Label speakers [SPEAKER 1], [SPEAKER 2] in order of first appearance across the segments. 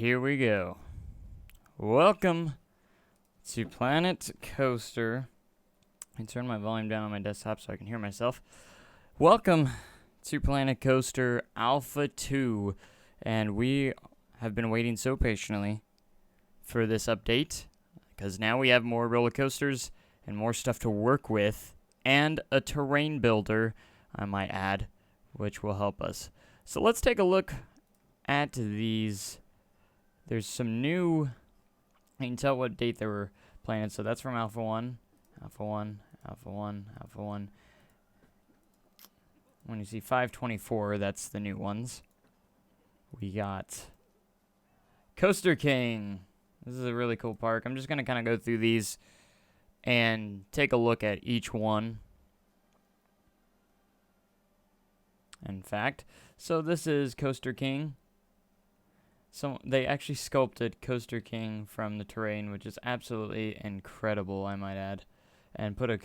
[SPEAKER 1] here we go. Welcome to Planet Coaster. I turn my volume down on my desktop so I can hear myself. Welcome to Planet Coaster Alpha 2. And we have been waiting so patiently for this update because now we have more roller coasters and more stuff to work with and a terrain builder, I might add, which will help us. So let's take a look at these. There's some new, you can tell what date they were playing. So that's from Alpha 1, Alpha 1, Alpha 1, Alpha 1. When you see 524, that's the new ones. We got Coaster King. This is a really cool park. I'm just going to kind of go through these and take a look at each one. In fact, so this is Coaster King. So they actually sculpted Coaster King from the terrain, which is absolutely incredible, I might add, and put a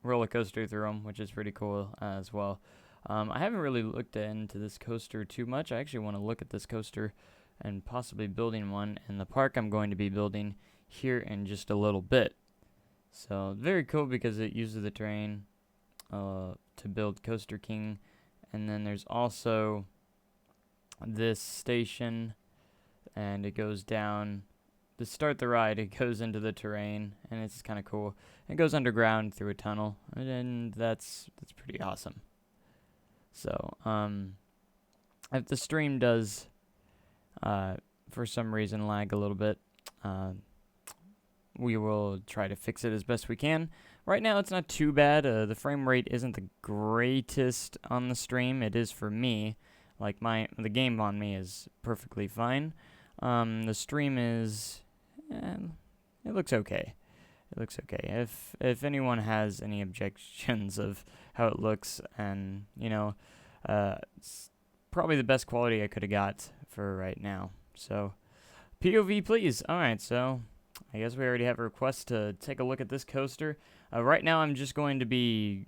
[SPEAKER 1] roller coaster through them, which is pretty cool as well. I haven't really looked into this coaster too much. I actually want to look at this coaster and possibly building one in the park I'm going to be building here in just a little bit. So very cool because it uses the terrain to build Coaster King. And then there's also this station, and it goes down to start the ride. It goes into the terrain, and it's kind of cool. It goes underground through a tunnel, and that's pretty awesome. So if the stream does for some reason lag a little bit, we will try to fix it as best we can. Right now it's not too bad. The frame rate isn't the greatest on the stream. It is for me. Like the game on me is perfectly fine. The stream is, it looks okay. It looks okay. If anyone has any objections of how it looks, and it's probably the best quality I could have got for right now. So, POV please. All right, so I guess we already have a request to take a look at this coaster. Right now I'm just going to be,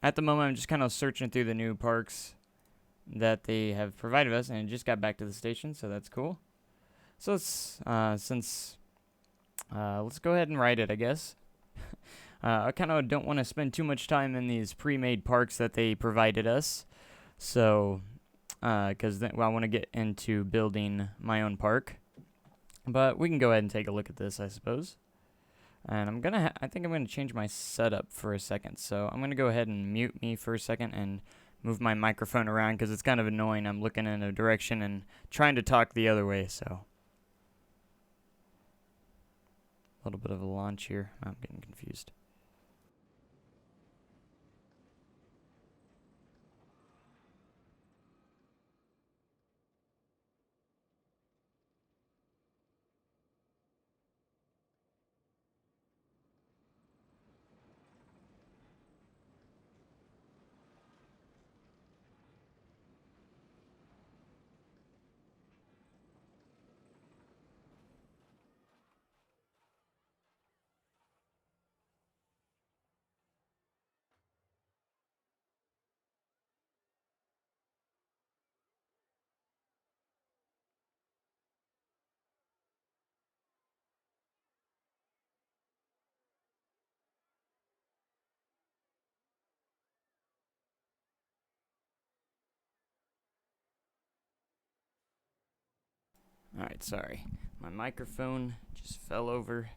[SPEAKER 1] at the moment I'm just kind of searching through the new parks that they have provided us, and it just got back to the station, so that's cool. So let's let's go ahead and ride it, I guess. I kind of don't want to spend too much time in these pre-made parks that they provided us, so because I want to get into building my own park. But we can go ahead and take a look at this, I suppose. And I think I'm gonna change my setup for a second. So I'm gonna go ahead and mute me for a second and move my microphone around because it's kind of annoying. I'm looking in a direction and trying to talk the other way. So a little bit of a launch here. I'm getting confused. Alright, sorry. My microphone just fell over.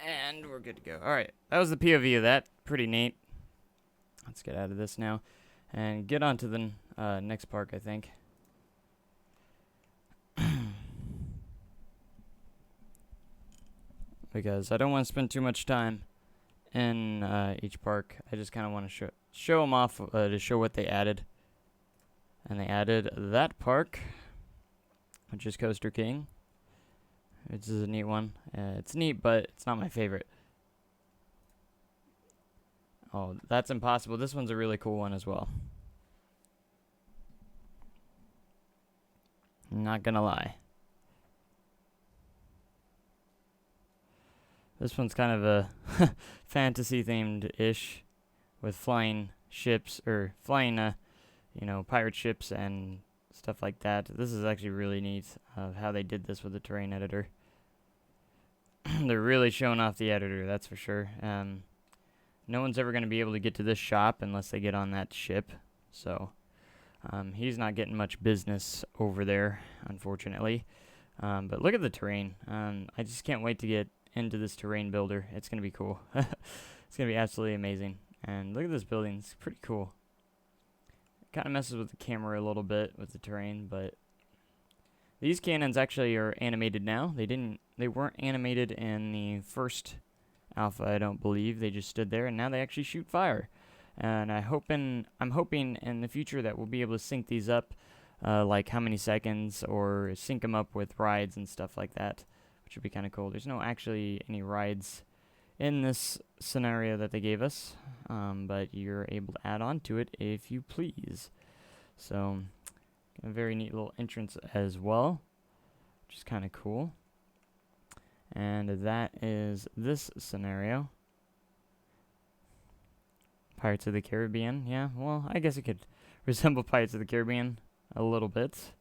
[SPEAKER 1] And we're good to go. Alright, that was the POV of that. Pretty neat. Let's get out of this now and get on to the next park, I think. Because I don't want to spend too much time in each park. I just kind of want to show them off to show what they added. And they added that park, which is Coaster King. This is a neat one. It's neat, but it's not my favorite. Oh, that's impossible. This one's a really cool one as well. I'm not gonna lie. This one's kind of a fantasy themed-ish with flying ships, or flying, pirate ships and stuff like that. This is actually really neat of how they did this with the terrain editor. They're really showing off the editor, that's for sure. No one's ever going to be able to get to this shop unless they get on that ship. So he's not getting much business over there, unfortunately. But look at the terrain. I just can't wait to get into this terrain builder. It's going to be cool. It's going to be absolutely amazing. And look at this building. It's pretty cool. It kind of messes with the camera a little bit with the terrain, but these cannons actually are animated now. They weren't animated in the first alpha, I don't believe. They just stood there, and now they actually shoot fire. And I'm hoping in the future that we'll be able to sync these up, like how many seconds, or sync them up with rides and stuff like that, which would be kind of cool. There's no actually any rides in this scenario that they gave us, but you're able to add on to it if you please. So a very neat little entrance as well, which is kind of cool. And that is this scenario. Pirates of the Caribbean, yeah, well, I guess it could resemble Pirates of the Caribbean a little bit.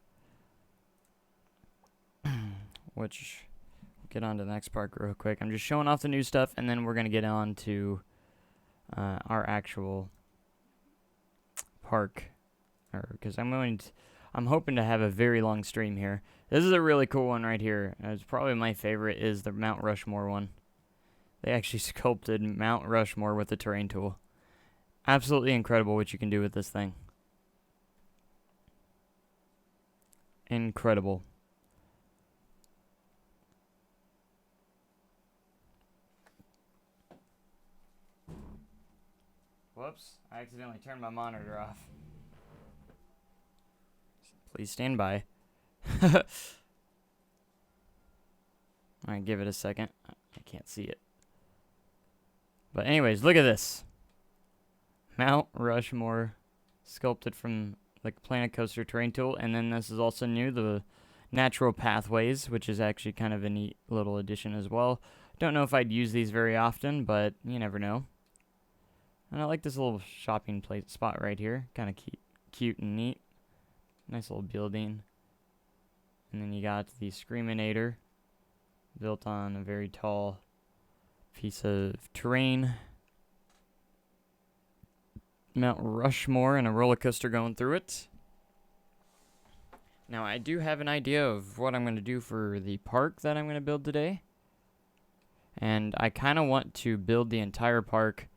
[SPEAKER 1] Which, get on to the next part real quick. I'm just showing off the new stuff, and then we're going to get on to our actual park. Because I'm hoping to have a very long stream here. This is a really cool one right here. It's probably my favorite is the Mount Rushmore one. They actually sculpted Mount Rushmore with the terrain tool. Absolutely incredible what you can do with this thing. Incredible. Whoops, I accidentally turned my monitor off. Please stand by. Alright, give it a second. I can't see it. But anyways, look at this. Mount Rushmore, sculpted from the Planet Coaster terrain tool. And then this is also new, the natural pathways, which is actually kind of a neat little addition as well. Don't know if I'd use these very often, but you never know. And I like this little shopping place spot right here. Kind of cute and neat. Nice little building. And then you got the Screaminator, built on a very tall piece of terrain. Mount Rushmore and a roller coaster going through it. Now I do have an idea of what I'm going to do for the park that I'm going to build today. And I kind of want to build the entire park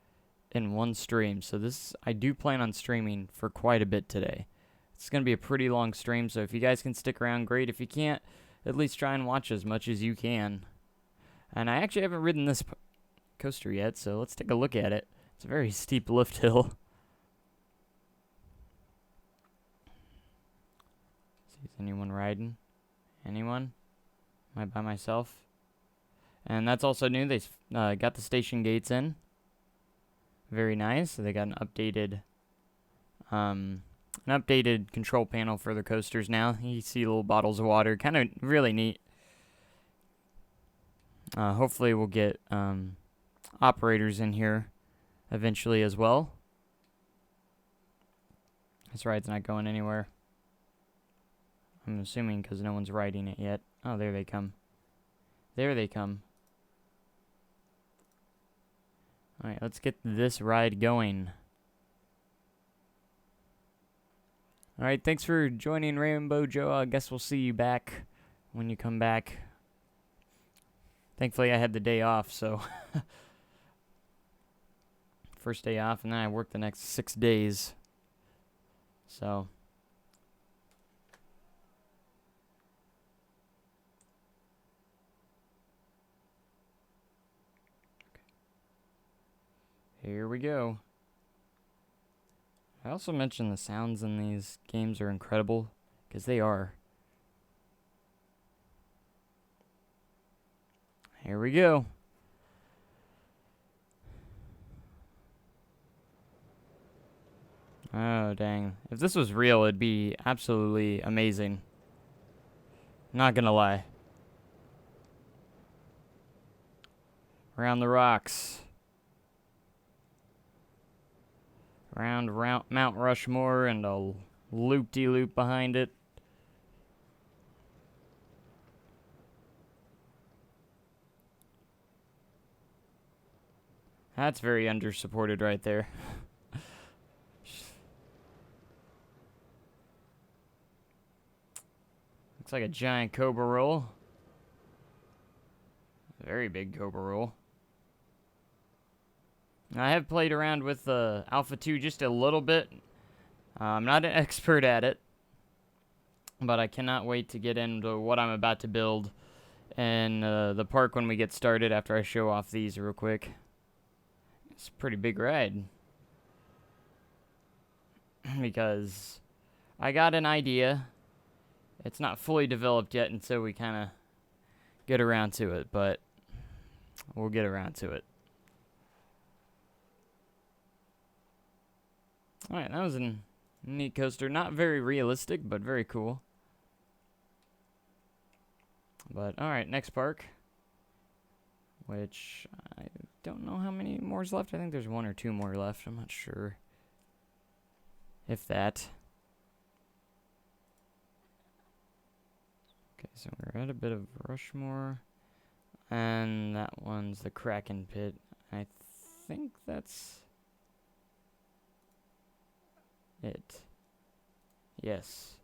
[SPEAKER 1] in one stream. So I do plan on streaming for quite a bit today. It's going to be a pretty long stream, so if you guys can stick around, great. If you can't, at least try and watch as much as you can. And I actually haven't ridden this coaster yet, so let's take a look at it. It's a very steep lift hill. See, is anyone riding? Anyone? Am I by myself? And that's also new. They got the station gates in. Very nice. So they got an updated control panel for the coasters now. You see little bottles of water. Kind of really neat. Hopefully we'll get operators in here eventually as well. This ride's not going anywhere. I'm assuming because no one's riding it yet. Oh, there they come. There they come. Alright, let's get this ride going. Alright, thanks for joining Rainbow Joe. I guess we'll see you back when you come back. Thankfully, I had the day off, so... First day off, and then I worked the next 6 days. So... Here we go. I also mentioned the sounds in these games are incredible, because they are. Here we go. Oh, dang. If this was real, it'd be absolutely amazing. Not gonna lie. Around the rocks. Around Mount Rushmore and a loop-de-loop behind it. That's very under-supported right there. Looks like a giant cobra roll. A very big cobra roll. I have played around with Alpha 2 just a little bit. I'm not an expert at it, but I cannot wait to get into what I'm about to build in the park when we get started after I show off these real quick. It's a pretty big ride. Because I got an idea. It's not fully developed yet until we kind of get around to it, but we'll get around to it. Alright, that was a neat coaster. Not very realistic, but very cool. But, alright, next park. Which, I don't know how many more is left. I think there's 1 or 2 more left. I'm not sure. If that. Okay, so we're at a bit of Rushmore. And that one's the Kraken Pit. I think that's it. Yes.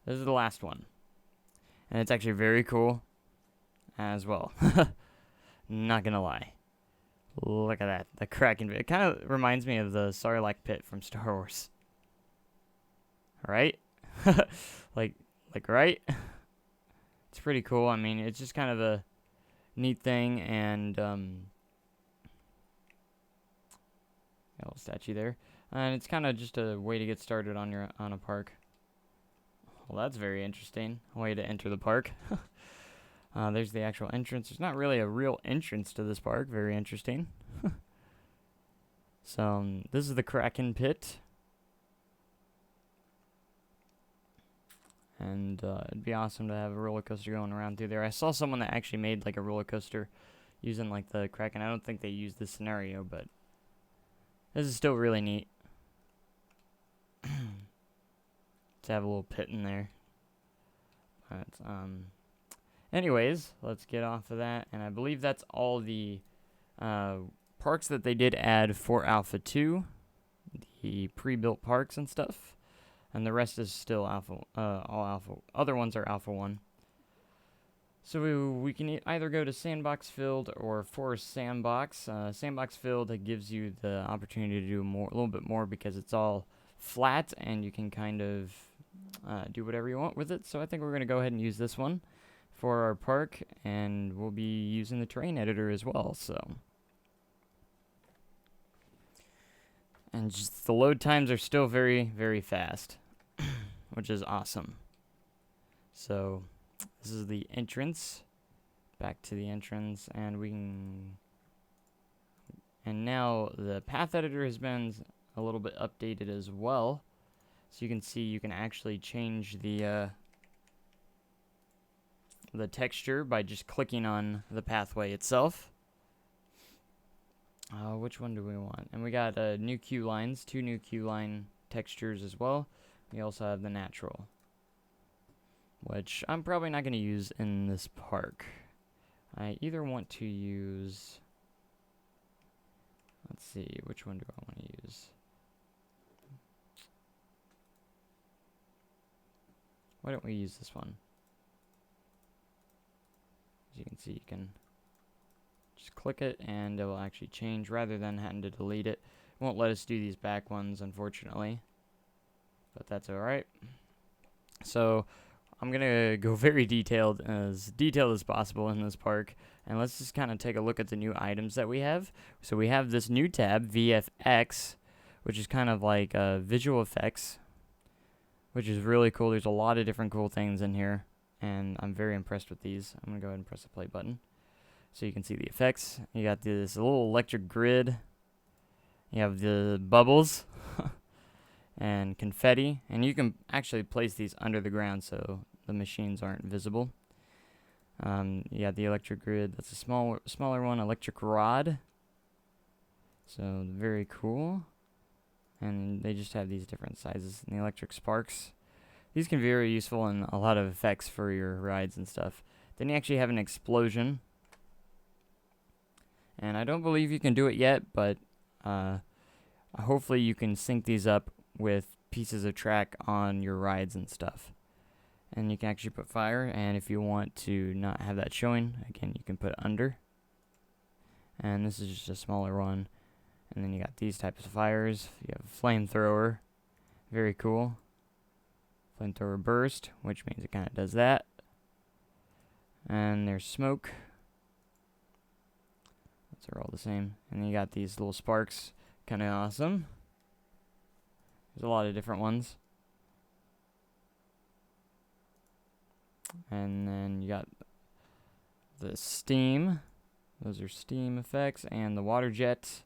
[SPEAKER 1] This is the last one. And it's actually very cool as well. Not gonna lie. Look at that. The Kraken Pit. It kind of reminds me of the Sarlacc Pit from Star Wars. Right? like, right? It's pretty cool. I mean, it's just kind of a neat thing, and got a little statue there, and it's kind of just a way to get started on a park. Well, that's very interesting. A way to enter the park. There's the actual entrance. There's not really a real entrance to this park. Very interesting. So this is the Kraken Pit. And it'd be awesome to have a roller coaster going around through there. I saw someone that actually made like a roller coaster using like the Kraken. I don't think they used this scenario, but this is still really neat. To have a little pit in there. But anyways, let's get off of that. And I believe that's all the parks that they did add for Alpha 2, the pre-built parks and stuff. And the rest is still Alpha, all Alpha. Other ones are Alpha 1. So we can either go to Sandbox Filled or Forest Sandbox. Sandbox Filled, it gives you the opportunity to do a little bit more because it's all flat and you can kind of do whatever you want with it. So I think we're going to go ahead and use this one for our park, and we'll be using the terrain editor as well. So, and just the load times are still very, very fast, which is awesome. So this is the entrance. Back to the entrance, and we can. And now the path editor has been a little bit updated as well. So you can see you can actually change the texture by just clicking on the pathway itself. Which one do we want? And we got new queue lines, 2 new queue line textures as well. We also have the natural, which I'm probably not going to use in this park. I either want to use, let's see, which one do I want to use? Why don't we use this one? As you can see, you can just click it and it will actually change rather than having to delete it. It won't let us do these back ones, unfortunately, but that's alright. So I'm going to go very detailed as possible in this park, and let's just kind of take a look at the new items that we have. So we have this new tab, VFX, which is kind of like visual effects, which is really cool. There's a lot of different cool things in here, and I'm very impressed with these. I'm going to go ahead and press the play button so you can see the effects. You got this little electric grid. You have the bubbles and confetti, and you can actually place these under the ground so the machines aren't visible. You got the electric grid. That's a smaller one, electric rod. So very cool. And they just have these different sizes. And the electric sparks. These can be very useful in a lot of effects for your rides and stuff. Then you actually have an explosion. And I don't believe you can do it yet, but hopefully you can sync these up with pieces of track on your rides and stuff. And you can actually put fire, and if you want to not have that showing, again, you can put under. And this is just a smaller one. And then you got these types of fires. You have a flamethrower, very cool. Flamethrower burst, which means it kind of does that. And there's smoke. Those are all the same. And then you got these little sparks, kind of awesome. There's a lot of different ones. And then you got the steam. Those are steam effects. And the water jet.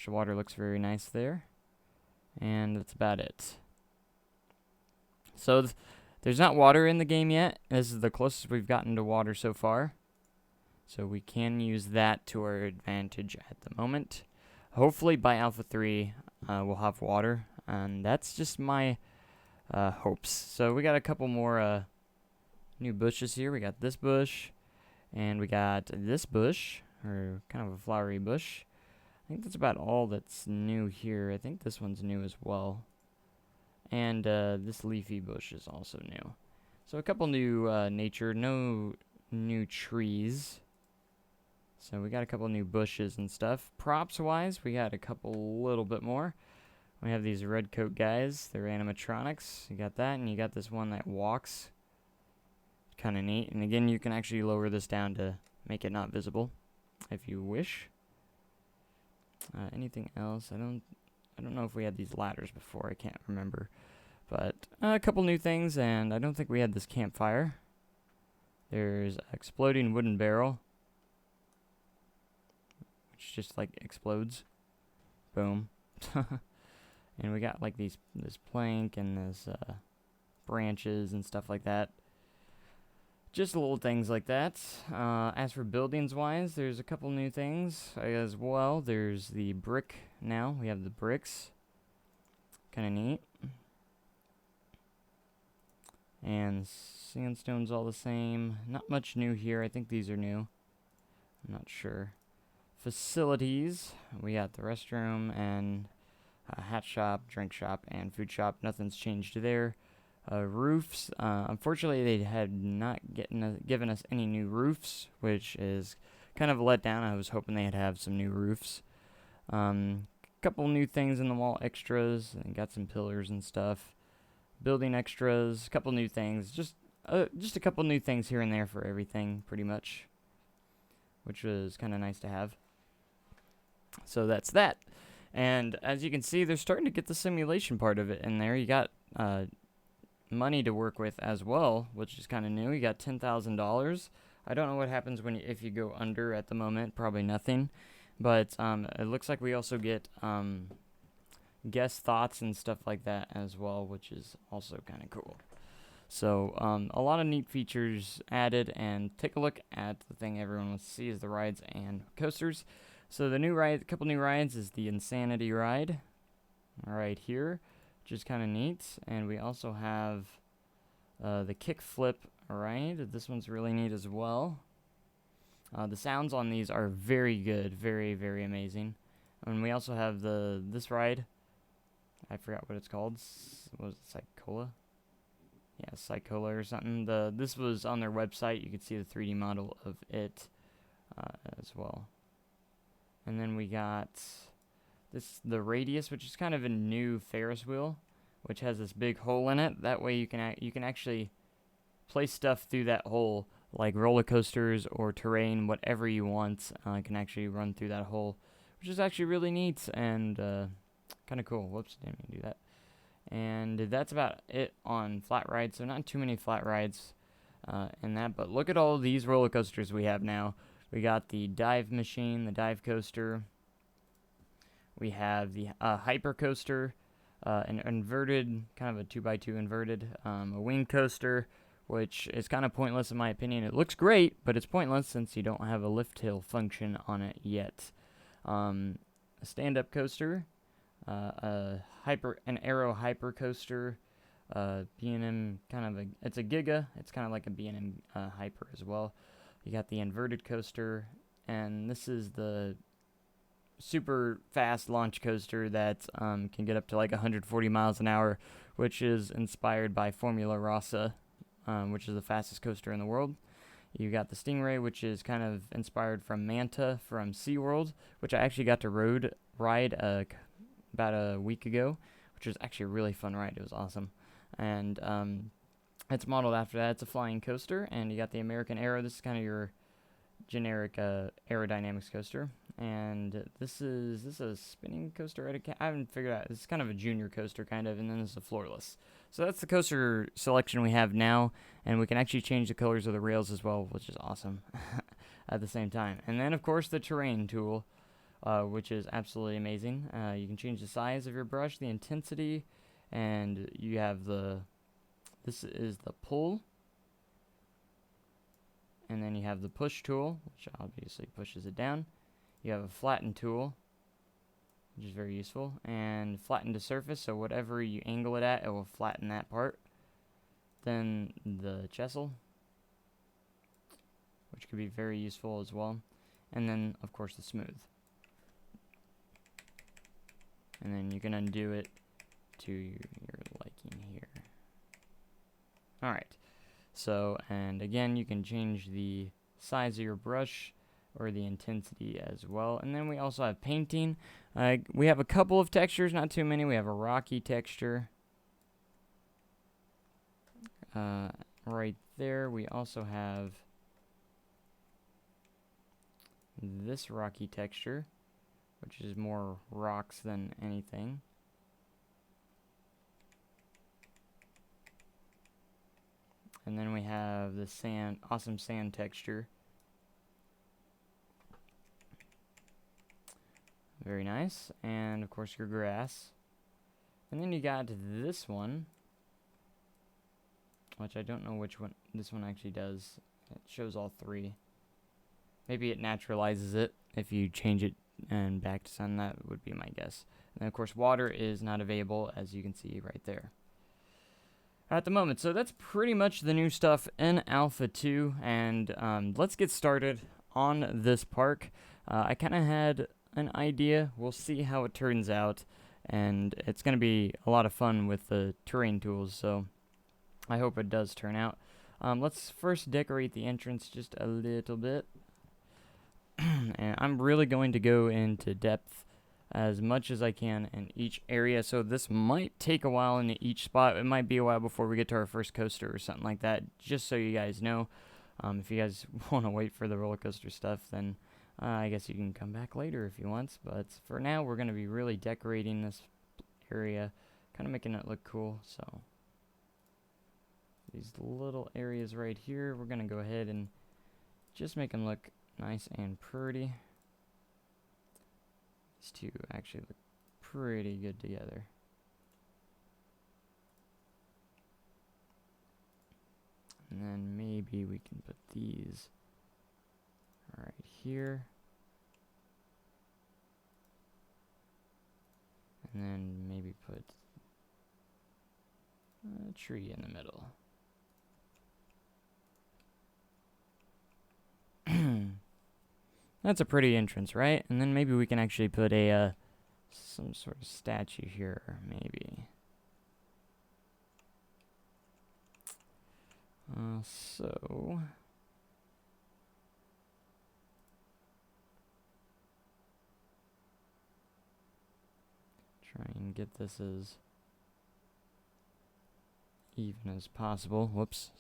[SPEAKER 1] The water looks very nice there. And that's about it. So there's not water in the game yet. This is the closest we've gotten to water so far. So we can use that to our advantage at the moment. Hopefully by Alpha 3 we'll have water. And that's just my hopes. So we got a couple more new bushes here. We got this bush. And we got this bush. Or kind of a flowery bush. I think that's about all that's new here. I think this one's new as well. And this leafy bush is also new. So a couple new nature, no new trees. So we got a couple new bushes and stuff. Props wise, we got a couple little bit more. We have these red coat guys. They're animatronics. You got that, and you got this one that walks. Kind of neat. And again, you can actually lower this down to make it not visible, if you wish. Anything else? I don't know if we had these ladders before. I can't remember. But a couple new things, and I don't think we had this campfire. There's exploding wooden barrel, which just like explodes. Boom. And we got like this plank and this branches and stuff like that. Just little things like that. As for buildings wise, there's a couple new things as well. There's the brick now. We have the bricks. Kind of neat. And sandstone's all the same. Not much new here. I think these are new. I'm not sure. Facilities. We got the restroom and hat shop, drink shop, and food shop. Nothing's changed there. Roofs. Unfortunately, they had not given us any new roofs, which is kind of a letdown. I was hoping they'd have some new roofs. Couple new things in the wall extras, and got some pillars and stuff. Building extras, couple new things. Just a couple new things here and there for everything, pretty much, which was kind of nice to have. So that's that. And as you can see, they're starting to get the simulation part of it in there. You got money to work with as well, which is kind of new. You got $10,000. I don't know what happens if you go under at the moment. Probably nothing. But it looks like we also get guest thoughts and stuff like that as well, which is also kind of cool. So a lot of neat features added, and take a look at the thing everyone wants to see is the rides and coasters. So the new ride, couple new rides is the Insanity ride, right here, which is kind of neat. And we also have the Kickflip ride. This one's really neat as well. The sounds on these are very good, very, very amazing. And we also have this ride. I forgot what it's called. What was it, Psychola? Yeah, Psychola or something. This was on their website. You could see the 3D model of it as well. And then we got the Radius, which is kind of a new Ferris wheel, which has this big hole in it. That way you can actually place stuff through that hole, like roller coasters or terrain, whatever you want. Can actually run through that hole, which is actually really neat and kind of cool. Whoops, didn't mean to do that. And that's about it on flat rides. So not too many flat rides in that. But look at all these roller coasters we have now. We got the dive machine, the dive coaster. We have the hyper coaster, an inverted, kind of a 2x2 inverted, a wing coaster, which is kind of pointless in my opinion. It looks great, but it's pointless since you don't have a lift hill function on it yet. A stand-up coaster, an Aero hyper coaster, B&M it's a Giga. It's kind of like a B&M hyper as well. You got the inverted coaster, and this is the super fast launch coaster that can get up to like 140 miles an hour, which is inspired by Formula Rossa, which is the fastest coaster in the world. You got the Stingray, which is kind of inspired from Manta from SeaWorld, which I actually got to ride about a week ago, which was actually a really fun ride. It was awesome. And it's modeled after that. It's a flying coaster, and you got the American Aero. This is kind of your generic aerodynamics coaster. And this is a spinning coaster. I haven't figured out. It's kind of a junior coaster, kind of, and then there's a floorless. So that's the coaster selection we have now, and we can actually change the colors of the rails as well, which is awesome at the same time. And then, of course, the terrain tool, which is absolutely amazing. You can change the size of your brush, the intensity, and you have this is the pull, and then you have the push tool, which obviously pushes it down. You have a flatten tool, which is very useful, and flatten to surface, so whatever you angle it at, it will flatten that part. Then the chisel, which could be very useful as well. And then, of course, the smooth. And then you can undo it to your liking here. Alright, so, and again, you can change the size of your brush or the intensity as well. And then we also have painting. We have a couple of textures, not too many. We have a rocky texture right there. We also have this rocky texture, which is more rocks than anything. And then we have the awesome sand texture. Very nice. And of course your grass. And then you got this one, which I don't know which one this one actually does. It shows all three. Maybe it naturalizes it if you change it and back to sun. That would be my guess. And then of course water is not available, as you can see right there at the moment. So that's pretty much the new stuff in Alpha 2. And let's get started on this park. I kind of had an idea. We'll see how it turns out, and it's going to be a lot of fun with the terrain tools, so I hope it does turn out. Let's first decorate the entrance just a little bit. And I'm really going to go into depth as much as I can in each area, so this might take a while in each spot. It might be a while before we get to our first coaster or something like that, just so you guys know. If you guys want to wait for the roller coaster stuff, then I guess you can come back later if you want, but for now we're going to be really decorating this area, kind of making it look cool. So these little areas right here, we're going to go ahead and just make them look nice and pretty. These two actually look pretty good together. And then maybe we can put these right here. And then maybe put a tree in the middle. That's a pretty entrance, right? And then maybe we can actually put a some sort of statue here, maybe. So try and get this as even as possible. Whoops.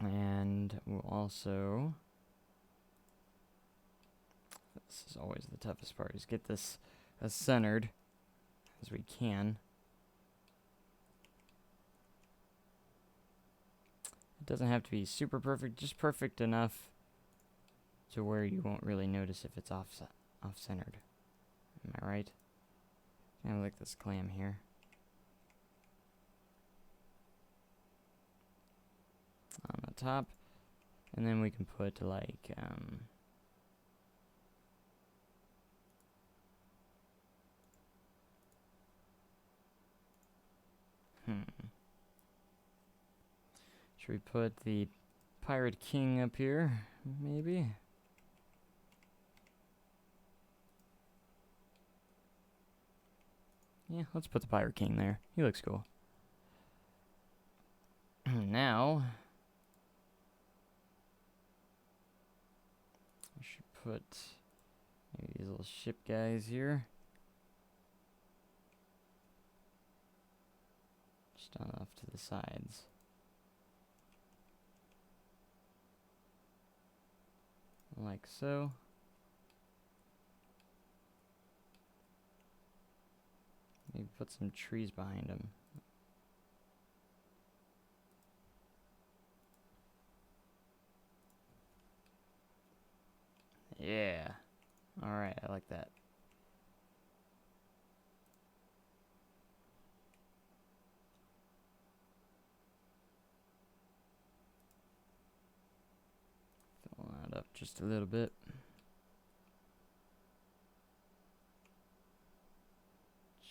[SPEAKER 1] And we'll also, this is always the toughest part, is get this as centered as we can. It doesn't have to be super perfect, just perfect enough to where you won't really notice if it's off-centered. Am I right? Kind of like this clam here. On the top. And then we can put like should we put the Pirate King up here? maybe? Yeah, let's put the Pirate King there. He looks cool. Now, I should put maybe these little ship guys here. Just off to the sides. Like so. Maybe put some trees behind them. Yeah. Alright, I like that. Fill that up just a little bit.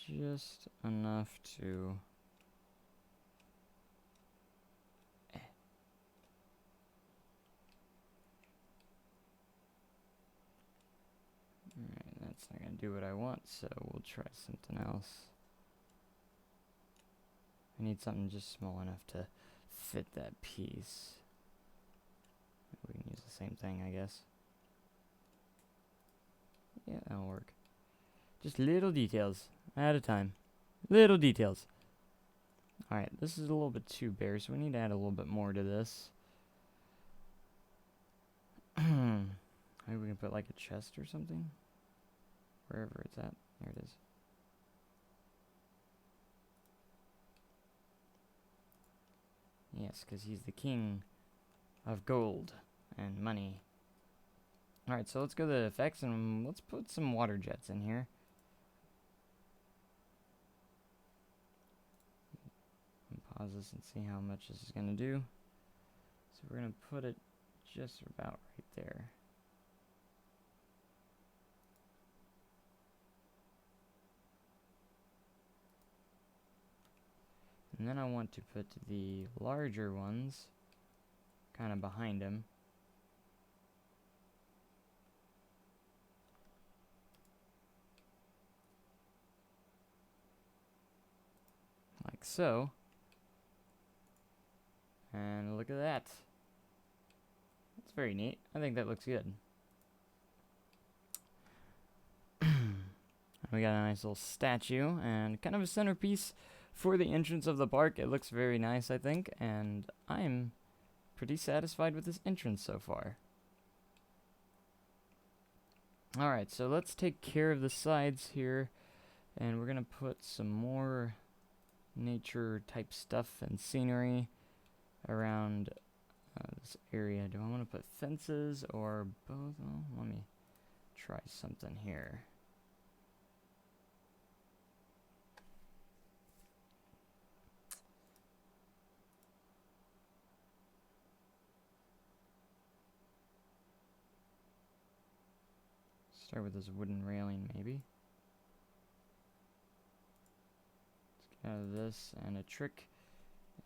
[SPEAKER 1] Just enough to... Alright, that's not gonna do what I want, so we'll try something else. I need something just small enough to fit that piece. We can use the same thing, I guess. Yeah, that'll work. Just little details at a time. Little details. Alright, this is a little bit too bare, so we need to add a little bit more to this. Maybe we can put like a chest or something? Wherever it's at. There it is. Yes, because he's the king of gold and money. Alright, so let's go to the effects and let's put some water jets in here. Pause this and see how much this is going to do. So we're going to put it just about right there. And then I want to put the larger ones kind of behind him. Like so. And look at that. That's very neat. I think that looks good. We got a nice little statue and kind of a centerpiece for the entrance of the park. It looks very nice, I think, and I'm pretty satisfied with this entrance so far. Alright, so let's take care of the sides here, and we're going to put some more nature type stuff and scenery around this area. Do I want to put fences or both? Oh, let me try something here. Start with this wooden railing, maybe. Let's get out of this, and a trick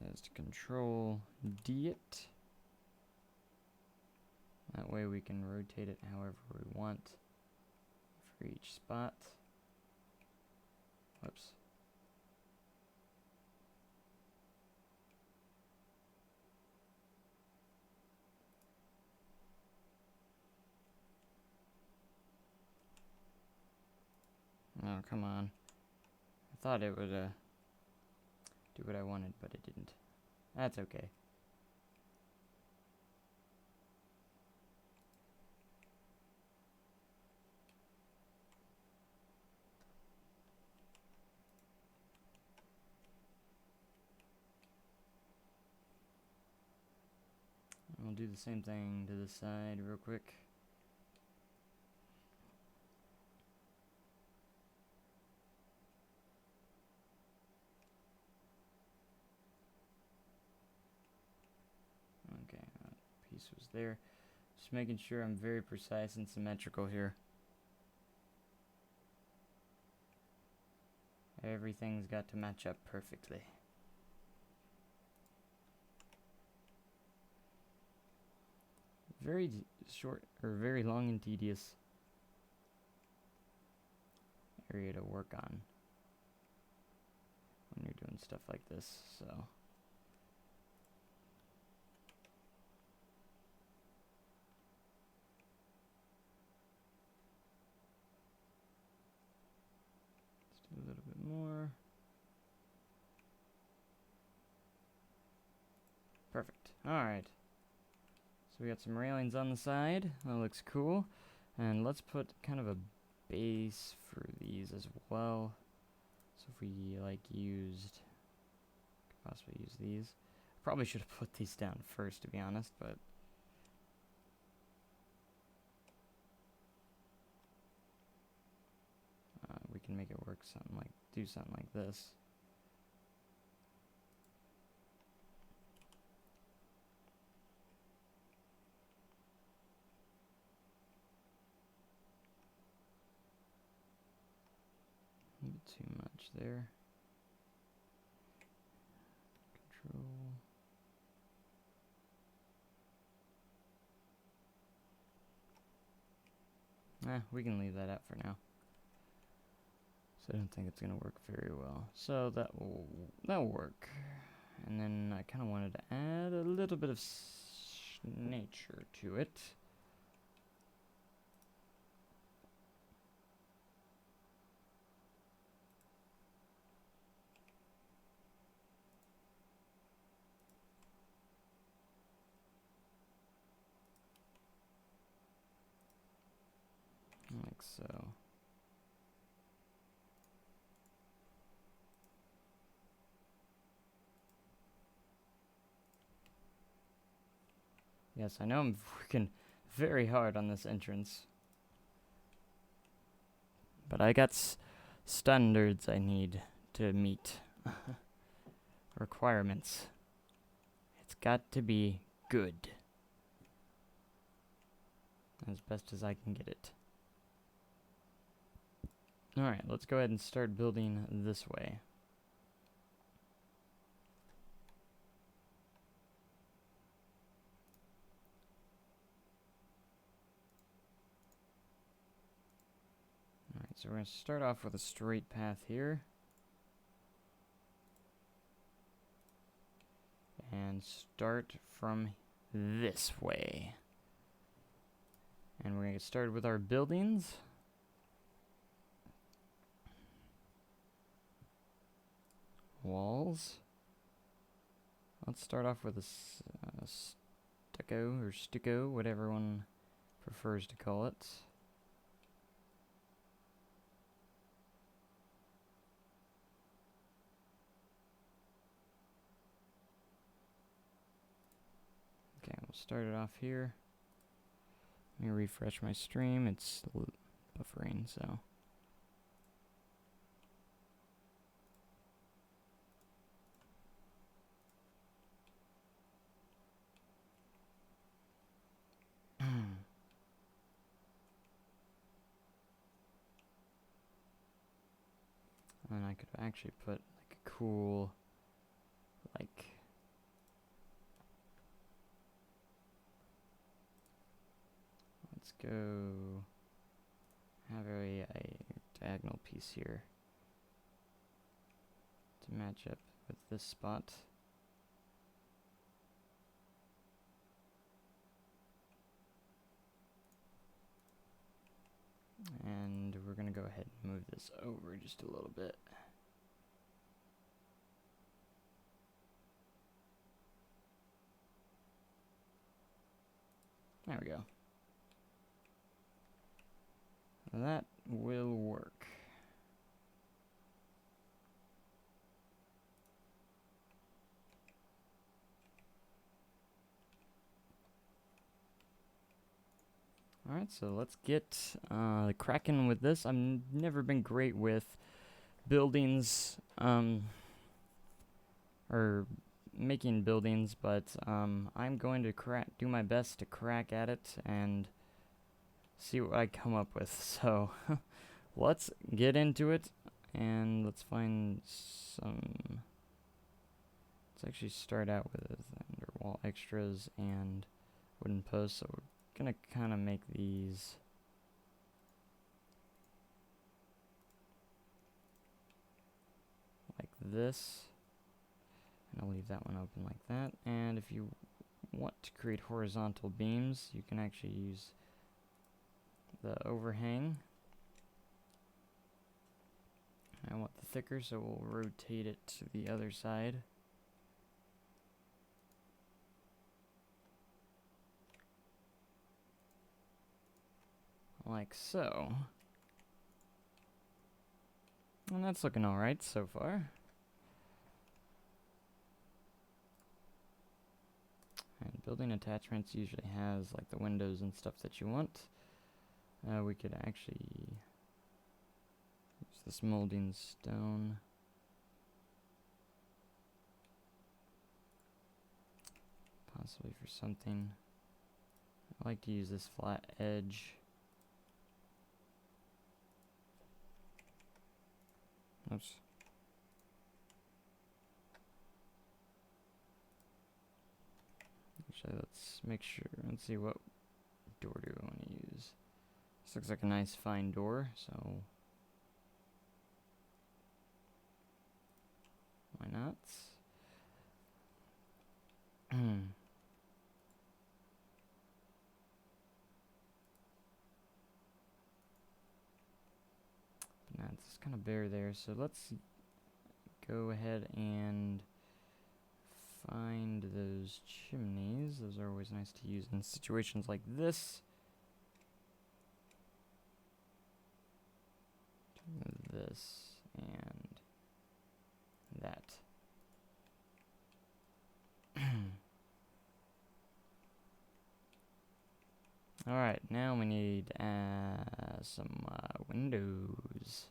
[SPEAKER 1] is to control D it. That way we can rotate it however we want for each spot. Whoops. Oh, come on. I thought it would do what I wanted, but it didn't. That's okay. We'll do the same thing to the side real quick. Okay, that piece was there. Just making sure I'm very precise and symmetrical here. Everything's got to match up perfectly. very short, or very long and tedious area to work on when you're doing stuff like this, so. Let's do a little bit more. Perfect. Alright. So we got some railings on the side. That looks cool. And let's put kind of a base for these as well. So if we like used, could possibly use these. Probably should have put these down first, to be honest, but we can make it work something like, do something like this. A bit too much there. Control. We can leave that out for now. So I don't think it's gonna work very well. So that'll work. And then I kind of wanted to add a little bit of nature to it. Like so. Yes, I know I'm working very hard on this entrance. But I got standards I need to meet. Requirements. It's got to be good. As best as I can get it. Alright, let's go ahead and start building this way. Alright, so we're going to start off with a straight path here. And start from this way. And we're going to get started with our buildings. Walls. Let's start off with a stucco, or stucco, whatever one prefers to call it. Okay, we'll start it off here. Let me refresh my stream. It's buffering, so. And I could actually put like a cool, like, let's go have a diagonal piece here to match up with this spot. And we're going to go ahead and move this over just a little bit. There we go. That will work. Alright, so let's get cracking with this. I've never been great with buildings, or making buildings, but I'm going to do my best to crack at it and see what I come up with. So let's get into it, and let's find some. Let's actually start out with underwall extras and wooden posts. So gonna kind of make these like this, and I'll leave that one open like that. And if you want to create horizontal beams, you can actually use the overhang. I want the thicker, so we'll rotate it to the other side. Like so. And that's looking alright so far. And building attachments usually has like the windows and stuff that you want. We could actually use this molding stone. Possibly for something. I like to use this flat edge. Oops. Actually, let's make sure. Let's see, what door do I want to use? This looks like a nice fine door, so why not? Nah, it's just kind of bare there, so let's go ahead and find those chimneys. Those are always nice to use in situations like this. This and that. Alright, now we need some windows.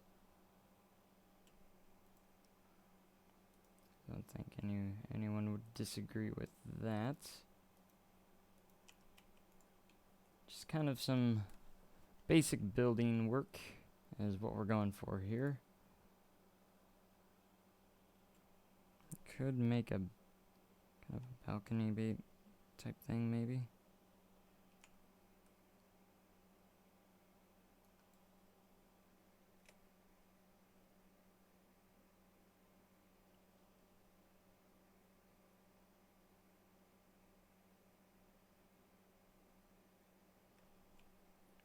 [SPEAKER 1] I don't think anyone would disagree with that. Just kind of some basic building work is what we're going for here. Could make a kind of a balcony type thing maybe.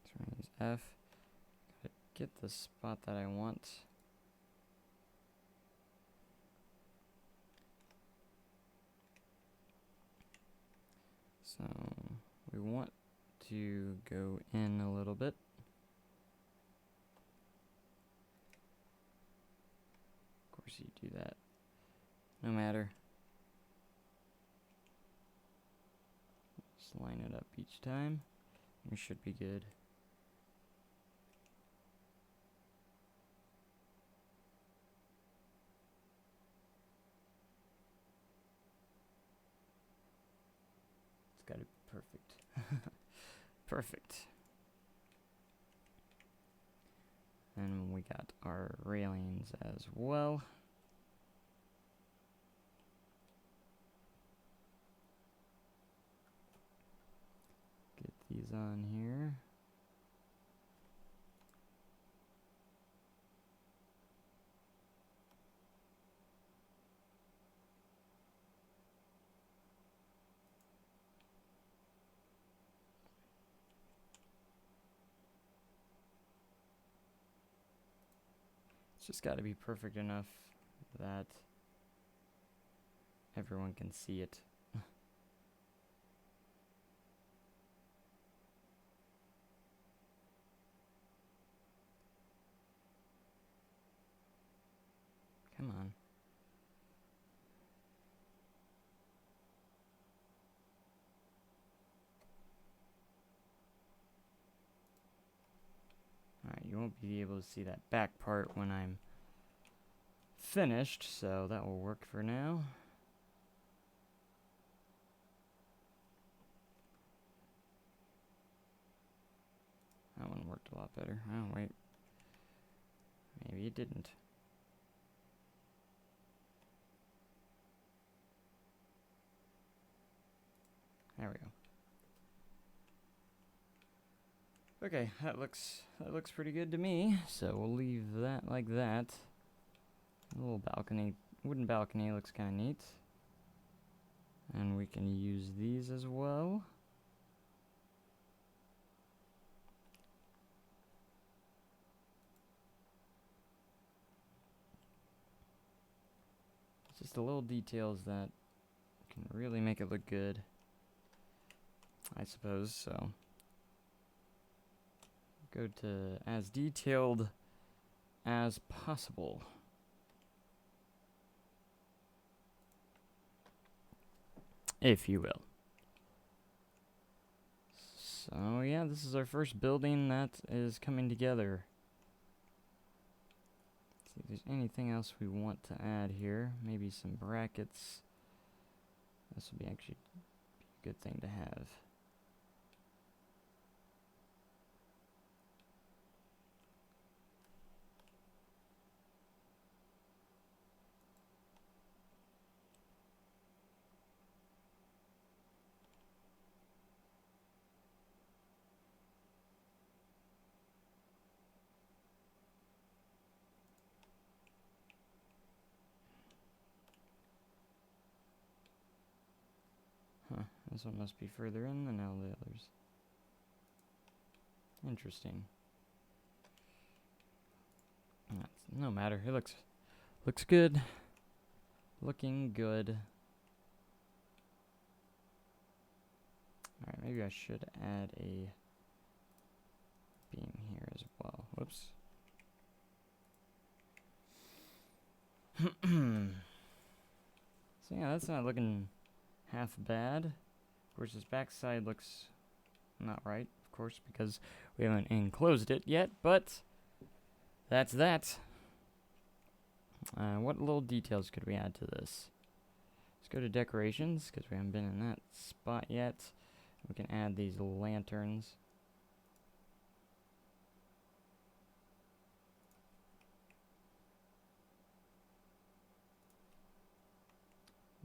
[SPEAKER 1] So we're gonna use F. Gotta get the spot that I want. So we want to go in a little bit. Of course you do that. No matter. Just line it up each time. We should be good. It's gotta be perfect. Perfect. And we got our railings as well. Get these on here. It's just got to be perfect enough that everyone can see it. Come on. Alright, you won't be able to see that back part when I'm finished, so that will work for now. That one worked a lot better. Oh, wait. Maybe it didn't. There we go. Okay, that looks pretty good to me. So we'll leave that like that. A little balcony, wooden balcony looks kind of neat. And we can use these as well. It's just the little details that can really make it look good, I suppose. So go to as detailed as possible. If you will. So yeah, this is our first building that is coming together. Let's see if there's anything else we want to add here. Maybe some brackets. This would be actually a good thing to have. Huh, this one must be further in than all the others. Interesting. That's no matter. It looks good. Looking good. Alright, maybe I should add a beam here as well. Whoops. So yeah, that's not looking half bad. Of course, this backside looks not right, of course, because we haven't enclosed it yet, but that's that. What little details could we add to this? Let's go to decorations, because we haven't been in that spot yet. We can add these lanterns.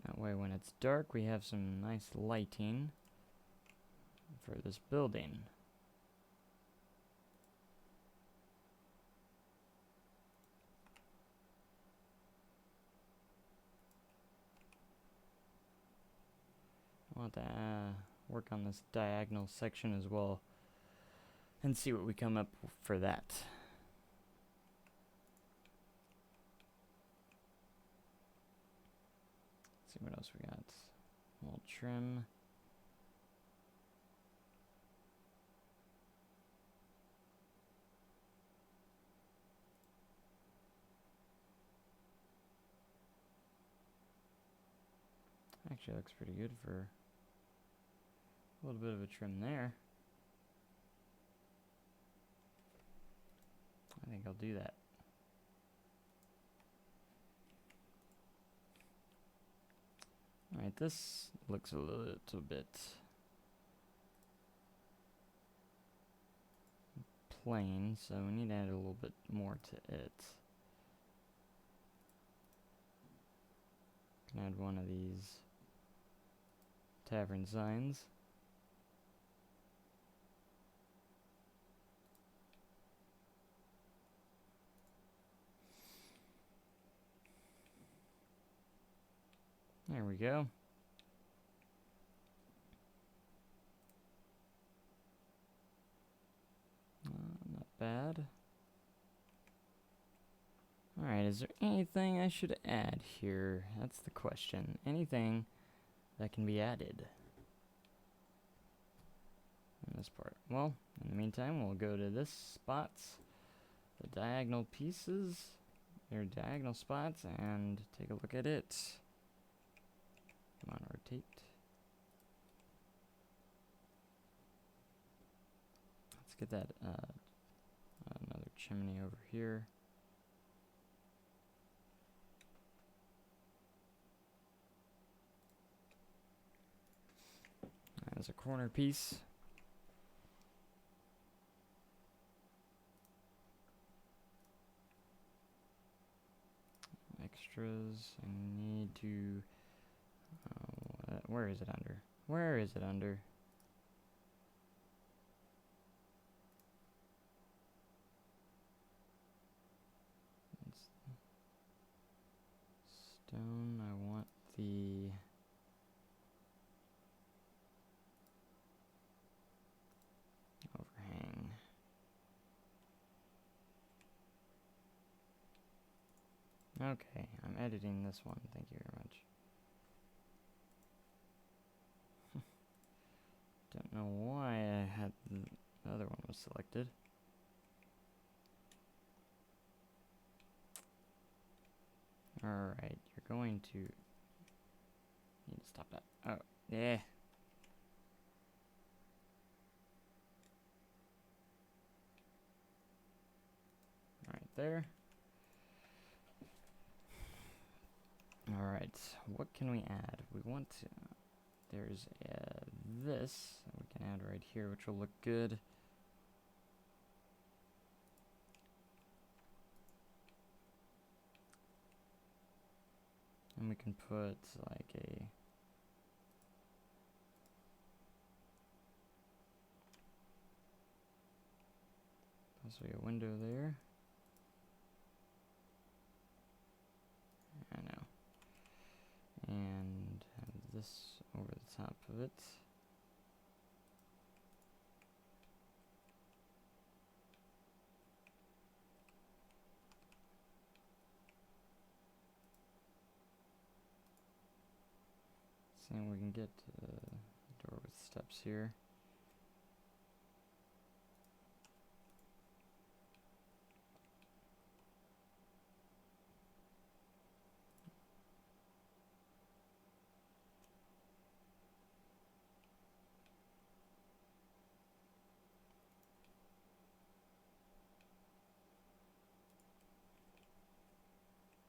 [SPEAKER 1] That way when it's dark, we have some nice lighting for this building. I want to work on this diagonal section as well and see what we come up for that. Let's see what else we got. A little trim. Actually, looks pretty good for a little bit of a trim there. I think I'll do that. Alright, this looks a little bit plain, so we need to add a little bit more to it. Can add one of these tavern signs. There we go. Not bad. Alright, is there anything I should add here? That's the question. Anything that can be added in this part? Well, in the meantime, we'll go to this spot, the diagonal pieces, or diagonal spots, and take a look at it. Come on, rotate. Let's get that another chimney over here. As a corner piece. Extras. I need to. Where is it under? Where is it under? Okay, I'm editing this one. Thank you very much. Don't know why I had the other one was selected. Alright, you're going to need to stop that. Oh, yeah. Right there. Alright, what can we add? We want to... There's this that we can add right here, which will look good. And we can put like a... possibly a window there. I know. And have this over the top of it. See if we can get to the door with steps here.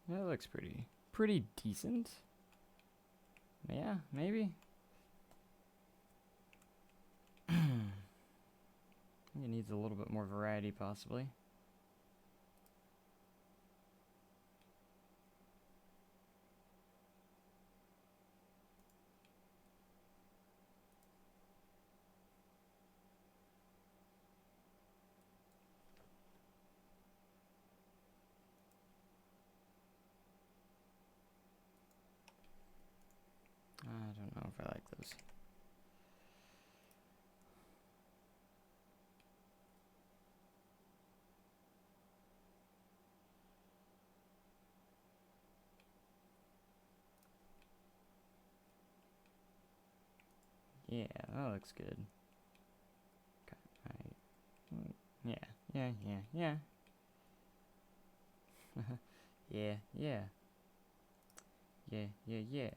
[SPEAKER 1] That looks pretty decent. Yeah, maybe. I think it needs a little bit more variety, possibly. I don't know if I like those. Yeah, that looks good. Yeah, yeah, yeah, yeah. Yeah, yeah. Yeah, yeah, yeah.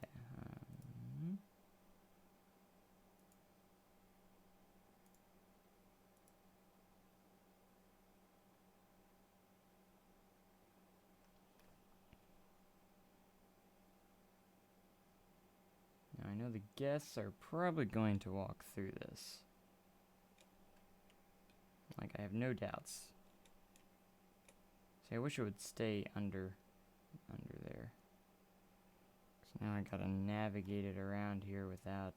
[SPEAKER 1] Now I know the guests are probably going to walk through this. Like, I have no doubts. See, I wish it would stay under there. So now I gotta navigate it around here without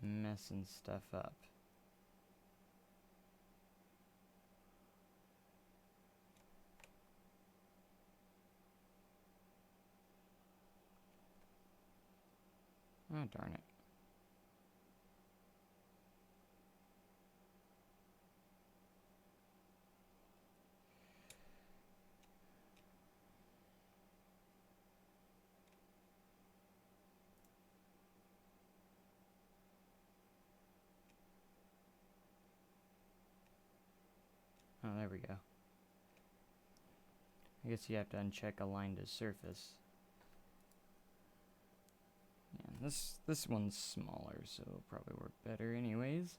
[SPEAKER 1] messing stuff up. Oh, darn it. Oh, there we go. I guess you have to uncheck align to surface. Yeah, this one's smaller, so it'll probably work better anyways.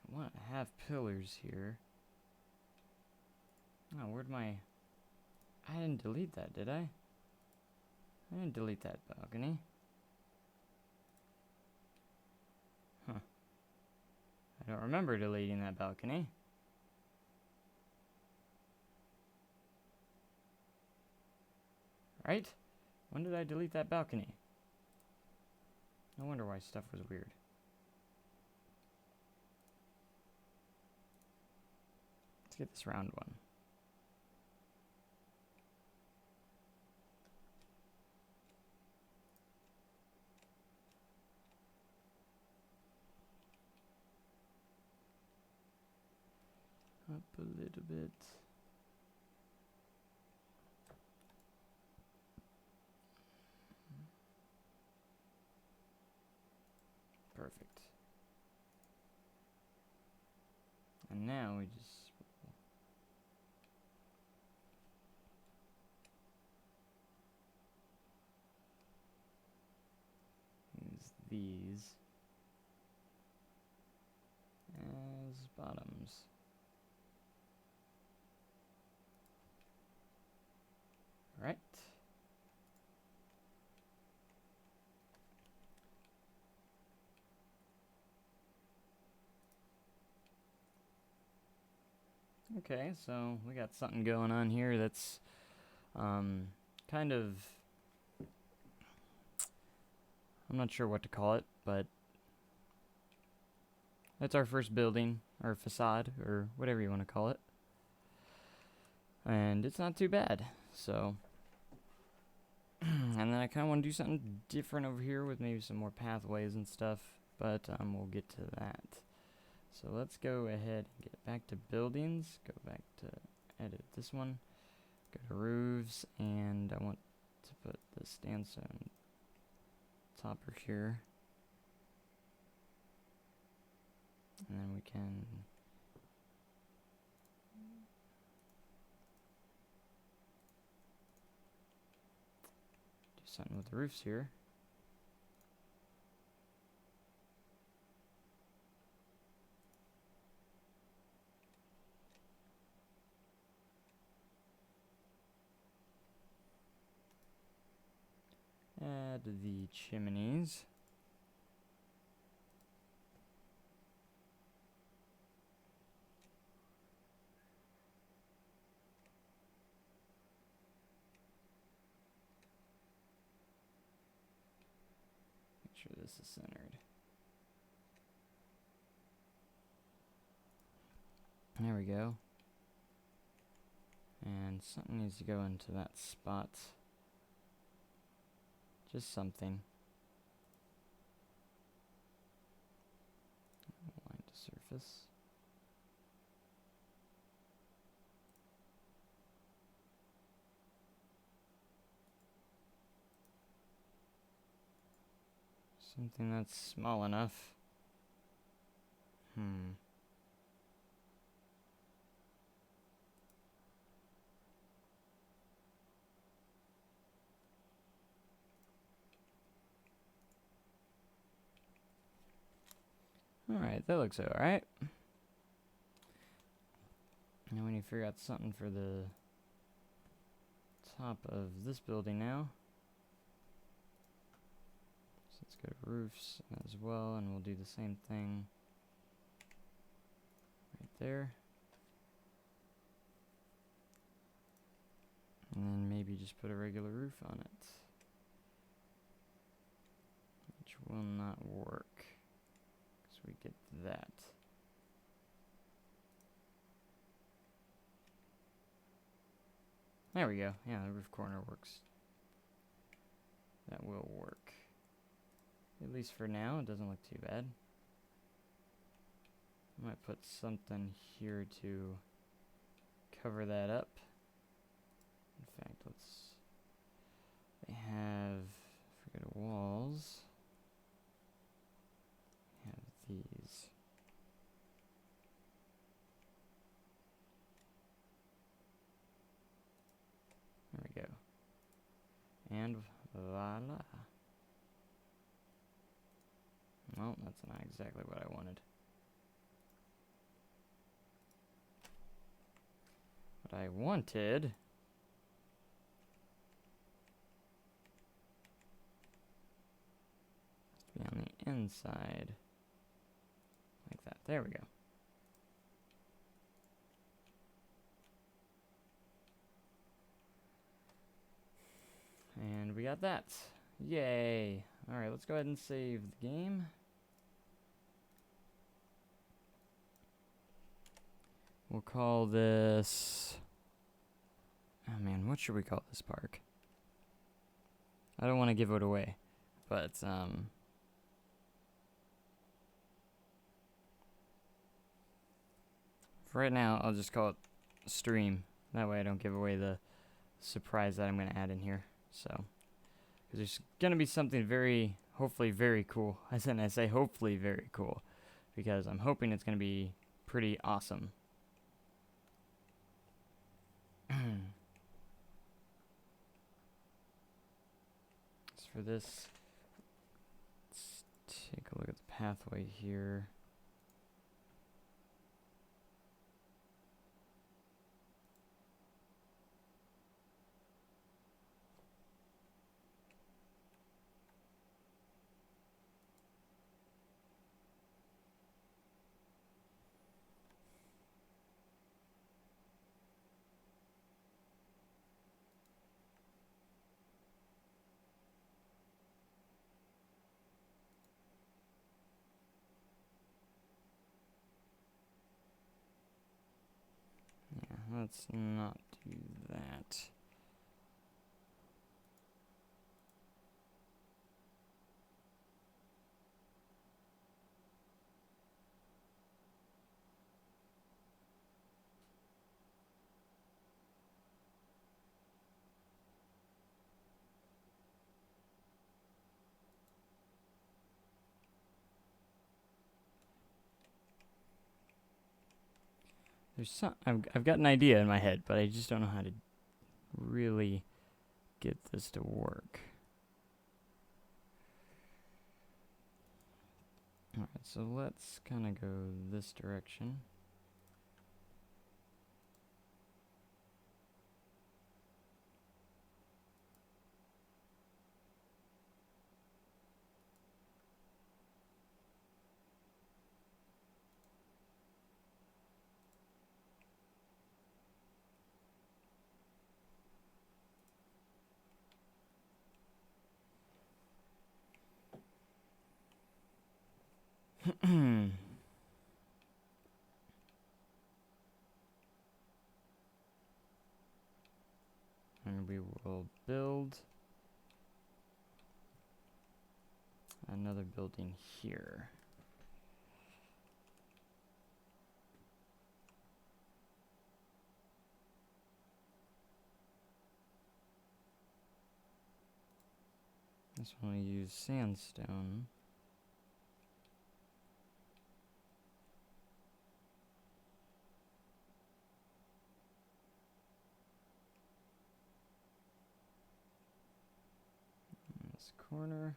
[SPEAKER 1] So I want to have pillars here. Oh, where'd my... I didn't delete that, did I? I didn't delete that balcony. Huh. I don't remember deleting that balcony. Right? When did I delete that balcony? No wonder why stuff was weird. Let's get this round one. a little bit. Perfect. And now we just use these as bottoms. Right. Okay, so we got something going on here that's kind of, I'm not sure what to call it, but that's our first building, or facade, or whatever you want to call it. And it's not too bad, so. And then I kind of want to do something different over here with maybe some more pathways and stuff, but we'll get to that. So let's go ahead and get back to buildings, go back to edit this one, go to roofs, and I want to put the sandstone topper here. And then we can do something with the roofs here. Add the chimneys. Make sure this is centered. There we go. And something needs to go into that spot. Just something. Line to surface. Something that's small enough. Alright, that looks alright. Now we need to figure out something for the top of this building now. So let's go to roofs as well, and we'll do the same thing right there. And then maybe just put a regular roof on it, which will not work. We get that. There we go. Yeah, the roof corner works. That will work. At least for now, it doesn't look too bad. I might put something here to cover that up. In fact, they have, forget walls. These. There we go. And voila. Well, that's not exactly what I wanted. What I wanted is to be on the inside. Like that. There we go. And we got that. Yay. Alright, let's go ahead and save the game. We'll call this... Oh man, what should we call this park? I don't want to give it away, but For right now, I'll just call it stream. That way I don't give away the surprise that I'm going to add in here. So, because there's going to be something hopefully very cool. I say hopefully very cool, because I'm hoping it's going to be pretty awesome. As for this, let's take a look at the pathway here. Yeah, let's not do that. There's some. I've got an idea in my head, but I just don't know how to really get this to work. Alright, so let's kind of go this direction. And we will build another building here. This one we use sandstone. In this corner.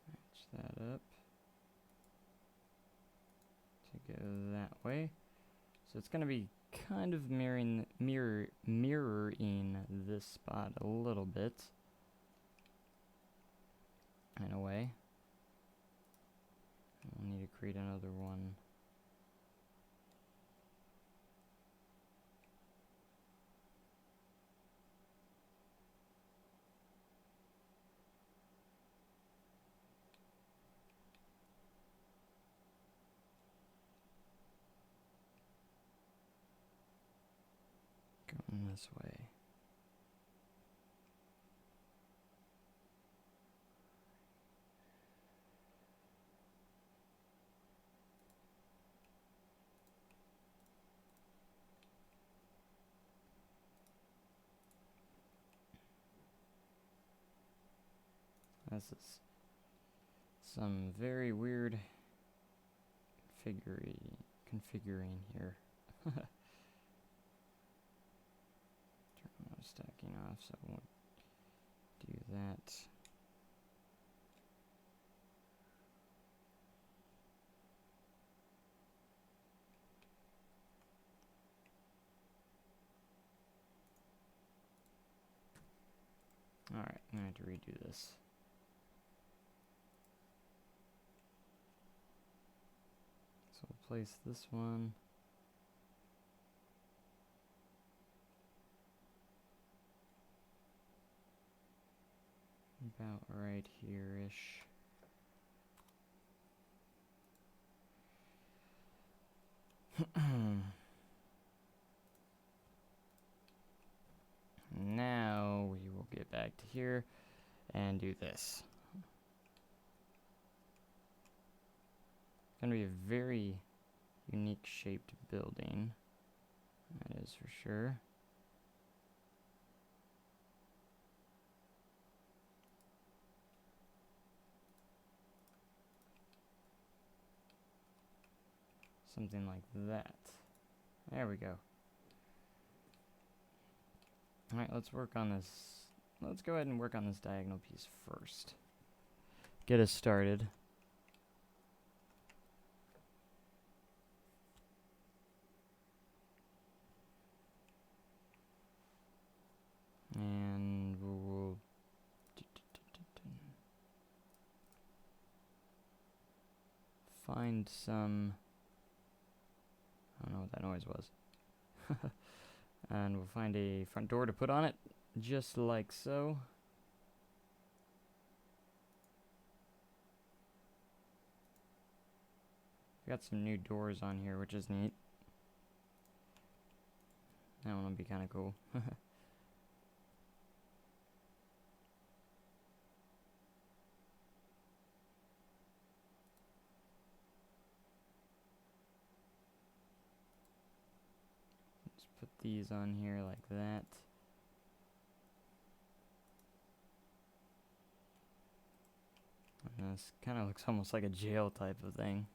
[SPEAKER 1] Match that up to go that way. So it's going to be kind of mirroring this spot a little bit, in a way. We'll need to create another one. Going this way. This is some very weird configuring here. Turn auto stacking off, so I won't do that. Alright, I'm going to have to redo this. So we'll place this one. About right here-ish. Now we will get back to here and do this. It's gonna be a very unique shaped building. That is for sure. Something like that. There we go. Alright, let's work on this. Let's go ahead and work on this diagonal piece first. Get us started. And we'll find some. I don't know what that noise was. And we'll find a front door to put on it, just like so. Got some new doors on here, which is neat. That one will be kind of cool. Put these on here like that. And this kind of looks almost like a jail type of thing.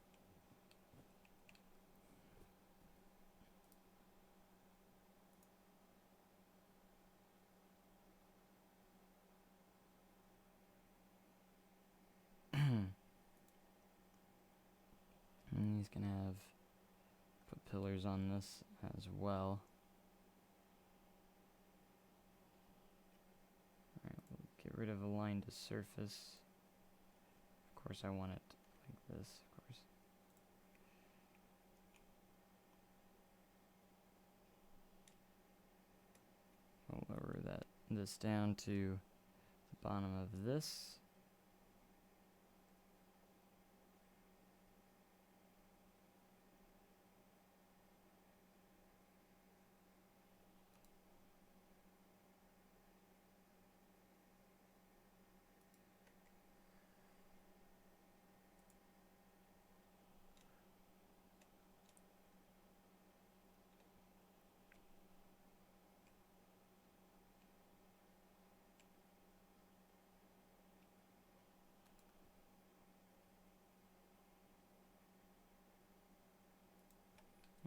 [SPEAKER 1] And he's gonna have put pillars on this as well. Alright, we'll get rid of align to surface. Of course I want it like this, of course. I'll lower this down to the bottom of this.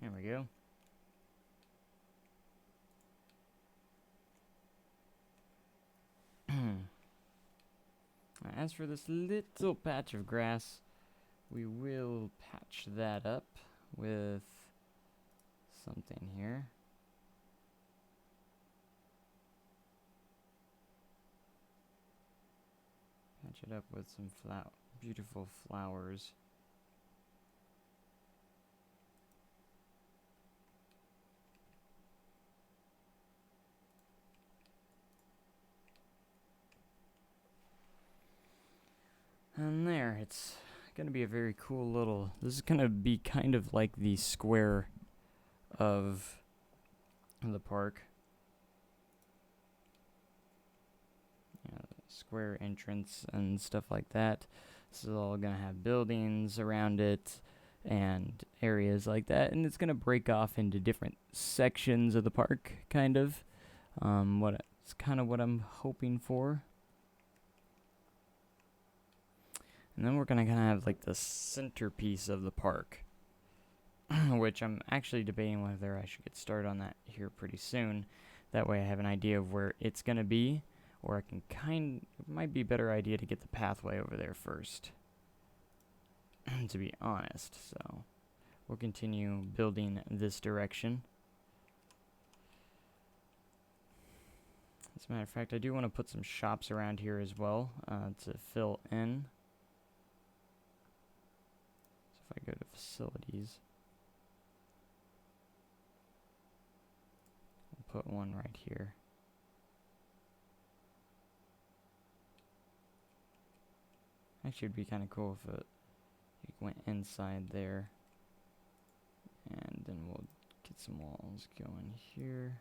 [SPEAKER 1] There we go. As for this little patch of grass, we will patch that up with something here. Patch it up with some beautiful flowers. And there, it's gonna be a very cool little, this is gonna be kind of like the square of the park. Yeah, square entrance and stuff like that. This is all gonna have buildings around it and areas like that, and it's gonna break off into different sections of the park, kind of. It's kind of what I'm hoping for. And then we're gonna kind of have like the centerpiece of the park, which I'm actually debating whether I should get started on that here pretty soon. That way I have an idea of where it's gonna be, or I can it might be a better idea to get the pathway over there first, to be honest. So we'll continue building this direction. As a matter of fact, I do want to put some shops around here as well, to fill in. If I go to facilities, I'll put one right here. Actually, it'd be kind of cool if you went inside there and get some walls going here.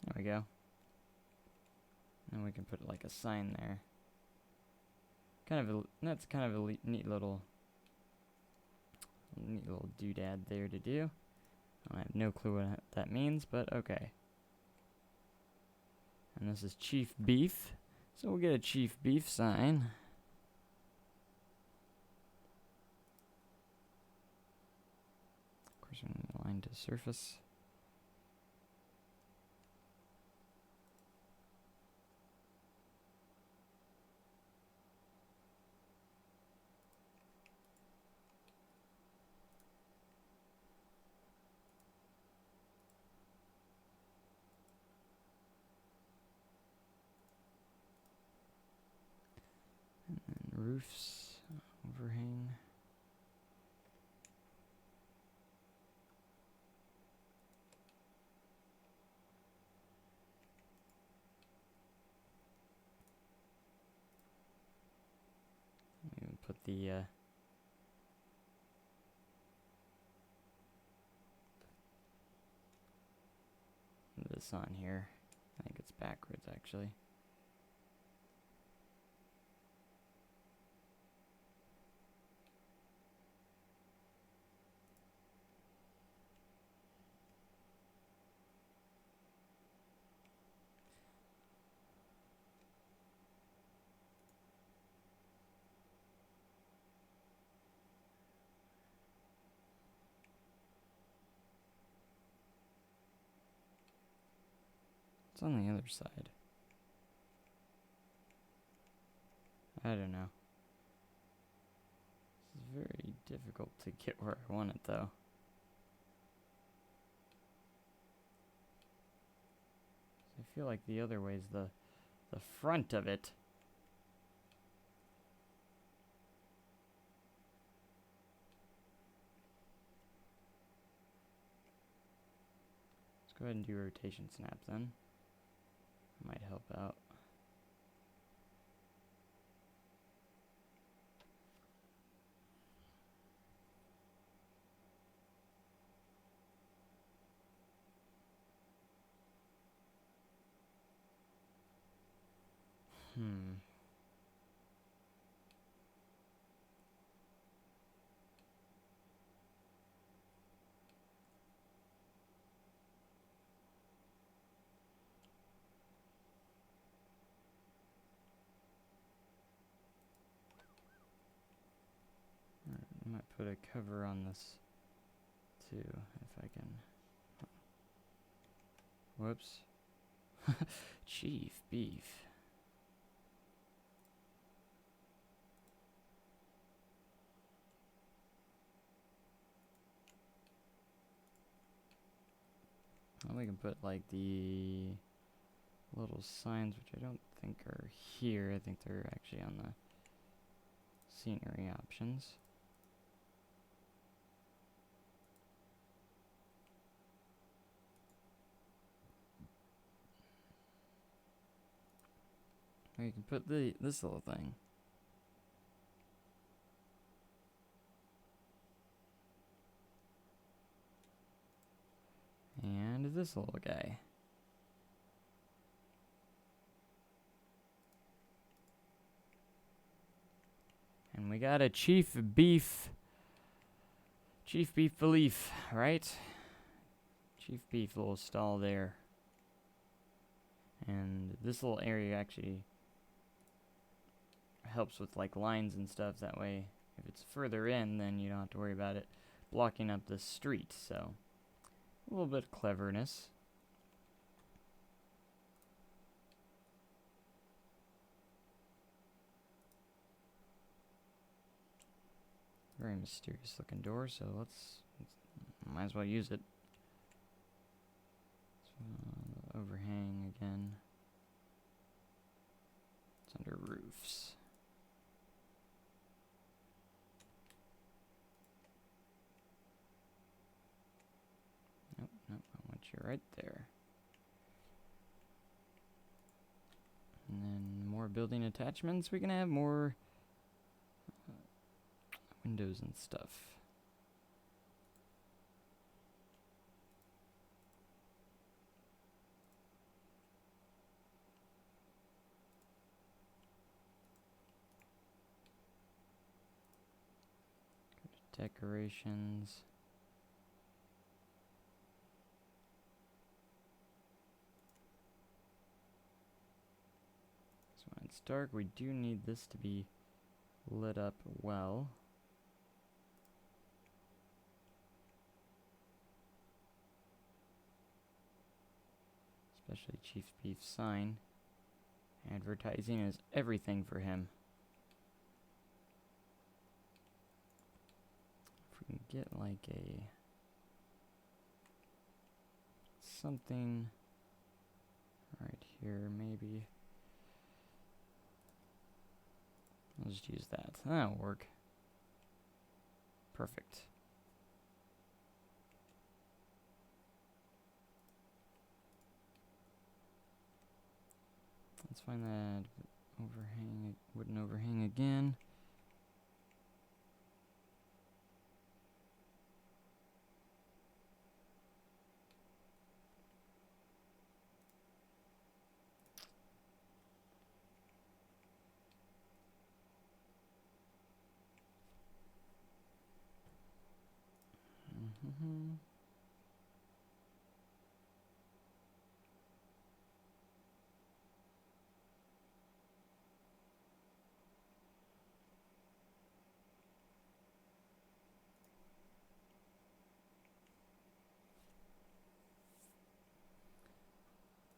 [SPEAKER 1] There we go. And we can put like a sign there. That's kind of a neat little doodad there to do. I have no clue what that means, but okay. And this is Chief Beef, so we'll get a Chief Beef sign. Of course, we need a line to surface. Roofs, overhang. We put this on here. I think it's backwards actually. It's on the other side. I don't know. This is very difficult to get where I want it though. I feel like the other way is the front of it. Let's go ahead and do rotation snap then. Might help out. I might put a cover on this too, if I can. Whoops. Chief Beef. Well, we can put like the little signs, which I don't think are here. I think they're actually on the scenery options. Or you can put this little thing. And this little guy. And we got a Chief Beef belief, right? Chief Beef little stall there. And this little area actually helps with like lines and stuff. That way, if it's further in, then you don't have to worry about it blocking up the street. So, a little bit of cleverness. Very mysterious looking door, so let's might as well use it. So, overhang again. It's under roofs. Nope, I want you right there. And then more building attachments, we can have more windows and stuff. Decorations. So when it's dark, we do need this to be lit up well. Especially Chief Beef's sign. Advertising is everything for him. If we can get like a something right here, maybe. I'll just use that. That'll work. Perfect. Let's find that overhang, wooden overhang again.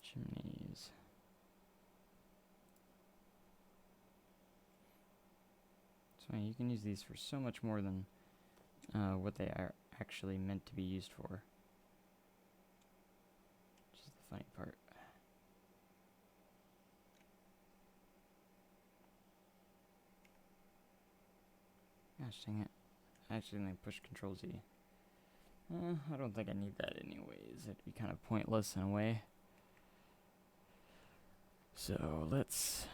[SPEAKER 1] Chimneys. So you can use these for so much more than what they are actually meant to be used for. Which is the funny part. Gosh dang it. I accidentally pushed Control Z. I don't think I need that anyways. It'd be kind of pointless in a way. So let's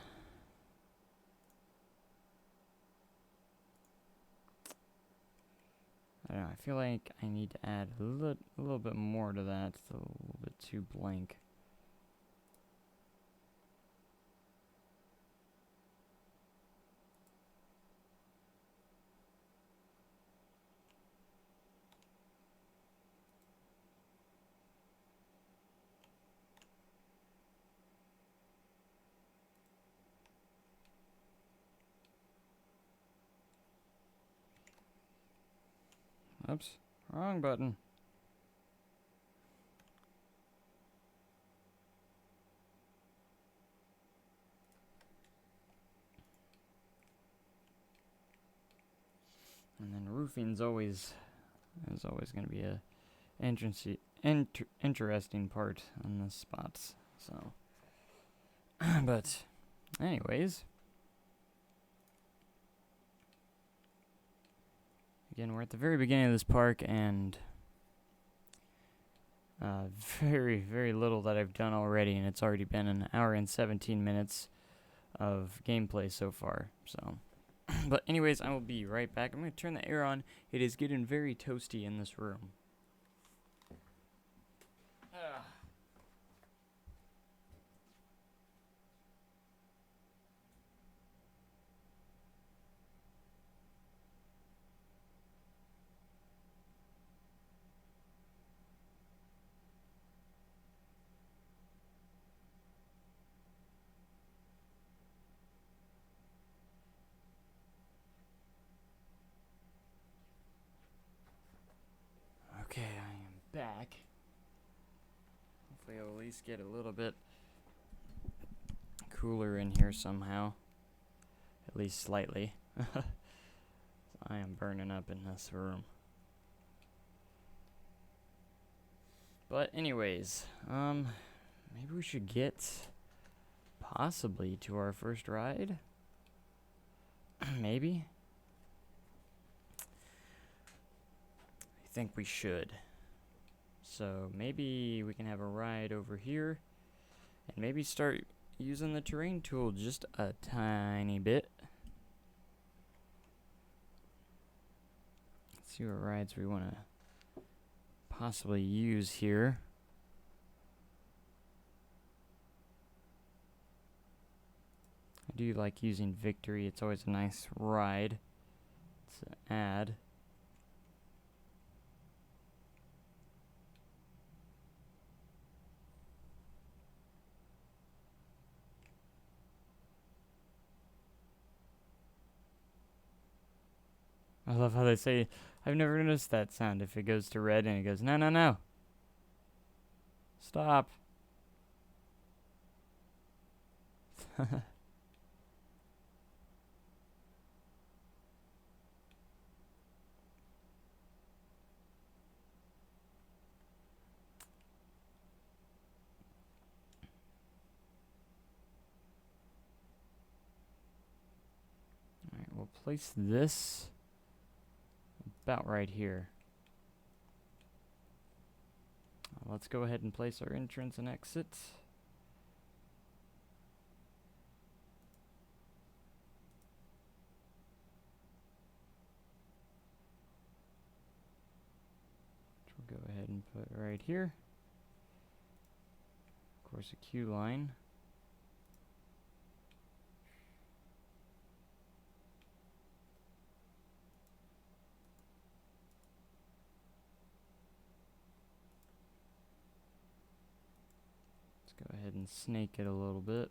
[SPEAKER 1] I don't know, I feel like I need to add a little bit more to that. It's a little bit too blank. Oops, wrong button. And then roofing's always going to be a interesting part on the spots. So, but anyways, again, we're at the very beginning of this park, and very, very little that I've done already, and it's already been an hour and 17 minutes of gameplay so far. So, but anyways, I will be right back. I'm going to turn the air on. It is getting very toasty in this room. Okay, I am back. Hopefully I'll at least get a little bit cooler in here somehow. At least slightly. I am burning up in this room. But anyways, maybe we should get possibly to our first ride? Maybe? I think we should. So maybe we can have a ride over here and maybe start using the terrain tool just a tiny bit. Let's see what rides we want to possibly use here. I do like using Victory. It's always a nice ride to add. I love how they say, I've never noticed that sound if it goes to red and it goes, no, no, no. Stop. Alright, we'll place this about right here. Let's go ahead and place our entrance and exit. Which we'll go ahead and put right here. Of course, a queue line. Go ahead and snake it a little bit.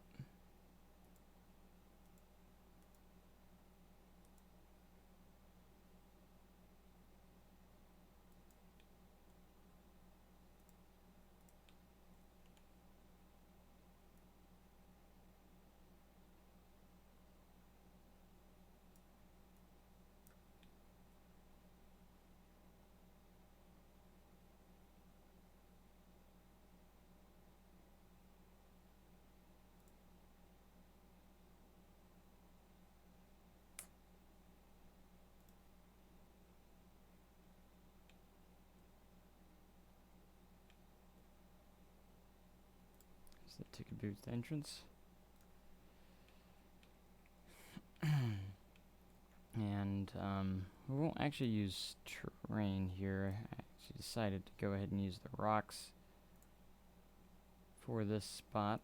[SPEAKER 1] The ticket booth entrance. And we won't actually use terrain here. I actually decided to go ahead and use the rocks for this spot.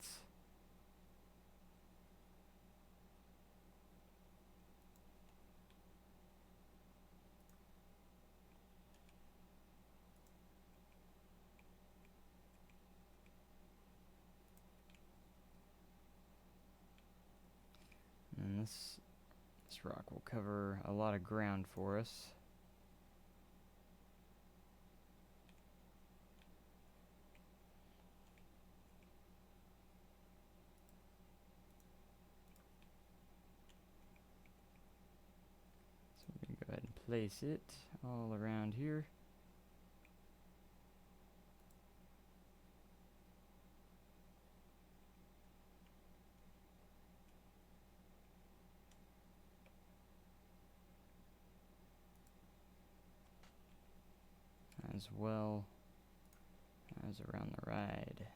[SPEAKER 1] And this rock will cover a lot of ground for us. So we're going to go ahead and place it all around here. As well as around the ride.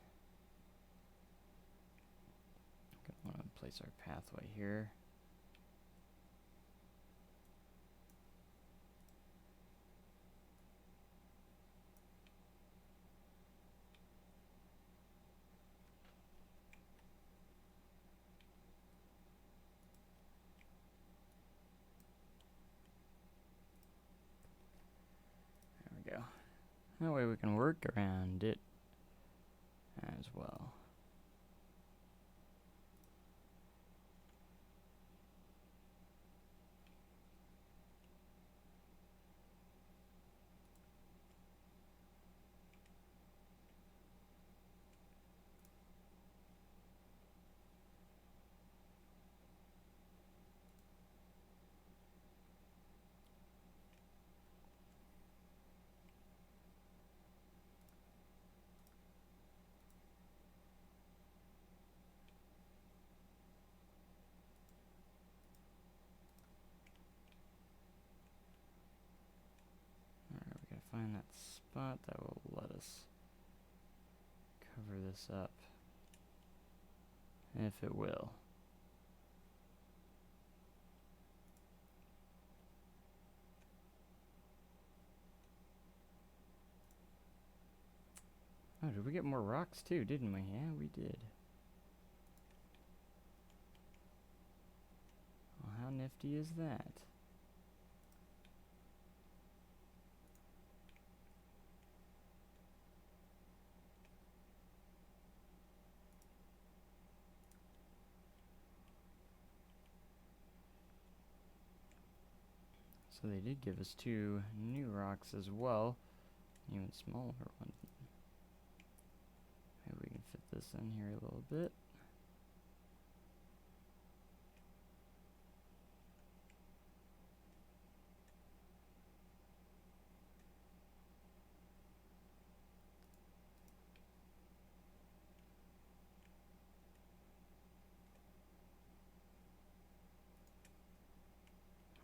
[SPEAKER 1] Gonna want to place our pathway here. There we go. That way we can work around it as well. Find that spot that will let us cover this up. if it will. Oh, did we get more rocks too, didn't we? Yeah, we did. Well, how nifty is that? So they did give us 2 new rocks as well. Even smaller one. Maybe we can fit this in here a little bit.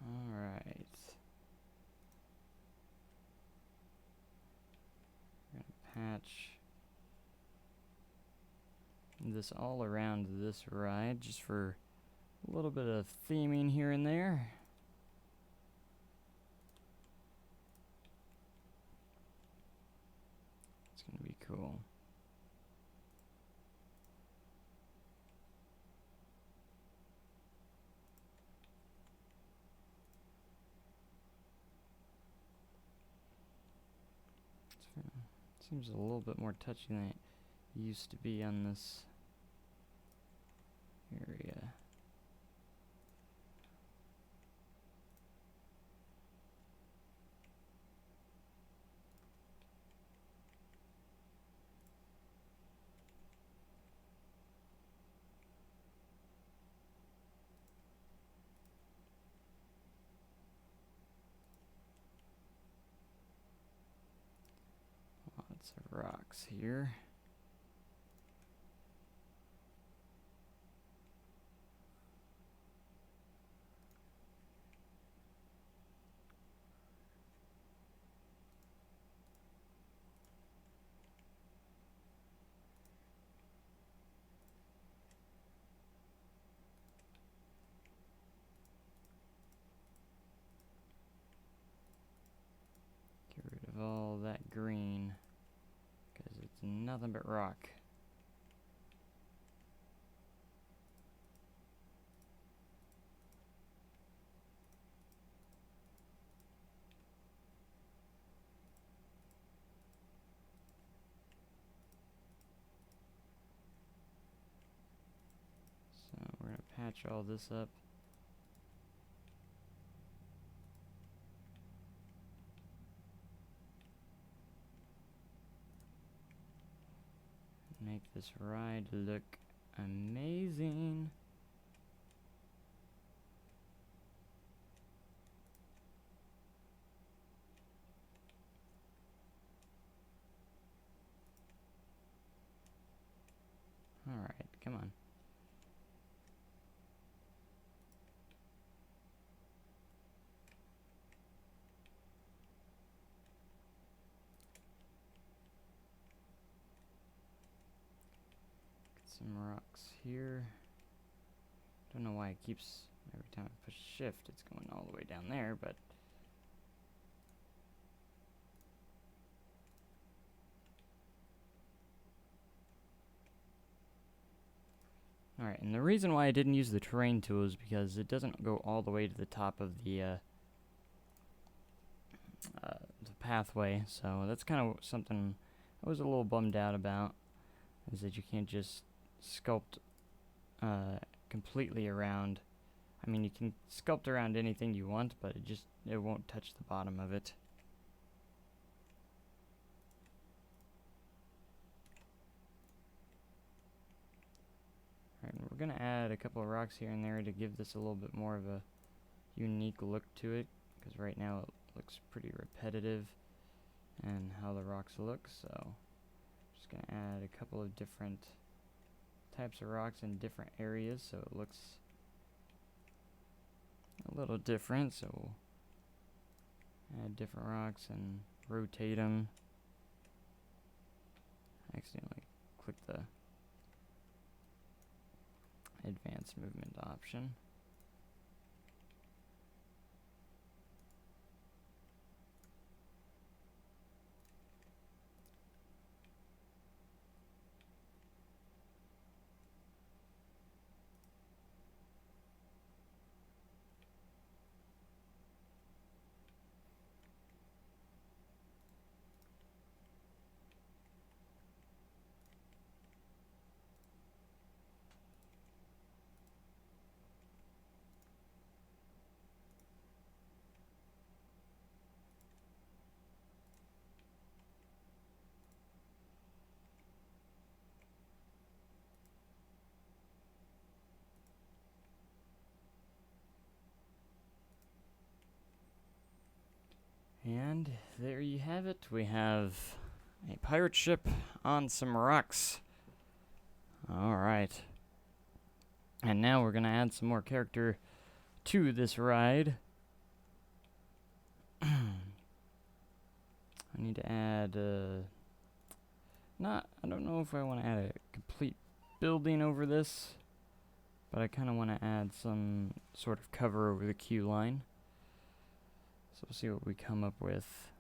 [SPEAKER 1] Alright. We're gonna patch this all around this ride just for a little bit of theming here and there. It's gonna be cool. Seems a little bit more touchy than it used to be on this area. Lots of rocks here. Get rid of all that green, because it's nothing but rock. So we're going to patch all this up. Make this ride look amazing. Alright, come on. Get some rocks here. Don't know why it keeps, every time I push shift, it's going all the way down there, but alright, and the reason why I didn't use the terrain tool is because it doesn't go all the way to the top of the pathway, so that's kind of something I was a little bummed out about, is that you can't just sculpt completely around. I mean, you can sculpt around anything you want, but it won't touch the bottom of it. Alright, we're gonna add a couple of rocks here and there to give this a little bit more of a unique look to it, because right now it looks pretty repetitive and how the rocks look, so just gonna add a couple of different types of rocks in different areas so it looks a little different. So we'll add different rocks and rotate them. I accidentally clicked the advanced movement option. And there you have it. We have a pirate ship on some rocks. Alright. And now we're going to add some more character to this ride. I need to add, I don't know if I want to add a complete building over this, but I kind of want to add some sort of cover over the queue line. So we'll see what we come up with.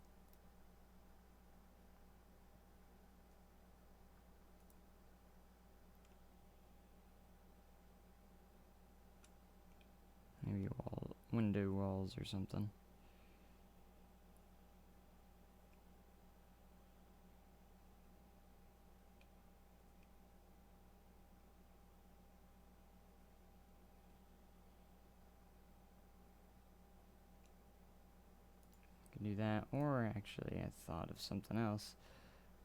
[SPEAKER 1] Maybe window walls or something. Can do that, or actually I thought of something else.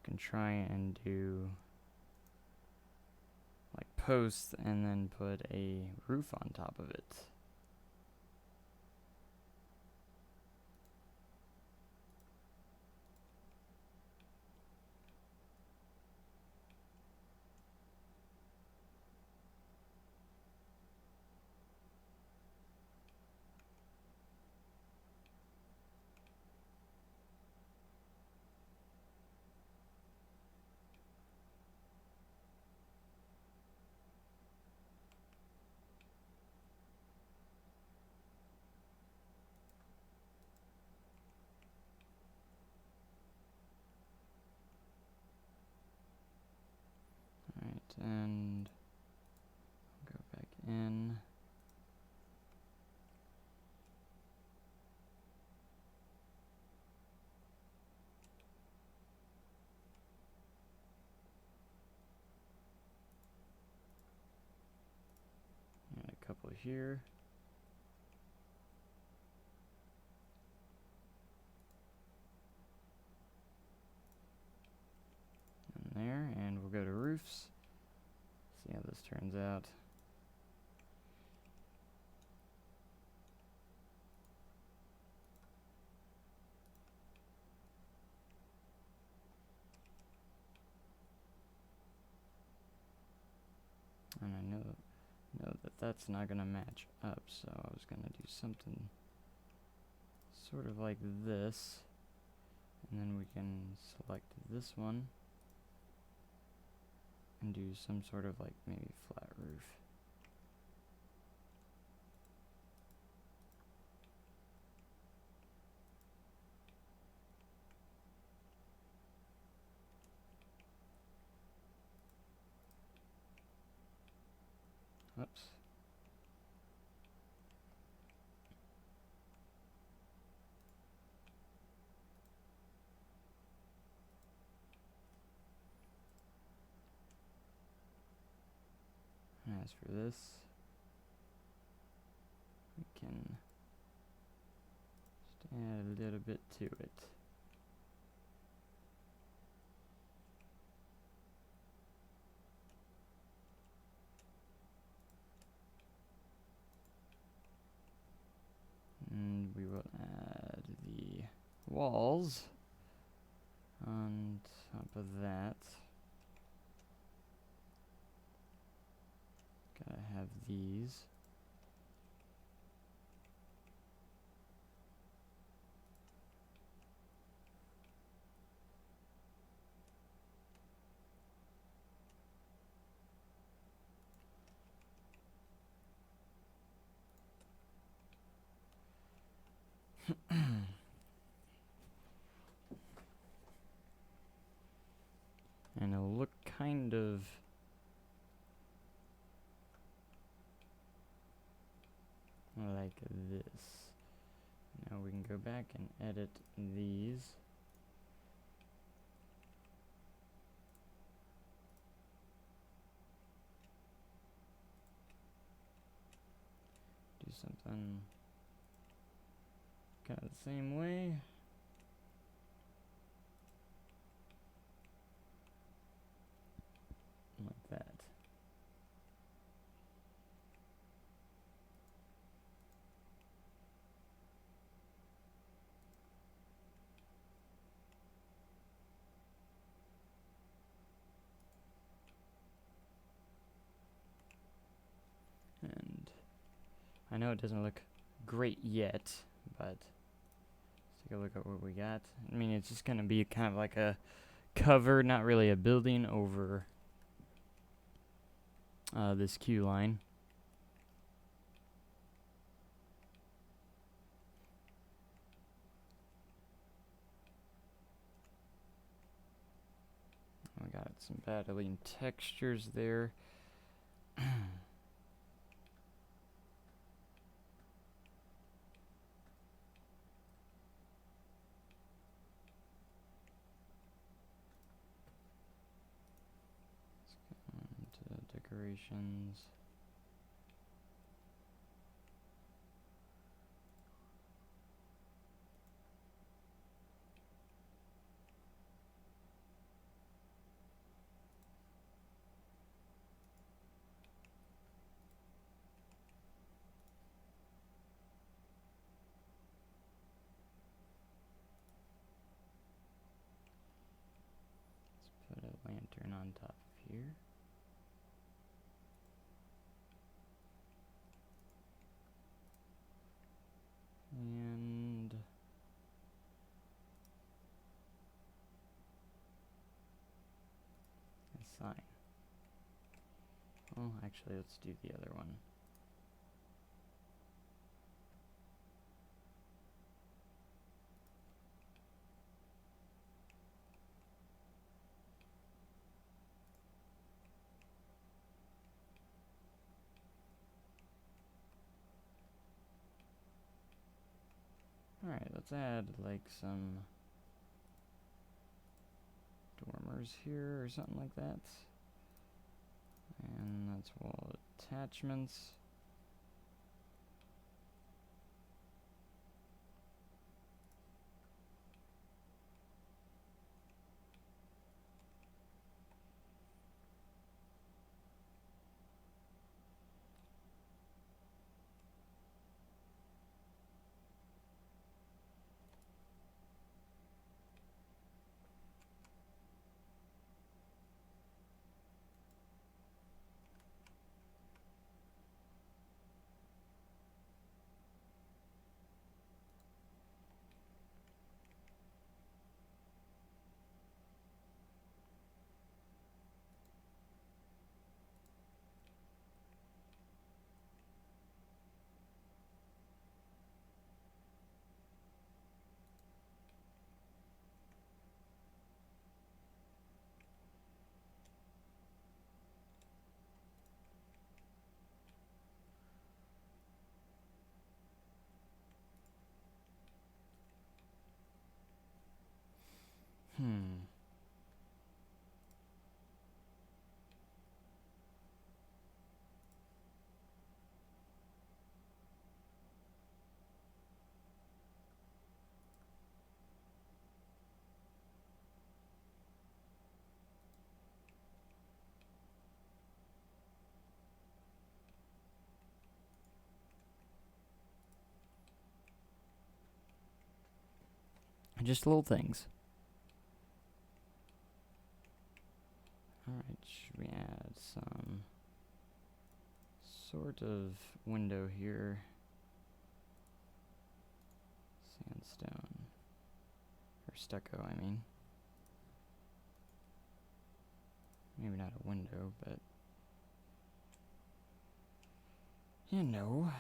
[SPEAKER 1] Can try and do like posts and then put a roof on top of it. Alright, and go back in. And a couple here. And there, and we'll go to roofs. See how this turns out. And I know that that's not going to match up, so I was going to do something sort of like this. And then we can select this one and do some sort of like maybe flat roof. Oops. And as for this, we can just add a little bit to it. And we will add the walls on top of that. Gotta have these. And it'll look kind of like this. Now we can go back and edit these. Do something kind of the same way. Like that. And I know it doesn't look great yet, but let's take a look at what we got. I mean, it's just going to be kind of like a cover, not really a building, over this queue line. We got some battling textures there. Decorations. Let's put a lantern on top of here. And a sign. Well, actually, let's do the other one. Alright, let's add like some dormers here or something like that. And that's wall attachments. Hmm. Just little things. Alright, should we add some sort of window here? Sandstone. Or stucco, I mean. Maybe not a window, but you know.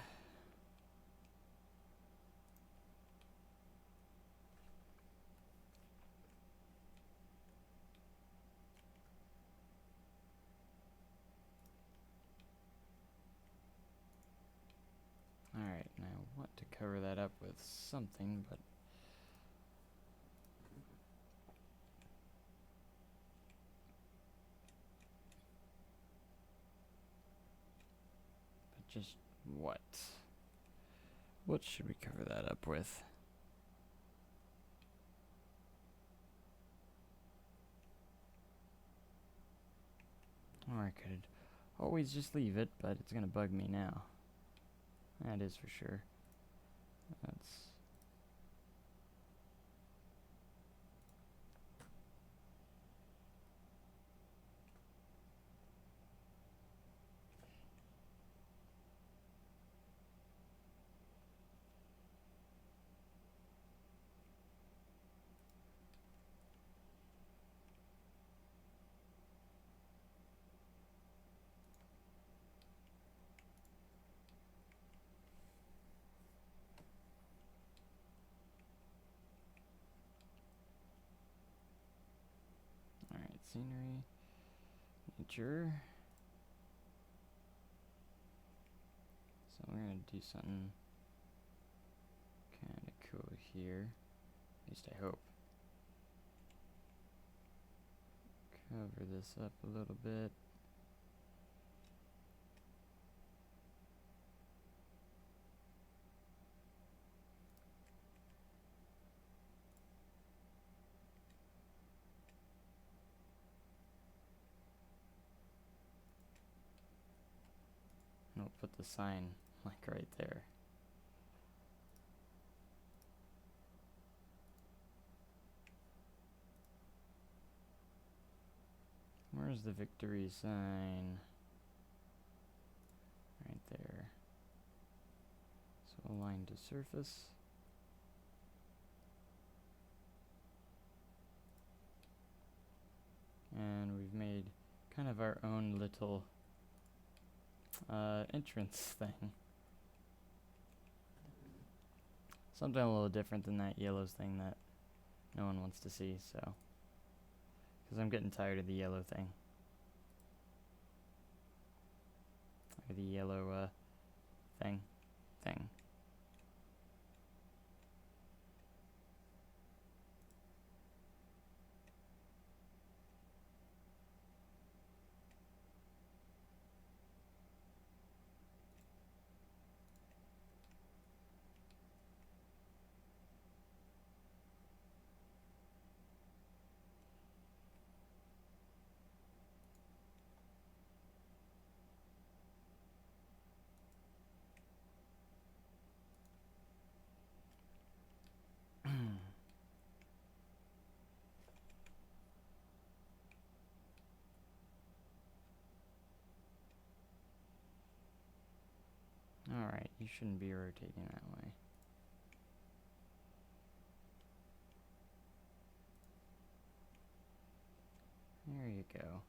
[SPEAKER 1] cover that up with something, but just what? What should we cover that up with? Or I could always just leave it, but it's gonna bug me now. That is for sure. That's alright, scenery, nature. So we're gonna do something kinda cool here. At least I hope. Cover this up a little bit. And we'll put the sign like right there. Where's the victory sign? Right there. So align to surface. And we've made kind of our own little entrance thing. Something a little different than that yellows thing that no one wants to see, so. Because I'm getting tired of the yellow thing. Or the yellow, thing. Alright, you shouldn't be rotating that way. There you go.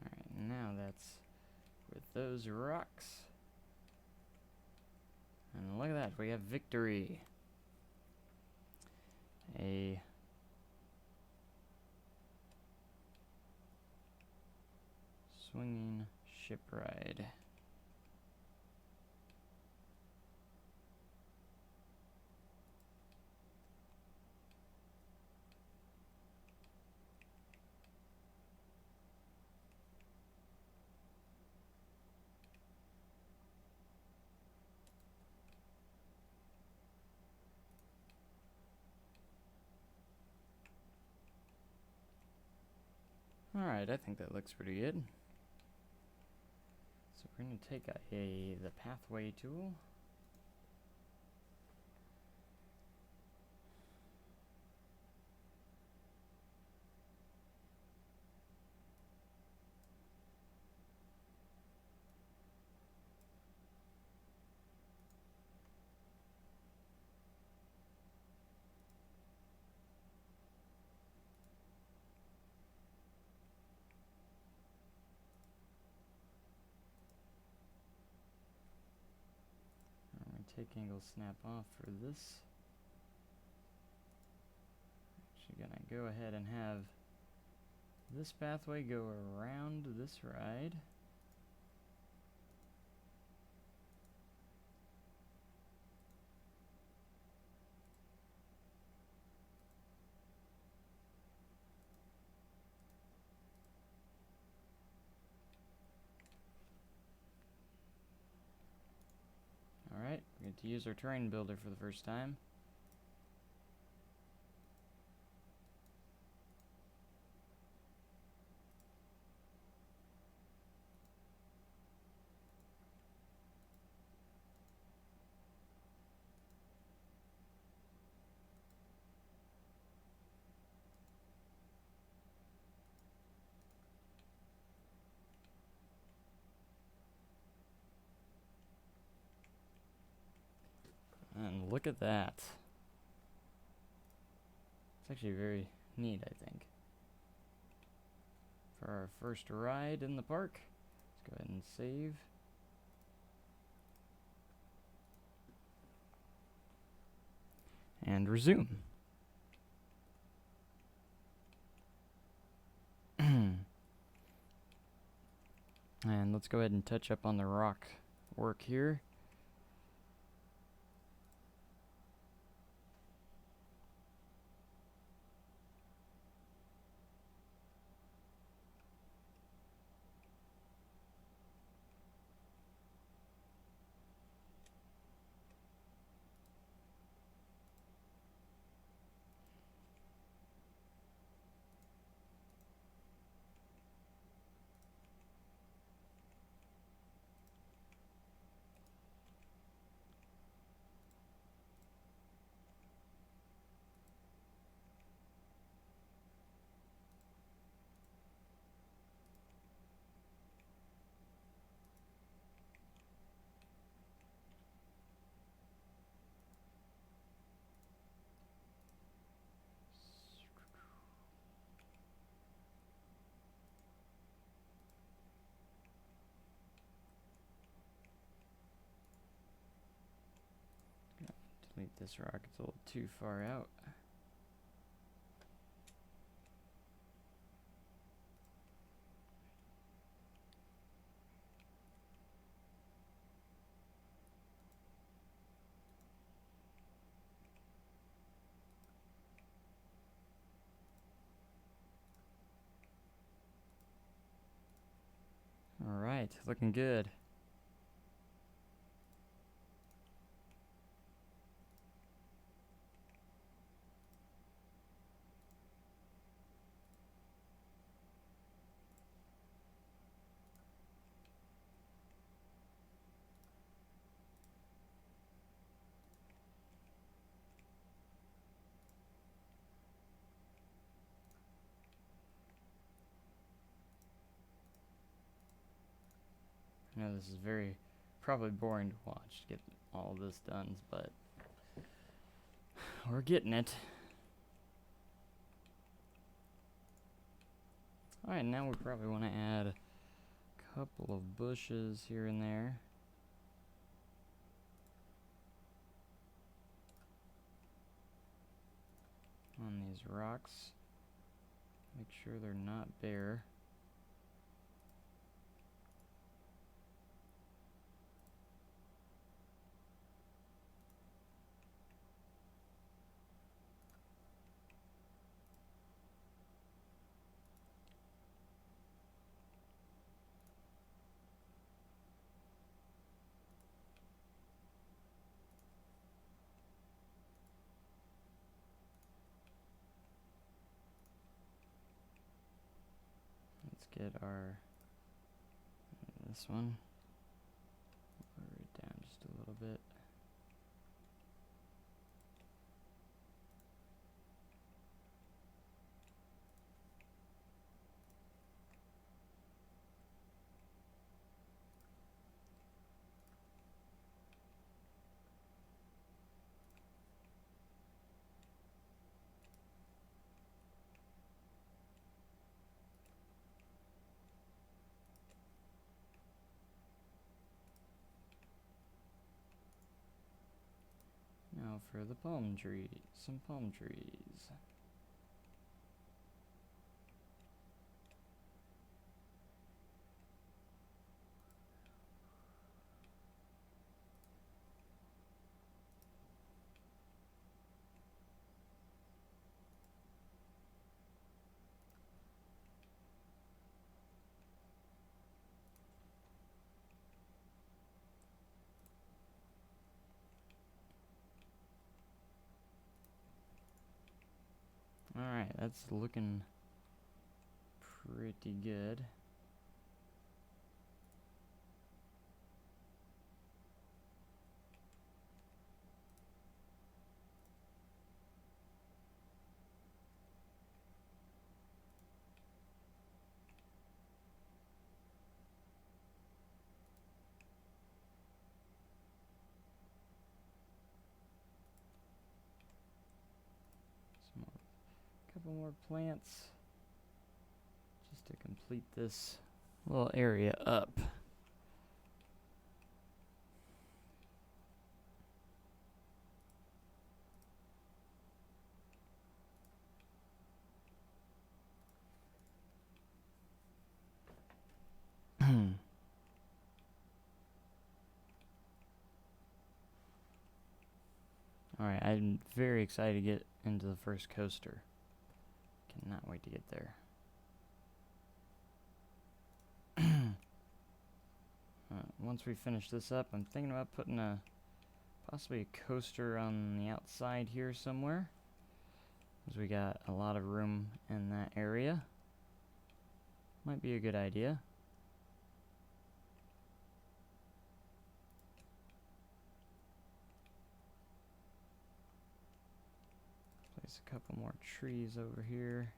[SPEAKER 1] Alright, now that's with those rocks. And look at that, we have victory. A swinging ship ride. Alright, I think that looks pretty good. So we're going to take the pathway tool. take angle snap off for this. Actually gonna go ahead and have this pathway go around this ride. Alright, we get to use our terrain builder for the first time. And look at that. It's actually very neat, I think. For our first ride in the park, let's go ahead and save. And resume. And let's go ahead and touch up on the rock work here. Delete this rock, it's a little too far out. Alright, looking good. I know this is probably boring to watch to get all this done, but we're getting it. Alright, now we probably want to add a couple of bushes here and there. On these rocks. Make sure they're not bare. Let's get this one. Lower it down just a little bit. now for the palm tree. Some palm trees. Alright, that's looking pretty good. Some more, couple more plants just to complete this little area up. Alright, I'm very excited to get into the first coaster. Cannot wait to get there. Once we finish this up, I'm thinking about putting possibly a coaster on the outside here somewhere, because we got a lot of room in that area. Might be a good idea. Place a couple more trees over here.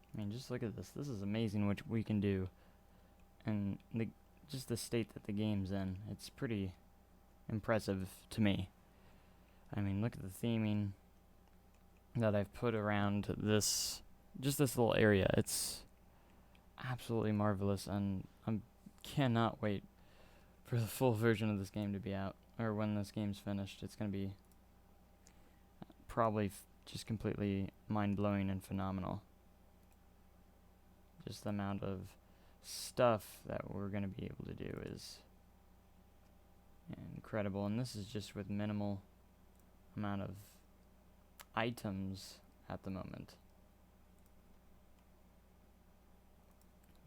[SPEAKER 1] I mean, just look at this. This is amazing what we can do. And just the state that the game's in. It's pretty impressive to me. I mean, look at the theming that I've put around this, just this little area. It's absolutely marvelous, and I cannot wait for the full version of this game to be out, or when this game's finished. It's going to be probably just completely mind-blowing and phenomenal. Just the amount of stuff that we're going to be able to do is incredible, and this is just with minimal amount of items at the moment.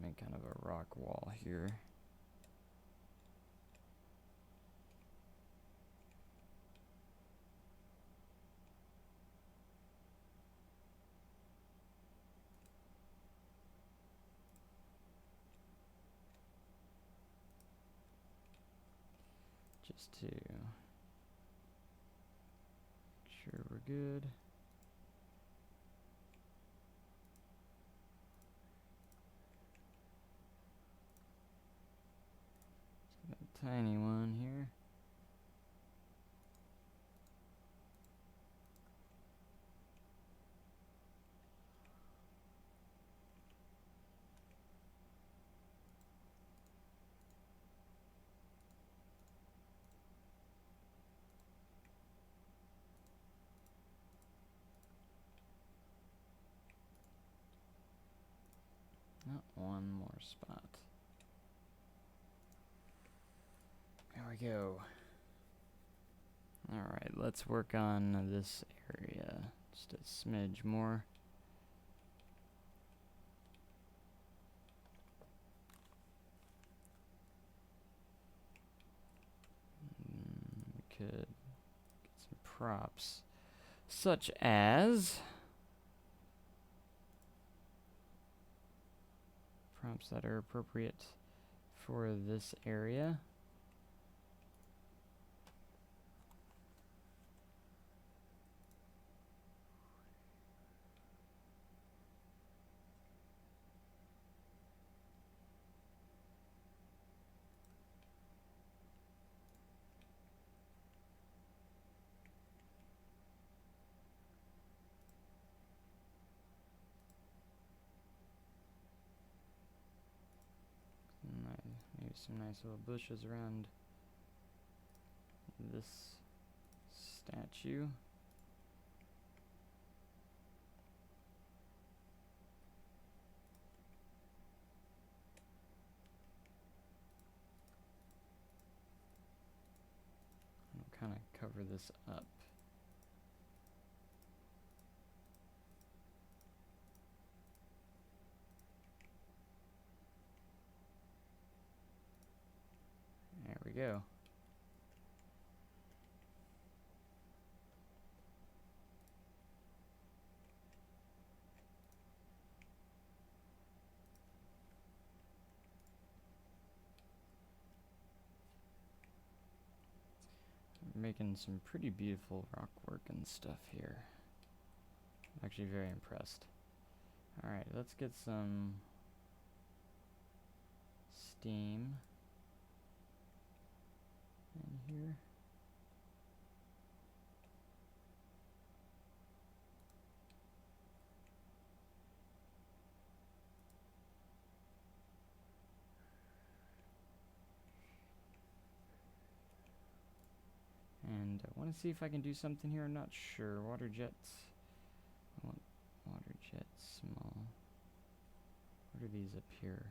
[SPEAKER 1] Make kind of a rock wall here. Just to make sure we're good. A tiny one here. Not one more spot. There we go. Alright, let's work on this area just a smidge more. We could get some props, such as props that are appropriate for this area. Maybe some nice little bushes around this statue. I'll kind of cover this up. There we go. We're making some pretty beautiful rock work and stuff here. I'm actually very impressed. Alright, let's get some steam in here. And I want to see if I can do something here. I'm not sure. Water jets. I want water jets small. What are these up here?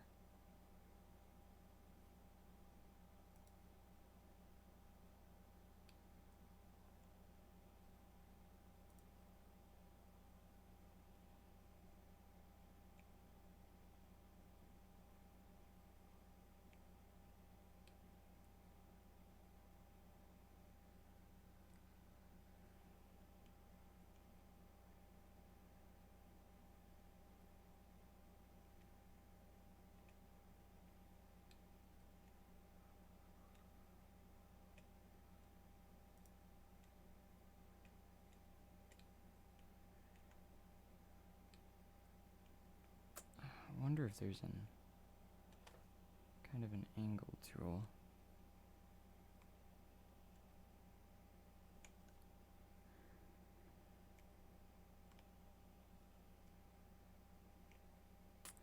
[SPEAKER 1] I wonder if there's an kind of an angle tool.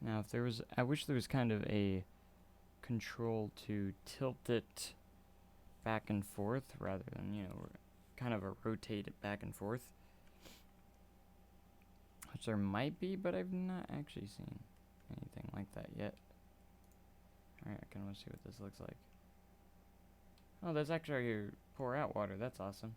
[SPEAKER 1] Now, if there was, I wish there was kind of a control to tilt it back and forth rather than, you know, kind of a rotate it back and forth. Which there might be, but I've not actually seen anything like that yet. Alright, I kind of want to see what this looks like. Oh, that's actually how you pour out water. That's awesome.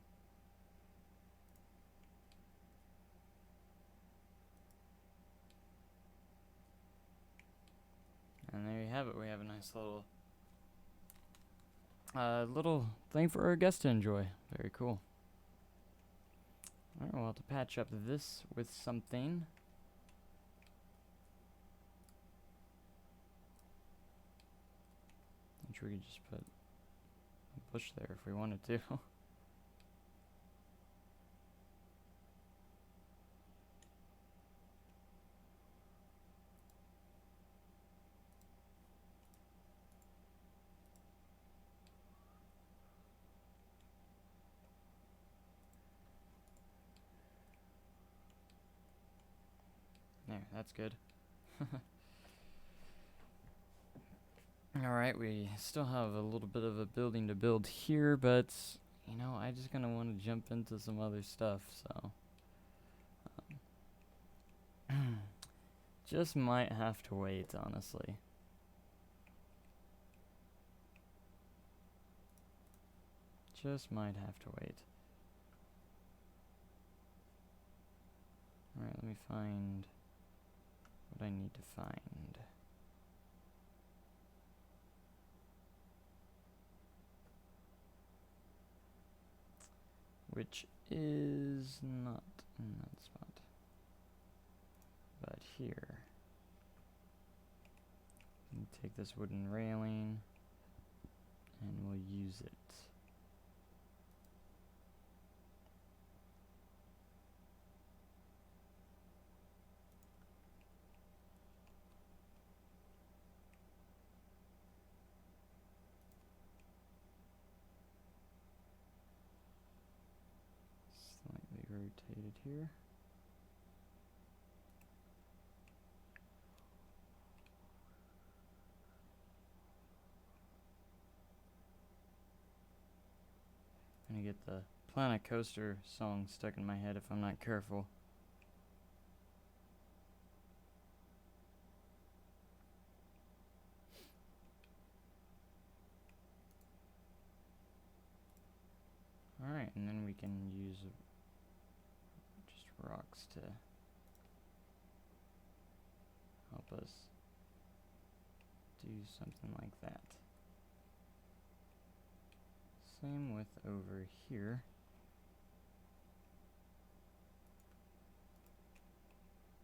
[SPEAKER 1] And there you have it. We have a nice little thing for our guests to enjoy. Very cool. Alright, we'll have to patch up this with something. I'm sure we could just put a bush there if we wanted to. There, that's good. Alright, we still have a little bit of a building to build here, but, you know, I just kind of want to jump into some other stuff, so. Just might have to wait, honestly. Just might have to wait. Alright, let me find what I need to find. Which is not in that spot, but here. Take this wooden railing and we'll use it. Slightly rotated here. get the Planet Coaster song stuck in my head if I'm not careful. Alright, and then we can use just rocks to help us do something like that. Same with over here.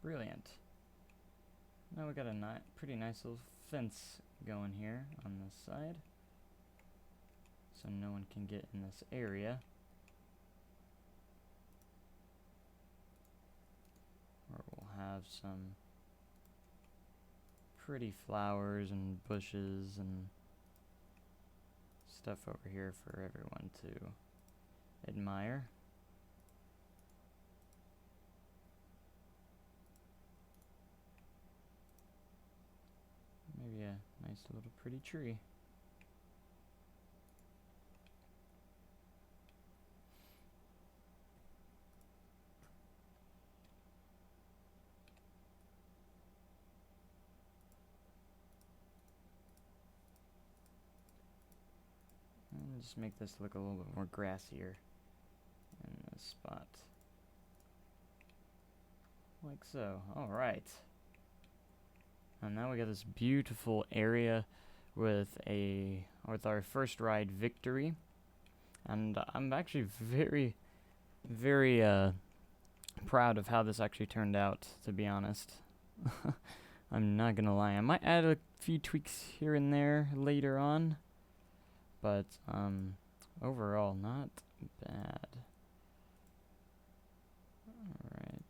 [SPEAKER 1] Brilliant. Now we got a pretty nice little fence going here on this side, so no one can get in this area. Or we'll have some pretty flowers and bushes and stuff over here for everyone to admire. Maybe a nice little pretty tree. And just make this look a little bit more grassier in this spot. Like so. Alright. And now we got this beautiful area with our first ride victory. And I'm actually very, very proud of how this actually turned out, to be honest. I'm not gonna lie. I might add a few tweaks here and there later on, but overall not bad. Alright.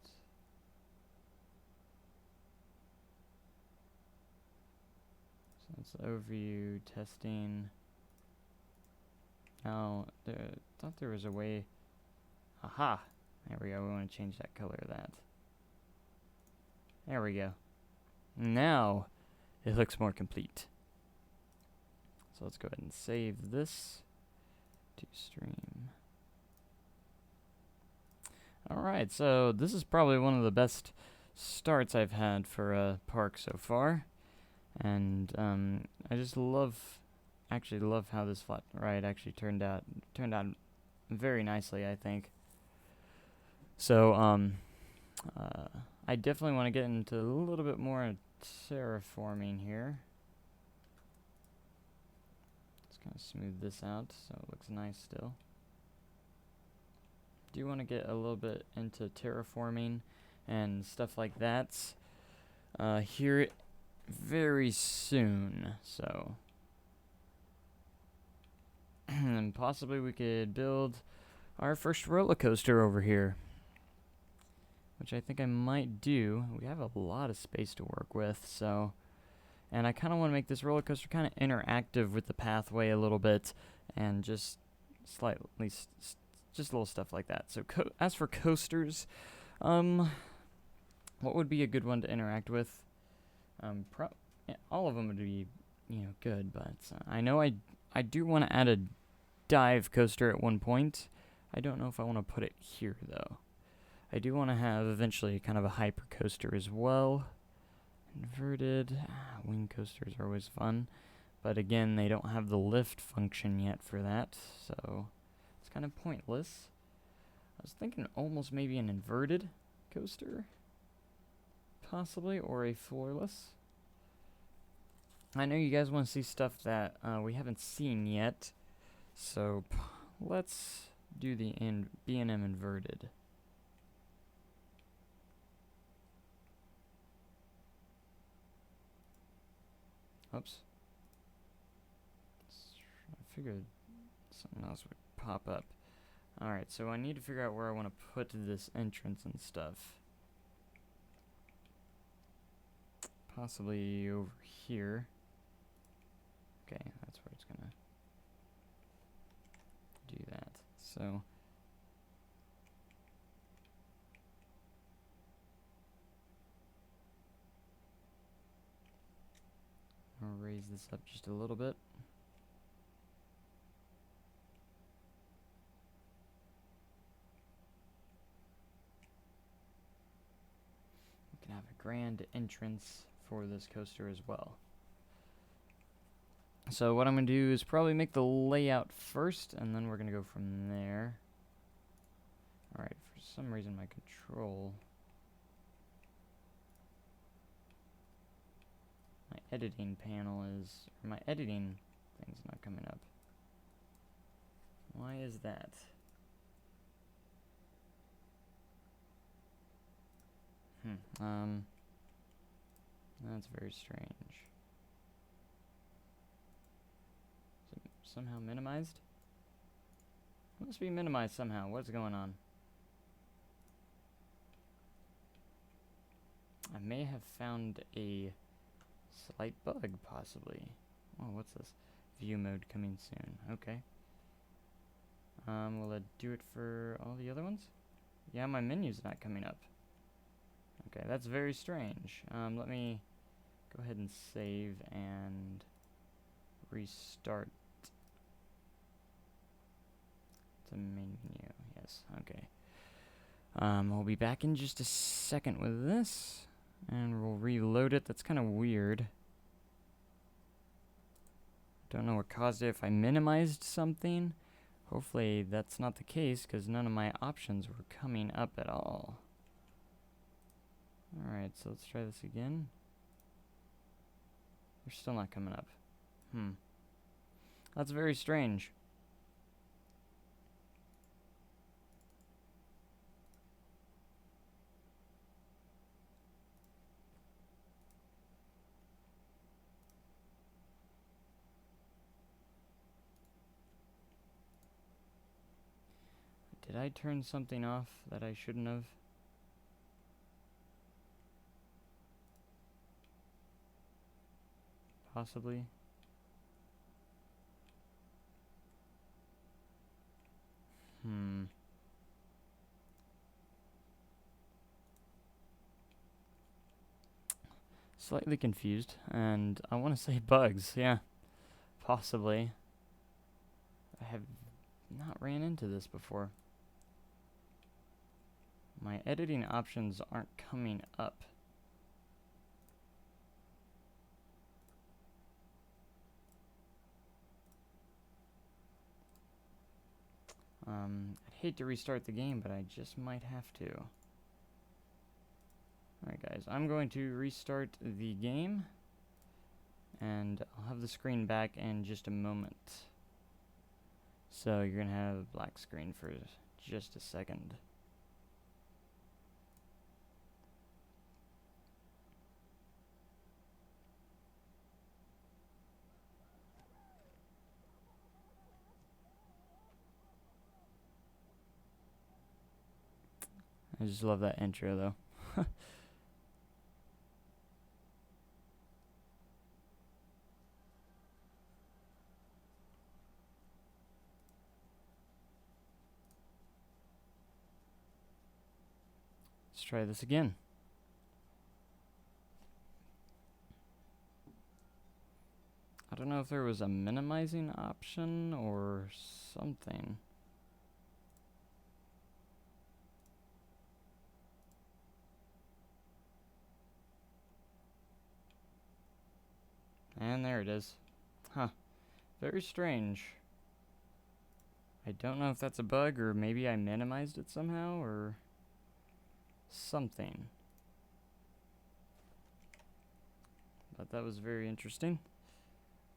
[SPEAKER 1] So it's overview testing. Now, I thought there was a way. Aha! There we go. We want to change that color of that. There we go. Now it looks more complete. So let's go ahead and save this to stream. Alright, so this is probably one of the best starts I've had for a park so far. And I just love how this flat ride actually turned out very nicely, I think. So I definitely want to get into a little bit more terraforming here. Just kind of smooth this out so it looks nice still. Do want to get a little bit into terraforming and stuff like that here very soon. So and possibly we could build our first roller coaster over here, which I think I might do. We have a lot of space to work with, so. And I kind of want to make this roller coaster kind of interactive with the pathway a little bit, and just slightly, just little stuff like that. So as for coasters, what would be a good one to interact with? All of them would be, good, but I know I do want to add a dive coaster at one point. I don't know if I want to put it here, though. I do want to have eventually kind of a hyper coaster as well. Inverted. Wing coasters are always fun. But again, they don't have the lift function yet for that, so it's kind of pointless. I was thinking almost maybe an inverted coaster, possibly, or a floorless. I know you guys want to see stuff that we haven't seen yet, so let's do the B&M inverted. Oops. I figured something else would pop up. Alright, so I need to figure out where I want to put this entrance and stuff. Possibly over here. Okay, that's where it's gonna do that. So I'll raise this up just a little bit. grand entrance for this coaster as well. So what I'm going to do is probably make the layout first, and then we're going to go from there. Alright, for some reason my control... my editing panel is... or my editing thing's not coming up. Why is that? That's very strange. Is it somehow minimized? It must be minimized somehow. What's going on? I may have found a slight bug, possibly. Oh, what's this? View mode coming soon. Okay. Will it do it for all the other ones? Yeah, my menu's not coming up. Okay, that's very strange. Let me go ahead and save and restart the main menu. Yes, okay. We'll be back in just a second with this, and we'll reload it. That's kind of weird. Don't know what caused it. If I minimized something, hopefully that's not the case, because none of my options were coming up at all. Alright, so let's try this again. They're still not coming up. That's very strange. Did I turn something off that I shouldn't have? Possibly. Slightly confused, and I want to say bugs, yeah. Possibly. I have not ran into this before. My editing options aren't coming up. I'd hate to restart the game, but I just might have to. Alright guys, I'm going to restart the game, and I'll have the screen back in just a moment. So you're going to have a black screen for just a second. I just love that intro though. Let's try this again. I don't know if there was a minimizing option or something. And there it is. Huh. Very strange. I don't know if that's a bug, or maybe I minimized it somehow, or something. But that was very interesting.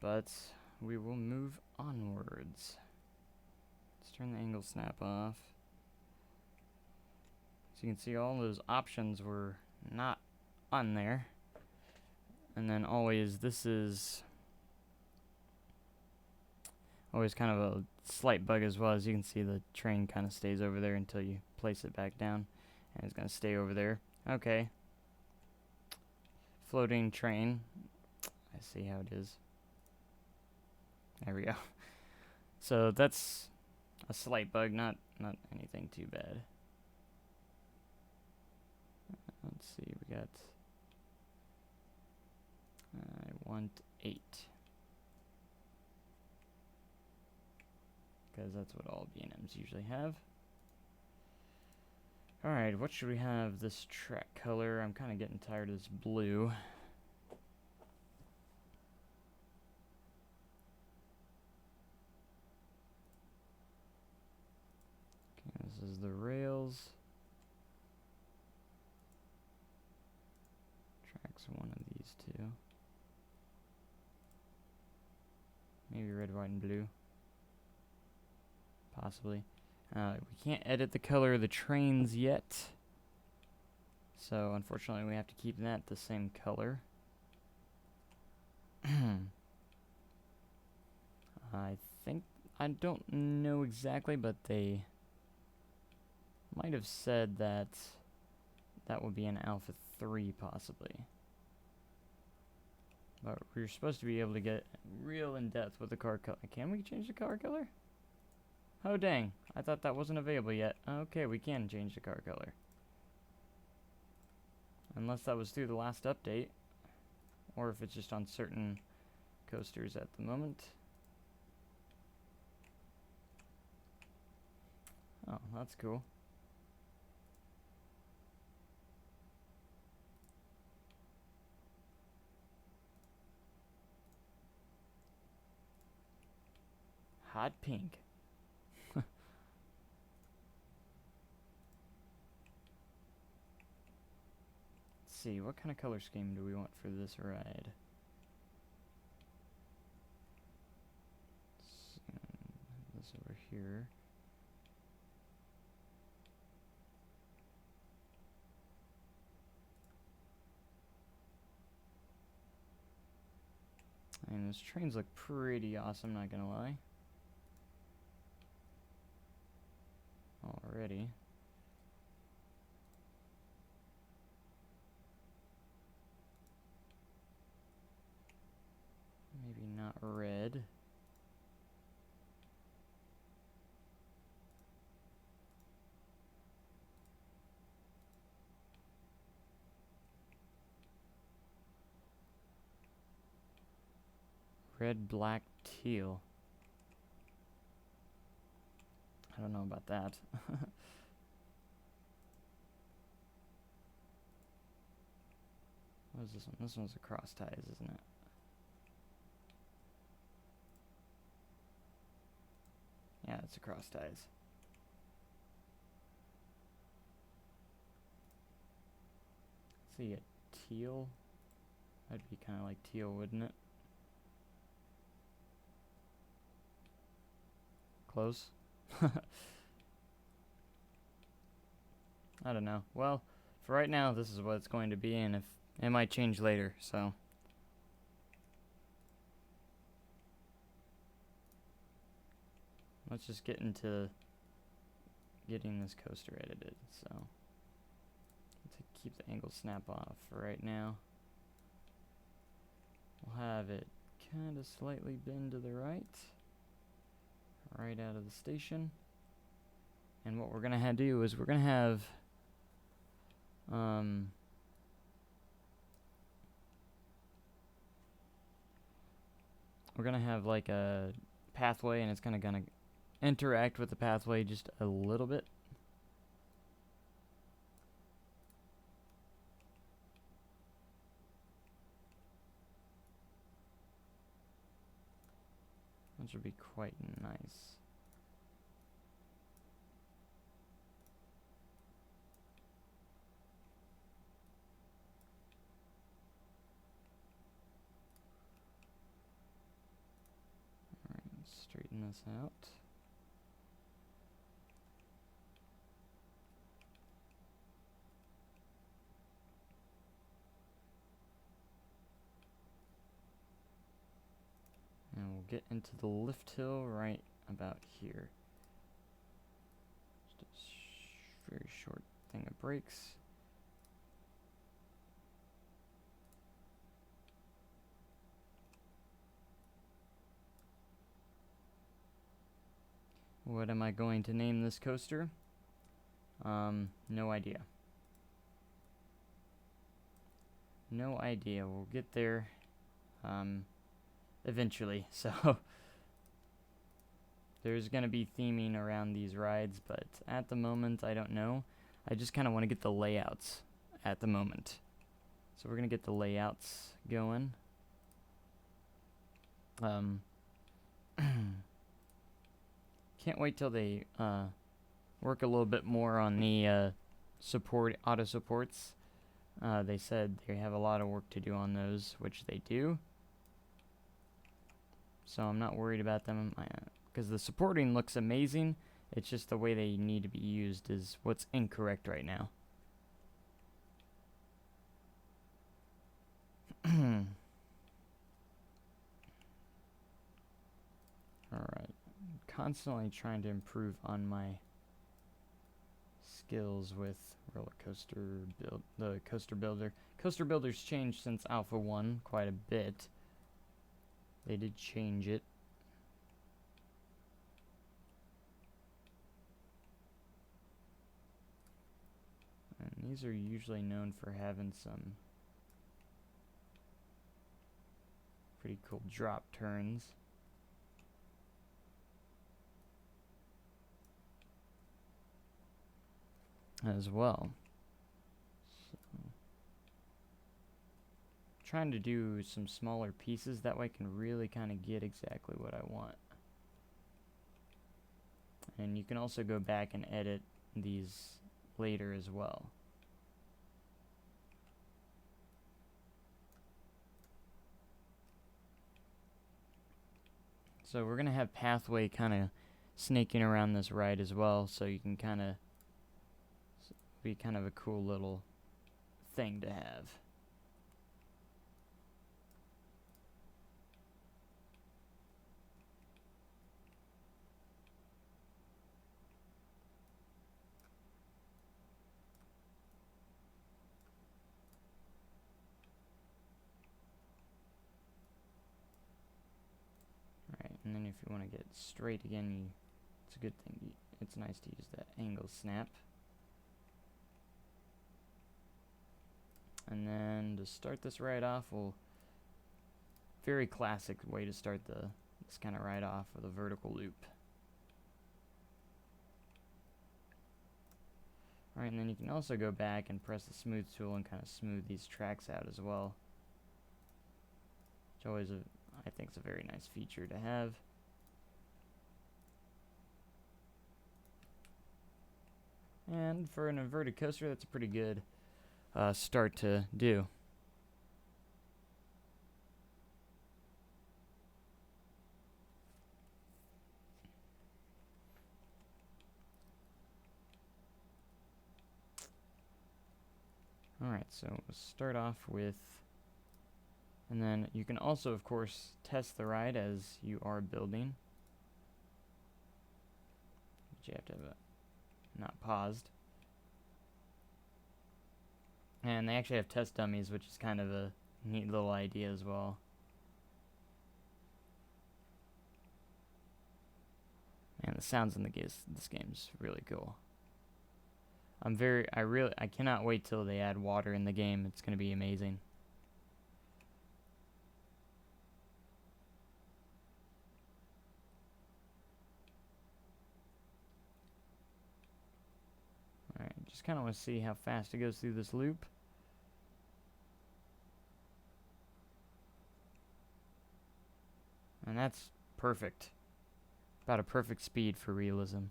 [SPEAKER 1] But we will move onwards. Let's turn the angle snap off. So you can see all those options were not on there. And then always, this is always kind of a slight bug as well. As you can see, the train kind of stays over there until you place it back down. And it's going to stay over there. Okay. Floating train. I see how it is. There we go. So that's a slight bug, not anything too bad. Let's see, we got... I want 8. Because that's what all B&Ms usually have. Alright, what should we have this track color? I'm kind of getting tired of this blue. Okay, this is the rails. Track's one of these two. Maybe red, white, and blue. Possibly. We can't edit the color of the trains yet. So, unfortunately, we have to keep that the same color. I don't know exactly, but they might have said that that would be an Alpha 3, possibly. But we're supposed to be able to get real in-depth with the car color. Can we change the car color? Oh, dang. I thought that wasn't available yet. Okay, we can change the car color. Unless that was through the last update. Or if it's just on certain coasters at the moment. Oh, that's cool. Hot pink. Let's see, what kind of color scheme do we want for this ride? This over here. And those trains look pretty awesome, not gonna lie. Already. Maybe not red. Red, black, teal. I don't know about that. What is this one? This one's a cross ties, isn't it? Yeah, it's a cross ties. Let's see, a teal? That'd be kind of like teal, wouldn't it? Close? I don't know. Well, for right now, this is what it's going to be, and if it might change later, so. Let's just get into getting this coaster edited, so. To keep the angle snap off for right now. We'll have it kind of slightly bend to the right. Right out of the station. And what we're going to do is we're going to have like a pathway, and it's kind of going to interact with the pathway just a little bit. Which would be quite nice. Alright, let's straighten this out. And we'll get into the lift hill right about here. Just a very short thing of brakes. What am I going to name this coaster? No idea. No idea. We'll get there eventually, so there's gonna be theming around these rides, but at the moment I don't know. I just kind of want to get the layouts at the moment. So we're going to get the layouts going. Can't wait till they work a little bit more on the auto supports. They said they have a lot of work to do on those, which they do. So I'm not worried about them, because the supporting looks amazing. It's just the way they need to be used is what's incorrect right now. Alright. Constantly trying to improve on my skills with roller coaster build, the coaster builder. Coaster builder's changed since Alpha 1 quite a bit. They did change it. And these are usually known for having some pretty cool drop turns. As well. So, trying to do some smaller pieces, that way I can really kind of get exactly what I want. And you can also go back and edit these later as well. So we're going to have pathway kind of snaking around this ride as well, so you can kind of be kind of a cool little thing to have. Alright, and then if you want to get straight again, it's a good thing. It's nice to use that angle snap. And then to start this ride off, very classic way to start this kind of ride off with a vertical loop. Alright, and then you can also go back and press the smooth tool and kind of smooth these tracks out as well. Which always, I think, is a very nice feature to have. And for an inverted coaster, that's a pretty good start to do. Alright, so we'll start off with, and then you can also, of course, test the ride as you are building. But you have to have it not paused. And they actually have test dummies, which is kind of a neat little idea as well. And the sounds in this game's really cool. I cannot wait till they add water in the game. It's gonna be amazing. Alright, just kinda wanna see how fast it goes through this loop. And that's perfect. About a perfect speed for realism.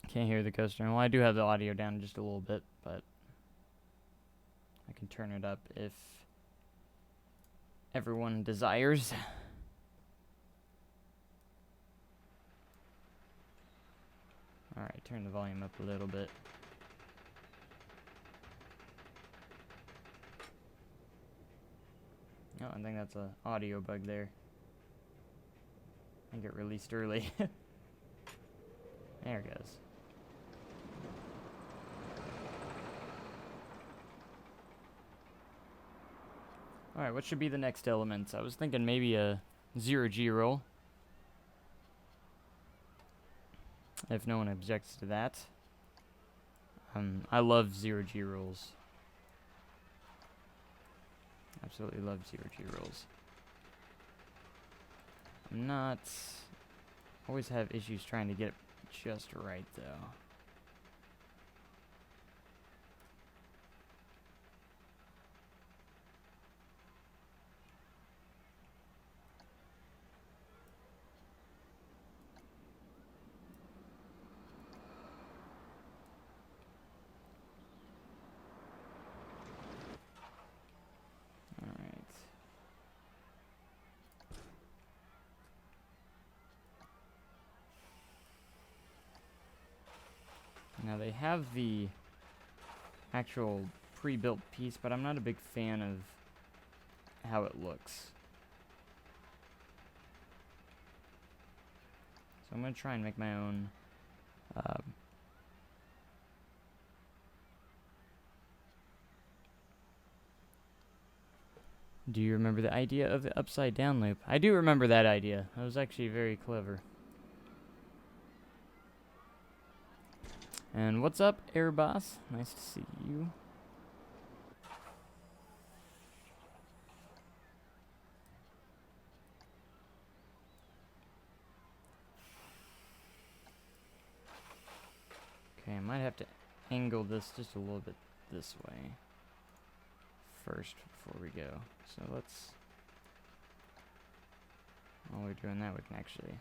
[SPEAKER 1] Can't hear the coaster. Well, I do have the audio down just a little bit, but I can turn it up if everyone desires. Alright, turn the volume up a little bit. Oh, I think that's an audio bug there. I think it released early. There it goes. Alright, what should be the next elements? I was thinking maybe a zero-G roll. If no one objects to that. I love zero-G rolls. Absolutely love zero-G rolls. I'm not... always have issues trying to get it just right, though. Now they have the actual pre-built piece, but I'm not a big fan of how it looks. So I'm going to try and make my own do you remember the idea of the upside down loop? I do remember that idea. That was actually very clever. And what's up, Air Boss? Nice to see you. Okay, I might have to angle this just a little bit this way first before we go. So let's, while we're doing that, we can actually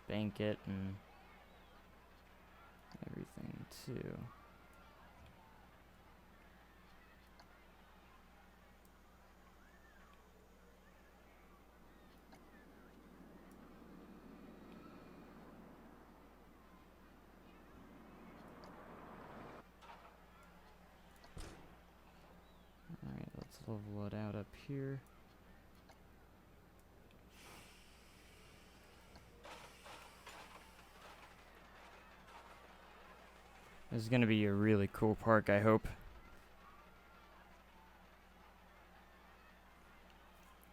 [SPEAKER 1] bank it and everything too. Alright, let's level it out up here. This is going to be a really cool park, I hope.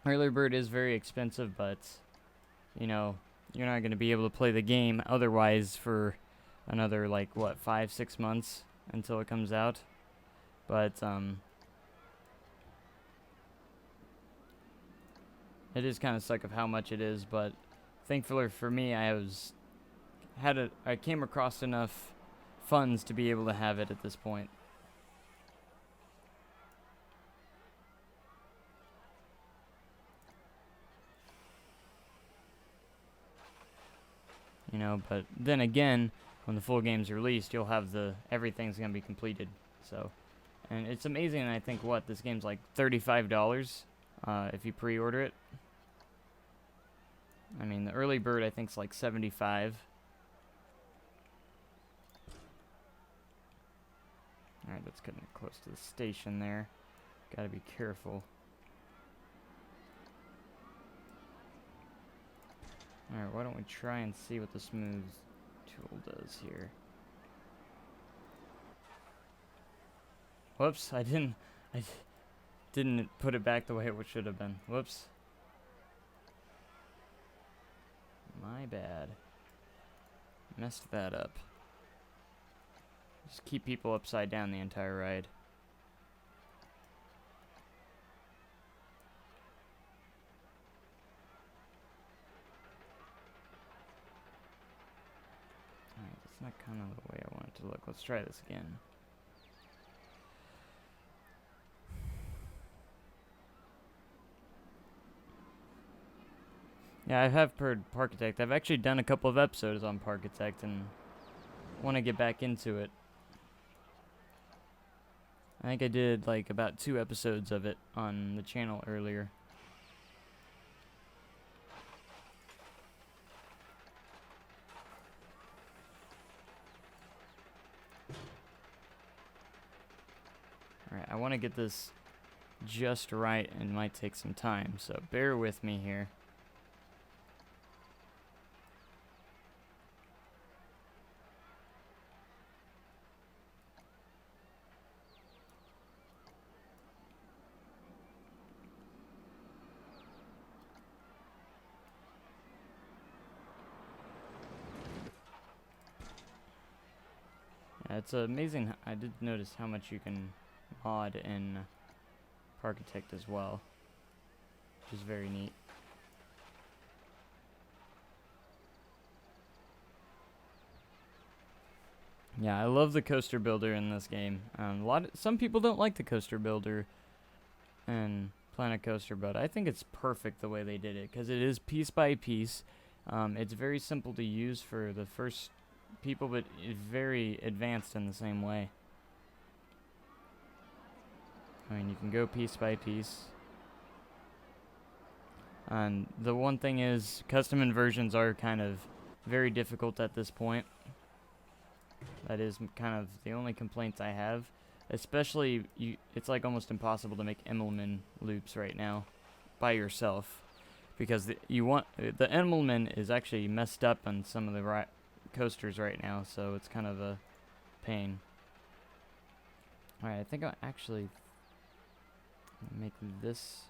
[SPEAKER 1] Early Bird is very expensive, but, you know, you're not going to be able to play the game otherwise for another, like, what, 5-6 months until it comes out. But, it is kind of suck of how much it is, but thankfully for me, I came across enough funds to be able to have it at this point. You know, but then again, when the full game's released, you'll have everything's gonna be completed. So, and it's amazing. I think this game's like $35 if you pre-order it. I mean, the early bird I think's like $75. Alright, that's getting close to the station there. Gotta be careful. Alright, why don't we try and see what the smooth tool does here. Whoops, I didn't put it back the way it should have been. Whoops. My bad. Messed that up. Just keep people upside down the entire ride. Alright, that's not kind of the way I want it to look. Let's try this again. Yeah, I have heard Parkitect. I've actually done a couple of episodes on Parkitect and want to get back into it. I think I did like about 2 episodes of it on the channel earlier. Alright, I want to get this just right and it might take some time, so bear with me here. Yeah, it's amazing. I did notice how much you can mod in Parkitect as well, which is very neat. Yeah, I love the coaster builder in this game. Some people don't like the coaster builder in Planet Coaster, but I think it's perfect the way they did it because it is piece by piece. It's very simple to use for the first people, but it's very advanced in the same way. I mean, you can go piece by piece. And the one thing is, custom inversions are kind of very difficult at this point. That is kind of the only complaints I have. Especially, it's like almost impossible to make Immelmann loops right now by yourself. Because the Immelmann is actually messed up on some of the coasters right now, so it's kind of a pain. Alright, I think I'll actually make this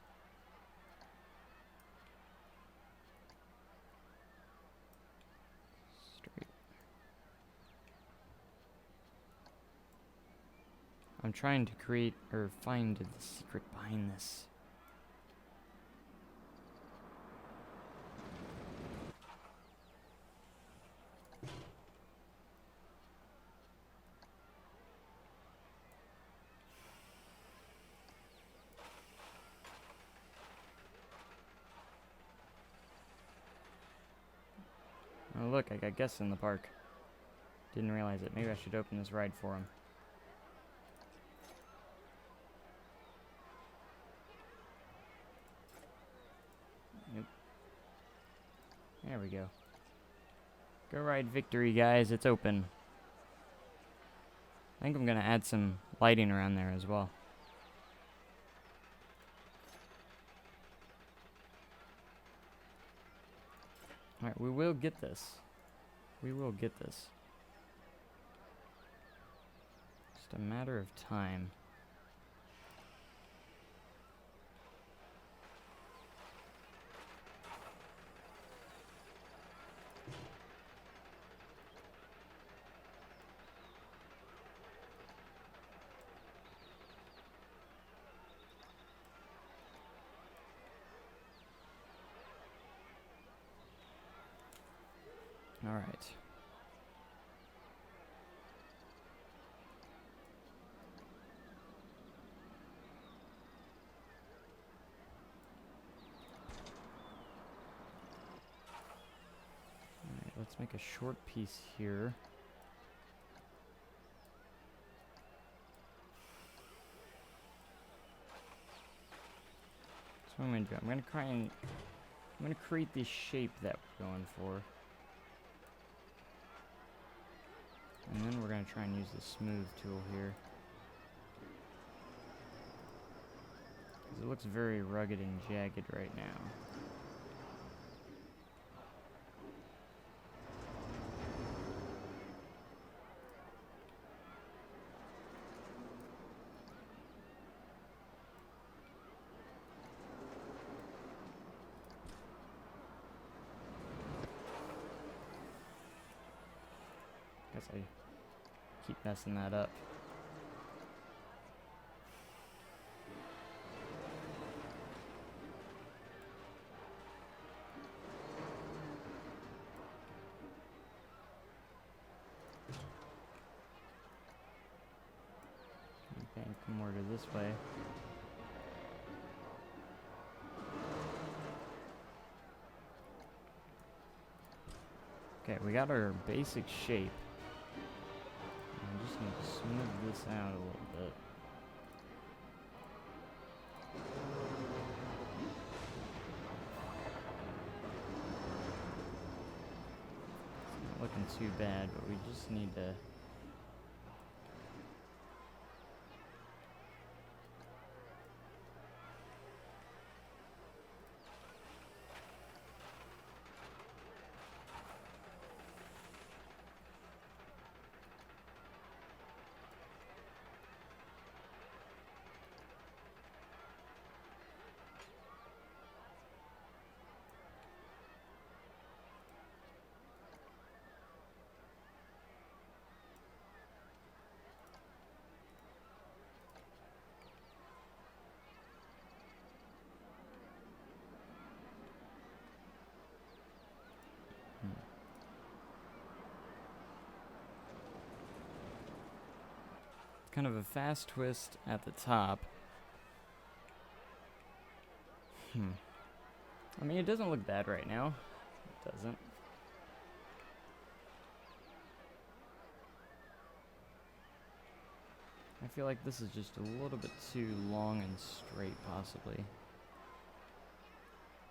[SPEAKER 1] straight. I'm trying to create or find the secret behind this. Oh look, I got guests in the park. Didn't realize it. Maybe I should open this ride for them. Yep. There we go. Go Ride Victory, guys. It's open. I think I'm going to add some lighting around there as well. Alright, we will get this. We will get this. Just a matter of time. All right. All right, let's make a short piece here. So what I'm going to do, I'm going to create the shape that we're going for. And then we're going to try and use the smooth tool here. Because it looks very rugged and jagged right now. Guess I keep messing that up. Okay, come more to this way. Okay, we got our basic shape. I'm just going to smooth this out a little bit. It's not looking too bad, but we just need to... Kind of a fast twist at the top. I mean, it doesn't look bad right now. It doesn't. I feel like this is just a little bit too long and straight, possibly.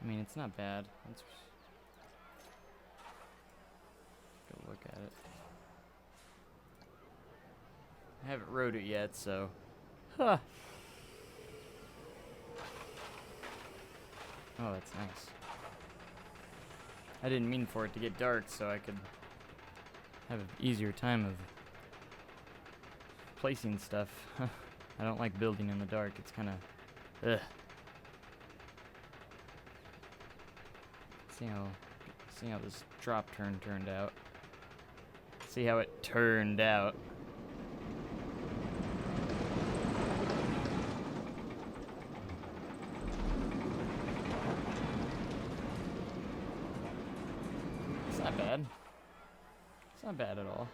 [SPEAKER 1] I mean, it's not bad. Let's go look at it. I haven't rode it yet, so. Huh. Oh, that's nice. I didn't mean for it to get dark so I could have an easier time of placing stuff. I don't like building in the dark. It's kind of, ugh. See how this drop turn turned out. See how it turned out. It's not bad. It's not bad at all.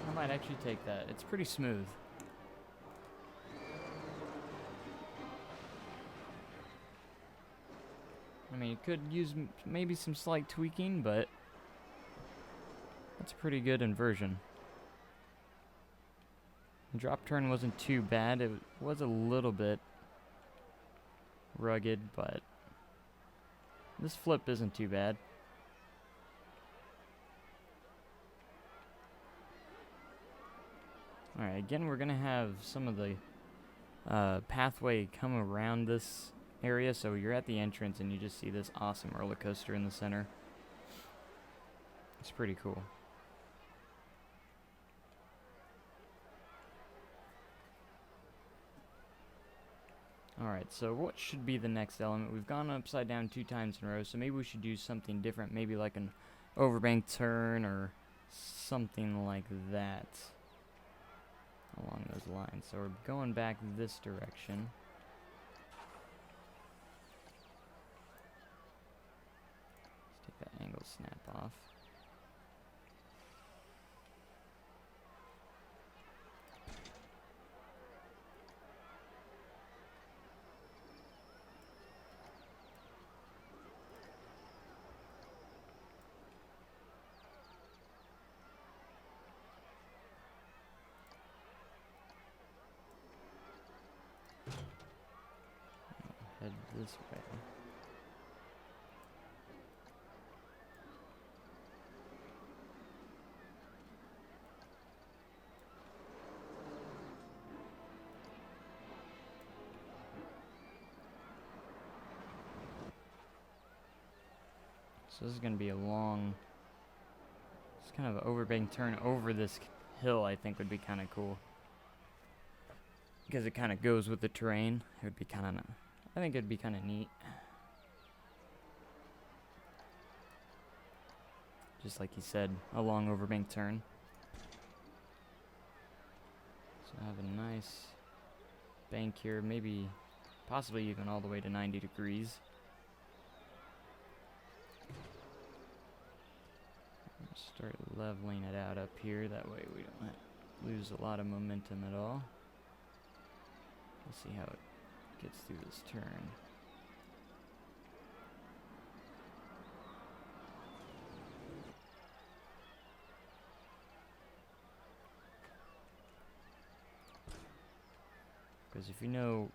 [SPEAKER 1] I might actually take that. It's pretty smooth. I mean, it could use maybe some slight tweaking, but that's a pretty good inversion. The drop turn wasn't too bad. It was a little bit rugged, but this flip isn't too bad. Alright, again, we're going to have some of the pathway come around this area, so you're at the entrance and you just see this awesome roller coaster in the center. It's pretty cool. Alright, so what should be the next element? We've gone upside down 2 times in a row, so maybe we should do something different, maybe like an overbank turn or something like that along those lines. So we're going back this direction. Let's take that angle snap off. Head this way. So this is going to be a long, it's kind of an overbank turn over this hill. I think would be kind of cool because it kind of goes with the terrain. It would be kind of, I think it'd be kind of neat. Just like he said, a long overbank turn. So I have a nice bank here, maybe, possibly even all the way to 90 degrees. Start leveling it out up here, that way we don't lose a lot of momentum at all. We'll see how it gets through this turn. Because if you know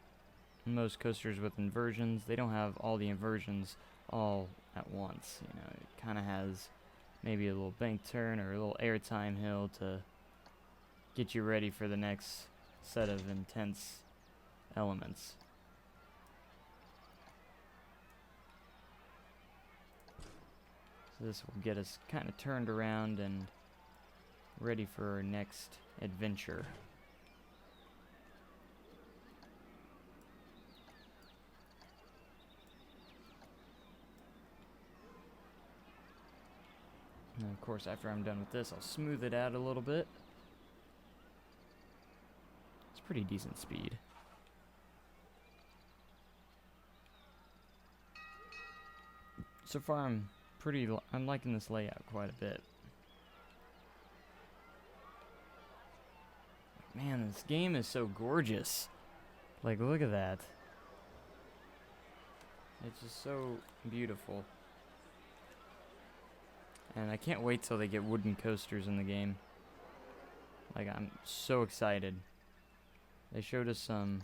[SPEAKER 1] most coasters with inversions, they don't have all the inversions all at once. You know, it kind of has maybe a little bank turn or a little airtime hill to get you ready for the next set of intense elements. So this will get us kind of turned around and ready for our next adventure. And of course, after I'm done with this, I'll smooth it out a little bit. It's pretty decent speed. So far, I'm liking this layout quite a bit. Man, this game is so gorgeous. Like, look at that. It's just so beautiful. And I can't wait till they get wooden coasters in the game. Like, I'm so excited. They showed us some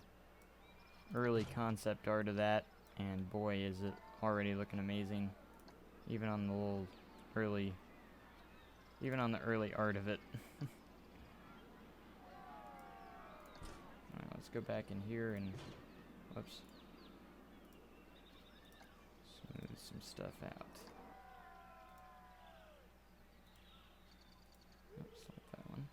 [SPEAKER 1] early concept art of that, and boy, is it already looking amazing. Even on the early art of it. let's go back in here and, whoops, smooth some stuff out. Oops, like that one.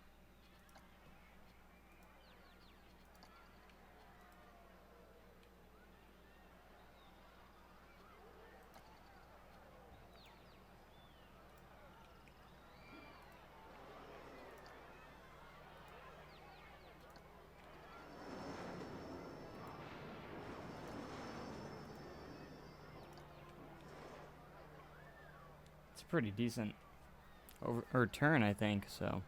[SPEAKER 1] It's a pretty decent turn, I think, so.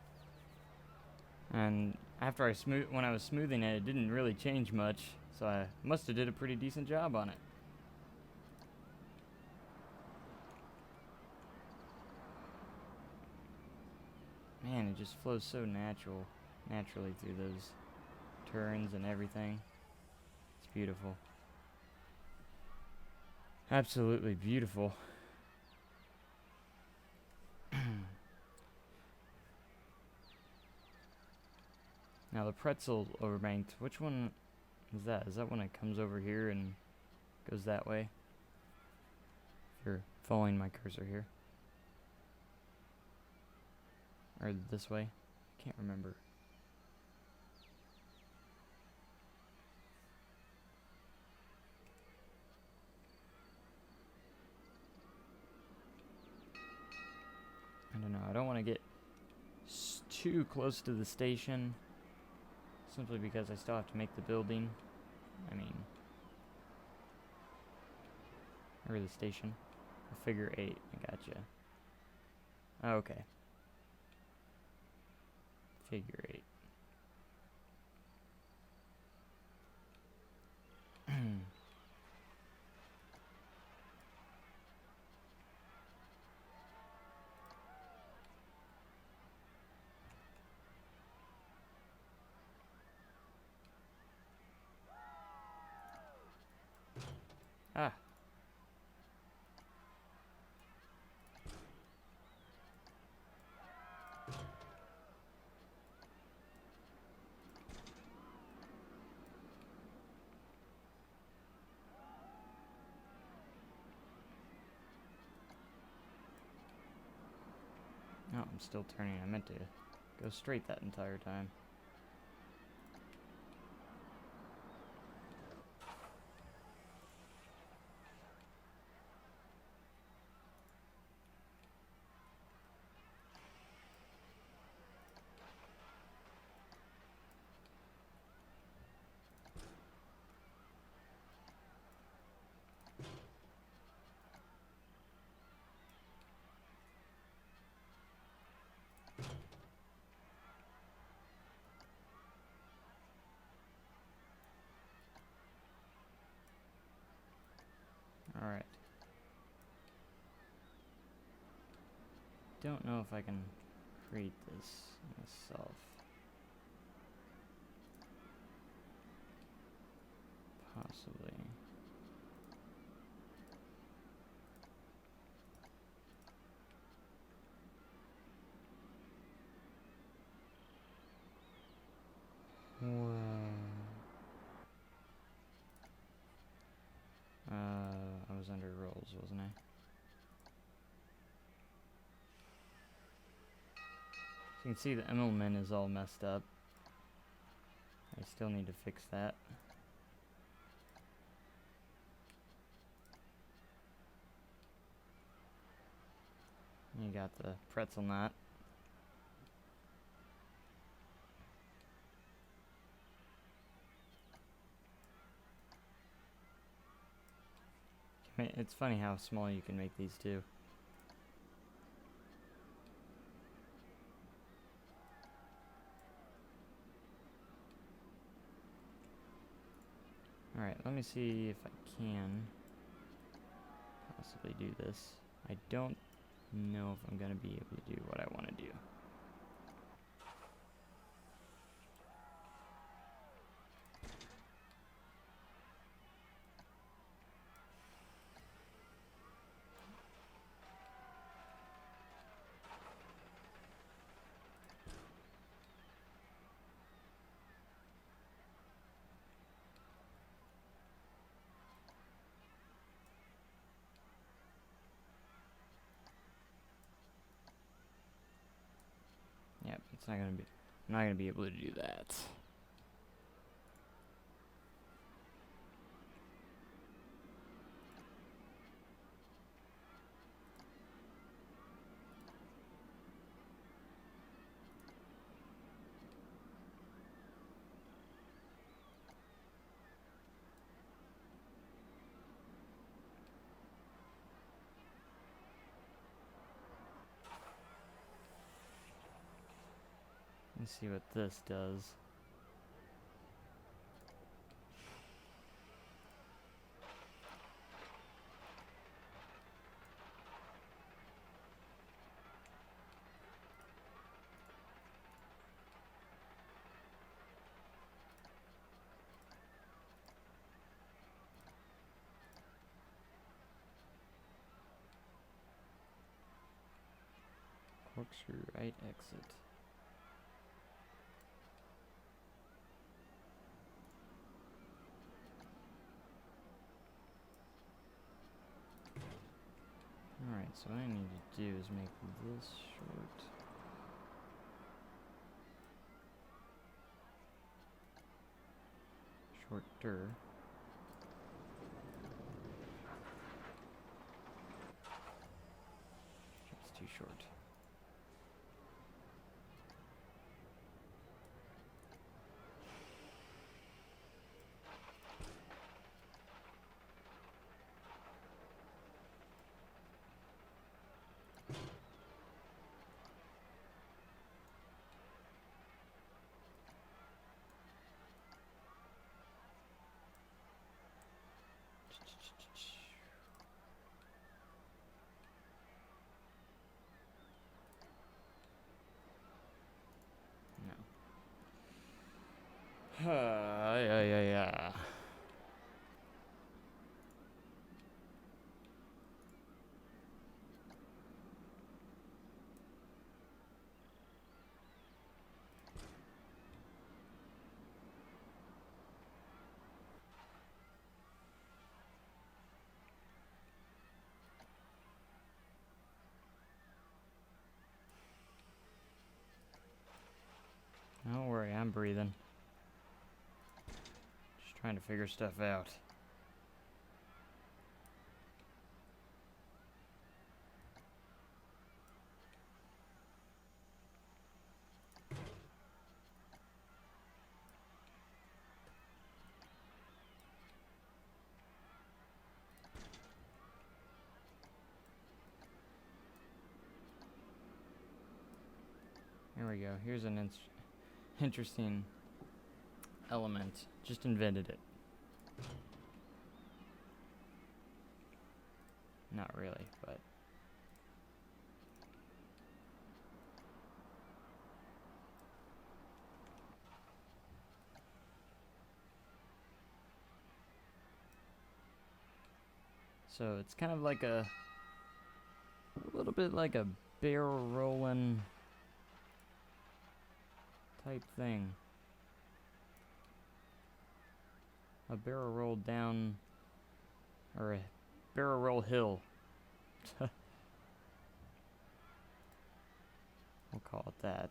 [SPEAKER 1] And after when I was smoothing it, it didn't really change much, so I must have did a pretty decent job on it. Man, it just flows so naturally through those turns and everything. It's beautiful. Absolutely beautiful. Now the pretzel overbanked, which one is that? Is that when it comes over here and goes that way? If you're following my cursor here. Or this way? Can't remember. I don't know, I don't want to get too close to the station. Simply because I still have to make the building. Or the station. A figure 8, I gotcha. Okay. Figure 8. Ah. No, I'm still turning. I meant to go straight that entire time. Alright. Don't know if I can create this myself. Possibly. I was under rolls, wasn't I? So you can see the element is all messed up. I still need to fix that. You got the pretzel knot. It's funny how small you can make these too. Alright, let me see if I can possibly do this. I don't know if I'm going to be able to do what I want to do. It's not gonna be. I'm not gonna be able to do that. Let's see what this does. Corkscrew right exit. Alright, so what I need to do is make this short. Shorter. It's too short. No. Yeah. Don't worry, I'm breathing. Just trying to figure stuff out. Here we go. Here's an interesting element. Just invented it. Not really, but... So it's kind of like a little bit like a barrel rolling type thing. A barrel roll down, or a barrel roll hill. We'll call it that.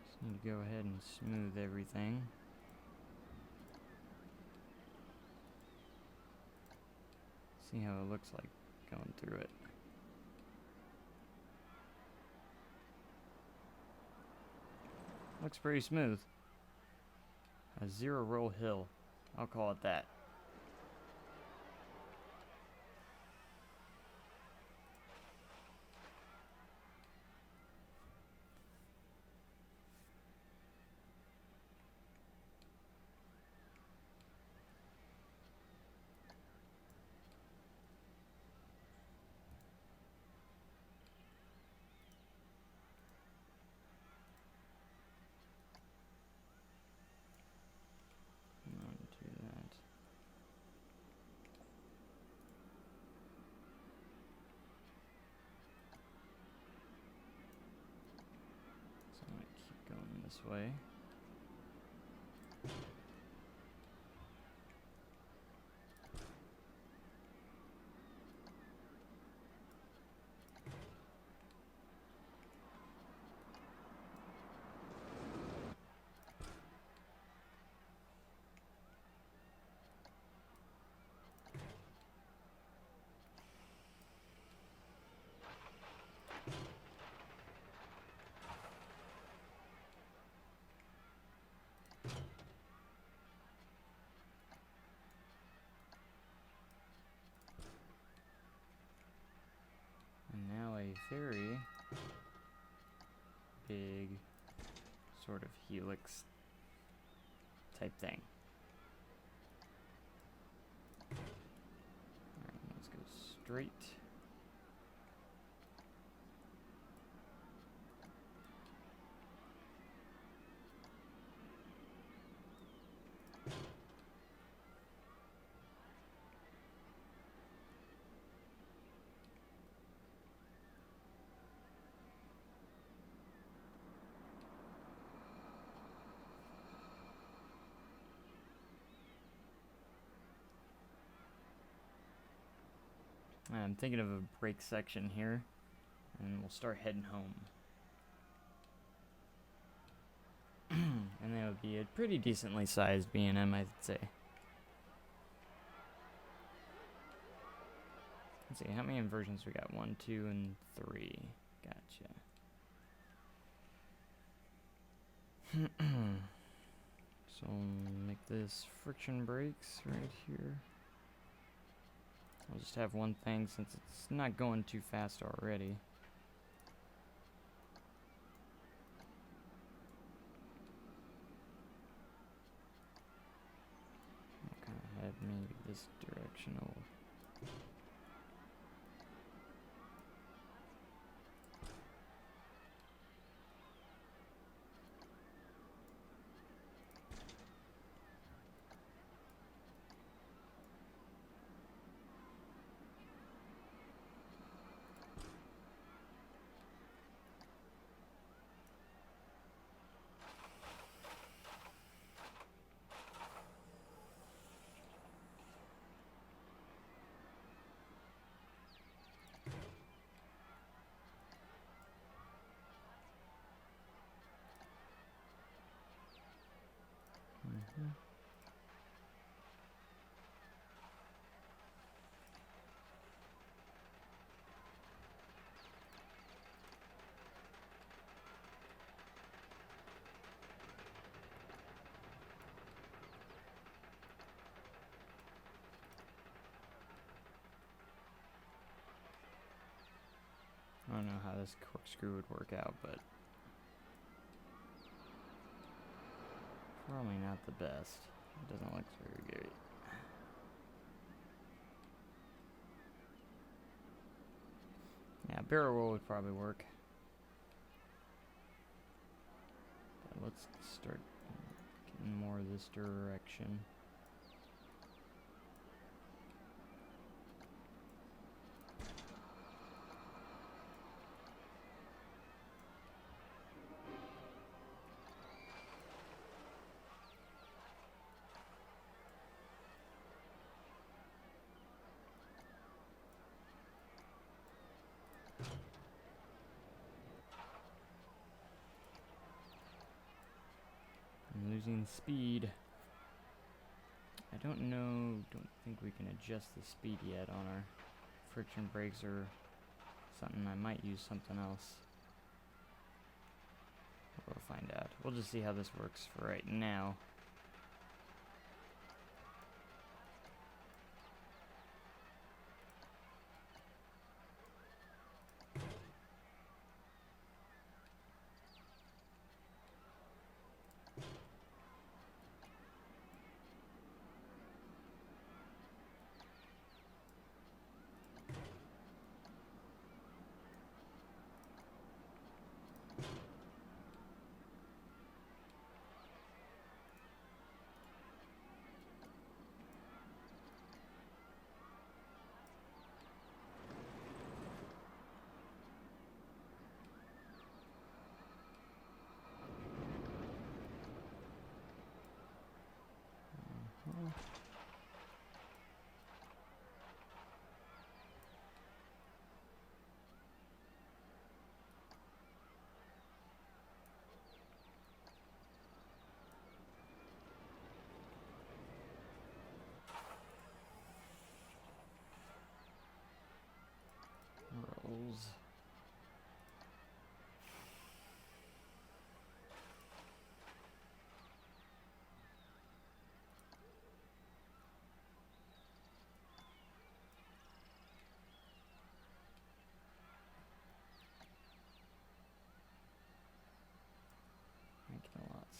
[SPEAKER 1] Just need to go ahead and smooth everything. See how it looks like going through it. Looks pretty smooth. A zero roll hill. I'll call it that. Do that. this way. And now a very big sort of helix type thing. Alright, let's go straight. I'm thinking of a break section here, and we'll start heading home. And that would be a pretty decently sized B&M, I'd say. Let's see, how many inversions we got? 1, 2, and 3. Gotcha. So make this friction brakes right here. I'll just have one thing since it's not going too fast already. I'll kind of have maybe this directional. I don't know how this corkscrew would work out, but probably not the best. It doesn't look very good. Yeah, barrel roll would probably work. But let's start getting more this direction. I'm losing speed. I don't think we can adjust the speed yet on our friction brakes or something. I might use something else. We'll find out. We'll just see how this works for right now.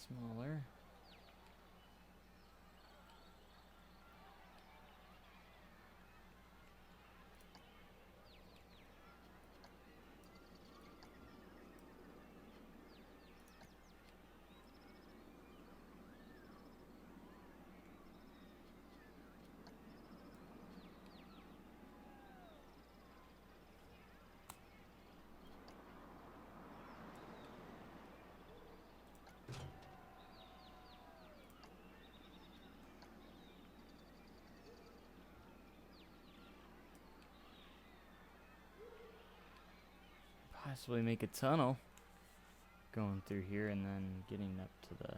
[SPEAKER 1] smaller. Possibly make a tunnel going through here and then getting up to the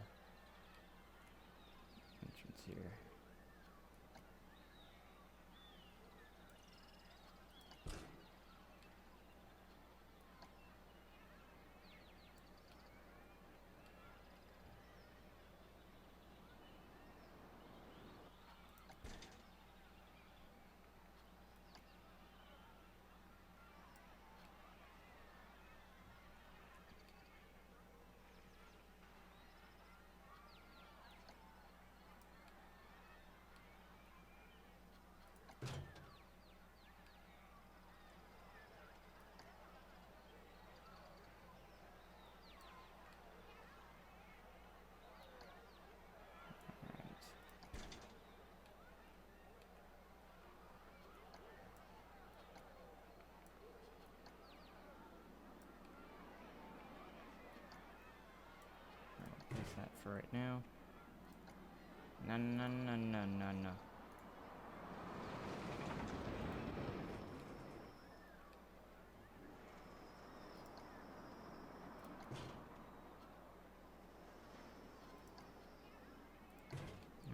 [SPEAKER 1] entrance here. Place that for right now. No, no, no, no, no, no.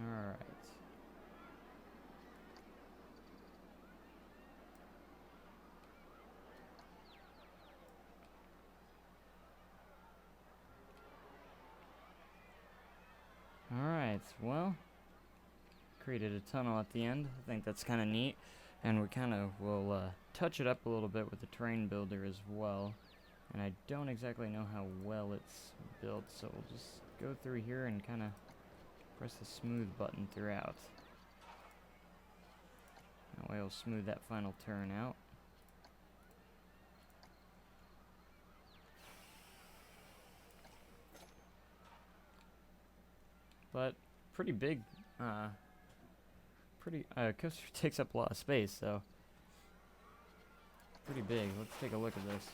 [SPEAKER 1] Alright. Alright, well, created a tunnel at the end. I think that's kind of neat. And we kind of will touch it up a little bit with the terrain builder as well. And I don't exactly know how well it's built, so we'll just go through here and kind of press the smooth button throughout. That way it'll smooth that final turn out. But pretty big, coaster takes up a lot of space, so pretty big. Let's take a look at this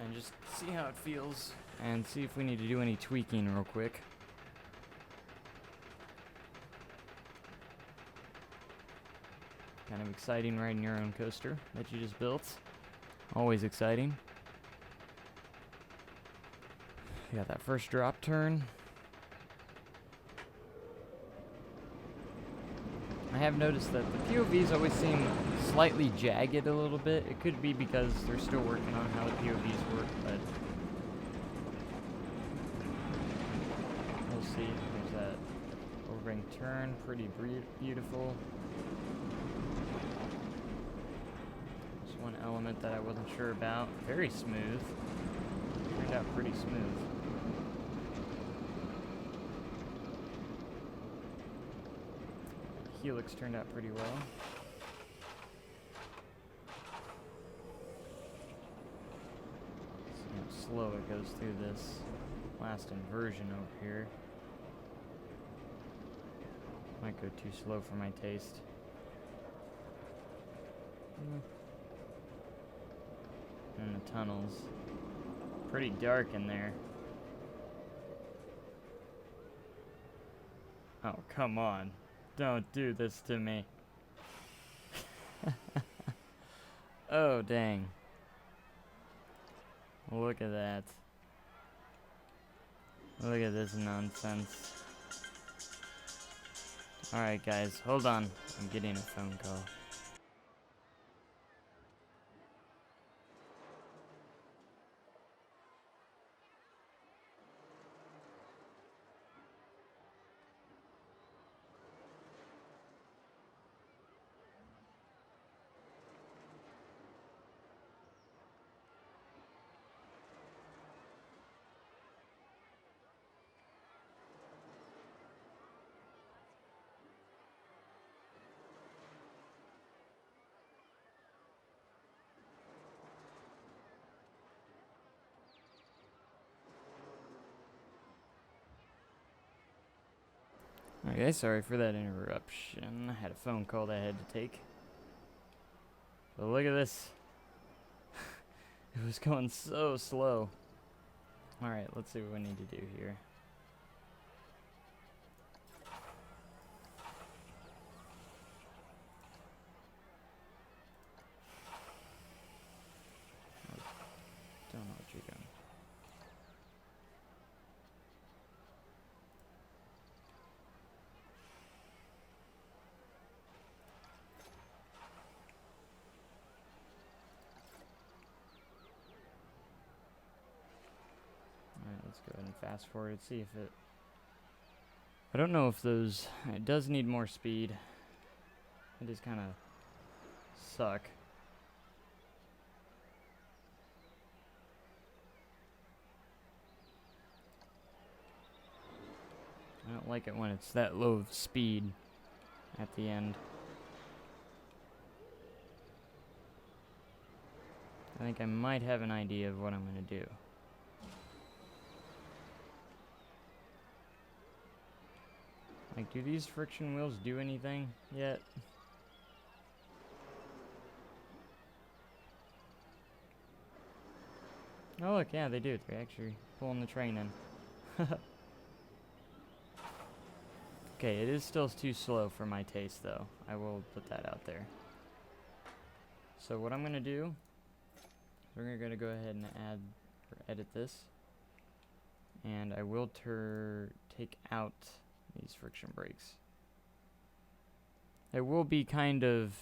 [SPEAKER 1] and just see how it feels and see if we need to do any tweaking real quick. Kind of exciting riding your own coaster that you just built. Always exciting. You got that first drop turn. I have noticed that the POVs always seem slightly jagged a little bit. It could be because they're still working on how the POVs work, but we'll see. There's that overring turn, pretty beautiful. There's one element that I wasn't sure about. Very smooth. Turned out pretty smooth. Helix turned out pretty well. See how slow it goes through this last inversion over here. Might go too slow for my taste. And the tunnels. Pretty dark in there. Oh, come on. Don't do this to me. Oh, dang. Look at that. Look at this nonsense. Alright, guys, hold on. I'm getting a phone call. Okay, sorry for that interruption. I had a phone call that I had to take. But look at this. It was going so slow. Alright, let's see what we need to do here. I don't know what you're doing. Alright, let's go ahead and fast forward, see if it... I don't know if those... It does need more speed. It does kind of suck. I don't like it when it's that low of speed at the end. I think I might have an idea of what I'm going to do. Like, do these friction wheels do anything yet? Oh look, yeah, they do. They're actually pulling the train in. Okay, it is still too slow for my taste, though. I will put that out there. So what I'm going to do, we're going to go ahead and add or edit this. And I will take out these friction brakes. There will be kind of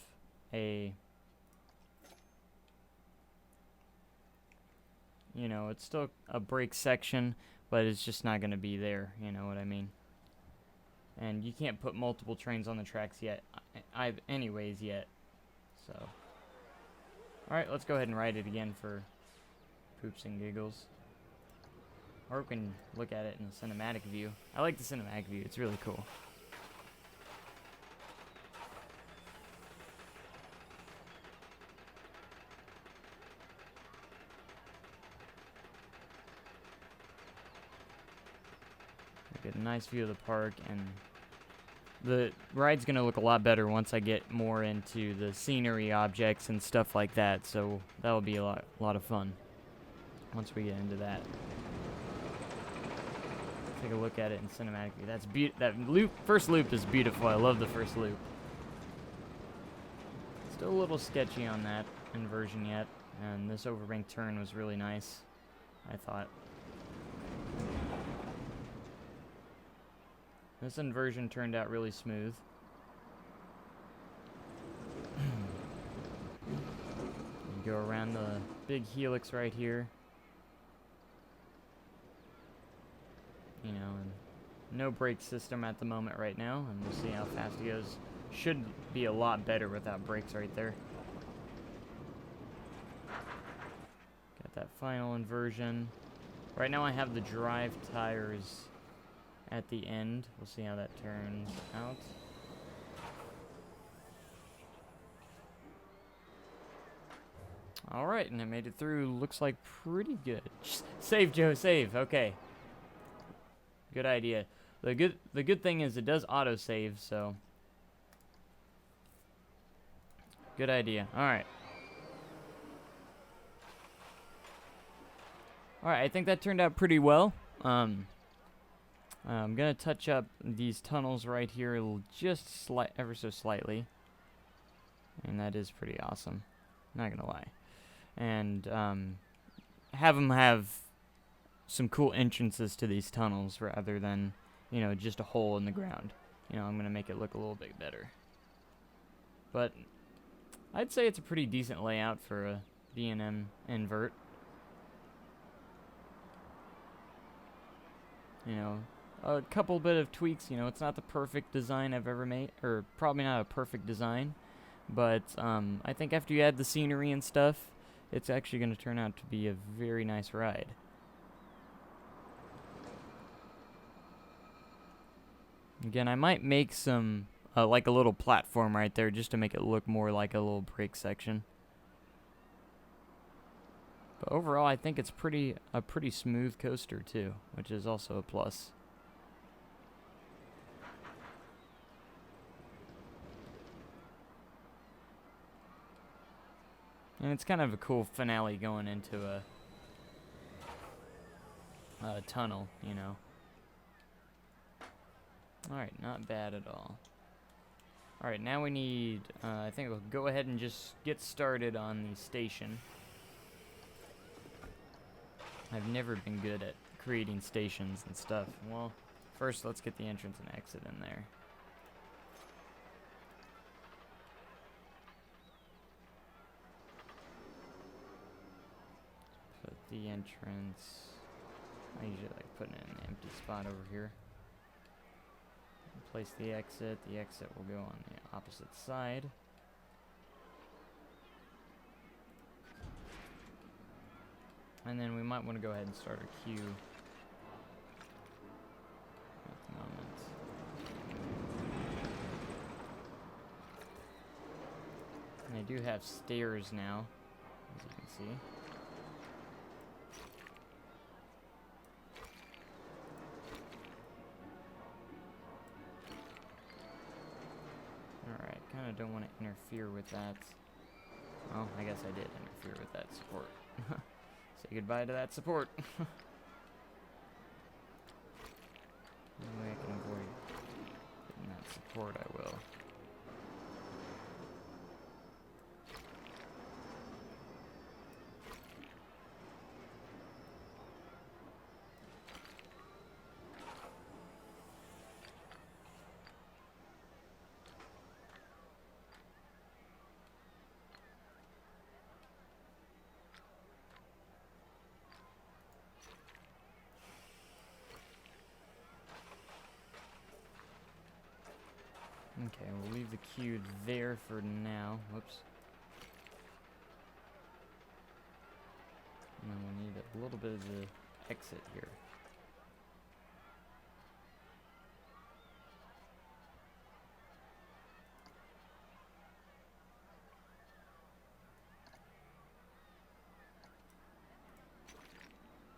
[SPEAKER 1] a, you know, it's still a brake section, but it's just not going to be there, you know what I mean? And you can't put multiple trains on the tracks yet, anyways yet. So, alright, let's go ahead and ride it again for poops and giggles. Or we can look at it in a cinematic view. I like the cinematic view, it's really cool. Get a nice view of the park, and the ride's gonna look a lot better once I get more into the scenery objects and stuff like that, so that'll be a lot of fun once we get into that. Take a look at it in cinematic view. That first loop is beautiful. I love the first loop. Still a little sketchy on that inversion yet, and this overbank turn was really nice, I thought. This inversion turned out really smooth. You go around the big helix right here. You know, and no brake system at the moment right now, and we'll see how fast it goes. Should be a lot better without brakes right there. Got that final inversion. Right now I have the drive tires at the end. We'll see how that turns out. Alright, and it made it through. Looks like pretty good. Save, Joe, save. Okay. Good idea. The good thing is it does autosave, so good idea. Alright. Alright, I think that turned out pretty well. I'm gonna touch up these tunnels right here just ever so slightly, and that is pretty awesome, not gonna lie. And have them have some cool entrances to these tunnels rather than, you know, just a hole in the ground. You know, I'm gonna make it look a little bit better. But I'd say it's a pretty decent layout for a B&M invert. You know, a couple bit of tweaks. You know, it's not the perfect design I've ever made, or probably not a perfect design, but I think after you add the scenery and stuff, it's actually going to turn out to be a very nice ride. Again, I might make some, like a little platform right there just to make it look more like a little brake section. But overall, I think it's a pretty smooth coaster too, which is also a plus. And it's kind of a cool finale going into a tunnel, you know. Alright, not bad at all. Alright, now we need, I think we'll go ahead and just get started on the station. I've never been good at creating stations and stuff. Well, first let's get the entrance and exit in there. Put the entrance, I usually like putting it in an empty spot over here. Place the exit will go on the opposite side. And then we might want to go ahead and start our queue at the moment. And I do have stairs now, as you can see. Alright, kind of don't want to interfere with that. Well, I guess I did interfere with that support. Say goodbye to that support. Any way I can avoid getting that support, I will. Okay, we'll leave the queue there for now. Whoops. And then we'll need a little bit of the exit here.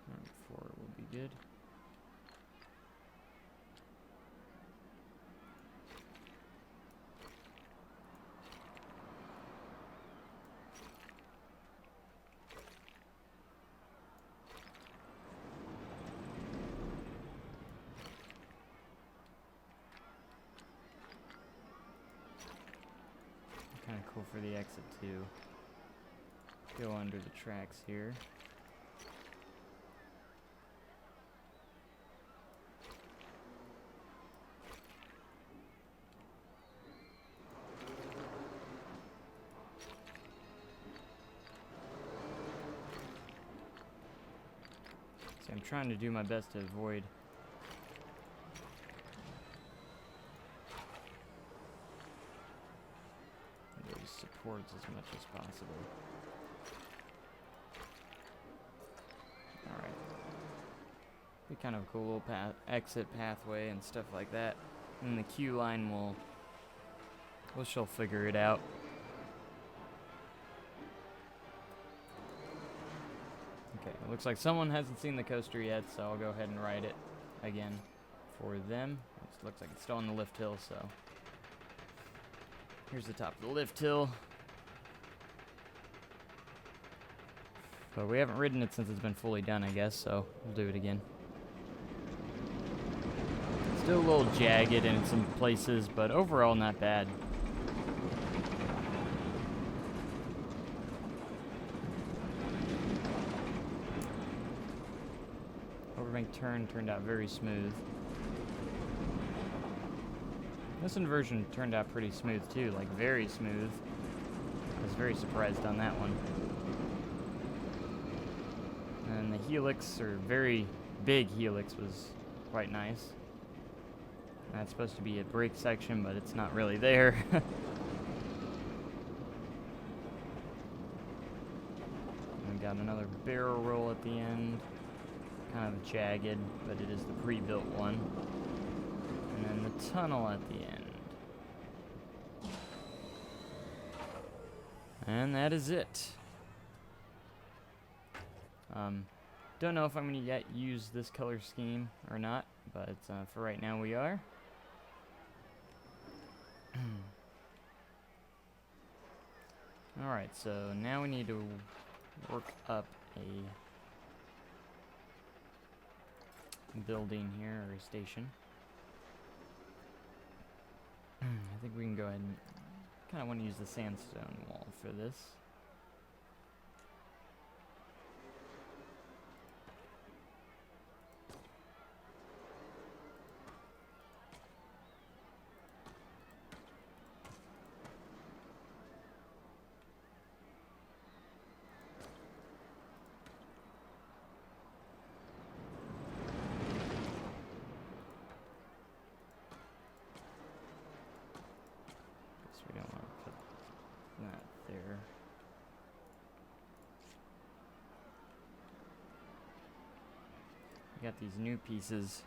[SPEAKER 1] Alright, 4 will be good. Kind of cool for the exit to go under the tracks here. So I'm trying to do my best to avoid those supports as much as possible. Alright. Be kind of a cool little exit pathway and stuff like that. And the queue line she'll figure it out. Okay, it looks like someone hasn't seen the coaster yet, so I'll go ahead and ride it again for them. It looks like it's still on the lift hill, so here's the top of the lift hill. But we haven't ridden it since it's been fully done, I guess, so we'll do it again. Still a little jagged in some places, but overall not bad. Overbank turn turned out very smooth. This inversion turned out pretty smooth too, like very smooth. I was very surprised on that one. And the helix, or very big helix, was quite nice. That's supposed to be a brake section, but it's not really there. We got another barrel roll at the end. Kind of jagged, but it is the pre-built one. And then the tunnel at the end. And that is it. Don't know if I'm going to yet use this color scheme or not, but for right now we are. Alright, so now we need to work up a building here, or a station. I think we can go ahead and kind of want to use the sandstone wall for this. We don't want to put that there. We got these new pieces.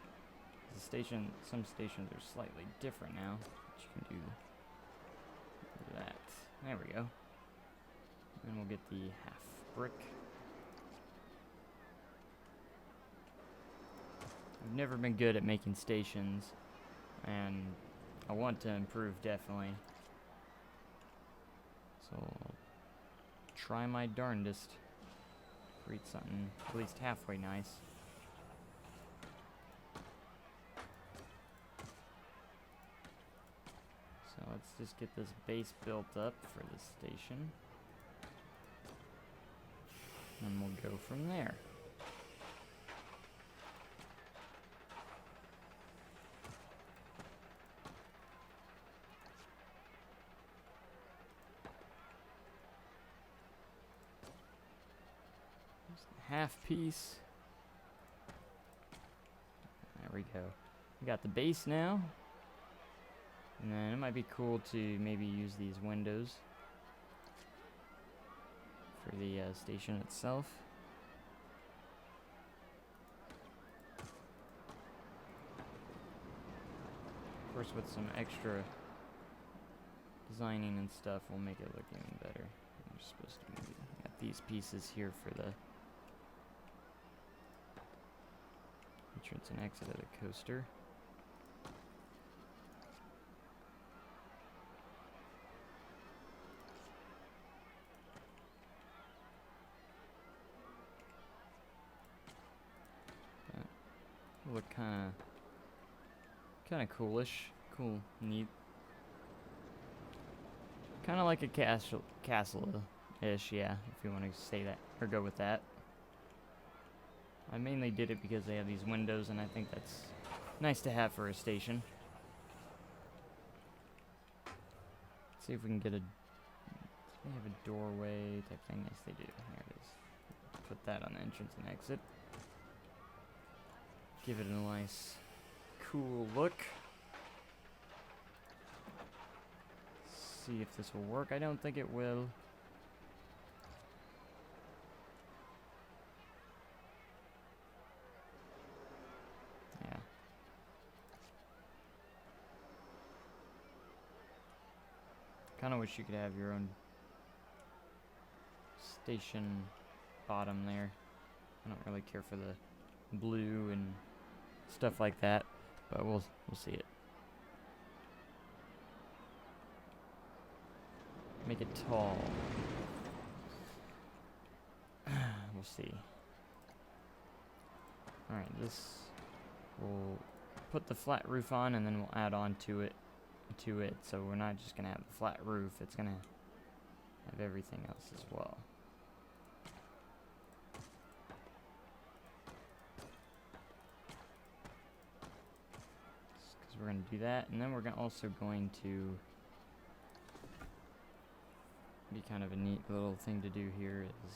[SPEAKER 1] The station, some stations are slightly different now, but you can do that. There we go. And we'll get the half brick. I've never been good at making stations, and I want to improve definitely. So I'll try my darndest to create something at least halfway nice. So let's just get this base built up for the station. And we'll go from there. Half piece. There we go. We got the base now. And then it might be cool to maybe use these windows for the station itself. Of course, with some extra designing and stuff, we'll make it look even better. We're supposed to maybe got these pieces here for the entrance and exit of the coaster. That look kind of coolish, cool, neat. Kind of like a castle-ish, yeah, if you want to say that or go with that. I mainly did it because they have these windows, and I think that's nice to have for a station. Let's see if we can get a... Do they have a doorway type thing? Yes, they do. There it is. Put that on the entrance and exit. Give it a nice, cool look. See if this will work. I don't think it will. Yeah. Kind of wish you could have your own station bottom there. I don't really care for the blue and stuff like that, but we'll see it. Make it tall. We'll see. Alright, this we'll put the flat roof on, and then we'll add on to it. So we're not just gonna have the flat roof, it's gonna have everything else as well. Because we're gonna do that, and then we're also going to be kind of a neat little thing to do here is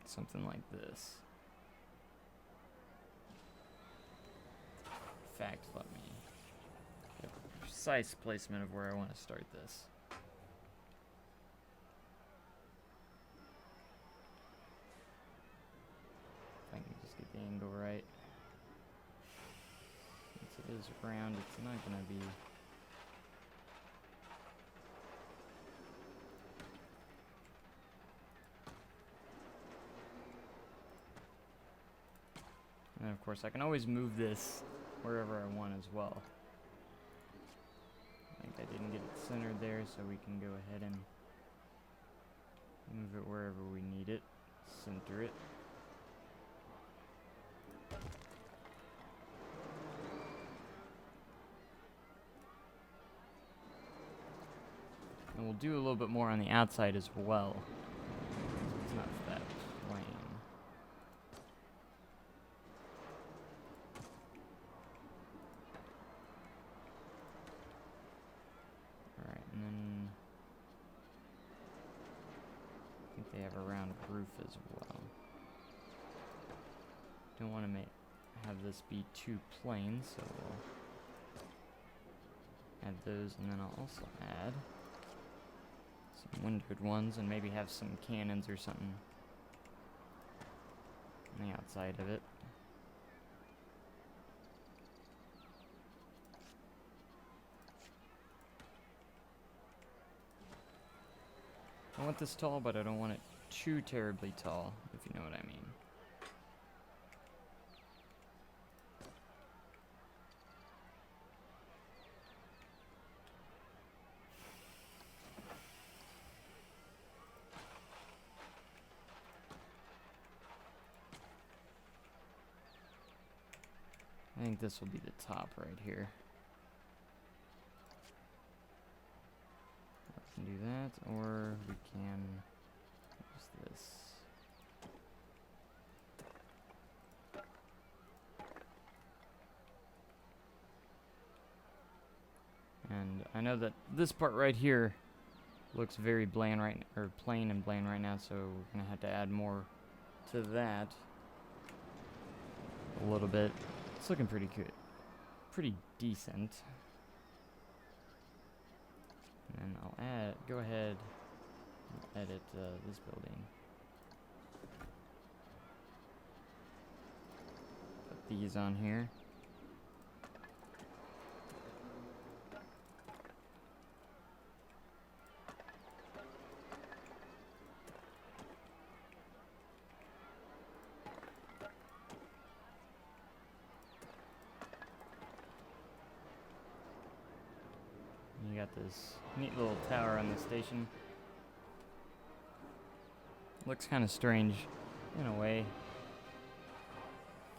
[SPEAKER 1] something like this. In fact, let me get a precise placement of where I want to start this. If I can just get the angle right. Since it is round, it's not going to be... And of course, I can always move this wherever I want as well. I didn't get it centered there, so we can go ahead and move it wherever we need it. Center it. And we'll do a little bit more on the outside as well. So it's not that plain. Alright, and then I think they have a round roof as well. Don't want to have this be too plain, so we'll add those, and then I'll also add some windowed ones, and maybe have some cannons or something on the outside of it. I want this tall, but I don't want it too terribly tall, if you know what I mean. I think this will be the top right here. We can do that, or we can use this. And I know that this part right here looks very bland plain and bland right now, so we're gonna have to add more to that. A little bit. It's looking pretty good. Pretty decent. And I'll go ahead and edit this building. Put these on here. You got this neat little tower on the station. Looks kind of strange in a way.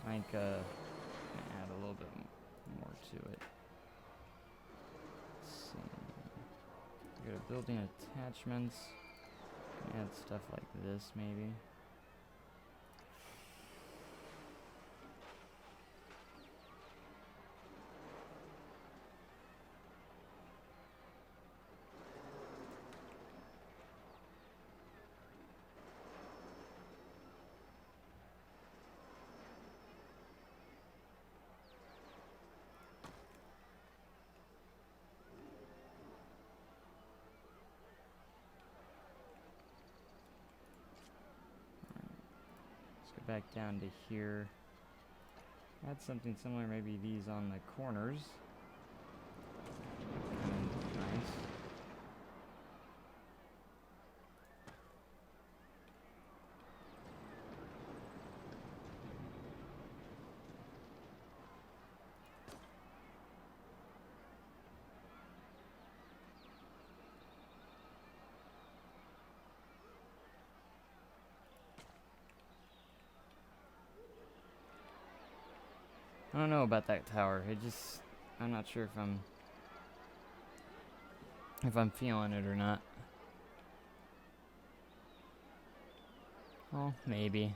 [SPEAKER 1] I think add a little bit more to it. Let's see. Go to building attachments. Add stuff like this maybe. Back down to here. Add something similar, maybe these on the corners. Nice. I don't know about that tower. I'm not sure if I'm feeling it or not. Well, maybe.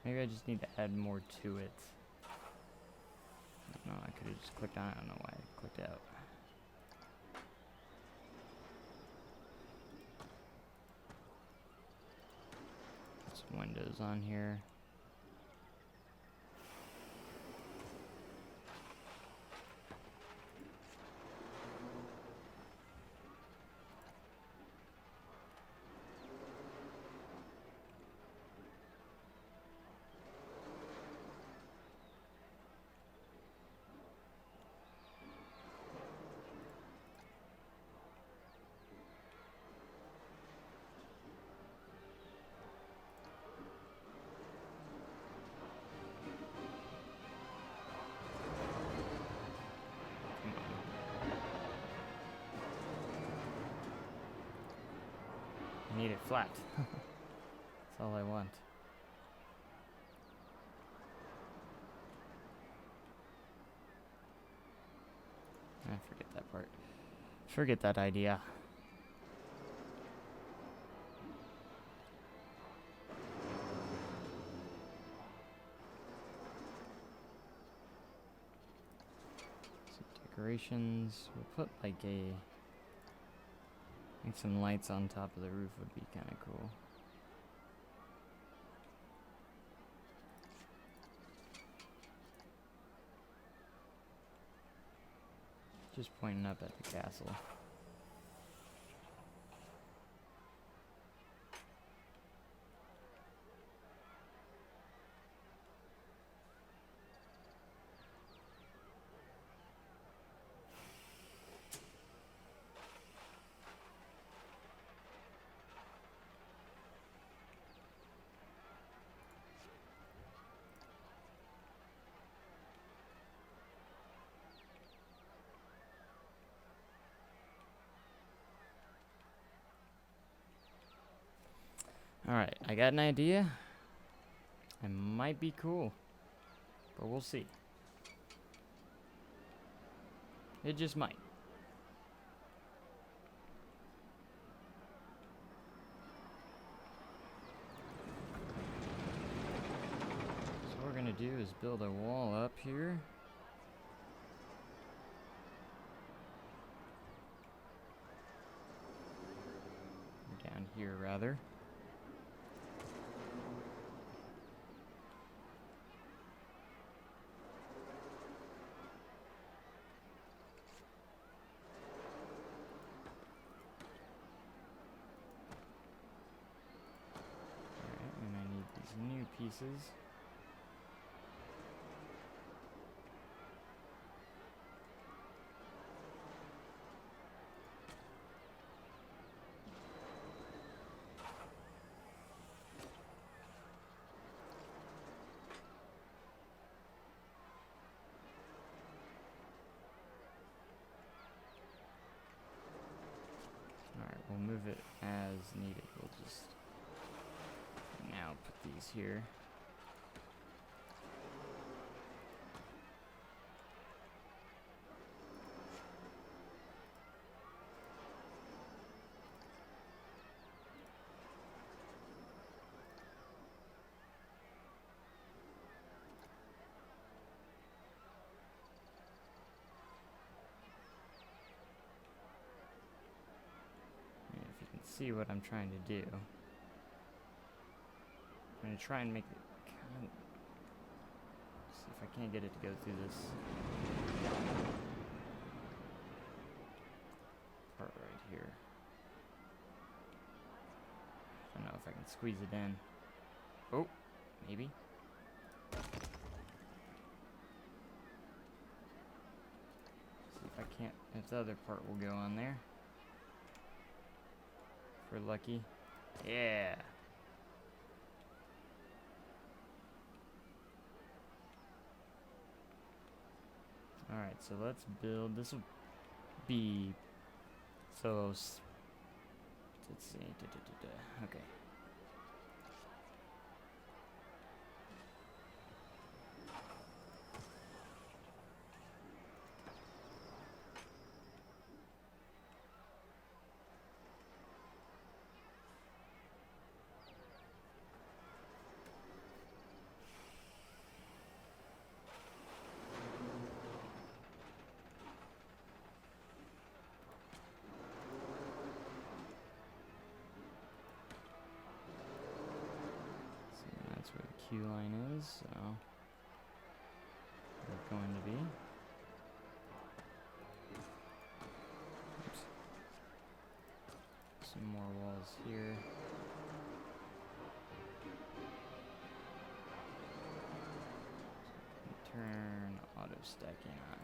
[SPEAKER 1] Maybe I just need to add more to it. No, I could have just clicked on it. I don't know why I clicked out. Put some windows on here. need it flat. That's all I want. Forget that part. Forget that idea. Some decorations. We'll put like I think some lights on top of the roof would be kind of cool. Just pointing up at the castle. Alright, I got an idea. It might be cool, but we'll see. It just might. So what we're gonna do is build a wall up here. Down here, rather. New pieces. Alright, we'll move it as needed. We'll just now put these here. And if you can see what I'm trying to do. I'm gonna try and make it kind of, see if I can't get it to go through this part right here. I don't know if I can squeeze it in. Oh, maybe. See if I can't, if the other part will go on there. If we're lucky. Yeah. Alright, so let's build, this will be, so, let's see, okay. That's where the queue line is, so we're going to be. Oops. Some more walls here. Turn auto stacking on.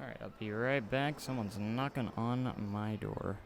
[SPEAKER 1] Alright, I'll be right back. Someone's knocking on my door.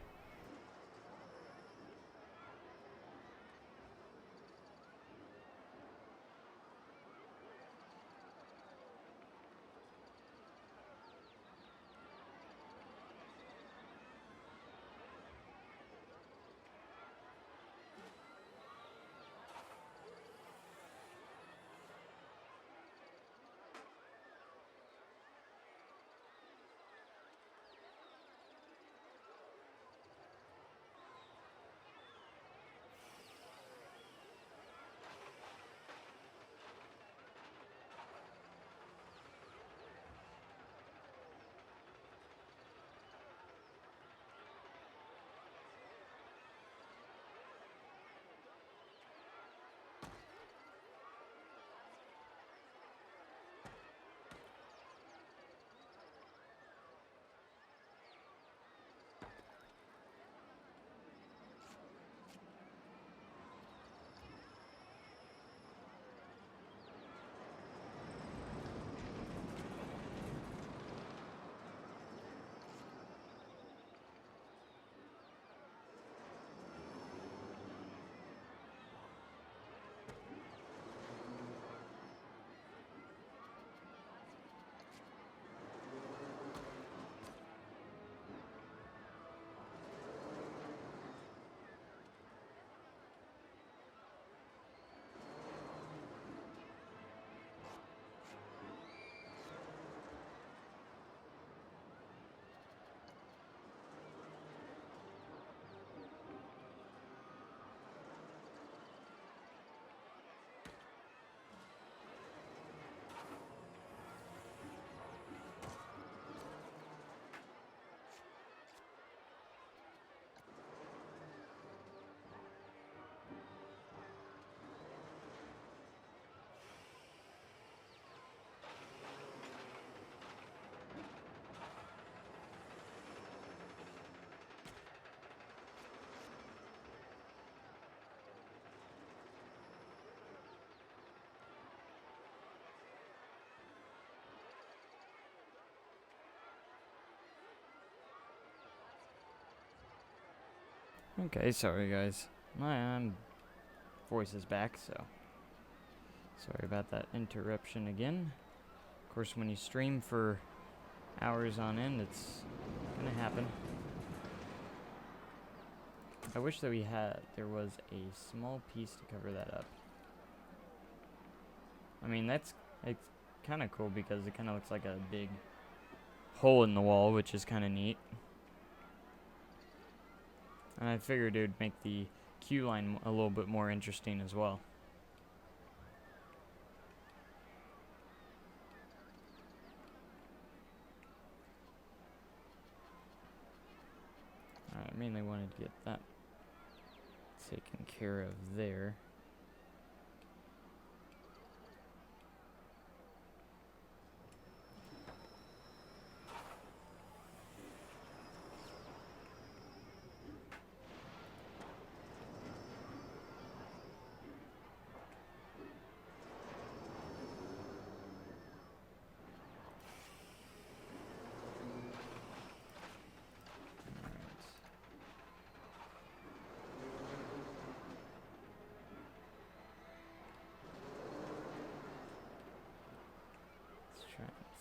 [SPEAKER 1] Okay, sorry guys. My voice is back, so sorry about that interruption again. Of course, when you stream for hours on end, it's gonna happen. I wish that there was a small piece to cover that up. I mean, it's kind of cool because it kind of looks like a big hole in the wall, which is kind of neat. And I figured it would make the queue line a little bit more interesting as well. I mainly wanted to get that taken care of there.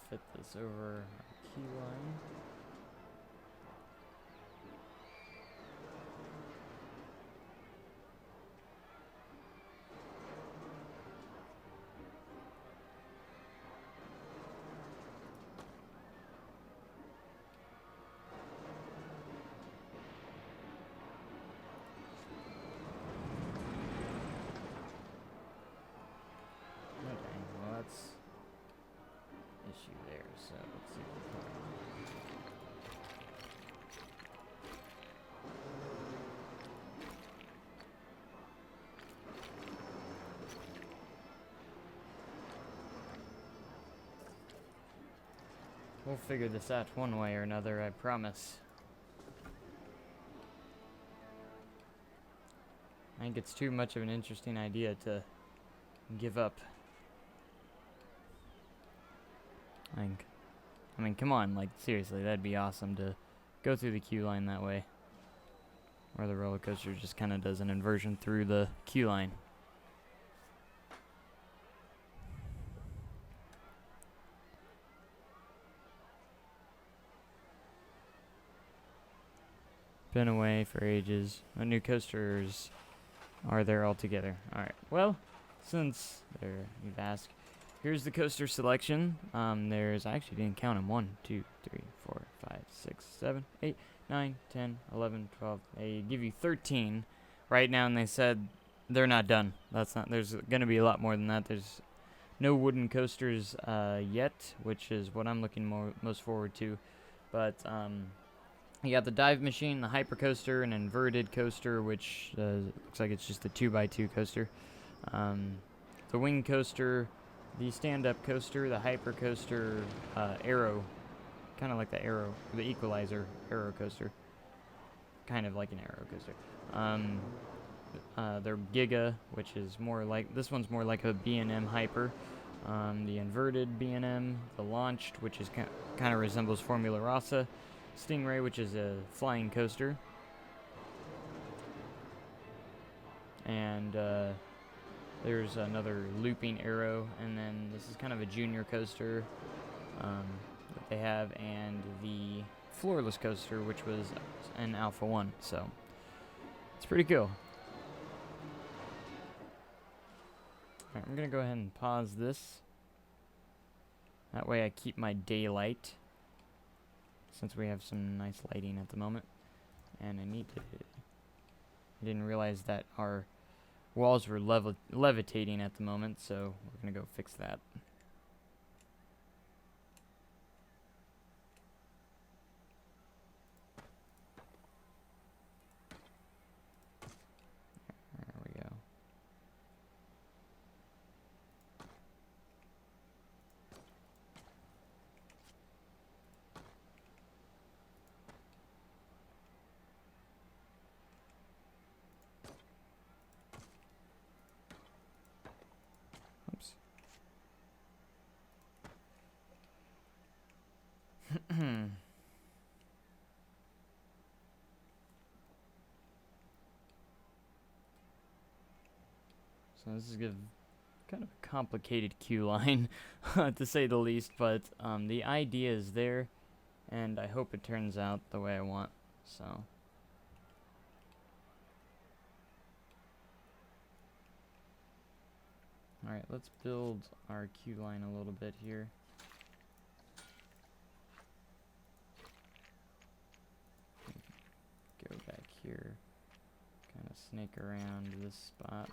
[SPEAKER 1] Fit this over our key line. Okay, well that's issue there, so let's see what we'll figure this out one way or another, I promise. I think it's too much of an interesting idea to give up. I think I mean, come on, like, seriously, that'd be awesome to go through the queue line that way. Where the roller coaster just kind of does an inversion through the queue line. Been away for ages. The new coasters are there altogether. Alright, well, since you've asked, here's the coaster selection. There's, I actually didn't count them. 1, 2, 3, 4, 5, 6, 7, 8, 9, 10, 11, 12. They give you 13 right now, and they said they're not done. There's going to be a lot more than that. There's no wooden coasters yet, which is what I'm looking most forward to. But, you got the dive machine, the hyper coaster, an inverted coaster, which looks like it's just a 2x2 coaster. The wing coaster, the stand-up coaster, the hyper coaster, arrow, kind of like the arrow, the equalizer arrow coaster, kind of like an arrow coaster. Their Giga, which is more like, this one's more like a B&M hyper. The inverted B&M, the launched, which is kind of resembles Formula Rossa. Stingray, which is a flying coaster, and there's another looping arrow, and then this is kind of a junior coaster that they have, and the floorless coaster, which was an Alpha 1, so it's pretty cool. Alright, I'm gonna go ahead and pause this. That way I keep my daylight, since we have some nice lighting at the moment. And I didn't realize that our walls were levitating at the moment, so we're gonna go fix that. There we go. Oops. So this is kind of a complicated queue line, to say the least, but the idea is there, and I hope it turns out the way I want, so. Alright, let's build our queue line a little bit here. Go back here, kind of snake around this spot.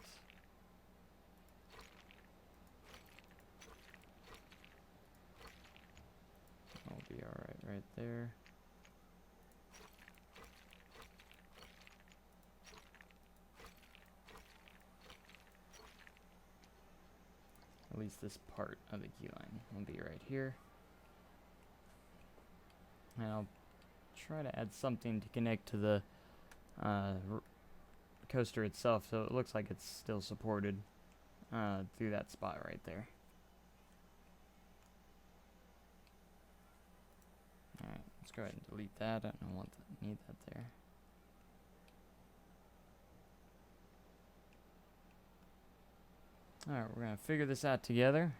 [SPEAKER 1] I'll be alright right there. At least this part of the queue line will be right here. And I'll try to add something to connect to the coaster itself, so it looks like it's still supported through that spot right there. Alright, let's go ahead and delete that. I don't need that there. Alright, we're gonna figure this out together.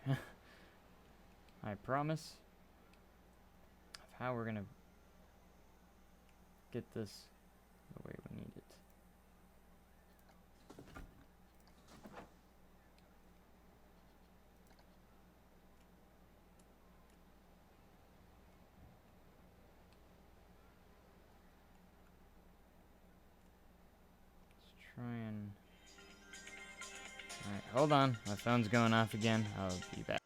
[SPEAKER 1] I promise. Of how we're gonna get this the way we need it. Let's try and... Alright, hold on. My phone's going off again. I'll be back.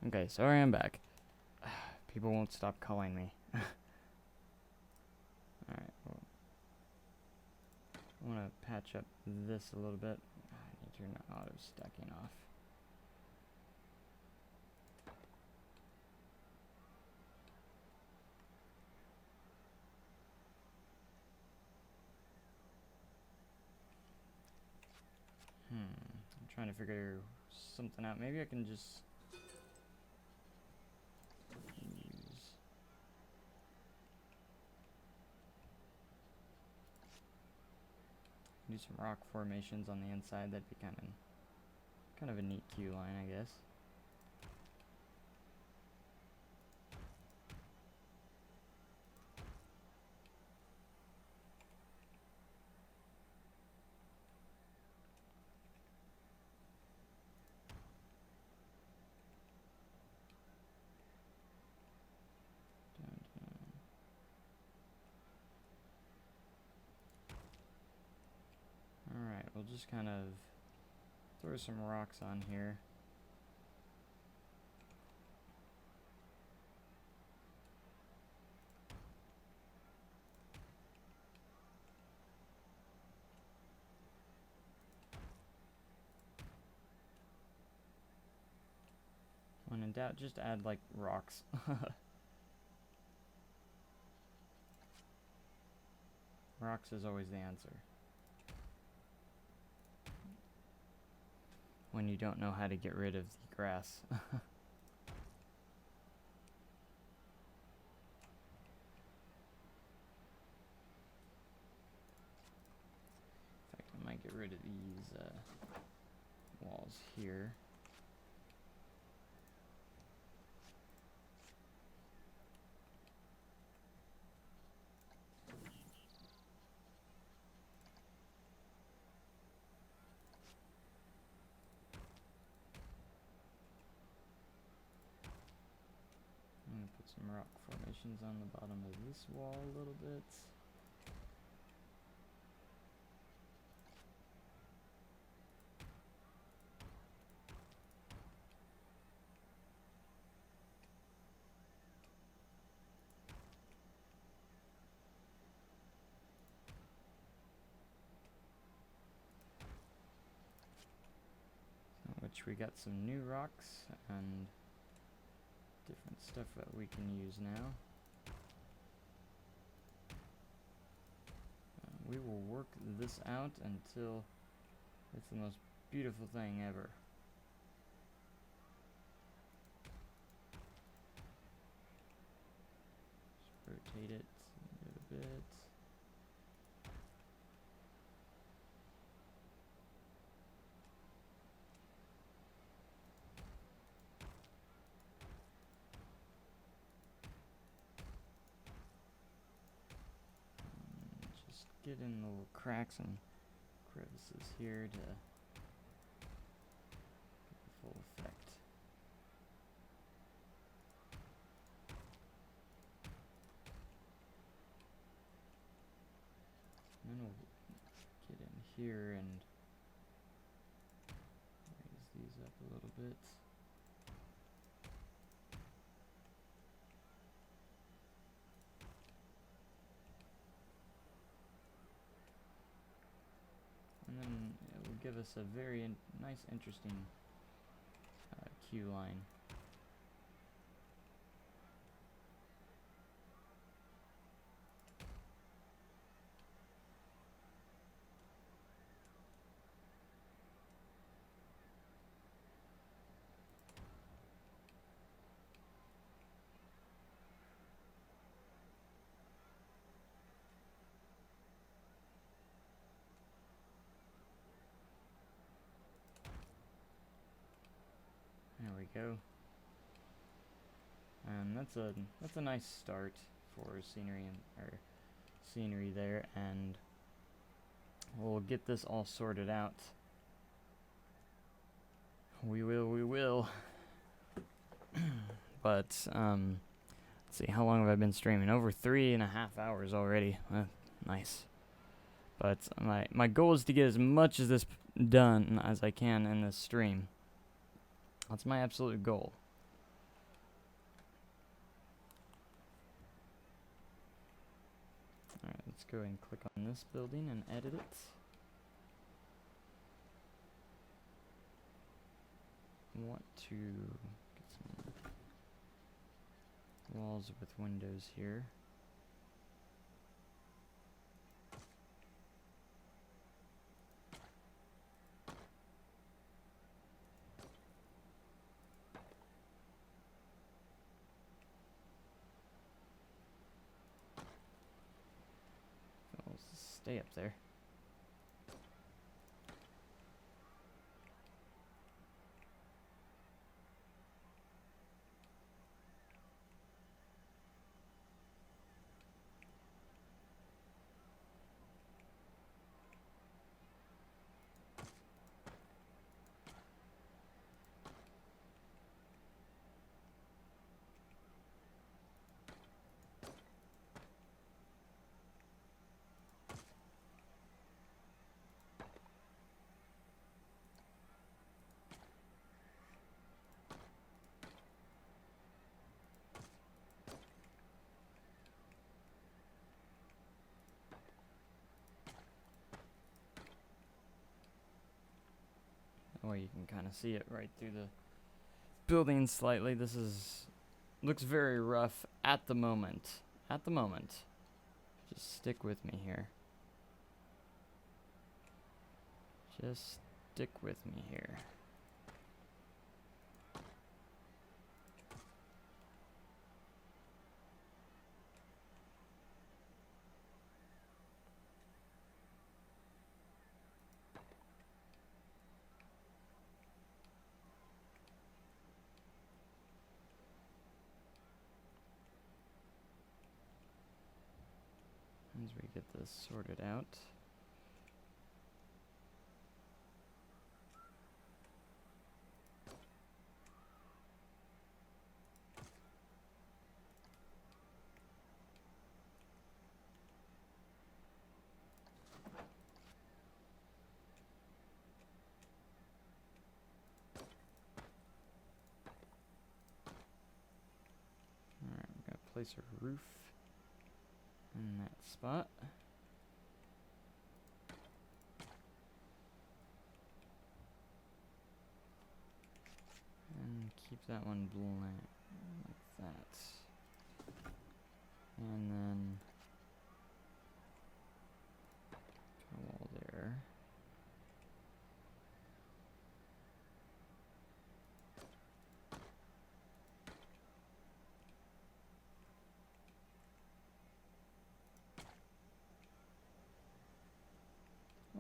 [SPEAKER 1] Okay, sorry I'm back. People won't stop calling me. Alright, well, I want to patch up this a little bit. I need to turn auto stacking off. I'm trying to figure something out. Maybe I can just do some rock formations on the inside. That'd be kind of a neat queue line, I guess. Alright, we'll just kind of throw some rocks on here. When in doubt, just add like rocks. Rocks is always the answer. When you don't know how to get rid of the grass. In fact, I might get rid of these walls here. I'm gonna put some rock formations on the bottom of this wall a little bit. Which we got some new rocks and different stuff that we can use now. We will work this out until it's the most beautiful thing ever. Just rotate it a little bit. Just get in the little cracks and crevices here to get the full effect. And then we'll get in here and raise these up a little bit. And then it will give us a very nice, interesting queue line. There we go. And that's a nice start for scenery there, and we'll get this all sorted out. We will. But let's see, how long have I been streaming? Over 3.5 hours already. Nice. But my goal is to get as much of this done as I can in this stream. That's my absolute goal. go ahead and click on this building and edit it. I want to get some walls with windows here. I'll stay up there. Or you can kind of see it right through the building slightly. This looks very rough at the moment. At the moment. Just stick with me here. Just stick with me here. As we get this sorted out. Alright, I'm gonna place a roof in that spot. And keep that one blank like that. And then put a wall there.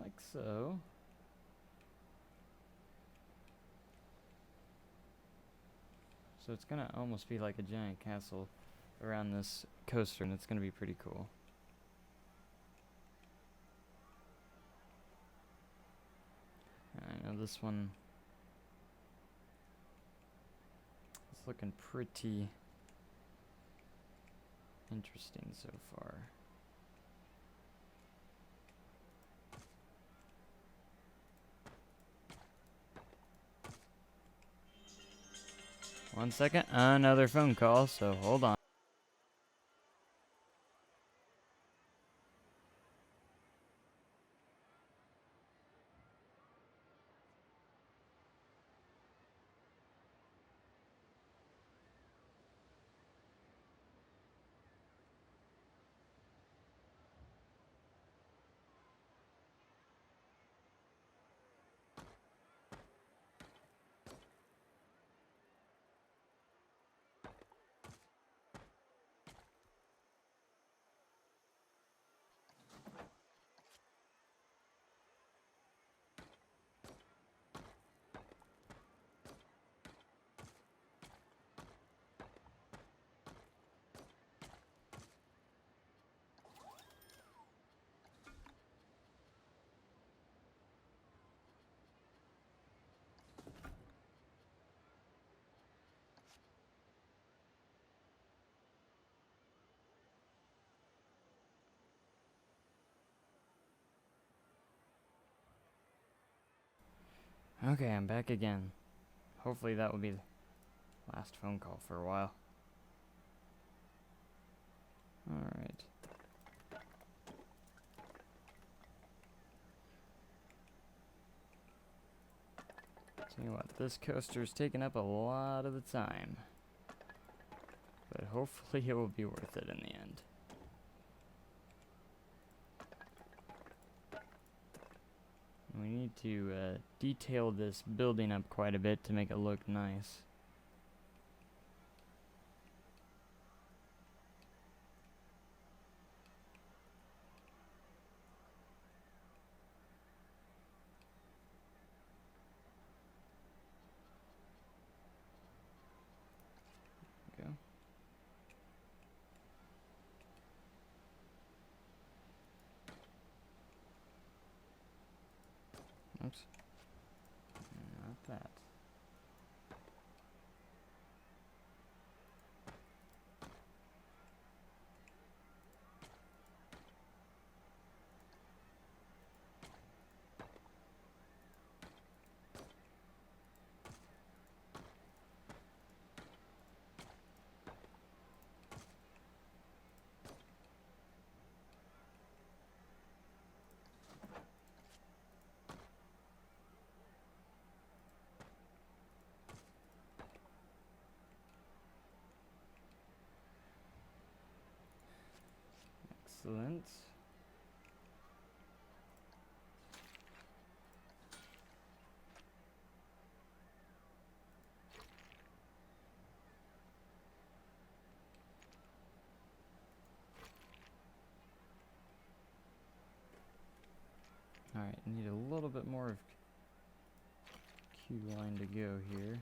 [SPEAKER 1] Like so. So it's gonna almost be like a giant castle around this coaster, and it's gonna be pretty cool. I know this one is looking pretty interesting so far. One second, another phone call, so hold on. Okay, I'm back again. Hopefully that will be the last phone call for a while. Alright. Tell you what, this coaster's taking up a lot of the time. But hopefully it will be worth it in the end. We need to detail this building up quite a bit to make it look nice. Go. Oops. Not that. Excellent. Alright, need a little bit more of queue line to go here.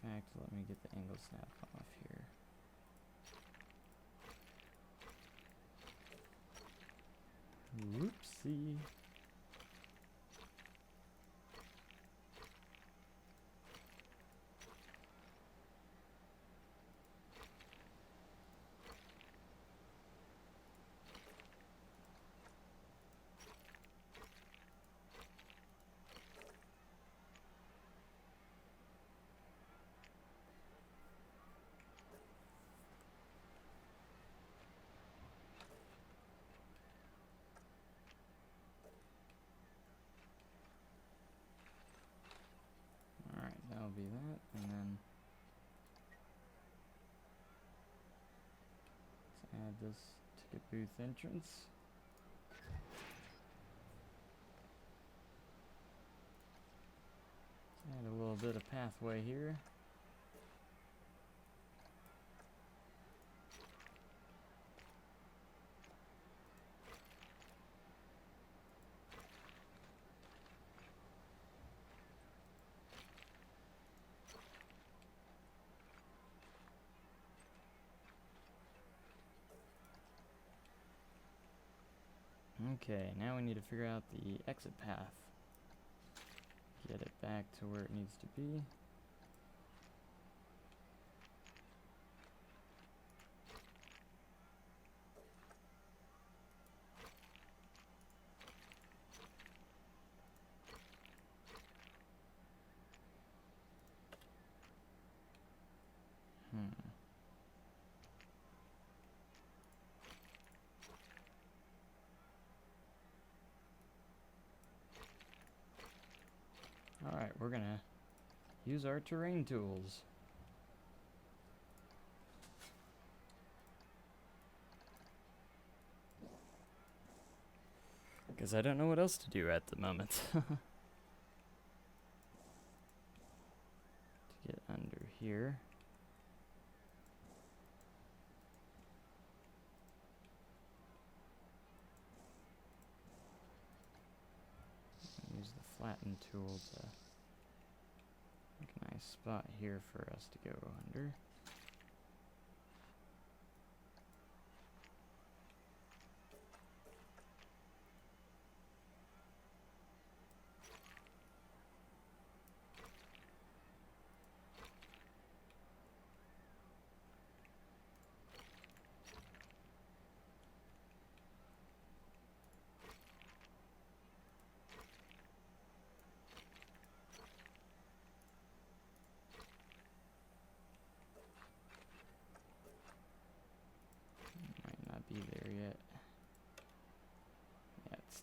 [SPEAKER 1] In fact, let me get the angle snap off here. Whoopsie. Alright, that'll be that, and then let's add this ticket booth entrance. Let's add a little bit of pathway here. Okay, now we need to figure out the exit path. Get it back to where it needs to be. Alright, we're gonna use our terrain tools. Because I don't know what else to do at the moment. To get under here. Use the flatten tool to make a nice spot here for us to go under.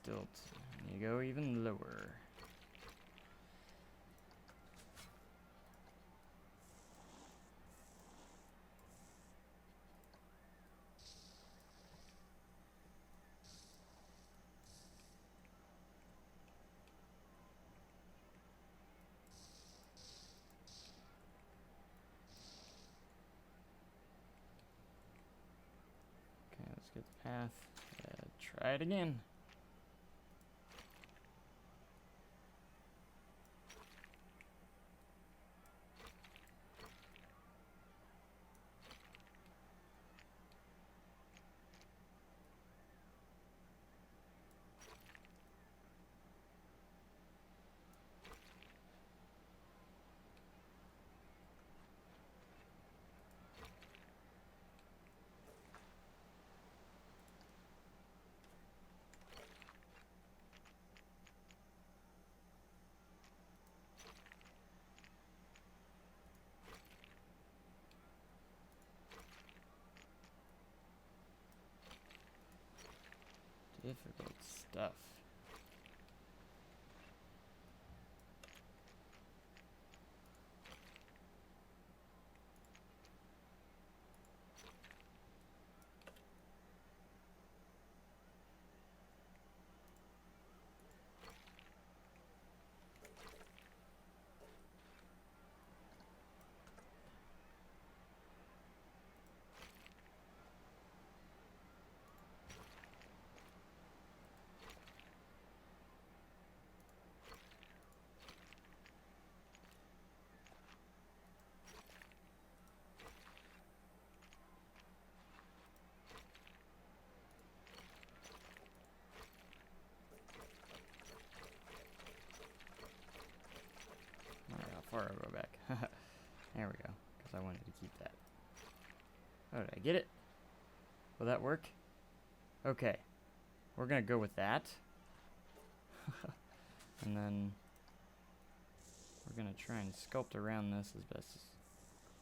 [SPEAKER 1] stilt. And you go even lower. Okay, let's get the path. Try it again. Difficult stuff. Alright, how far do I go back? There we go, because I wanted to keep that. Oh, did I get it? Will that work? Okay. We're gonna go with that. And then we're gonna try and sculpt around this as best as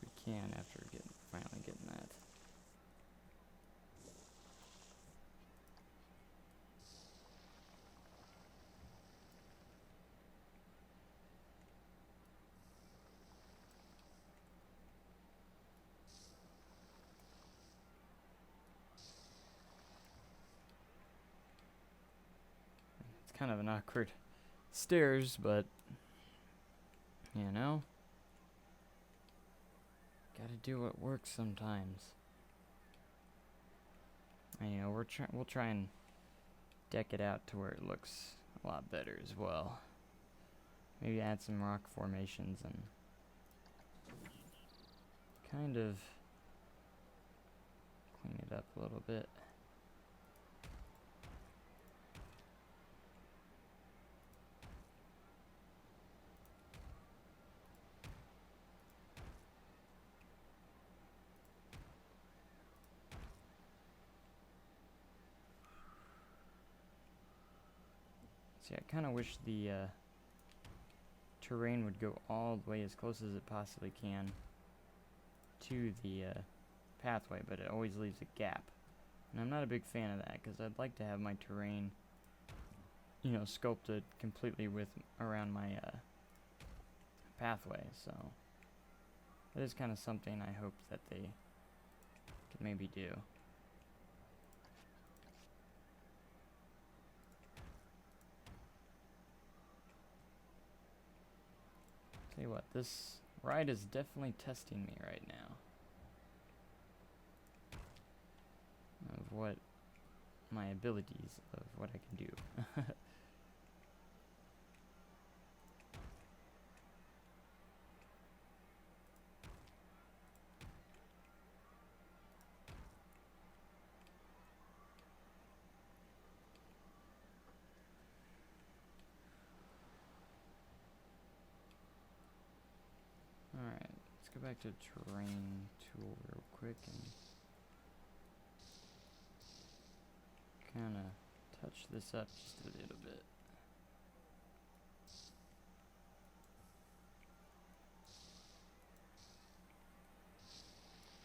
[SPEAKER 1] we can after finally getting that. It's kind of an awkward stairs, but you know, gotta do what works sometimes. And you know, we'll try and deck it out to where it looks a lot better as well. Maybe add some rock formations and kind of clean it up a little bit. See, I kind of wish the terrain would go all the way as close as it possibly can to the pathway, but it always leaves a gap. And I'm not a big fan of that, because I'd like to have my terrain, you know, sculpted completely around my pathway, so that is kind of something I hope that they could maybe do. Tell you what, this ride is definitely testing me right now. Of what my abilities, of what I can do. Alright, let's go back to terrain tool real quick and kind of touch this up just a little bit.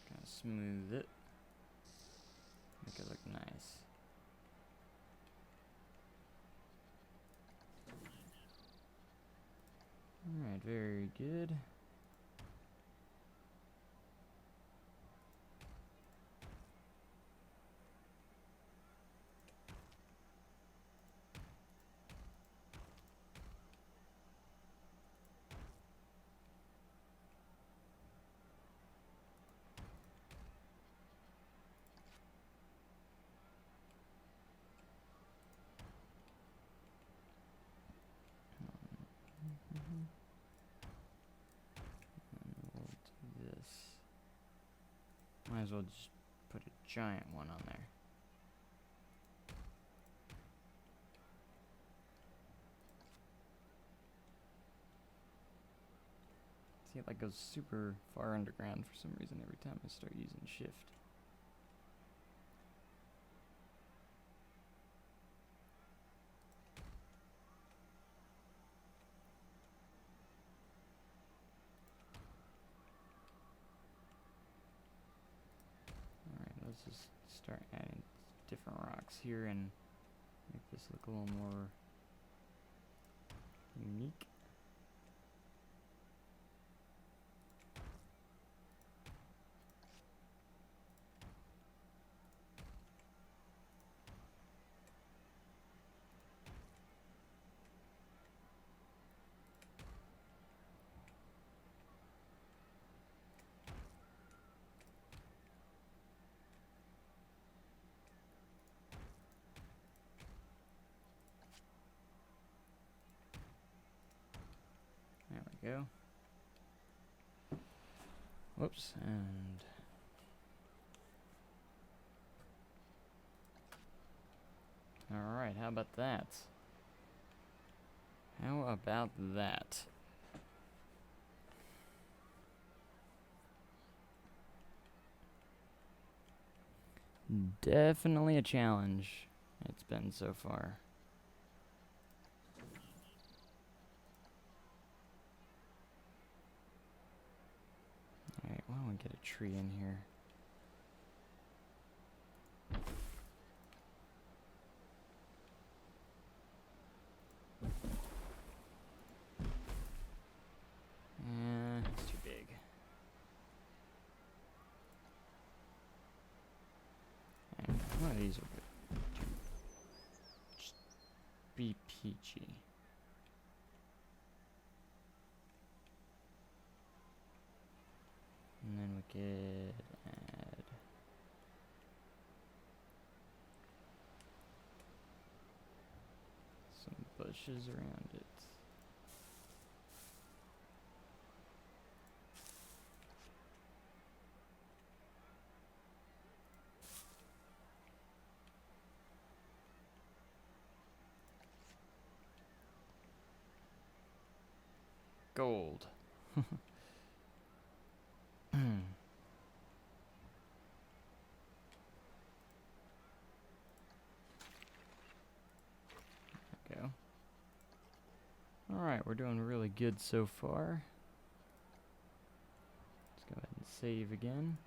[SPEAKER 1] Kind of smooth it. Make it look nice. Alright, very good. Might as well just put a giant one on there. See, it like goes super far underground for some reason every time I start using shift. Let's just start adding different rocks here and make this look a little more unique. Go. Whoops, and alright, how about that? How about that? Definitely a challenge it's been so far. Alright, why don't we get a tree in here? It's too big. And one of these will just be peachy. And then we could add some bushes around it. Gold. Go. Alright, we're doing really good so far. Let's go ahead and save again.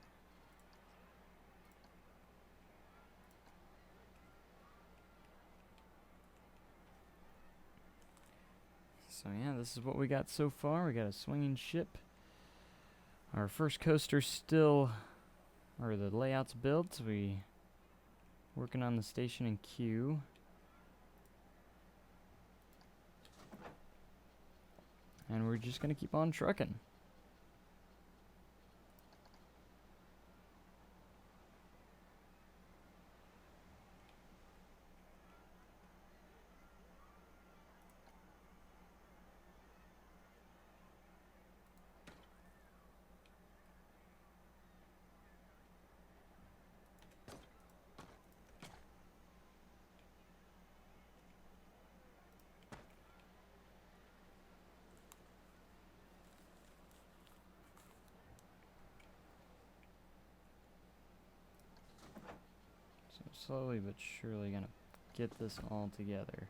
[SPEAKER 1] So yeah, this is what we got so far. We got a swinging ship. Our first coaster still, or the layout's built. We working on the station and queue. And we're just gonna keep on trucking. Slowly but surely gonna get this all together.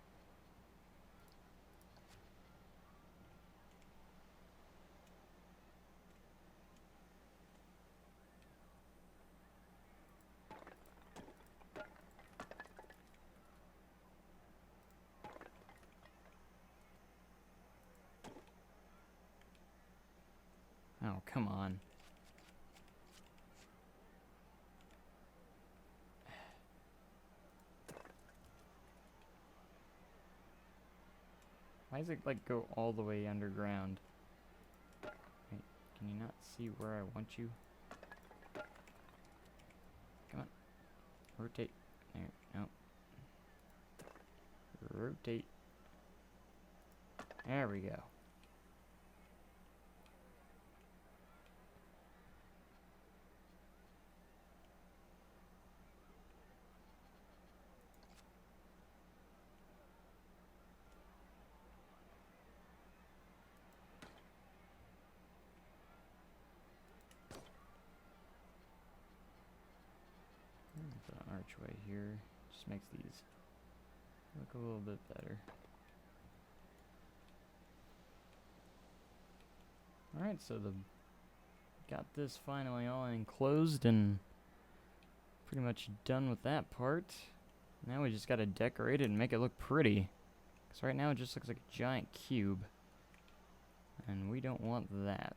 [SPEAKER 1] Oh, come on. Why does it, like, go all the way underground? Wait, can you not see where I want you? Come on. Rotate. There. No. Rotate. There we go. Put an archway here. Just makes these look a little bit better. Alright, so got this finally all enclosed and pretty much done with that part. Now we just gotta decorate it and make it look pretty. Because right now it just looks like a giant cube. And we don't want that.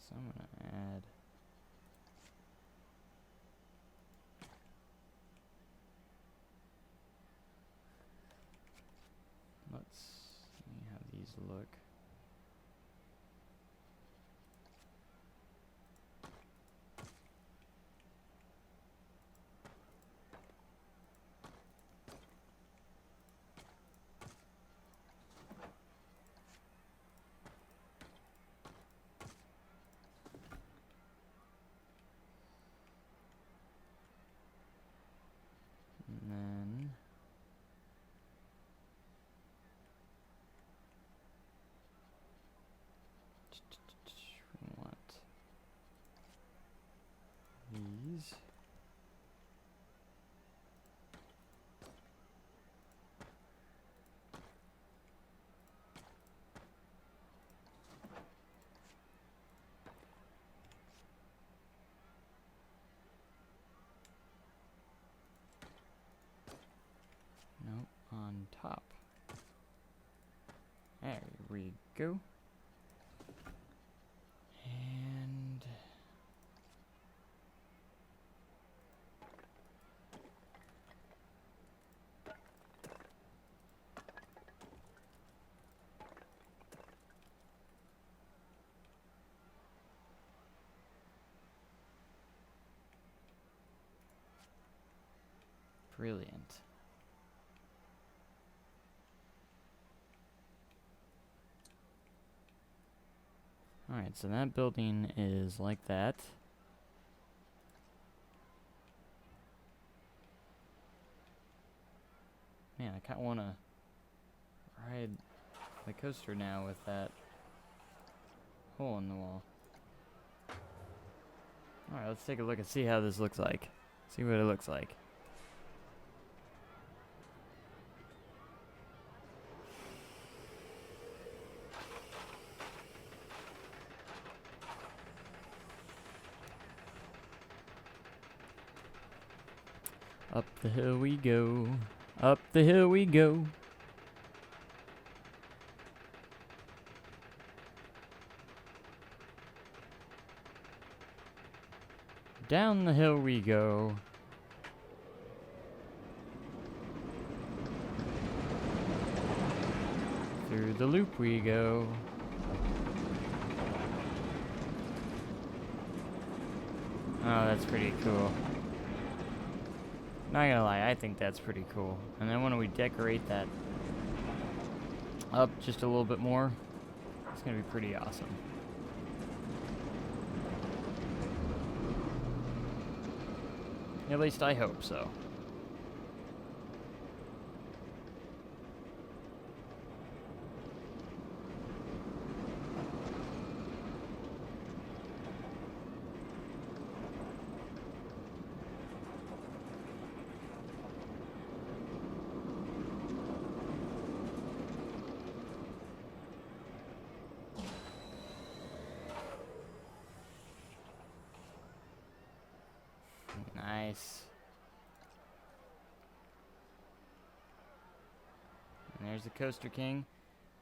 [SPEAKER 1] So I'm gonna add... Let's see how these look. And then... we want these. Nope, on top. There we go. And... brilliant. Alright, so that building is like that. Man, I kinda wanna ride the coaster now with that hole in the wall. Alright, let's take a look and see how this looks like. See what it looks like. Up the hill we go. Up the hill we go. Down the hill we go. Through the loop we go. Oh, that's pretty cool. Not gonna lie, I think that's pretty cool. And then when we decorate that up just a little bit more, it's gonna be pretty awesome. At least I hope so. Nice. there's the Coaster King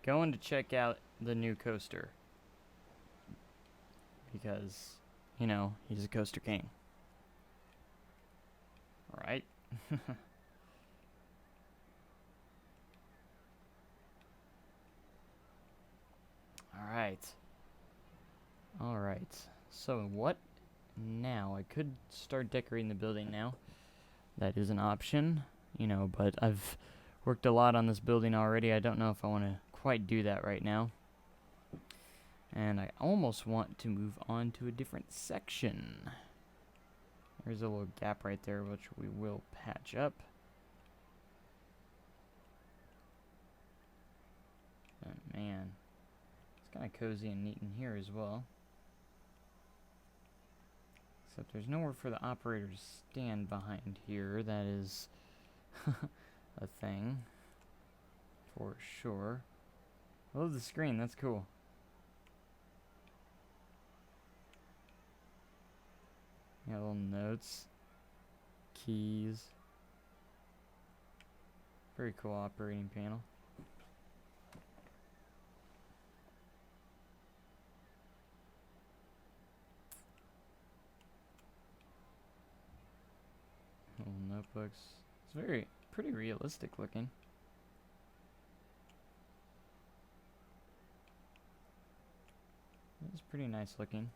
[SPEAKER 1] going to check out the new coaster. Because, you know, he's a Coaster King. Alright. Alright. So what now? I could start decorating the building now. That is an option, you know, but I've worked a lot on this building already. I don't know if I want to quite do that right now. And I almost want to move on to a different section. There's a little gap right there, which we will patch up. Oh, man. It's kind of cozy and neat in here as well. Except there's nowhere for the operator to stand behind here. That is a thing. For sure. I love the screen. That's cool. Yeah, little notes. Keys. Very cool operating panel. Little notebooks. It's pretty realistic looking. It's pretty nice looking.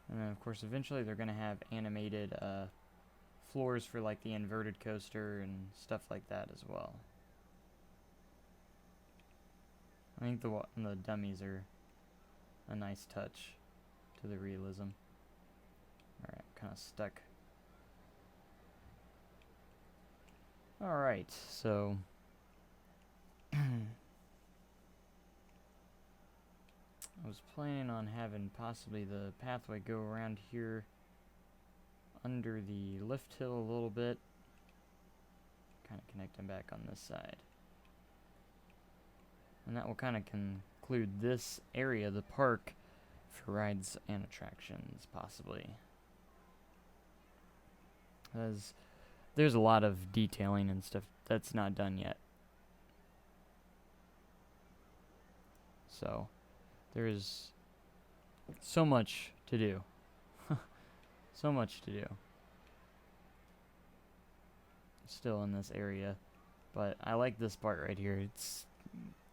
[SPEAKER 1] And then, of course, eventually they're going to have animated floors for, like, the inverted coaster and stuff like that as well. I think the dummies are a nice touch to the realism. Alright, kind of stuck. Alright, so... I was planning on having possibly the pathway go around here under the lift hill a little bit. Kind of connect them back on this side. And that will kind of conclude this area of the park for rides and attractions, possibly. There's a lot of detailing and stuff that's not done yet. So... there's so much to do. So much to do. Still in this area. But I like this part right here. It's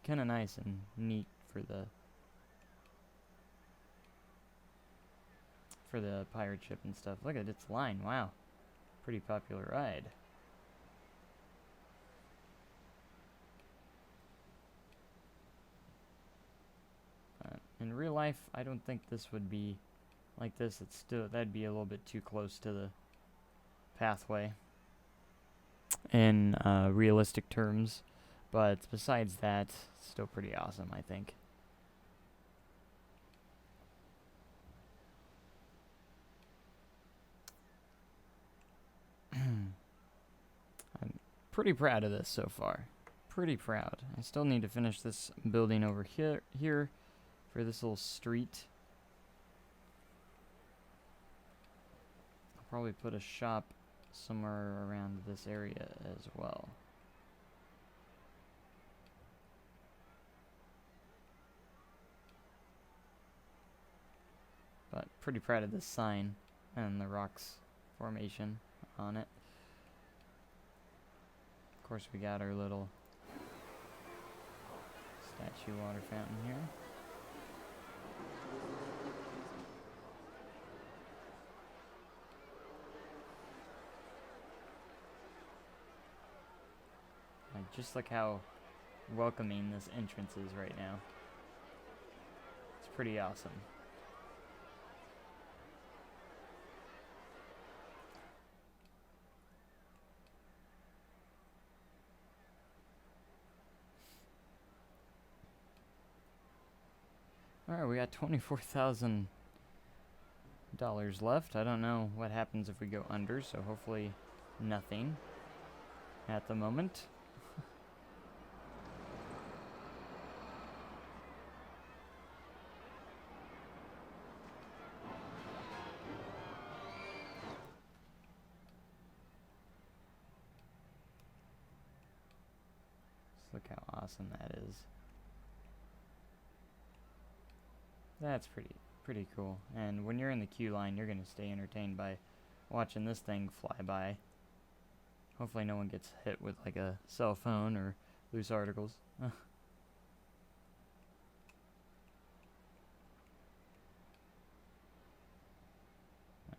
[SPEAKER 1] kind of nice and neat for the pirate ship and stuff. Look at its line. Wow. Pretty popular ride. In real life, I don't think this would be like this. That'd be a little bit too close to the pathway in realistic terms. But besides that, it's still pretty awesome, I think. I'm pretty proud of this so far. Pretty proud. I still need to finish this building over here. For this little street. I'll probably put a shop somewhere around this area as well. But pretty proud of this sign and the rocks formation on it. Of course, we got our little statue water fountain here. Just look how welcoming this entrance is right now. It's pretty awesome. Alright, we got $24,000 left. I don't know what happens if we go under, so hopefully nothing at the moment. awesome that is. That's pretty cool. And when you're in the queue line, you're gonna stay entertained by watching this thing fly by. Hopefully no one gets hit with like a cell phone or loose articles.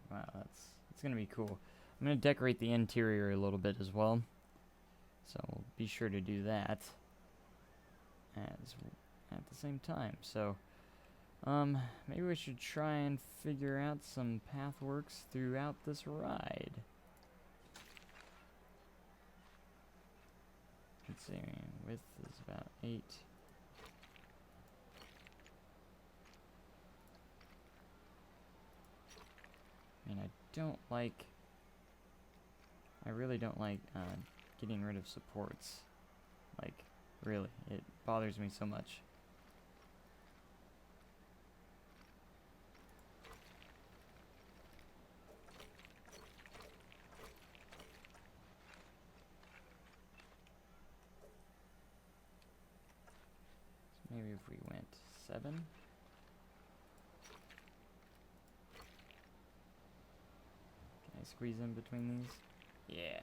[SPEAKER 1] Wow, it's gonna be cool. I'm gonna decorate the interior a little bit as well, so we'll be sure to do that at the same time. So, maybe we should try and figure out some pathworks throughout this ride. Let's see, width is about 8. I mean, I really don't like getting rid of supports. Like, really, it bothers me so much. So maybe if we went 7. Can I squeeze in between these? Yeah.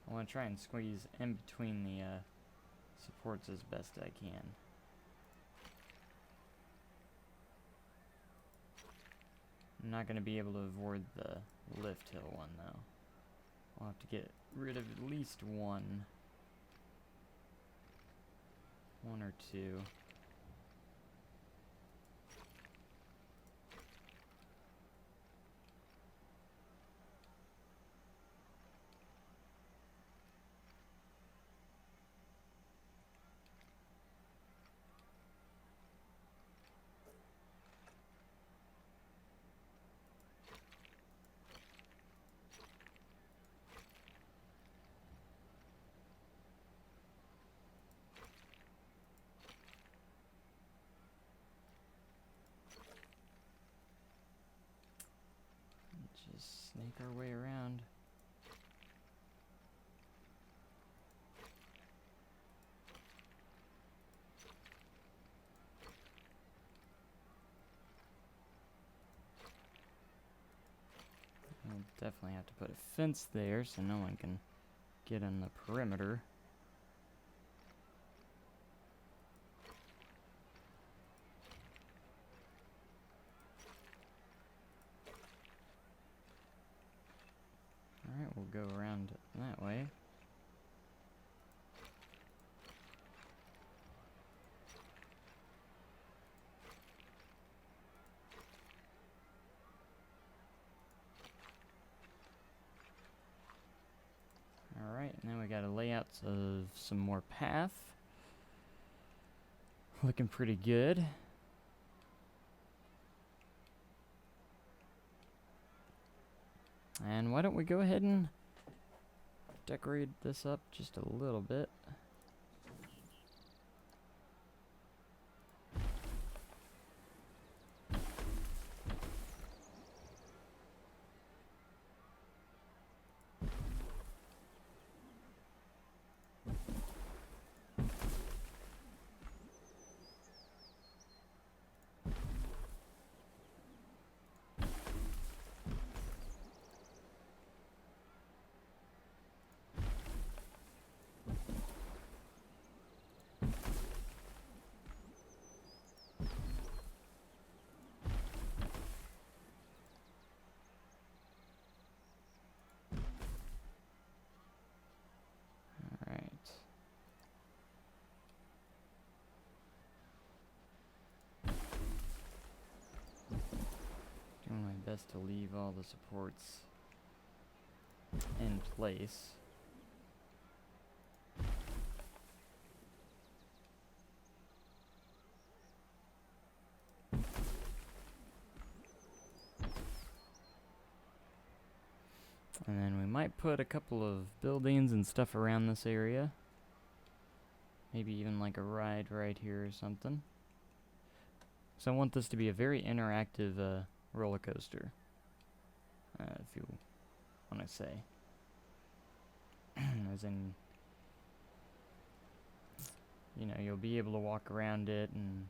[SPEAKER 1] I want to try and squeeze in between the supports as best I can. I'm not going to be able to avoid the lift hill one though. I'll have to get rid of at least one or two. Just snake our way around. I'll definitely have to put a fence there so no one can get on the perimeter. Alright, we'll go around that way. Alright, now we got a layout of some more path. Looking pretty good. And why don't we go ahead and decorate this up just a little bit. Doing my best to leave all the supports in place. And then we might put a couple of buildings and stuff around this area. Maybe even like a ride right here or something. So I want this to be a very interactive roller coaster, if you want to say. As in, you know, you'll be able to walk around it and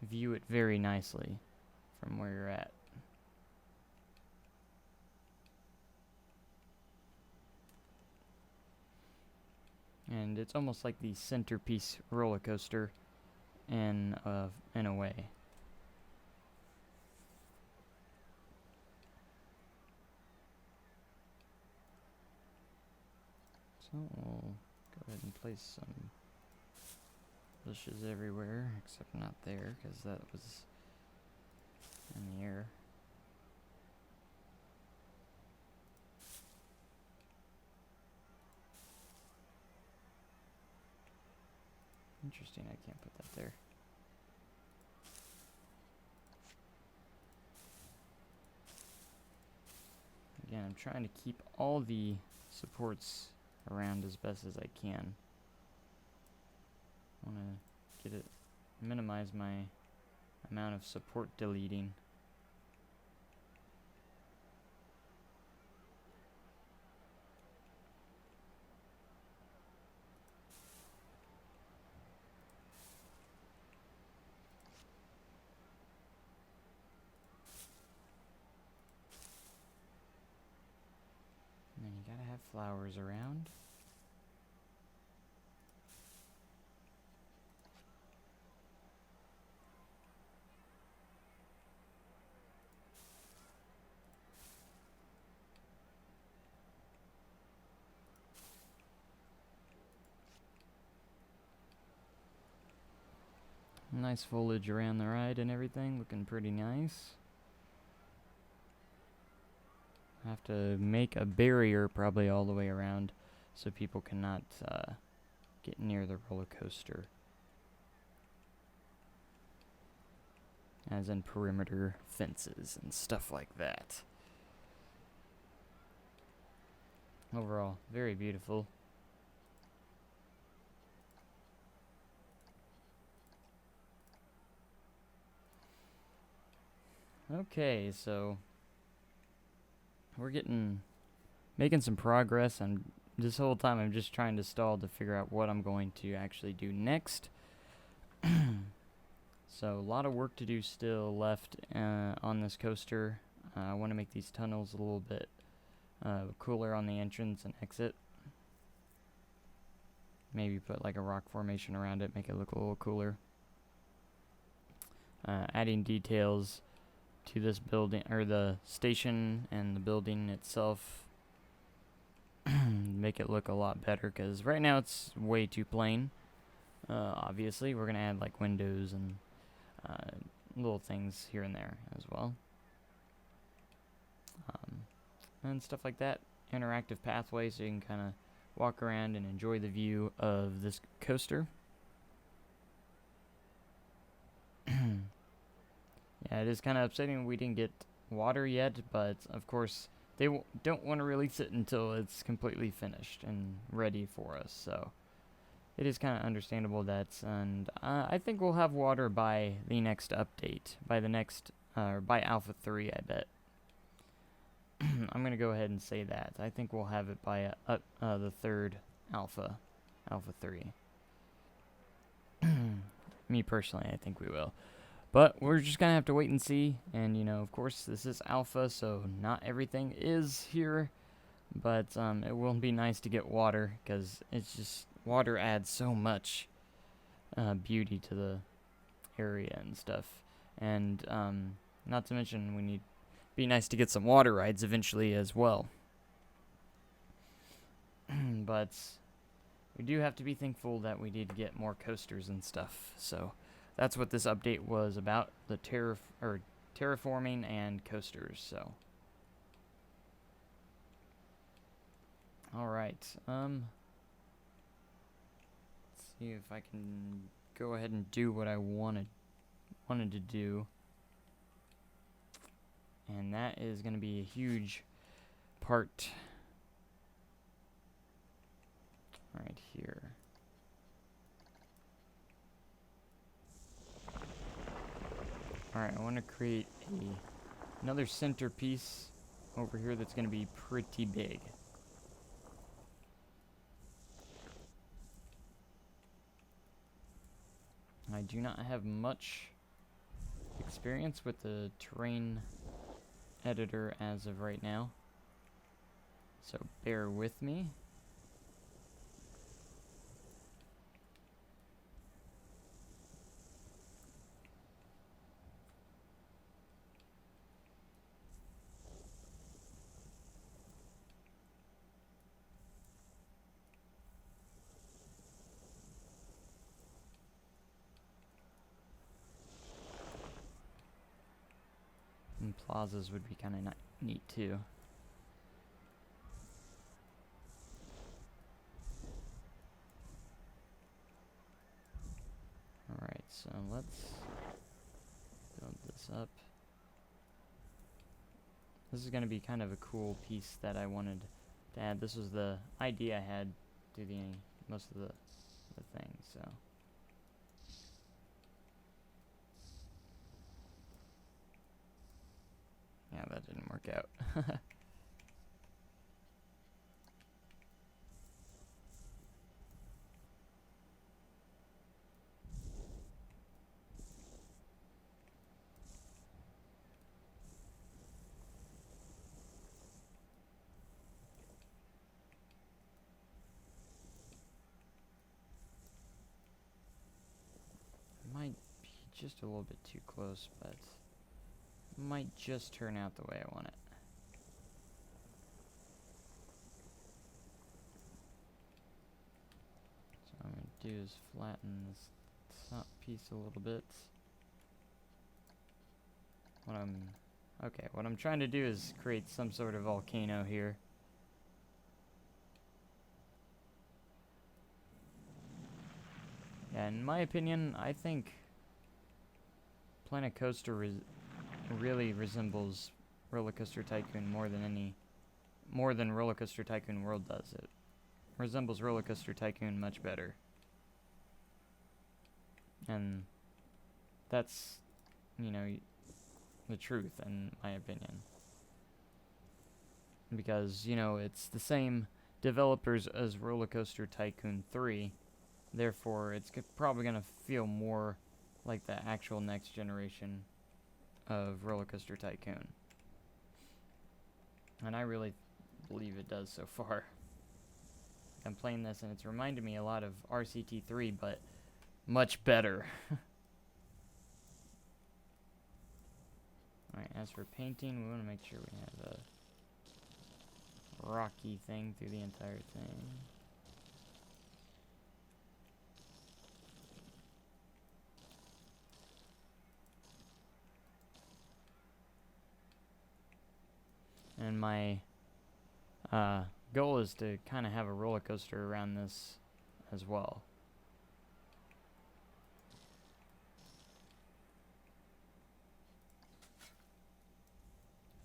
[SPEAKER 1] view it very nicely from where you're at. And it's almost like the centerpiece roller coaster in a way. So we'll go ahead and place some bushes everywhere, except not there, because that was in the air. Interesting, I can't put that there. Again, I'm trying to keep all the supports around as best as I can. I want to get it, minimize my amount of support deleting. And then you gotta have flowers around. Nice foliage around the ride and everything, looking pretty nice. I have to make a barrier probably all the way around so people cannot get near the roller coaster. As in perimeter fences and stuff like that. Overall, very beautiful. Okay, so we're making some progress, and this whole time I'm just trying to stall to figure out what I'm going to actually do next. So a lot of work to do still left on this coaster. I want to make these tunnels a little bit cooler on the entrance and exit. Maybe put like a rock formation around it, make it look a little cooler. Adding details to this building, or the station and the building itself, make it look a lot better, because right now it's way too plain. Obviously we're gonna add like windows and little things here and there as well, and stuff like that. Interactive pathway so you can kind of walk around and enjoy the view of this coaster. Yeah, it is kind of upsetting we didn't get water yet, but of course they don't want to release it until it's completely finished and ready for us, so it is kind of understandable that, and I think we'll have water by the next update, by Alpha 3, I bet. I'm going to go ahead and say that. I think we'll have it by the third Alpha 3. Me personally, I think we will. But we're just going to have to wait and see. And, you know, of course, this is Alpha, so not everything is here. But it will be nice to get water, because it's just, water adds so much beauty to the area and stuff. And not to mention, be nice to get some water rides eventually as well. But we do have to be thankful that we did get more coasters and stuff. So that's what this update was about, the terraforming and coasters. So all right, let's see if I can go ahead and do what I wanted to do, and that is going to be a huge part right here. Alright, I want to create another centerpiece over here that's going to be pretty big. I do not have much experience with the terrain editor as of right now, so bear with me. And plazas would be kind of neat too. Alright, so let's build this up. This is going to be kind of a cool piece that I wanted to add. This was the idea I had through most of the thing, so. Yeah, that didn't work out. Might be just a little bit too close, but might just turn out the way I want it. So what I'm going to do is flatten this top piece a little bit. What I'm trying to do is create some sort of volcano here. Yeah, in my opinion, I think Planet Coaster really resembles Roller Coaster Tycoon more than Roller Coaster Tycoon World does. It resembles Roller Coaster Tycoon much better. And that's, the truth, in my opinion. Because, it's the same developers as Roller Coaster Tycoon 3. Therefore, it's probably going to feel more like the actual next generation of Roller Coaster Tycoon. And I really believe it does so far. I'm playing this and it's reminded me a lot of RCT3, but much better. Alright, as for painting, we want to make sure we have a rocky thing through the entire thing. And my goal is to kind of have a roller coaster around this as well.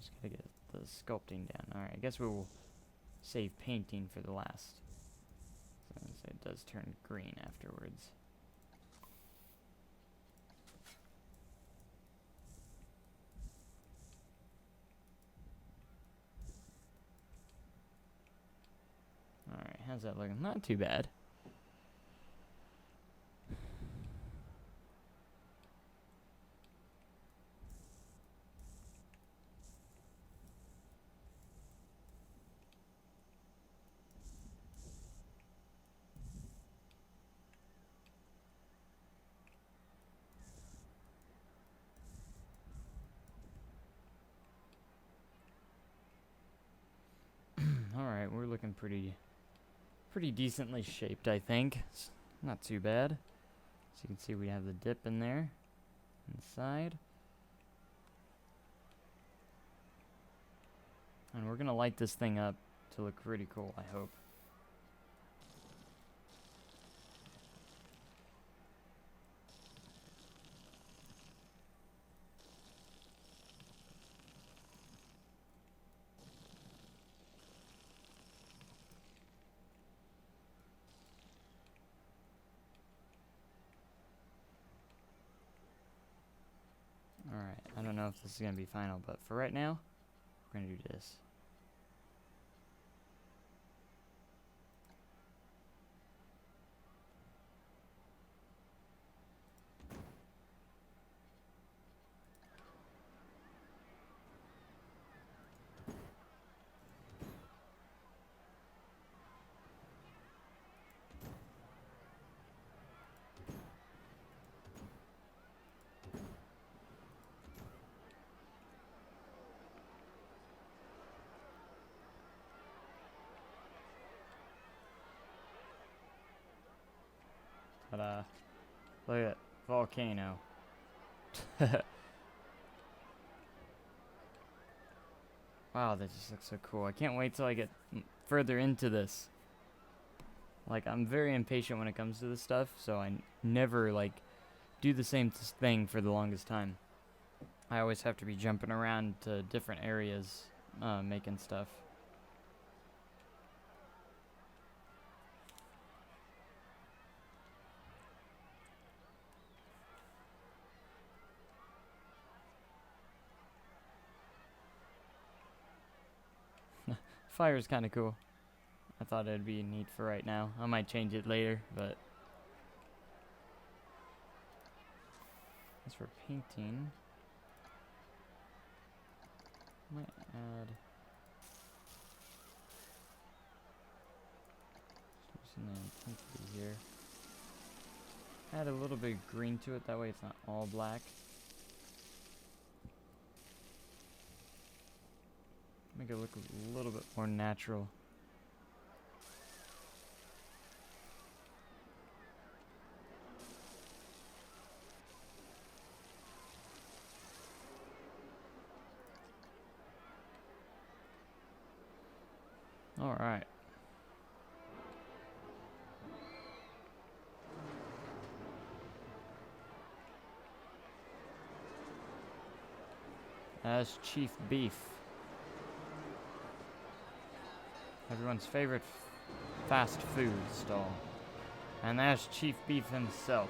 [SPEAKER 1] Just gotta get the sculpting down. Alright, I guess we will save painting for the last. So it does turn green afterwards. Alright, how's that looking? Not too bad. Alright, we're looking pretty decently shaped, I think. It's not too bad. So you can see we have the dip in there, inside. And we're gonna light this thing up to look pretty cool, I hope. Alright, I don't know if this is going to be final, but for right now, we're going to do this. But, look at that volcano. Wow, that just looks so cool. I can't wait till I get further into this. Like, I'm very impatient when it comes to this stuff, so I never, like, do the same thing for the longest time. I always have to be jumping around to different areas, making stuff. Fire's kind of cool. I thought it'd be neat for right now. I might change it later, but as for painting, might add some intensity here. Add a little bit of green to it, that way it's not all black. Make it look a little bit more natural. All right. That's Chief Beef. Everyone's favorite fast food stall. And that's Chief Beef himself.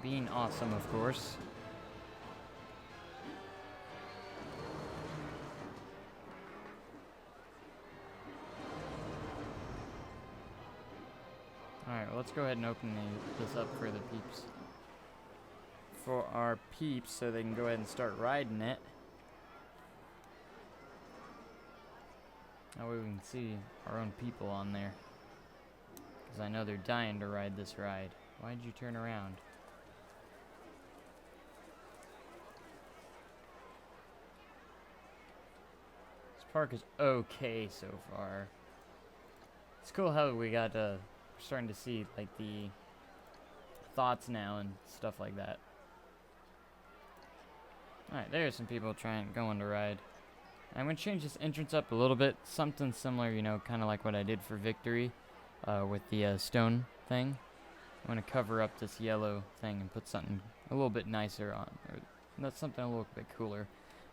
[SPEAKER 1] Being awesome, of course. Alright, well, let's go ahead and open this up for the peeps. For our peeps, so they can go ahead and start riding it. That way we can see our own people on there. Because I know they're dying to ride this ride. Why'd you turn around? This park is okay so far. It's cool how we got starting to see like the thoughts now and stuff like that. Alright, there's some people going to ride. I'm going to change this entrance up a little bit. Something similar, you know, kind of like what I did for Victory with the stone thing. I'm going to cover up this yellow thing and put something a little bit nicer on. Or that's something a little bit cooler.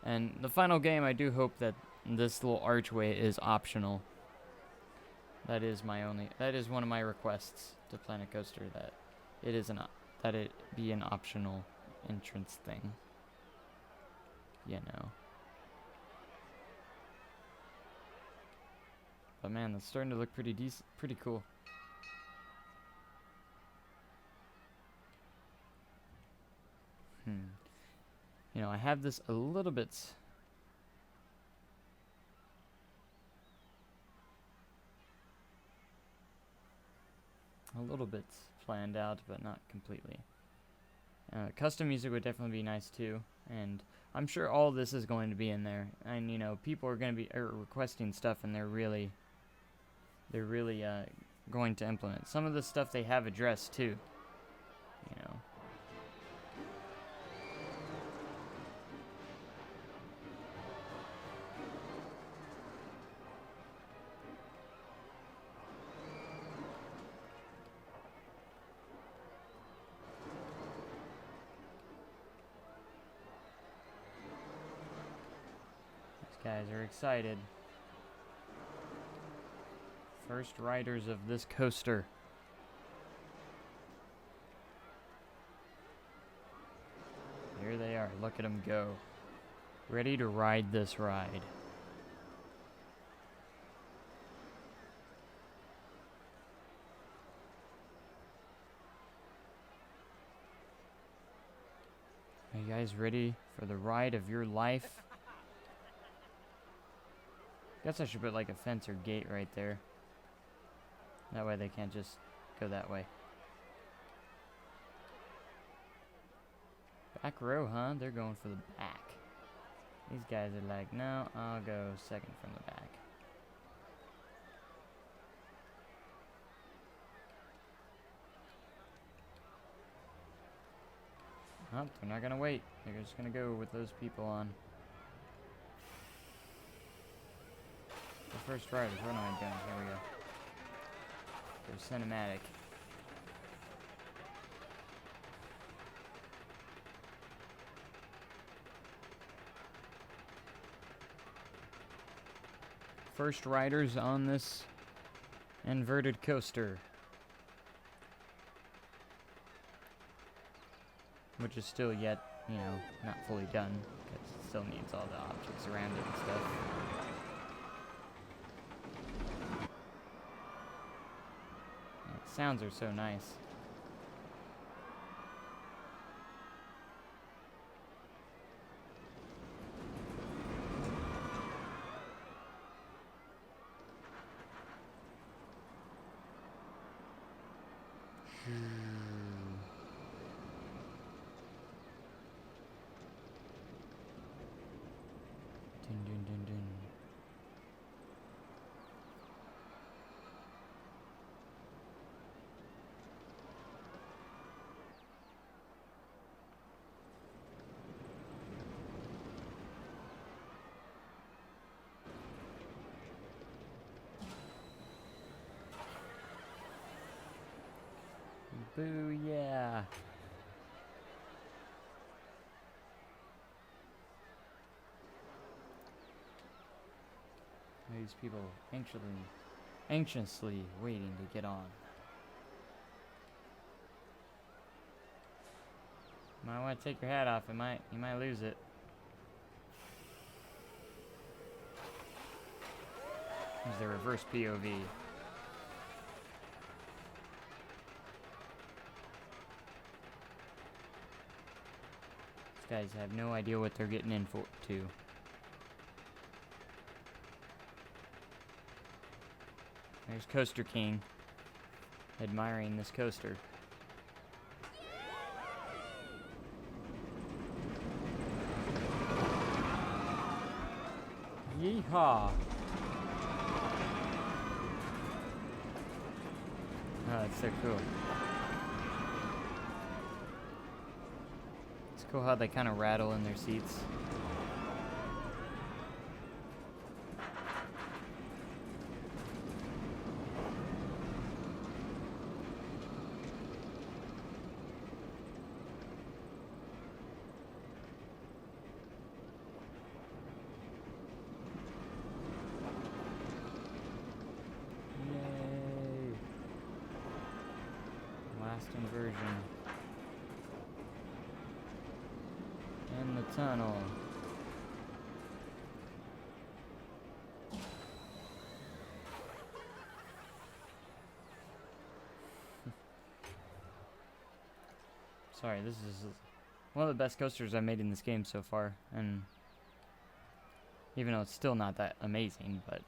[SPEAKER 1] And the final game, I do hope that this little archway is optional. That is one of my requests to Planet Coaster, that it be an optional entrance thing. You know. But man, that's starting to look pretty decent, pretty cool. You know, I have this a little bit planned out, but not completely. Custom music would definitely be nice too, and I'm sure all this is going to be in there. And you know, people are going to be requesting stuff, and they're really going to implement some of the stuff they have addressed too. You know. Guys are excited. First riders of this coaster. Here they are. Look at them go. Ready to ride this ride. Are you guys ready for the ride of your life? Guess I should put like a fence or gate right there. That way they can't just go that way. Back row, huh? They're going for the back. These guys are like, no, I'll go second from the back. Oh, they're not gonna wait. They're just gonna go with those people on. The first riders, what am I doing? Here we go. They're cinematic. First riders on this inverted coaster. Which is still yet, you know, not fully done. Because it still needs all the objects around it and stuff. And the sounds are so nice. Dun, dun, dun, dun. Booyah! These people anxiously waiting to get on. Might want to take your hat off. You might lose it. There's the reverse POV. These guys have no idea what they're getting in for, too. There's Coaster King, admiring this coaster. Yeehaw! Oh, that's so cool. It's cool how they kind of rattle in their seats. Yay! Last inversion. In the tunnel. Sorry, this is one of the best coasters I've made in this game so far, and even though it's still not that amazing, but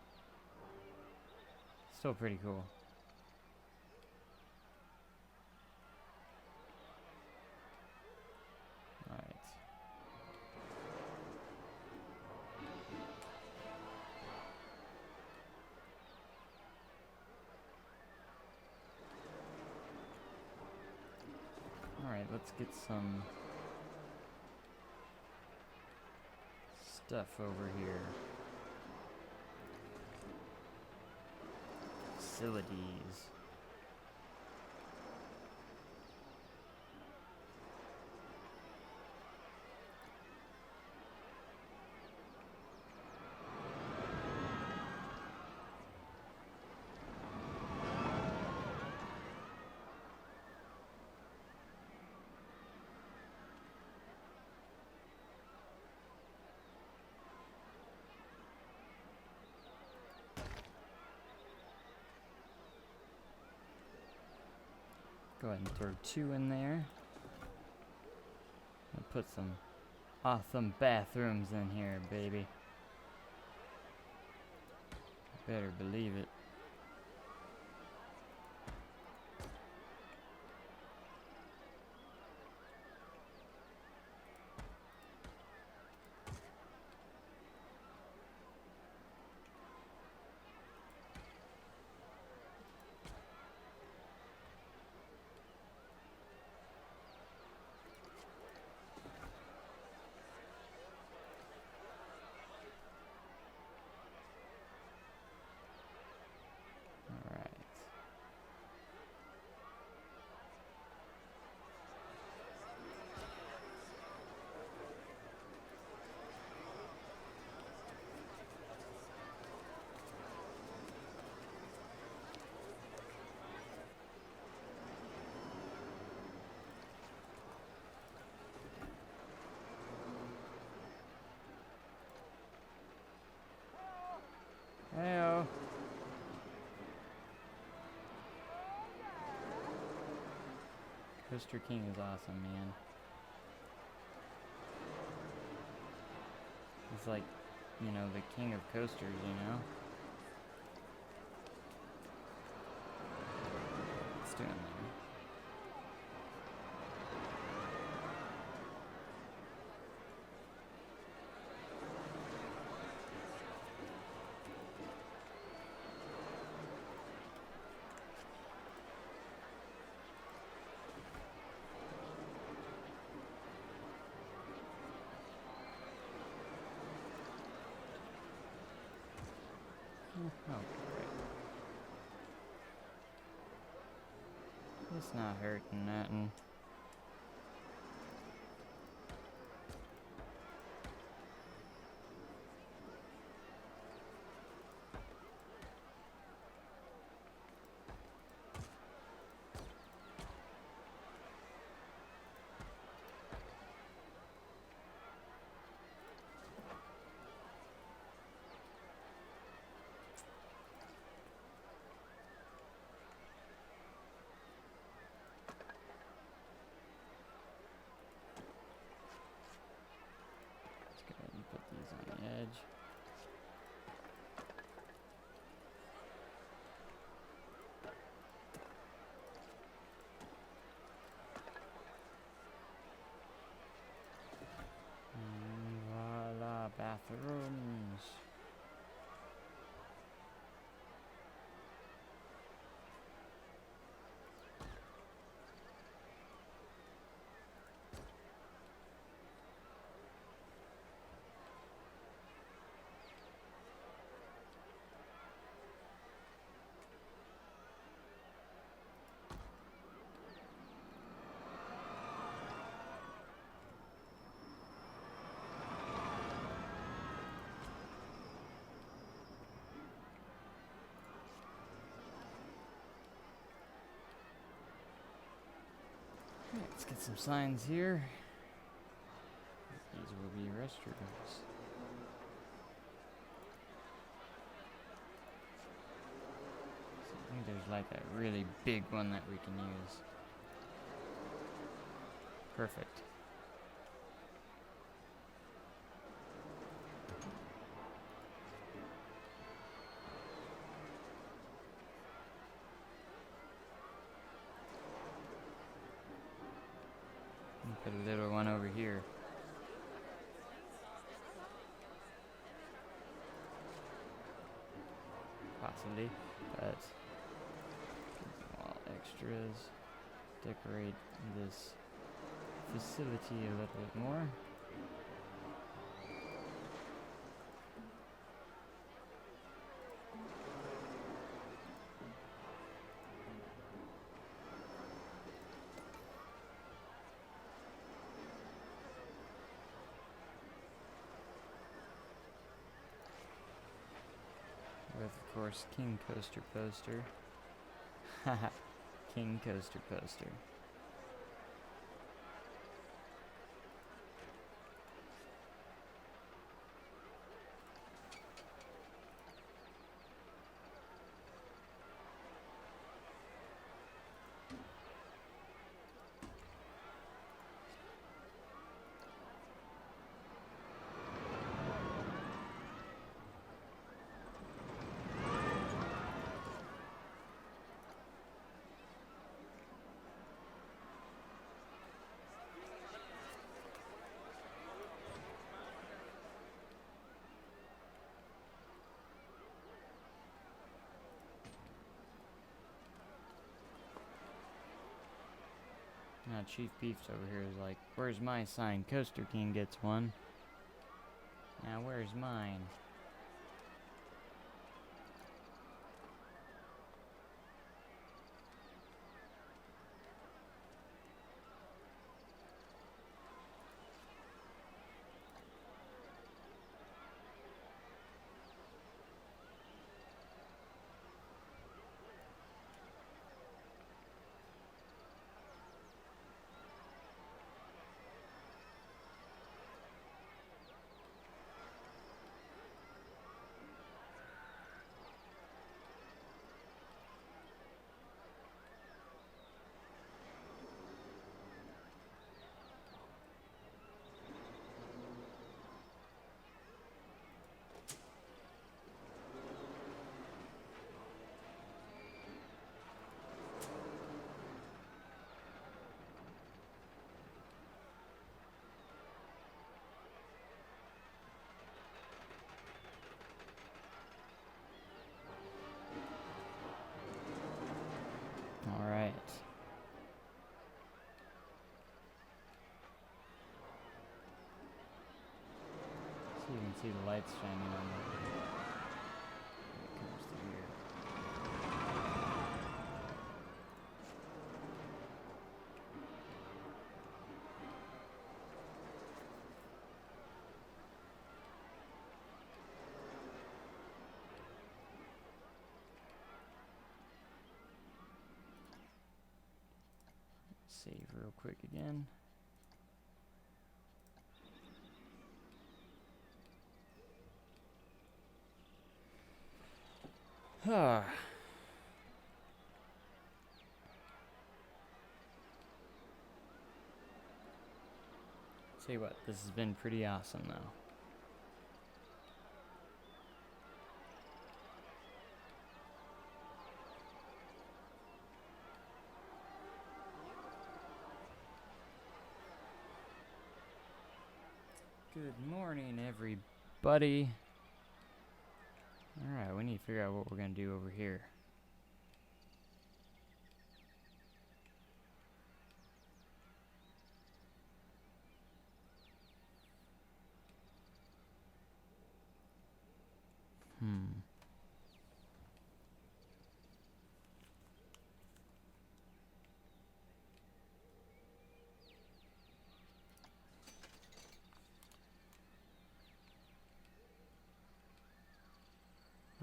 [SPEAKER 1] still pretty cool. Alright. Alright, let's get some stuff over here. Facilities. Go ahead and throw 2 in there. And put some awesome bathrooms in here, baby. Better believe it. Coaster King is awesome, man. He's like, you know, the king of coasters, you know? What's doing there? Oh, great. It's not hurting nothing. Let's go ahead and put these on the edge. And voila, bathrooms. Let's get some signs here. These will be restrooms. I think there's like a really big one that we can use. Perfect. And put a little one over here. Possibly, but all extras. Decorate this facility a little bit more. With, of course, King Coaster Poster. Haha, King Coaster Poster. Now Chief Beefs over here is like, where's my sign? Coaster King gets one. Now where's mine? you can see the lights shining on it. It comes through here. Save real quick again. Tell you what, this has been pretty awesome though. Good morning, everybody. Alright, we need to figure out what we're going to do over here.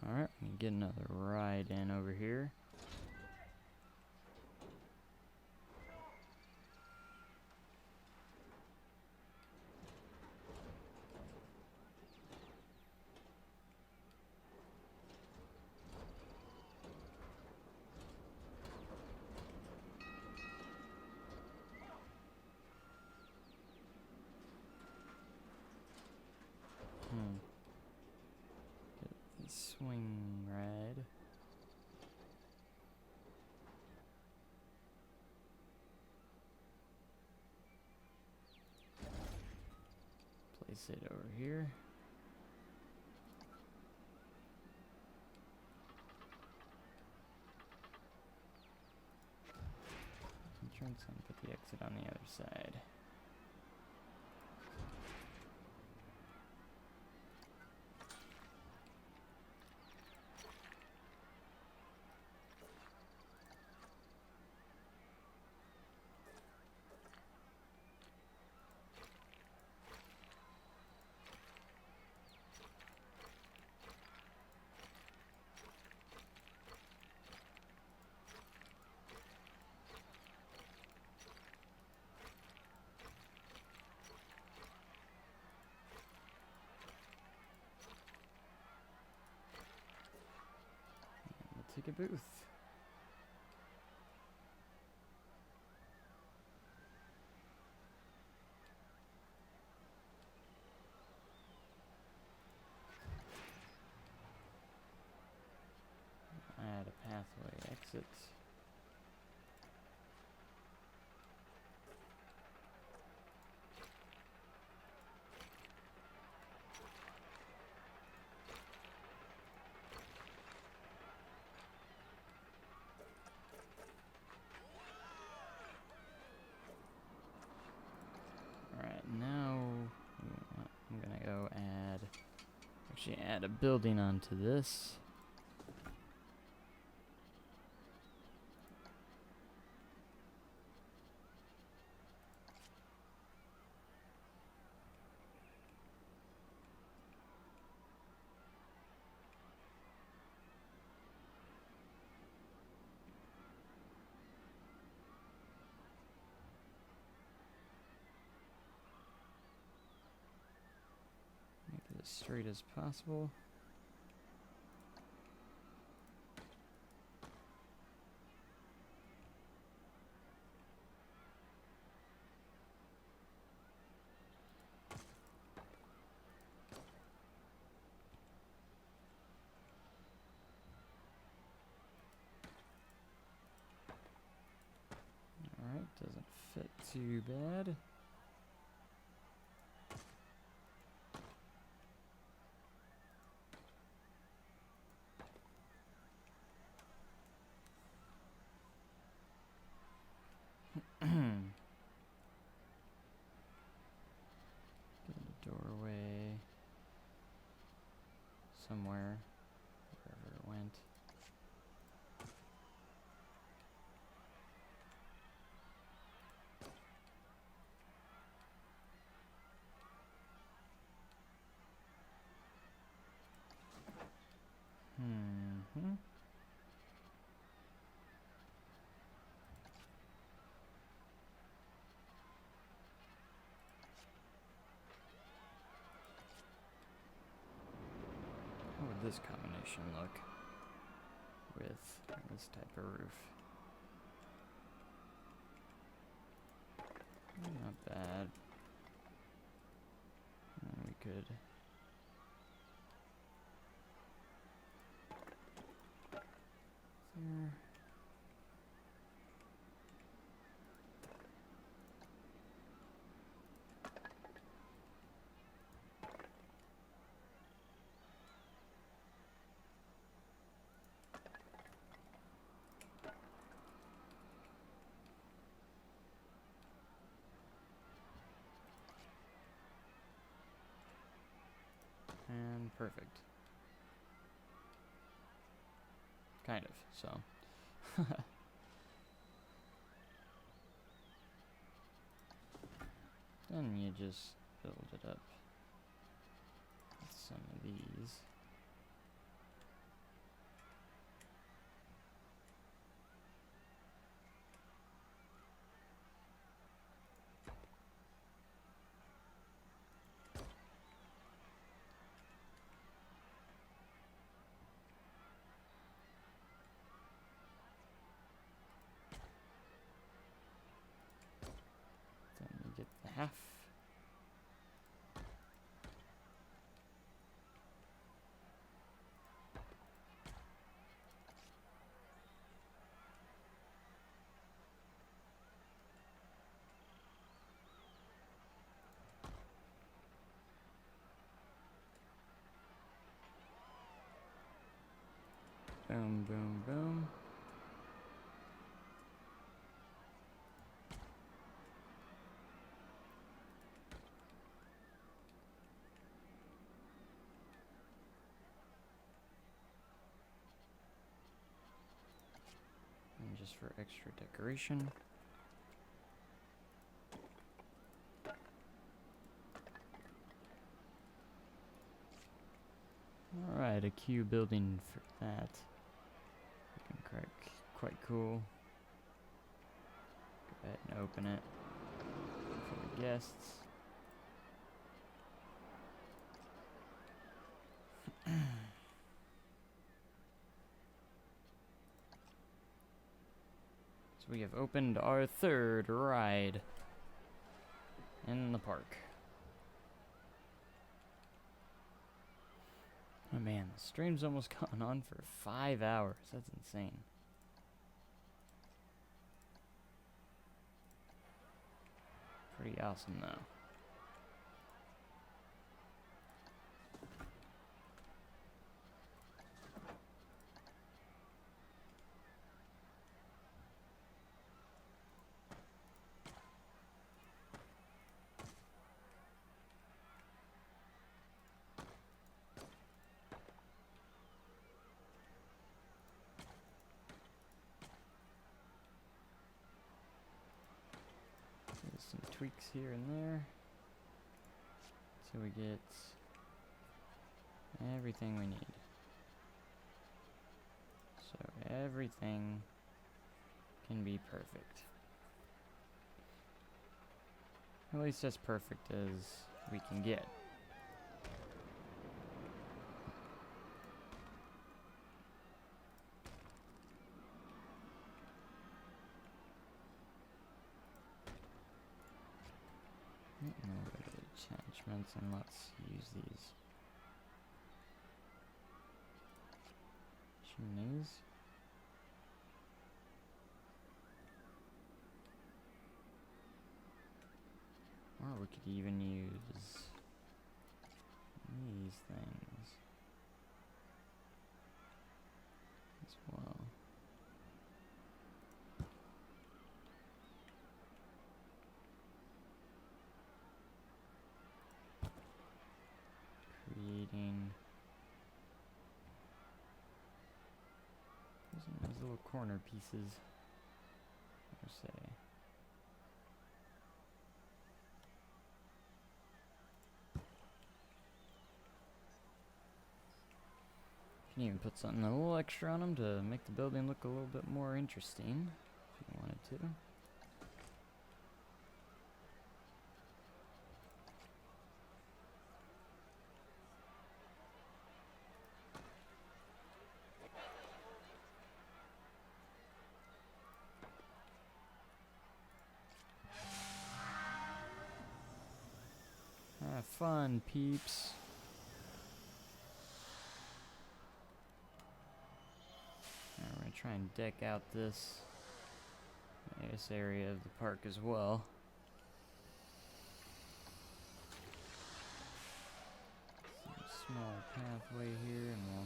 [SPEAKER 1] Alright, we can get another ride in over here. Swing ride. Place it over here. Entrance and put the exit on the other side. Ticket booth. Add a pathway exit. Add a building onto this. Make it as straight as possible. Alright, doesn't fit too bad. Get a doorway. somewhere, wherever it went. Mm-hmm. How would this combination look with this type of roof? Not bad. And we could there. And perfect. Kind of, so. Then you just build it up with some of these. Then you get the half. Boom, boom, boom. And just for extra decoration. Alright, a queue building for that. Looking quite cool. Go ahead and open it for the guests. So we have opened our third ride in the park. Oh man, the stream's almost gone on for 5 hours. That's insane. Pretty awesome though. There's some tweaks here and there. So we get everything we need. So everything can be perfect. At least as perfect as we can get. Go to the attachments and let's use these chimneys. Or we could even use these things as well. Creating Those little corner pieces. Let's say. Can even put something a little extra on them to make the building look a little bit more interesting, if you wanted to. Have fun, peeps. Alright, we're gonna try and deck out this area of the park as well. Some small pathway here, and we'll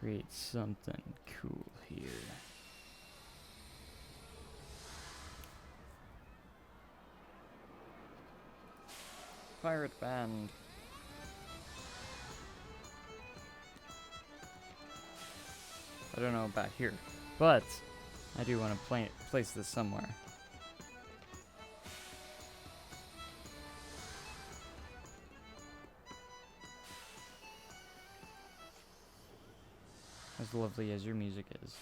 [SPEAKER 1] create something cool here. Pirate band. I don't know about here, but I do want to place this somewhere. As lovely as your music is.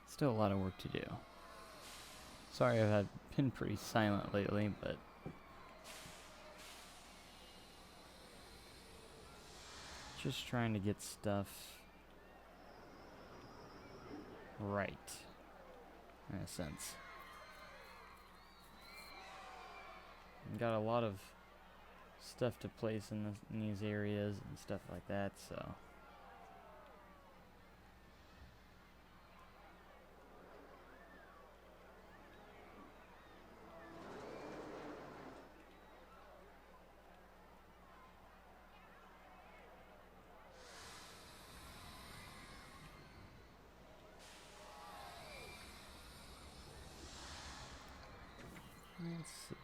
[SPEAKER 1] Still a lot of work to do. Sorry I've been pretty silent lately, but just trying to get stuff right, in a sense. Got a lot of stuff to place in these areas and stuff like that, so. Let's see.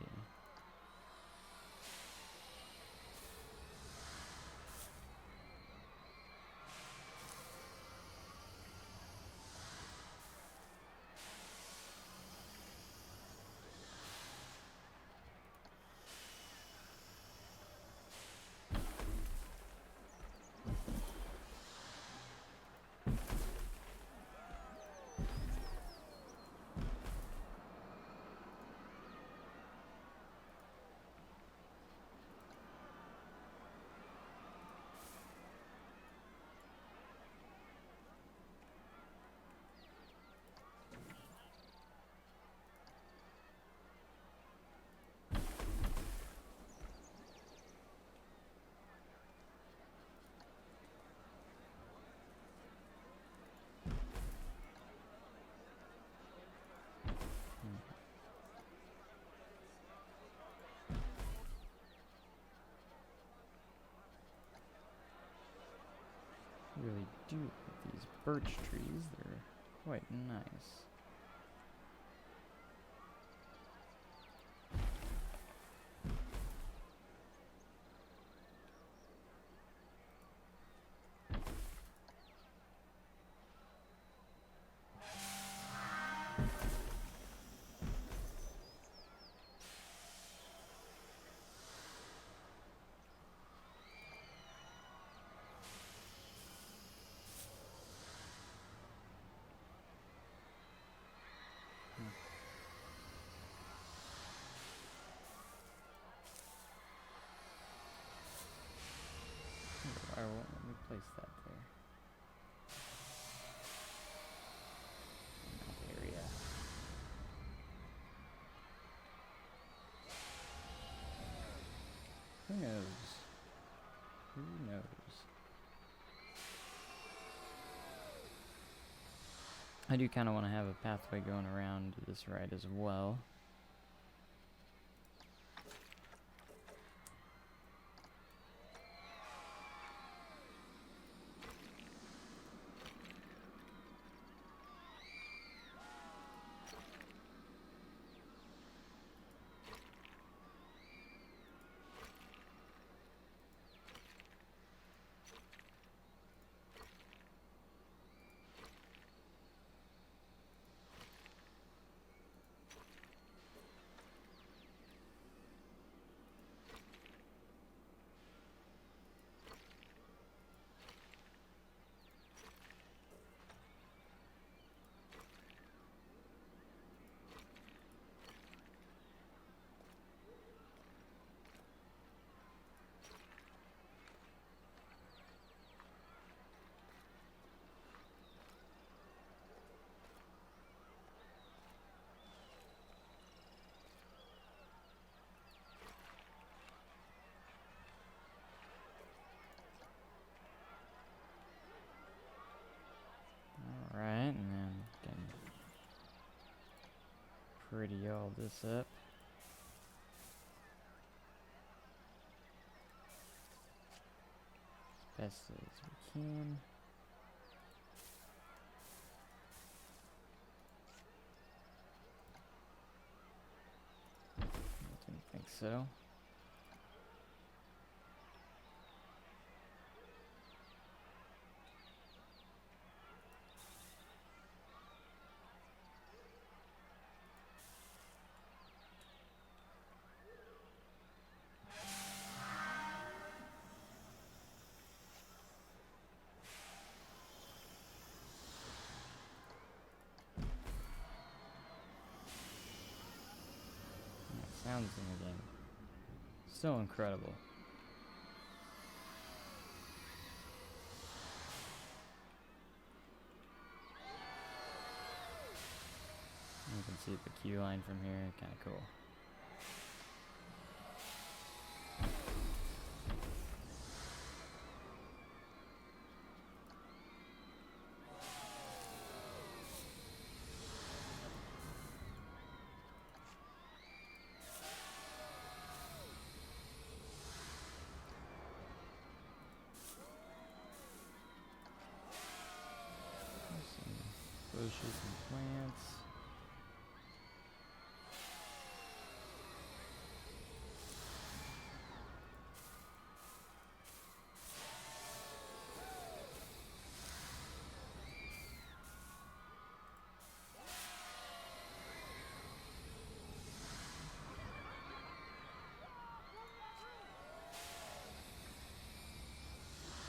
[SPEAKER 1] do with these birch trees. They're quite nice. Why won't let me place that there? In that area. Who knows? Who knows? I do kind of want to have a pathway going around this ride as well. Alright, and then can pretty all this up. As best as we can. I didn't think so. Sounds in the game. Still incredible. You can see the queue line from here, kind of cool. Some bushes and plants.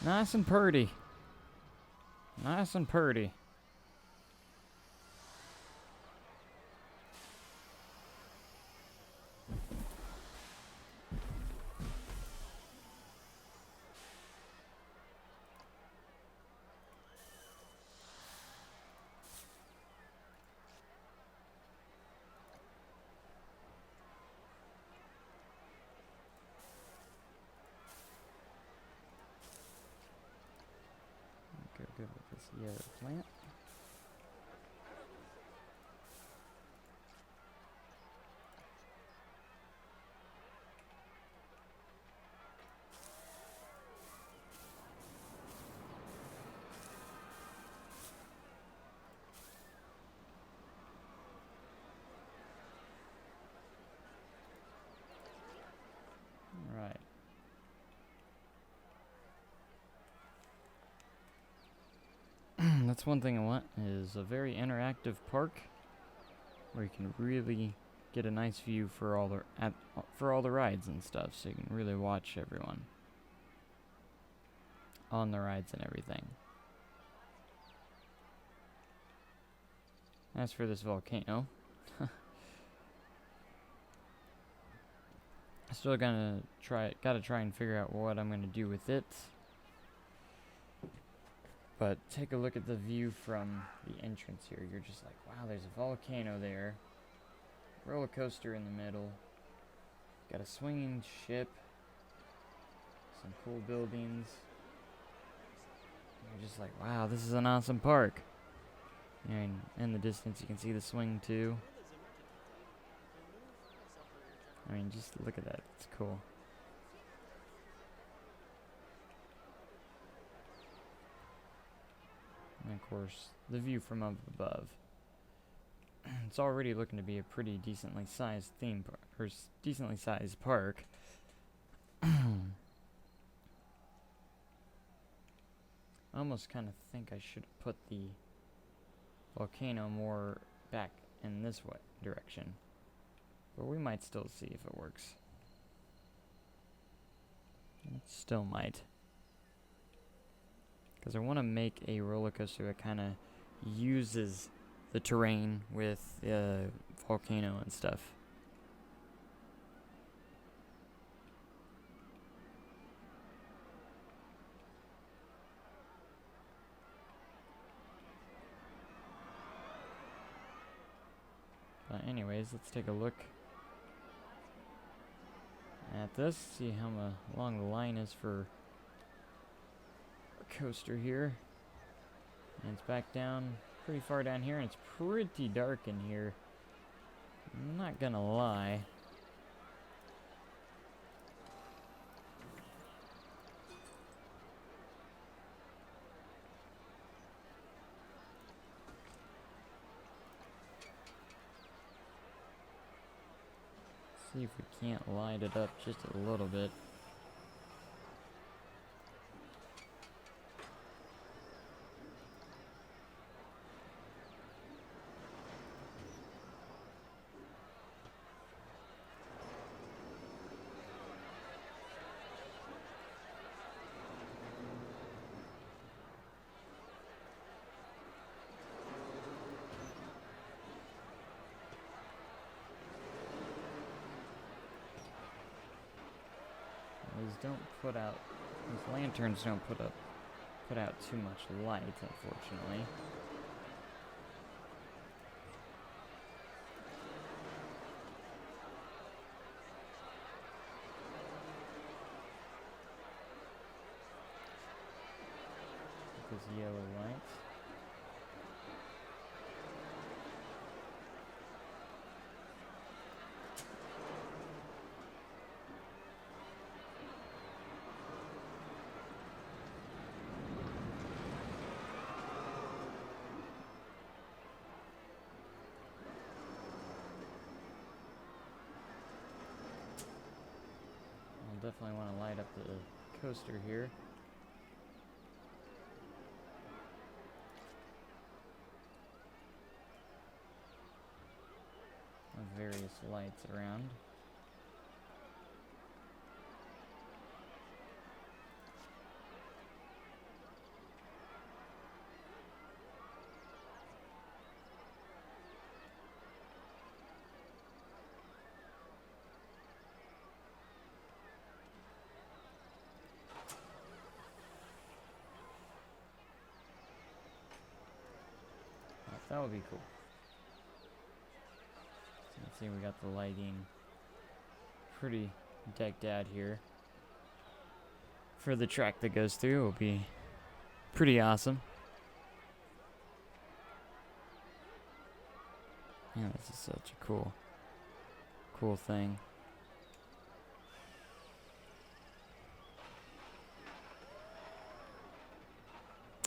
[SPEAKER 1] Nice and purty. Nice and purty. Go good with this yellow plant. That's one thing I want, is a very interactive park where you can really get a nice view for all the rides and stuff, so you can really watch everyone on the rides and everything. As for this volcano, I still gotta try and figure out what I'm gonna do with it. But take a look at the view from the entrance here. You're just like, wow, there's a volcano there. Roller coaster in the middle. Got a swinging ship. Some cool buildings. You're just like, wow, this is an awesome park. And in the distance you can see the swing too. I mean, just look at that. It's cool. And of course, the view from up above. It's already looking to be a pretty decently sized theme park, or decently sized park. I almost kind of think I should have put the volcano more back in this way direction, but we might still see if it works. It still might. Because I want to make a roller coaster that kind of uses the terrain with the volcano and stuff. But anyways, let's take a look at this, see how long the line is for a coaster here. And it's back down, pretty far down here, and it's pretty dark in here. I'm not gonna lie. See if we can't light it up just a little bit. These lanterns don't put out too much light, unfortunately. With this yellow light. Definitely want to light up the coaster here. With various lights around. That would be cool. So let's see, we got the lighting pretty decked out here. For the track that goes through, it will be pretty awesome. Yeah, this is such a cool thing.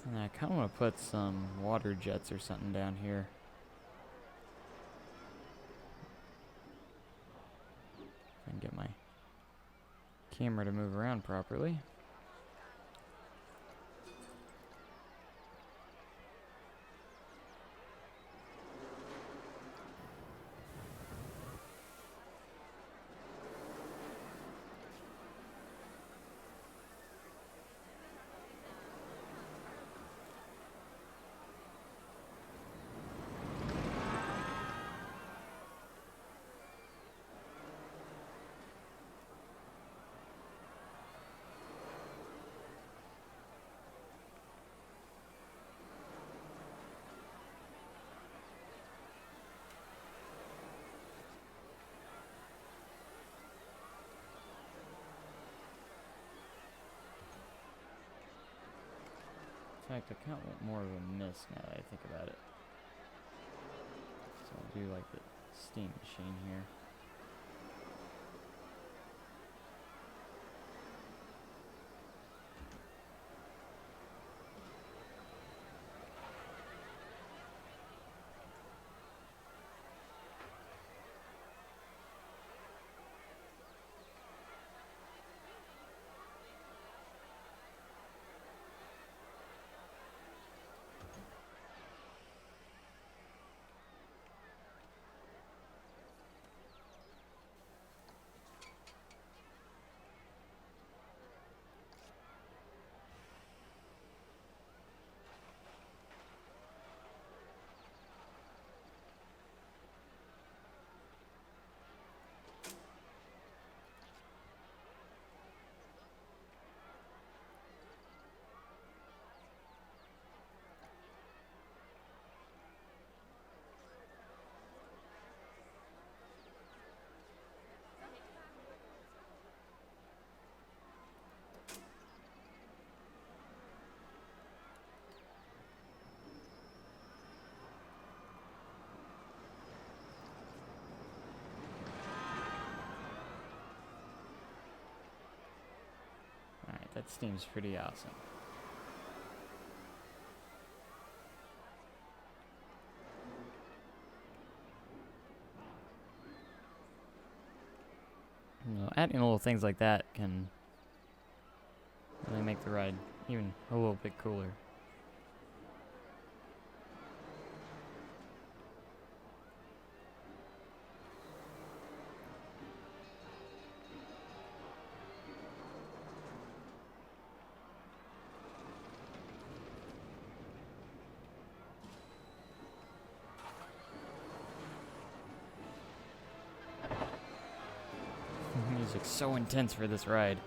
[SPEAKER 1] And I kind of want to put some water jets or something down here. And get my camera to move around properly. fact, I kind of want more of a mist now that I think about it. So I'll do like the steam machine here. Alright, that steam's pretty awesome. You know, adding little things like that can really make the ride even a little bit cooler. Music's so intense for this ride.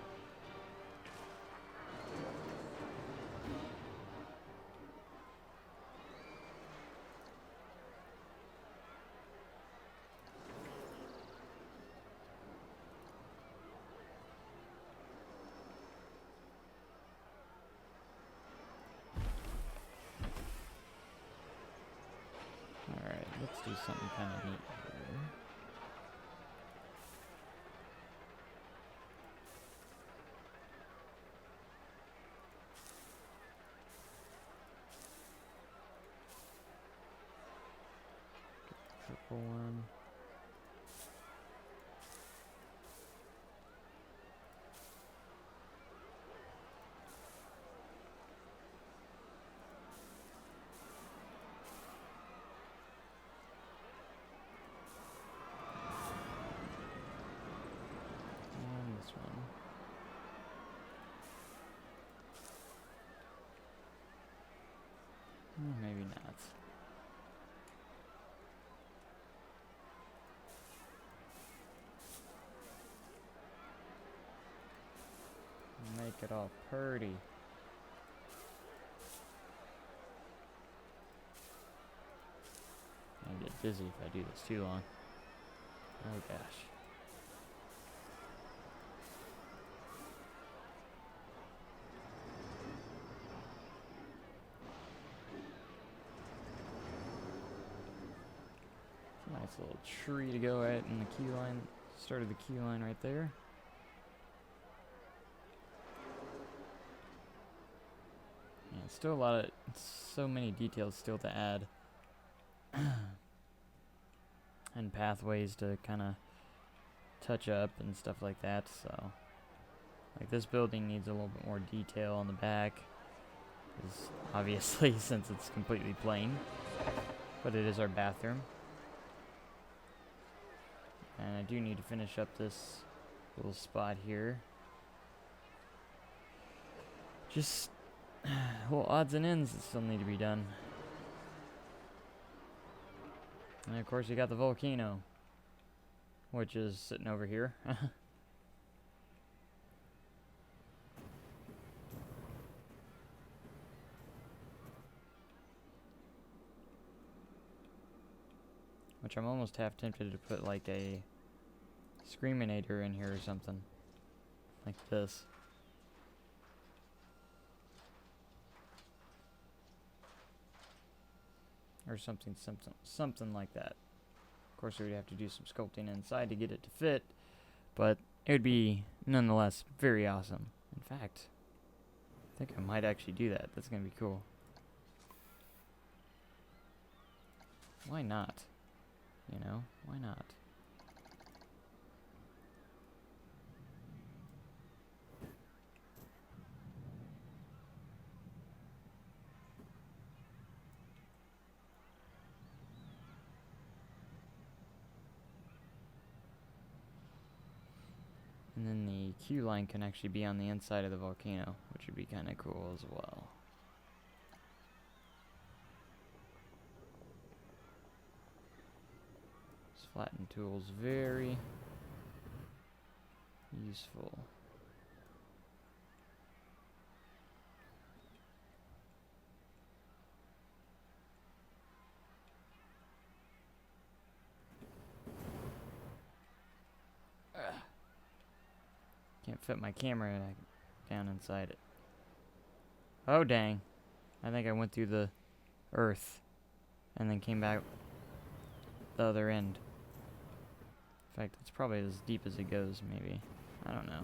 [SPEAKER 1] Alright, let's do something kind of neat here. Purple one. And this one. Maybe not. Make it all purty. I get dizzy if I do this too long. Oh gosh. Nice little tree to go at in the key line. Started the key line right there. Yeah, still a lot of, so many details still to add. And pathways to kind of touch up and stuff like that, so. Like this building needs a little bit more detail on the back. Because obviously, since it's completely plain. But it is our bathroom. And I do need to finish up this little spot here. Just, well, odds and ends that still need to be done. And of course you got the volcano, which is sitting over here. Which I'm almost half tempted to put like a Screaminator in here or something. Like this. or something like that. Of course, we would have to do some sculpting inside to get it to fit, but it would be nonetheless very awesome. In fact, I think I might actually do that. That's gonna be cool. Why not? You know, why not? And then the queue line can actually be on the inside of the volcano, which would be kind of cool as well. This flatten tool is very useful. Can't fit my camera down inside it. Oh dang. I think I went through the earth and then came back the other end. In fact, it's probably as deep as it goes, maybe. I don't know.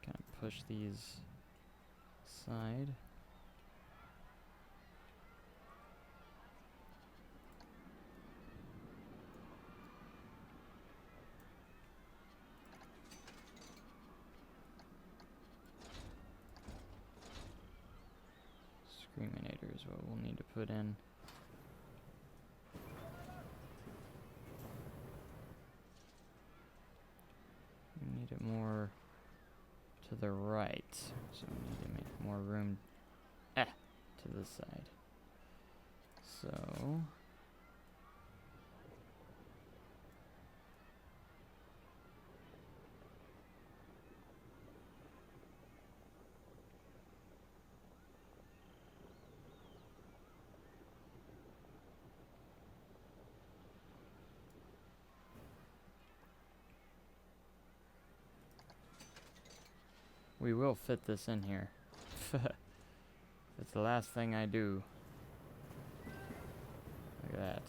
[SPEAKER 1] Kind of push these aside. Screaminator is what we'll need to put in. We need it more to the right, so we need to make more room to this side. So we will fit this in here. It's the last thing I do. Look at that.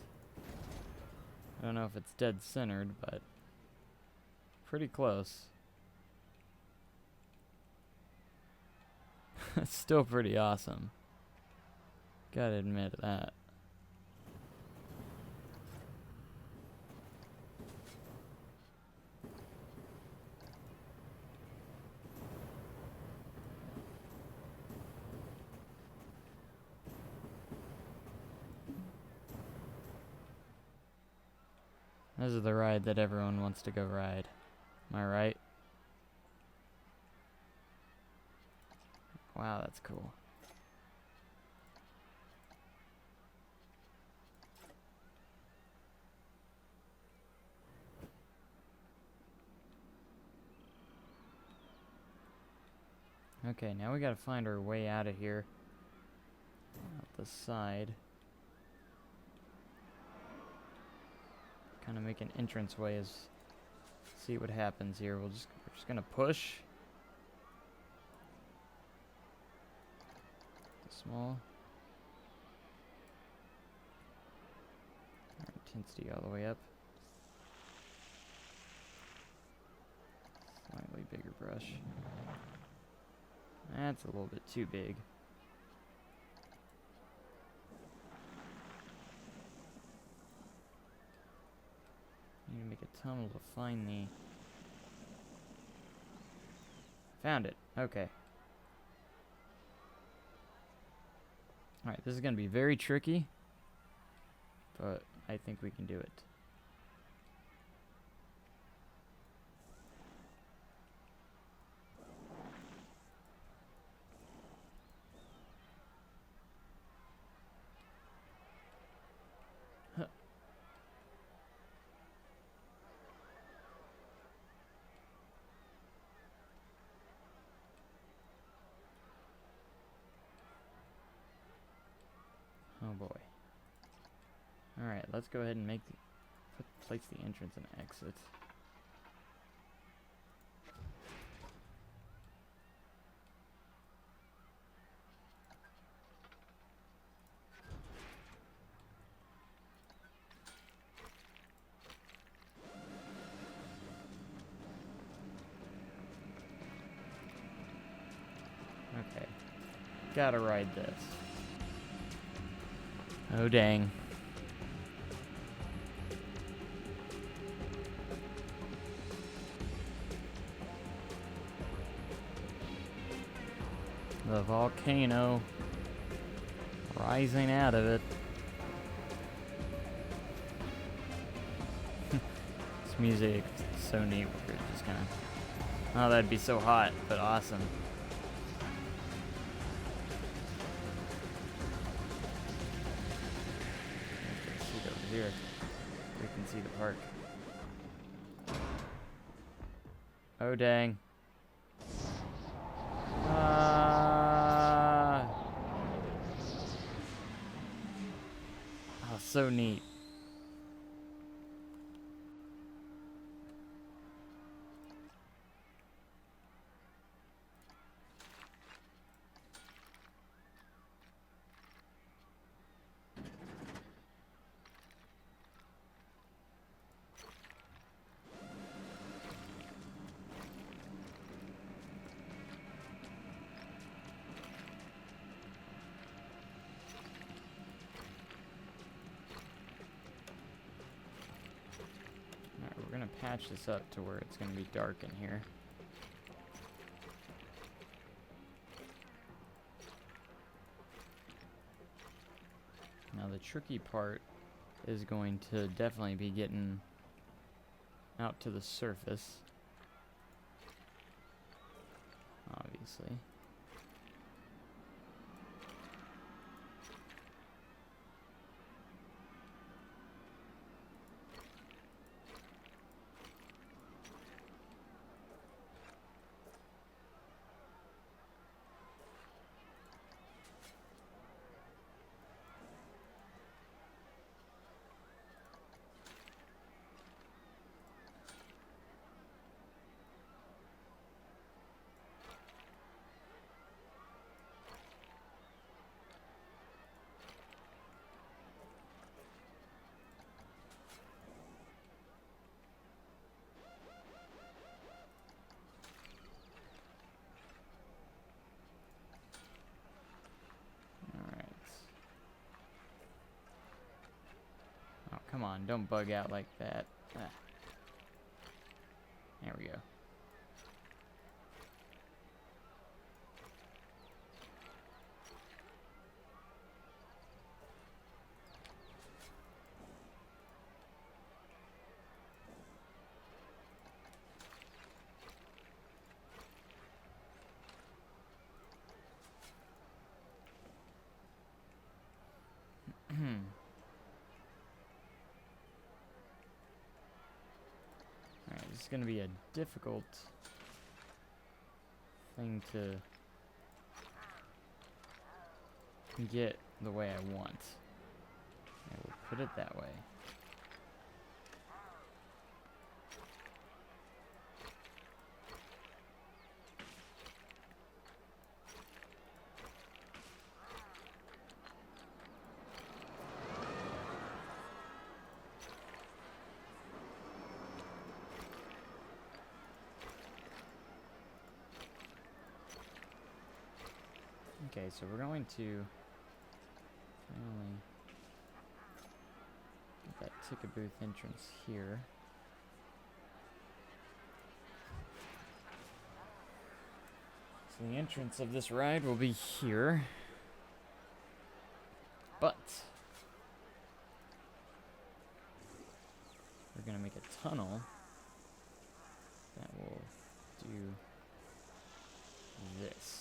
[SPEAKER 1] I don't know if it's dead centered, but pretty close. It's still pretty awesome. Gotta admit that. This is the ride that everyone wants to go ride. Am I right? Wow, that's cool. Okay, now we gotta find our way out of here. Out the side. Kind of make an entrance way as see what happens here. We're just gonna push. Small. Intensity all the way up. Slightly bigger brush. That's a little bit too big. Need to make a tunnel to find the... Found it. Okay. Alright, this is going to be very tricky, but I think we can do it. Huh. Oh boy. Alright, let's go ahead and make place the entrance and exit. Gotta ride this. Oh, dang. The volcano rising out of it. This music is so neat. We're just gonna. Oh, that'd be so hot, but awesome. Seat over here. We can see the park. Oh, dang. Oh, so neat. We're gonna patch this up to where it's gonna be dark in here. Now the tricky part is going to definitely be getting out to the surface. Obviously. Come on, don't bug out like that. Ah. There we go. Alright, this is going to be a difficult thing to get the way I want. I will put it that way. Okay, so we're going to finally get that ticket booth entrance here. So the entrance of this ride will be here. But we're going to make a tunnel that will do this.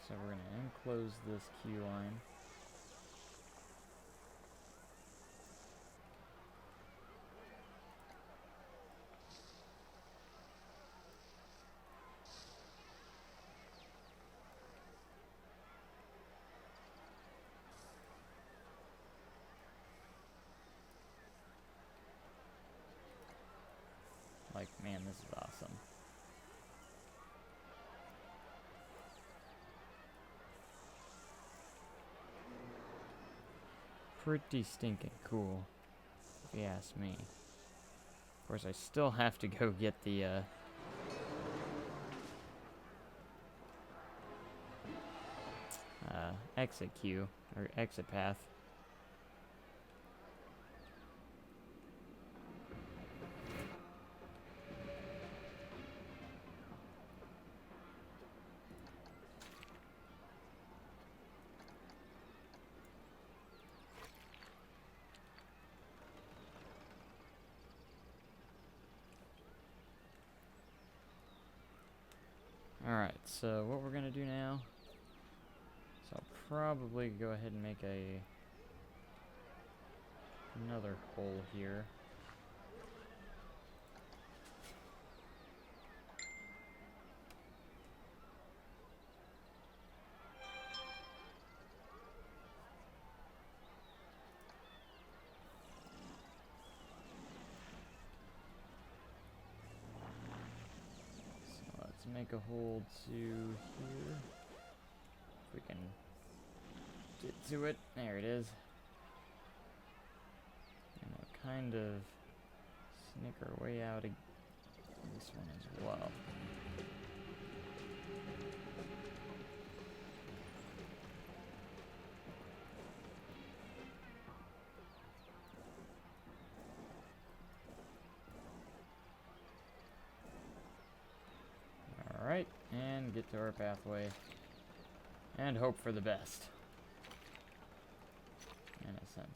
[SPEAKER 1] So we're going to enclose this queue line. Like, man, this is awesome. pretty stinking cool, if you ask me. Of course, I still have to go get the, exit queue, or exit path. Alright, so what we're gonna do now, so I'll probably go ahead and make another hole here. So let's make a hole to here. If we can get to it. There it is. And we'll kind of sneak our way out of this one as well. Alright, and get to our pathway. And hope for the best. In a sense.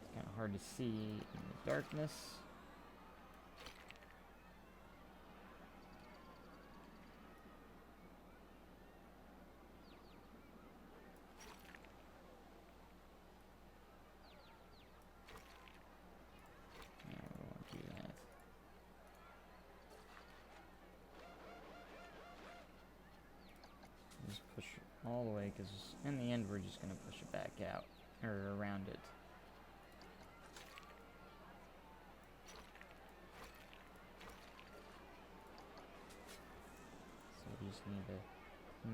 [SPEAKER 1] It's kind of hard to see in the darkness. Push it all the way, because in the end we're just going to push it back out, or around it. So we just need to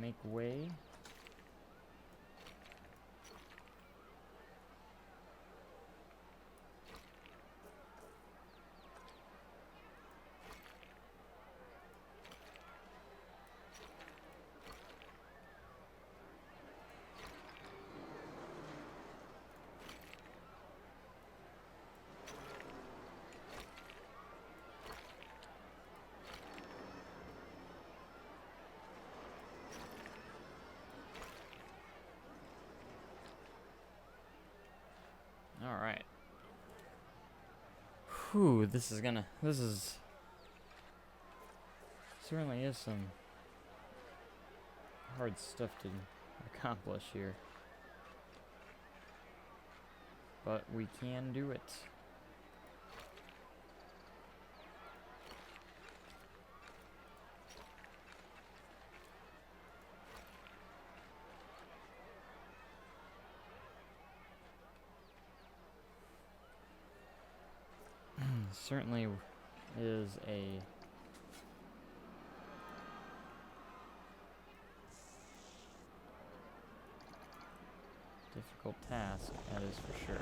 [SPEAKER 1] make way. Alright. Whew, this certainly is some hard stuff to accomplish here. But we can do it. Certainly is a difficult task, that is for sure.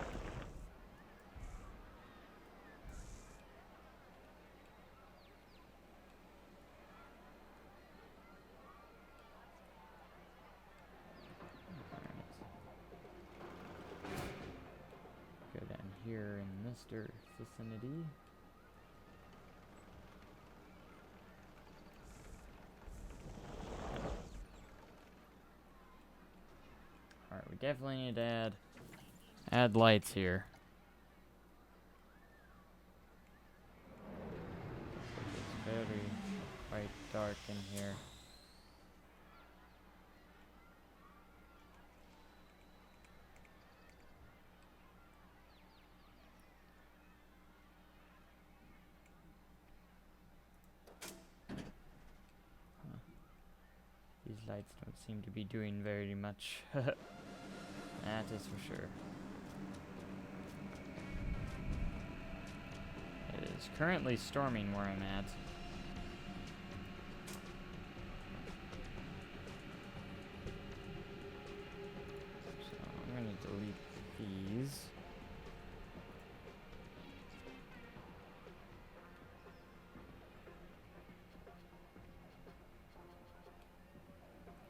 [SPEAKER 1] Go down here in this vicinity. Alright, we definitely need to add lights here. It's very quite dark in here. These lights don't seem to be doing very much. That is for sure. It is currently storming where I'm at. So I'm going to delete these.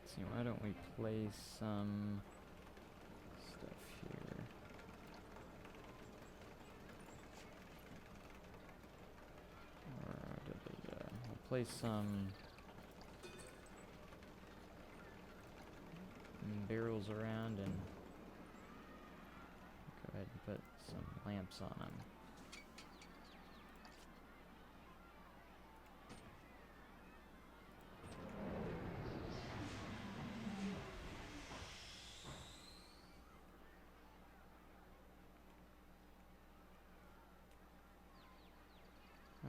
[SPEAKER 1] Let's see, why don't we place some stuff here? We'll place some barrels around and go ahead and put some lamps on them.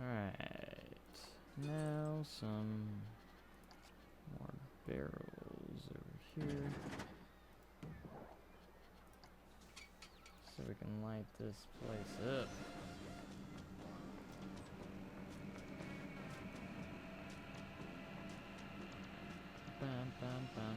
[SPEAKER 1] Alright, now some more barrels over here. So we can light this place up. Bam, bam, bam.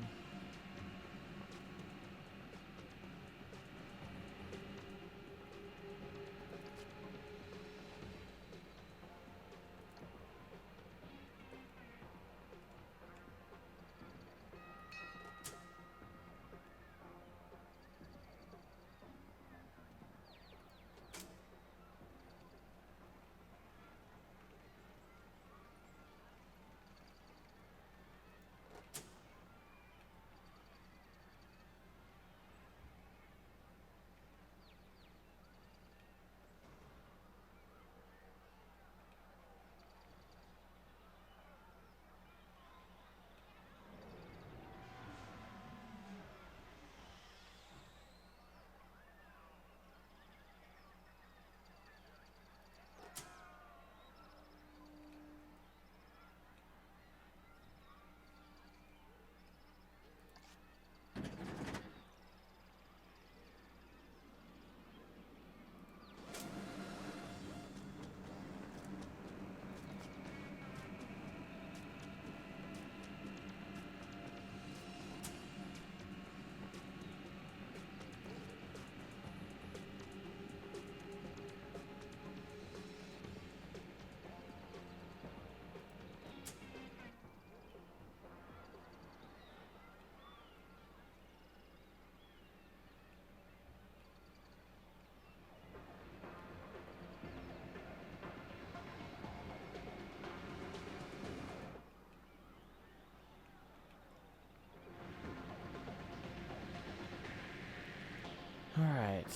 [SPEAKER 1] Alright.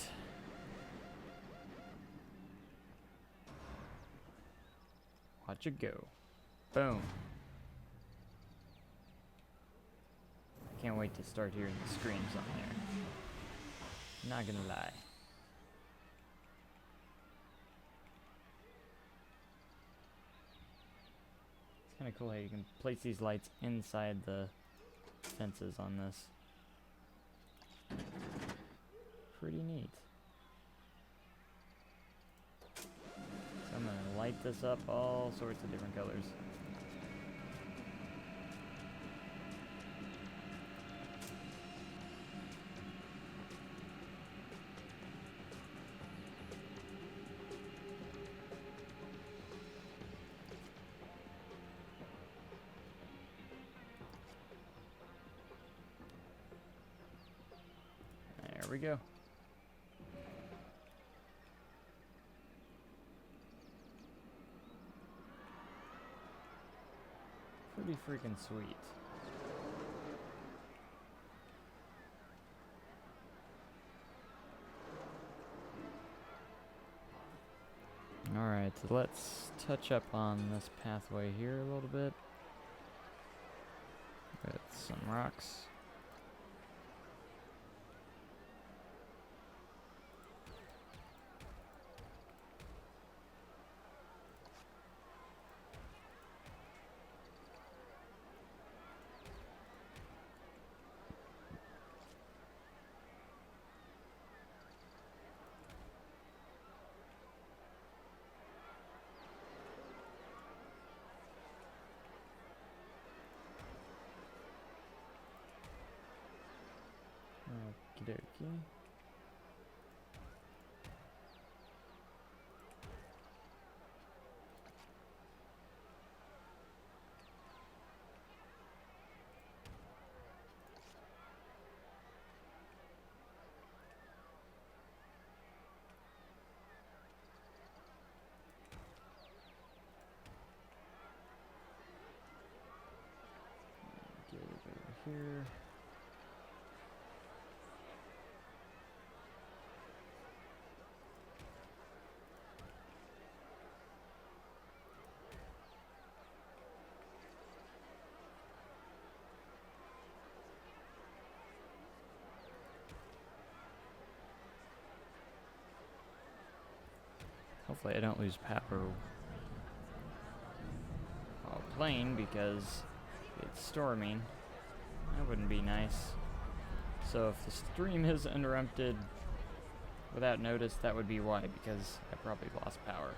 [SPEAKER 1] Watch it go. Boom. Can't wait to start hearing the screams on there. Not gonna lie. It's kinda cool how you can place these lights inside the fences on this. Pretty neat. So I'm gonna light this up all sorts of different colors. There we go. Pretty freaking sweet. Alright, so let's touch up on this pathway here a little bit with some rocks. dokie. Get it over here. Hopefully I don't lose power while playing, because it's storming. That wouldn't be nice. So if the stream is interrupted without notice, that would be why, because I probably lost power.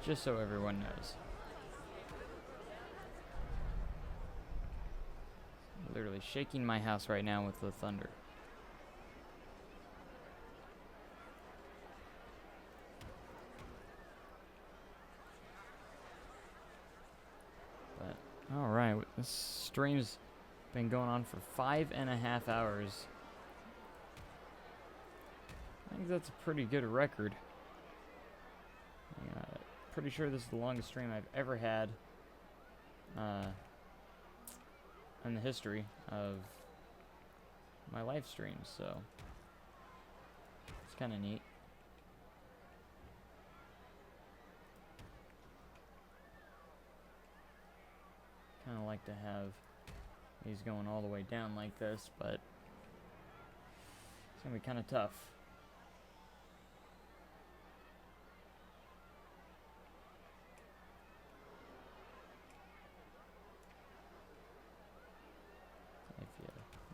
[SPEAKER 1] Just so everyone knows. Literally shaking my house right now with the thunder. But, alright, this stream's been going on for 5.5 hours. I think that's a pretty good record. Pretty sure this is the longest stream I've ever had in the history of my live streams, so it's kind of neat. Kind of like to have these going all the way down like this, but it's gonna be kind of tough. If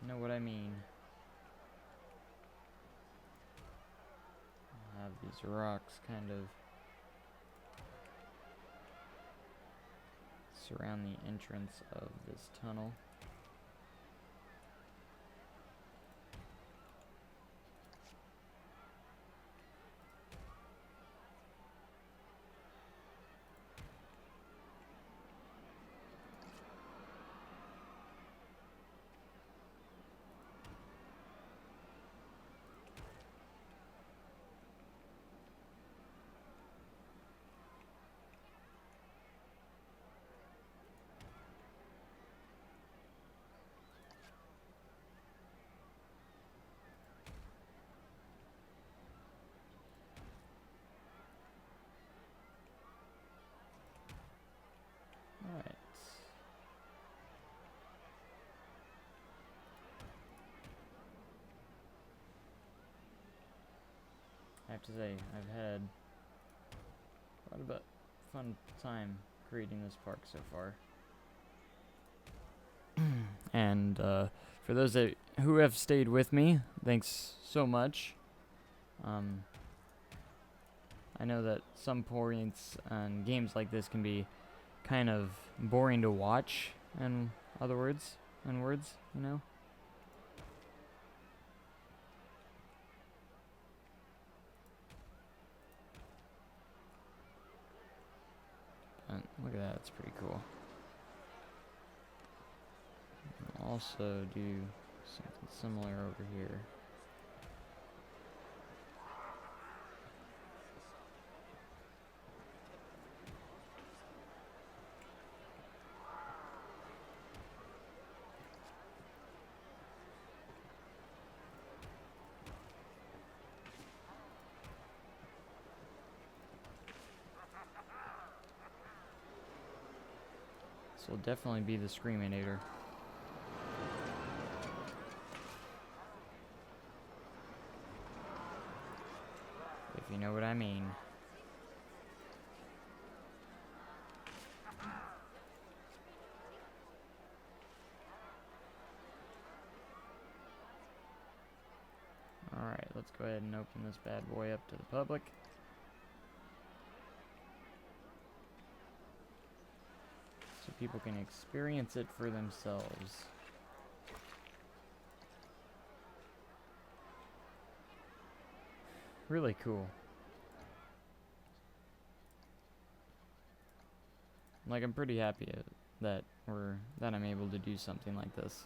[SPEAKER 1] you know what I mean. I'll have these rocks kind of surround the entrance of this tunnel. Alright. I have to say, I've had quite a bit fun time creating this park so far. And for those who have stayed with me, thanks so much. I know that some points on games like this can be kind of boring to watch, in other words, you know? And look at that, it's pretty cool. I'll also do something similar over here. This will definitely be the Screaminator. If you know what I mean. Alright, let's go ahead and open this bad boy up to the public. So people can experience it for themselves. Really cool. Like, I'm pretty happy that I'm able to do something like this.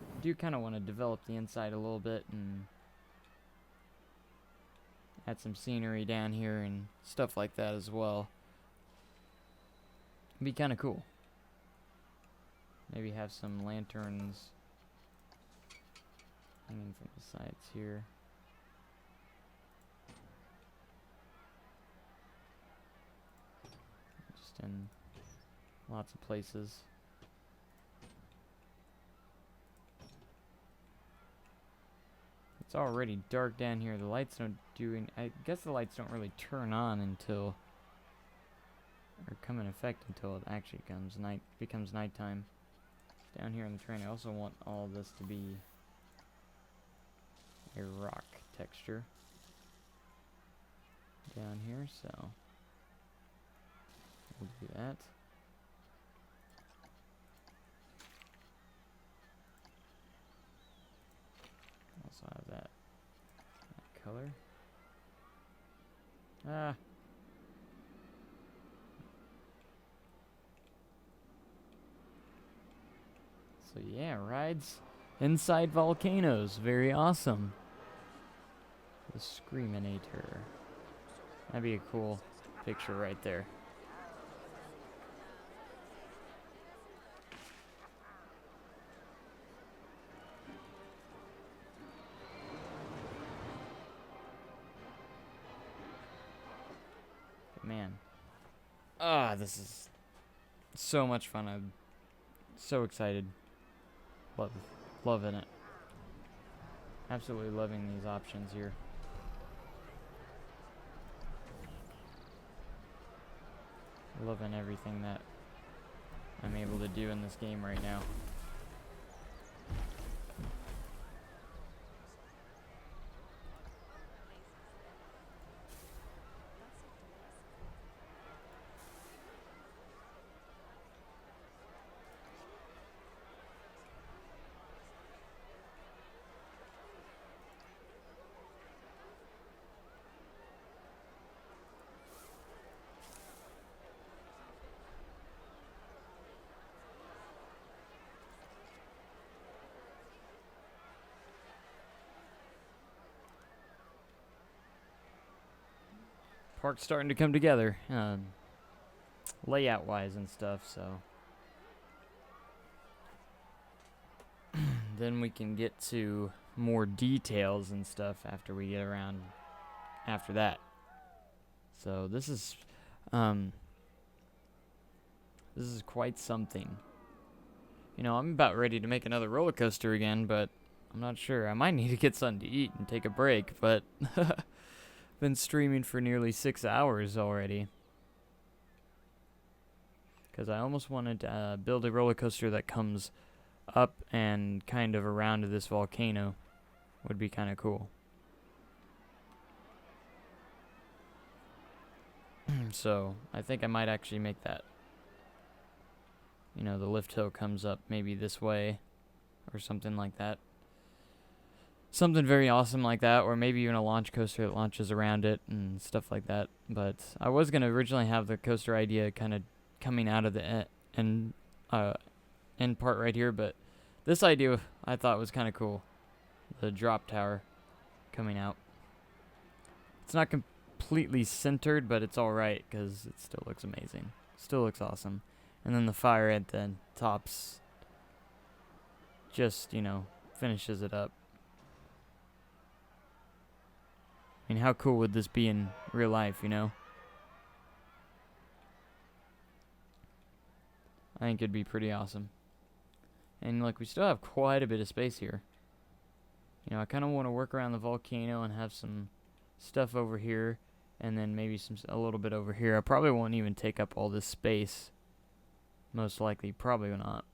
[SPEAKER 1] I do kind of want to develop the inside a little bit and add some scenery down here and stuff like that as well. It'd be kind of cool. Maybe have some lanterns hanging from the sides here. Just in lots of places. It's already dark down here. The lights don't do any, I guess the lights don't really turn on until, or come in effect until it actually becomes nighttime. Down here in the terrain, I also want all of this to be a rock texture down here, so we'll do that. Also have that color. Ah. So yeah, rides inside volcanoes, very awesome. The Screaminator. That'd be a cool picture right there. But man. This is so much fun. I'm so excited. Loving it. Absolutely loving these options here. Loving everything that I'm able to do in this game right now. Park's starting to come together, layout wise and stuff, so then we can get to more details and stuff after we get around after that. So this is quite something. You know, I'm about ready to make another roller coaster again, but I'm not sure. I might need to get something to eat and take a break, but been streaming for nearly 6 hours already. Because I almost wanted to build a roller coaster that comes up and kind of around this volcano. Would be kind of cool. So, I think I might actually make that. You know, the lift hill comes up maybe this way, or something like that. Something very awesome like that, or maybe even a launch coaster that launches around it and stuff like that. But I was going to originally have the coaster idea kind of coming out of the end part right here, but this idea I thought was kind of cool. The drop tower coming out. It's not completely centered, but it's alright because it still looks amazing. Still looks awesome. And then the fire at the tops just, you know, finishes it up. I mean, how cool would this be in real life, you know? I think it'd be pretty awesome. And look, we still have quite a bit of space here. You know, I kind of want to work around the volcano and have some stuff over here, and then maybe a little bit over here. I probably won't even take up all this space. Most likely, probably not.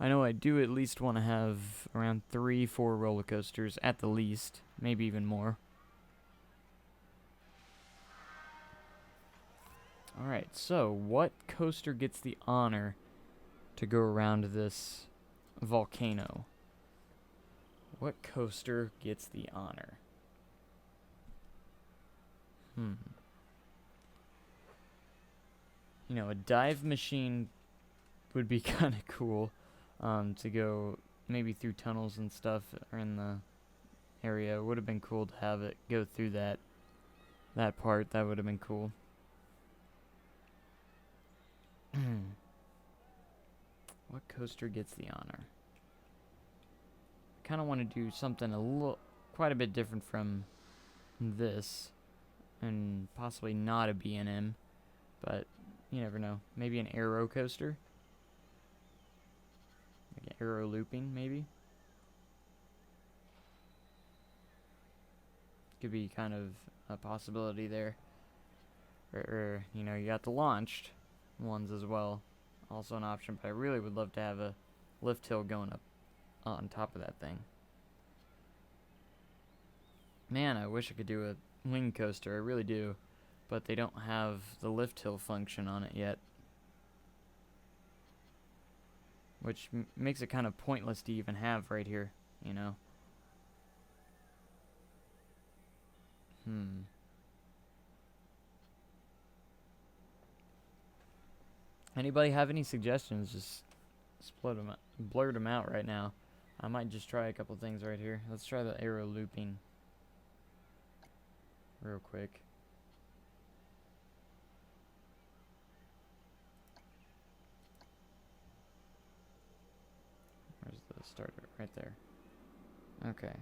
[SPEAKER 1] I know I do at least want to have around 3-4 roller coasters at the least, maybe even more. Alright, so what coaster gets the honor to go around this volcano? What coaster gets the honor? You know, a dive machine would be kind of cool to go maybe through tunnels and stuff or in the area. It would have been cool to have it go through that part. That would have been cool. What coaster gets the honor? I kind of want to do something quite a bit different from this, and possibly not a B&M, but you never know. Maybe an aero coaster, like an aero looping, maybe. Could be kind of a possibility there. Or you know, you got the launched ones as well, also an option. But I really would love to have a lift hill going up on top of that thing. Man, I wish I could do a wing coaster. I really do, but they don't have the lift hill function on it yet, which makes it kind of pointless to even have right here, you know. Anybody have any suggestions? Just blurt them out right now. I might just try a couple things right here. Let's try the aero looping real quick. Where's the starter? Right there. Okay.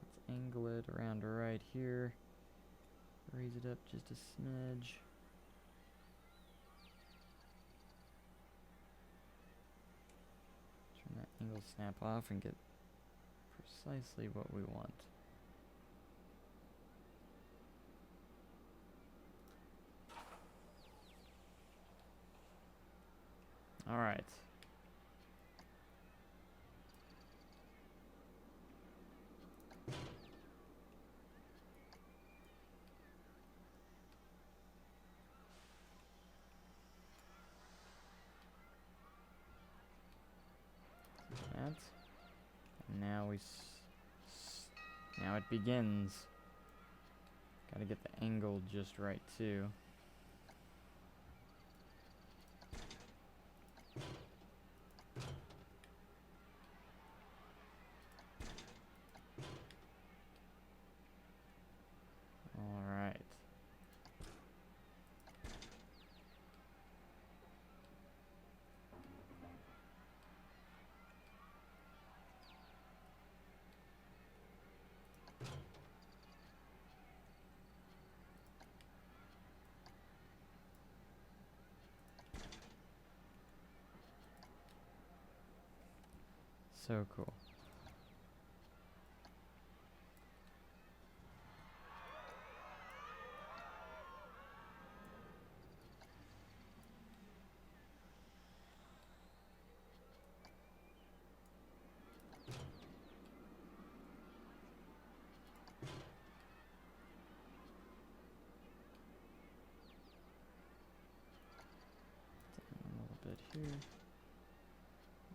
[SPEAKER 1] Let's angle it around right here. Raise it up just a smidge. Turn that angle snap off and get precisely what we want. Alright. That. And now now it begins. Gotta get the angle just right too. Alright. So cool. A little bit here.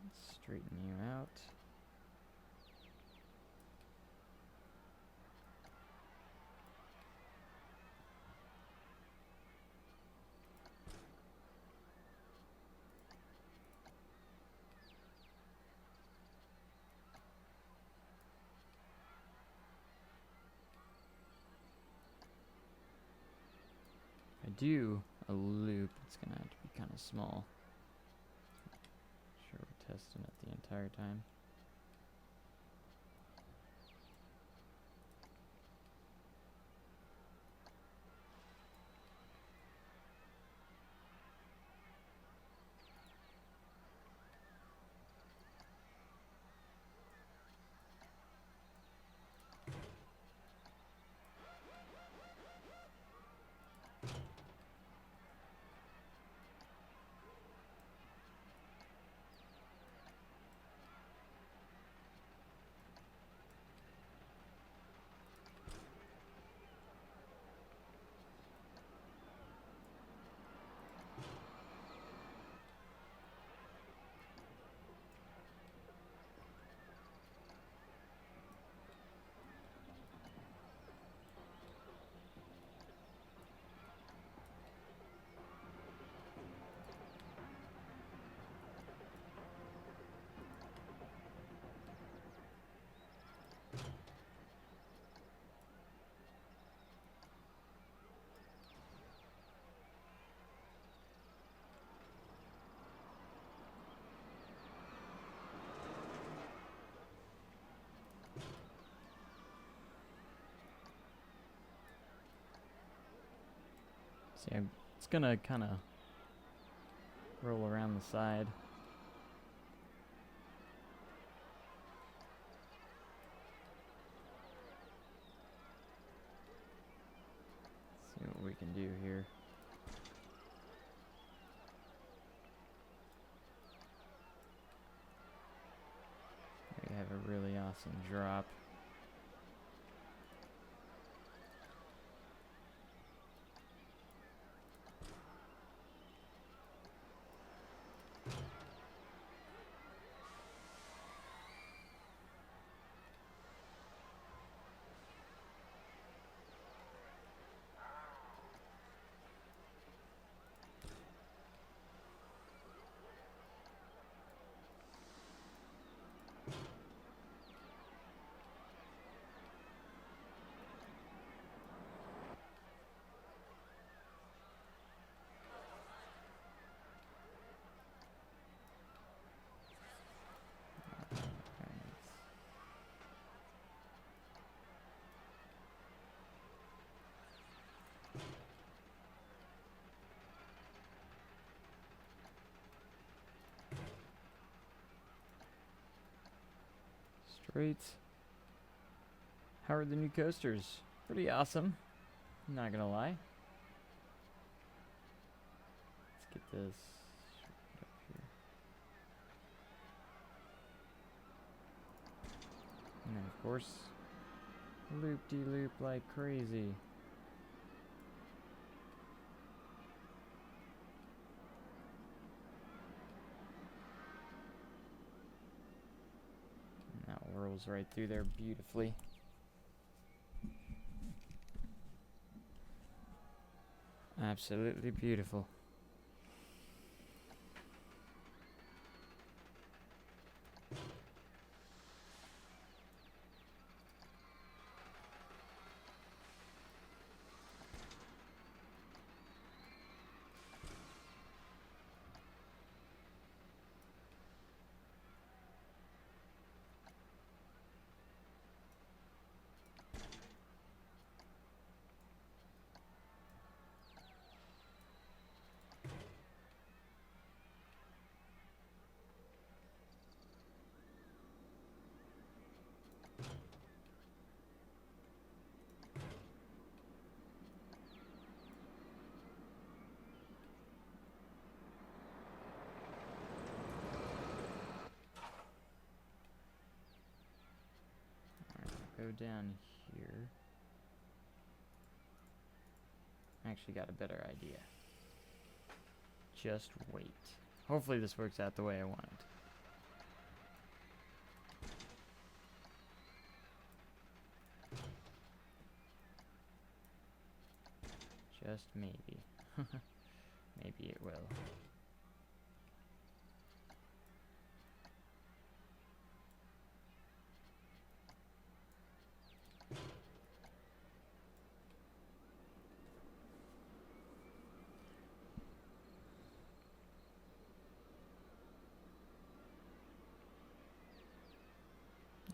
[SPEAKER 1] Let's straighten you out. If I do a loop, it's gonna have to be kind of small. Sure, we're testing it the entire time. See, it's gonna kind of roll around the side. See what we can do here. We have a really awesome drop. Straight. How are the new coasters? Pretty awesome. I'm not gonna lie. Let's get this straight up here. And then of course, loop-de-loop like crazy. And that whirls right through there beautifully. Absolutely beautiful. Go down here. I actually got a better idea. Just wait. Hopefully this works out the way I want it. Just maybe. Maybe it will.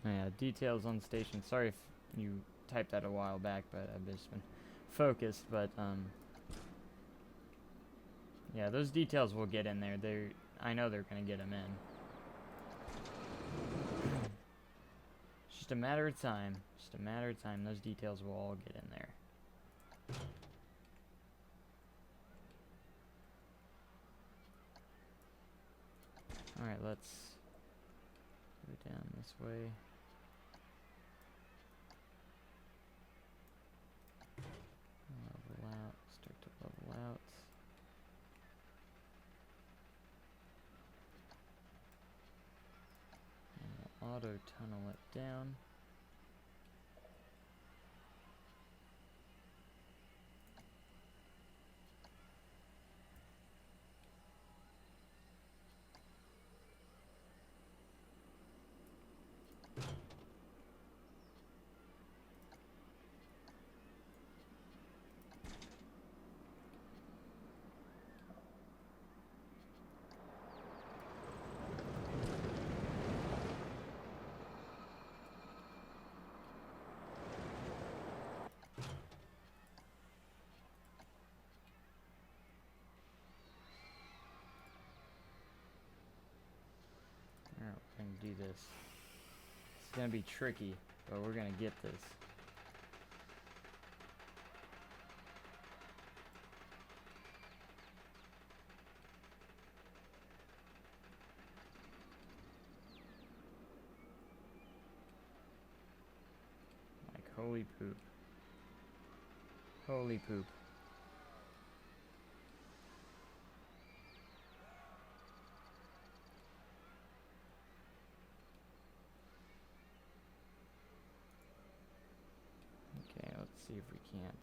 [SPEAKER 1] Yeah, details on station. Sorry if you typed that a while back, but I've just been focused. But yeah, those details will get in there. I know they're gonna get them in. It's just a matter of time. Just a matter of time. Those details will all get in there. All right, let's go down this way. Level out, start to level out. And we'll auto tunnel it down. do this. It's gonna be tricky, but we're gonna get this. Like, holy poop. Holy poop. Okay, let's see if we can't.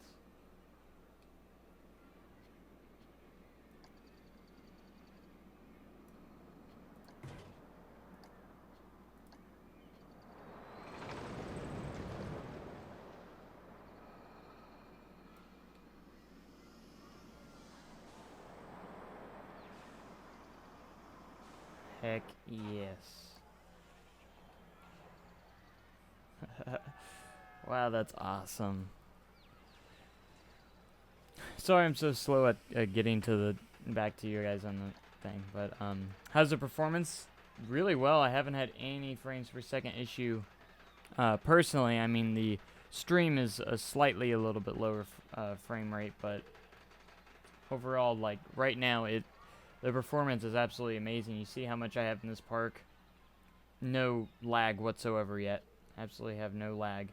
[SPEAKER 1] Heck yes. Wow, that's awesome. Sorry I'm so slow at getting to the back to you guys on the thing, but how's the performance? Really well. I haven't had any frames per second issue. Personally, I mean the stream is a little bit lower frame rate, but overall, like right now, the performance is absolutely amazing. You see how much I have in this park. No lag whatsoever yet. Absolutely have no lag.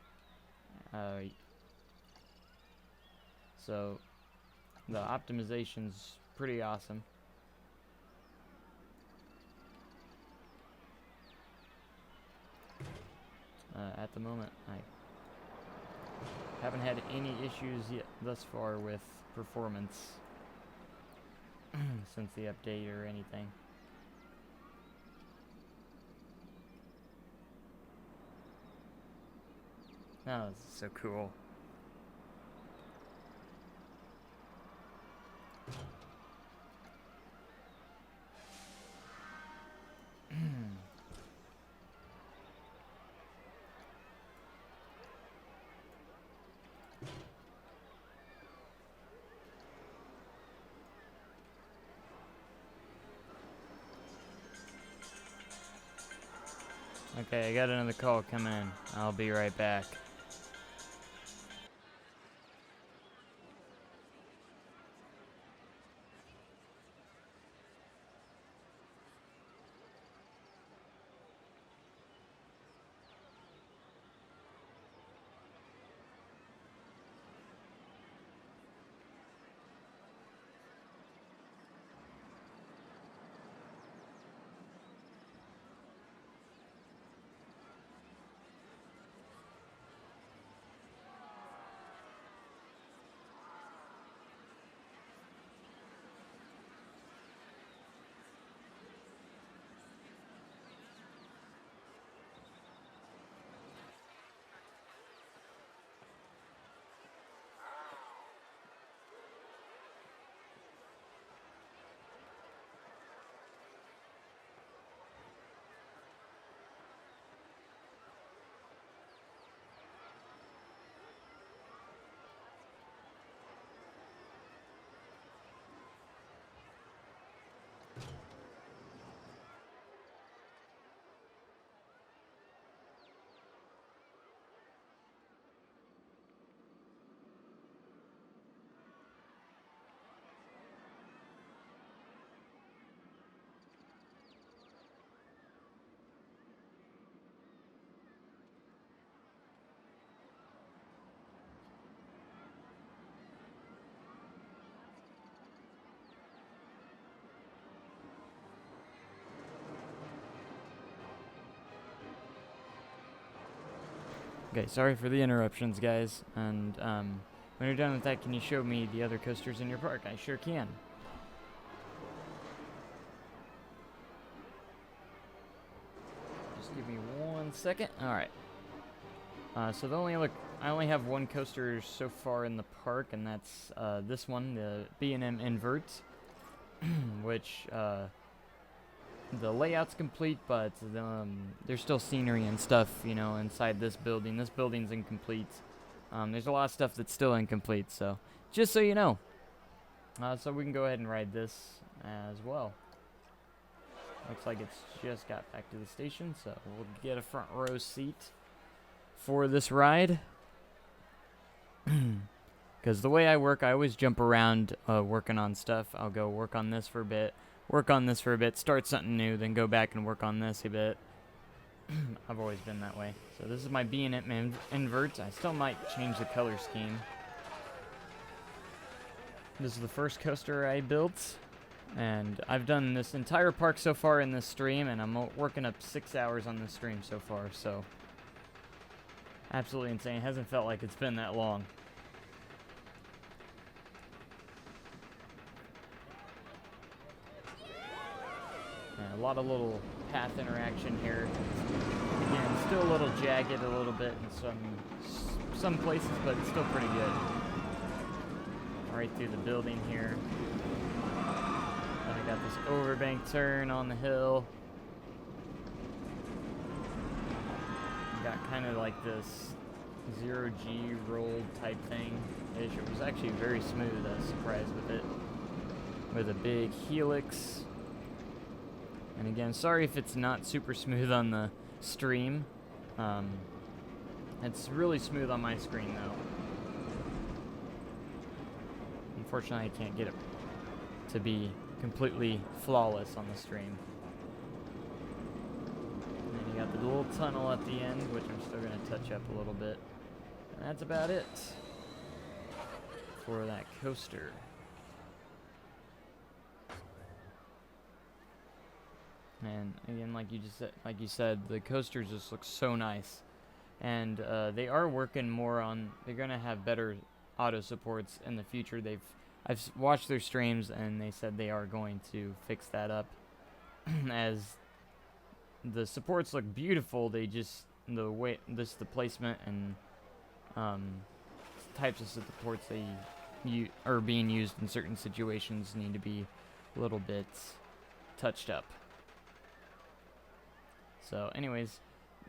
[SPEAKER 1] So the optimization's pretty awesome. At the moment, I haven't had any issues yet thus far with performance since the update or anything. Oh, this is so cool. Okay, I got another call coming in. I'll be right back. Okay, sorry for the interruptions, guys. And when you're done with that, can you show me the other coasters in your park? I sure can. Just give me 1 second. All right. So I only have one coaster so far in the park, and that's this one, the B&M Invert, which the layout's complete, but there's still scenery and stuff, you know, inside this building. This building's incomplete. There's a lot of stuff that's still incomplete, so just so you know. So we can go ahead and ride this as well. Looks like it's just got back to the station, so we'll get a front row seat for this ride. Because the way I work, I always jump around working on stuff. I'll go work on this for a bit, work on this for a bit, start something new, then go back and work on this a bit. I've always been that way. So this is my B&M invert. I still might change the color scheme. This is the first coaster I built. And I've done this entire park so far in this stream, and I'm working up 6 hours on this stream so far, so absolutely insane. It hasn't felt like it's been that long. And a lot of little path interaction here. Again, still a little jagged a little bit in some places, but it's still pretty good. Right through the building here. Then I got this overbank turn on the hill. Got kind of like this 0G roll type thing. It was actually very smooth. I was surprised with it. With a big helix. And again, sorry if it's not super smooth on the stream. It's really smooth on my screen though. Unfortunately, I can't get it to be completely flawless on the stream. And then you got the little tunnel at the end, which I'm still going to touch up a little bit. And that's about it for that coaster. And again, like you said, the coasters just look so nice. And they are working more on. They're going to have better auto supports in the future. I've watched their streams and they said they are going to fix that up. As the supports look beautiful, they just the placement and types of supports they are being used in certain situations need to be a little bit touched up. So, anyways,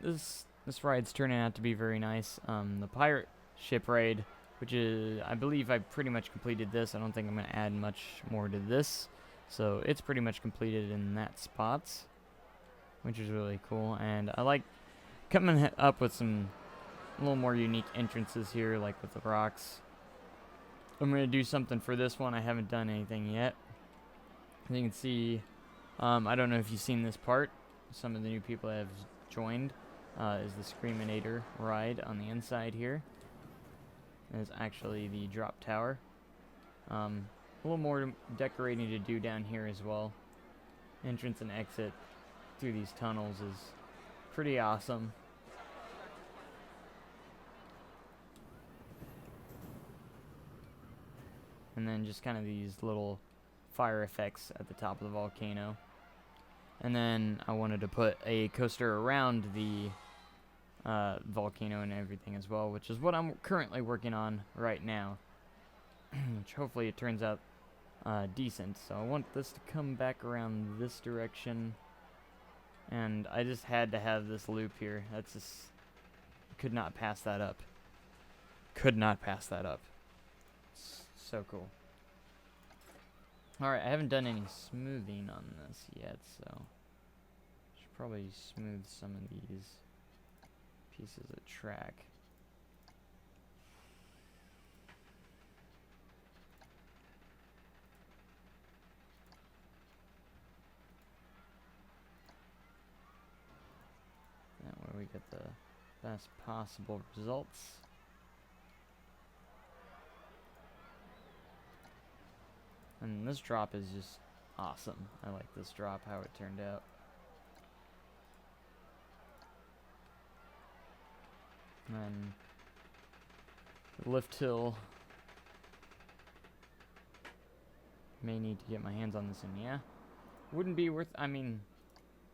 [SPEAKER 1] this ride's turning out to be very nice. The pirate ship raid, which is, I believe I pretty much completed this. I don't think I'm going to add much more to this. So it's pretty much completed in that spot, which is really cool. And I like coming up with some a little more unique entrances here, like with the rocks. I'm going to do something for this one. I haven't done anything yet. As you can see, I don't know if you've seen this part. Some of the new people that have joined is the Screaminator ride on the inside here. Is actually the drop tower. A little more decorating to do down here as well. Entrance and exit through these tunnels is pretty awesome. And then just kind of these little fire effects at the top of the volcano. And then I wanted to put a coaster around the volcano and everything as well, which is what I'm currently working on right now. Which hopefully it turns out decent. So I want this to come back around this direction. And I just had to have this loop here. That's just... could not pass that up. Could not pass that up. So cool. Alright, I haven't done any smoothing on this yet, so should probably smooth some of these pieces of track. That way we get the best possible results. And this drop is just awesome. I like this drop, how it turned out. And the lift hill. May need to get my hands on this one, yeah. Wouldn't be worth, I mean,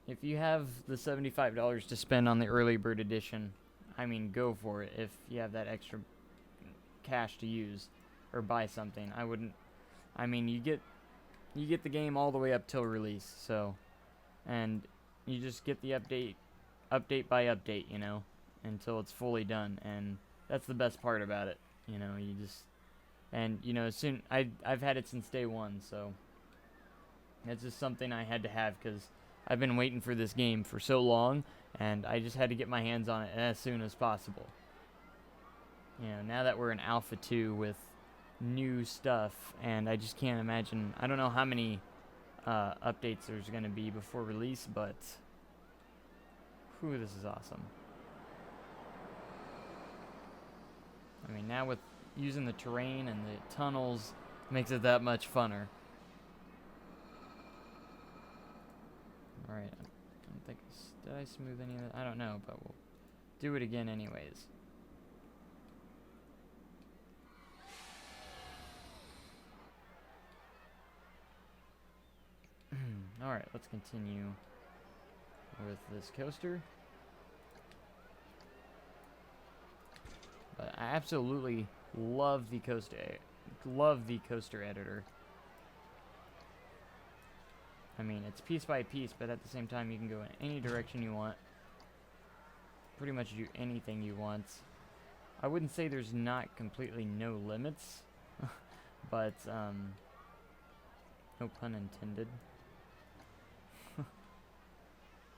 [SPEAKER 1] if you have the $75 to spend on the early bird edition, I mean, go for it if you have that extra cash to use or buy something. I wouldn't. I mean, you get the game all the way up till release, so, and you just get the update by update, you know, until it's fully done, and that's the best part about it, you know. You just, and you know, I've had it since day one, so that's just something I had to have because I've been waiting for this game for so long, and I just had to get my hands on it as soon as possible. You know, now that we're in Alpha 2 with new stuff, and I just can't imagine, I don't know how many updates there's going to be before release, but whew, this is awesome. I mean, now with using the terrain and the tunnels, makes it that much funner. Alright, I don't think, did I smooth any of that? I don't know, but we'll do it again anyways. Alright, let's continue with this coaster. But I absolutely love the coaster editor. I mean, it's piece by piece, but at the same time you can go in any direction you want. Pretty much do anything you want. I wouldn't say there's not completely no limits, but no pun intended.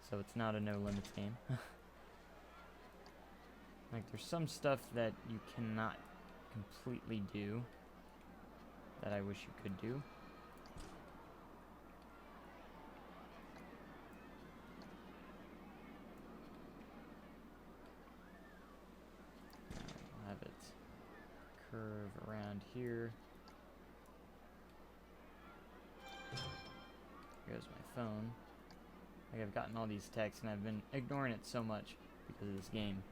[SPEAKER 1] So it's not a no limits game. Like, there's some stuff that you cannot completely do that I wish you could do. I'll have it curve around here. There goes my phone. Like, I've gotten all these texts and I've been ignoring it so much because of this game.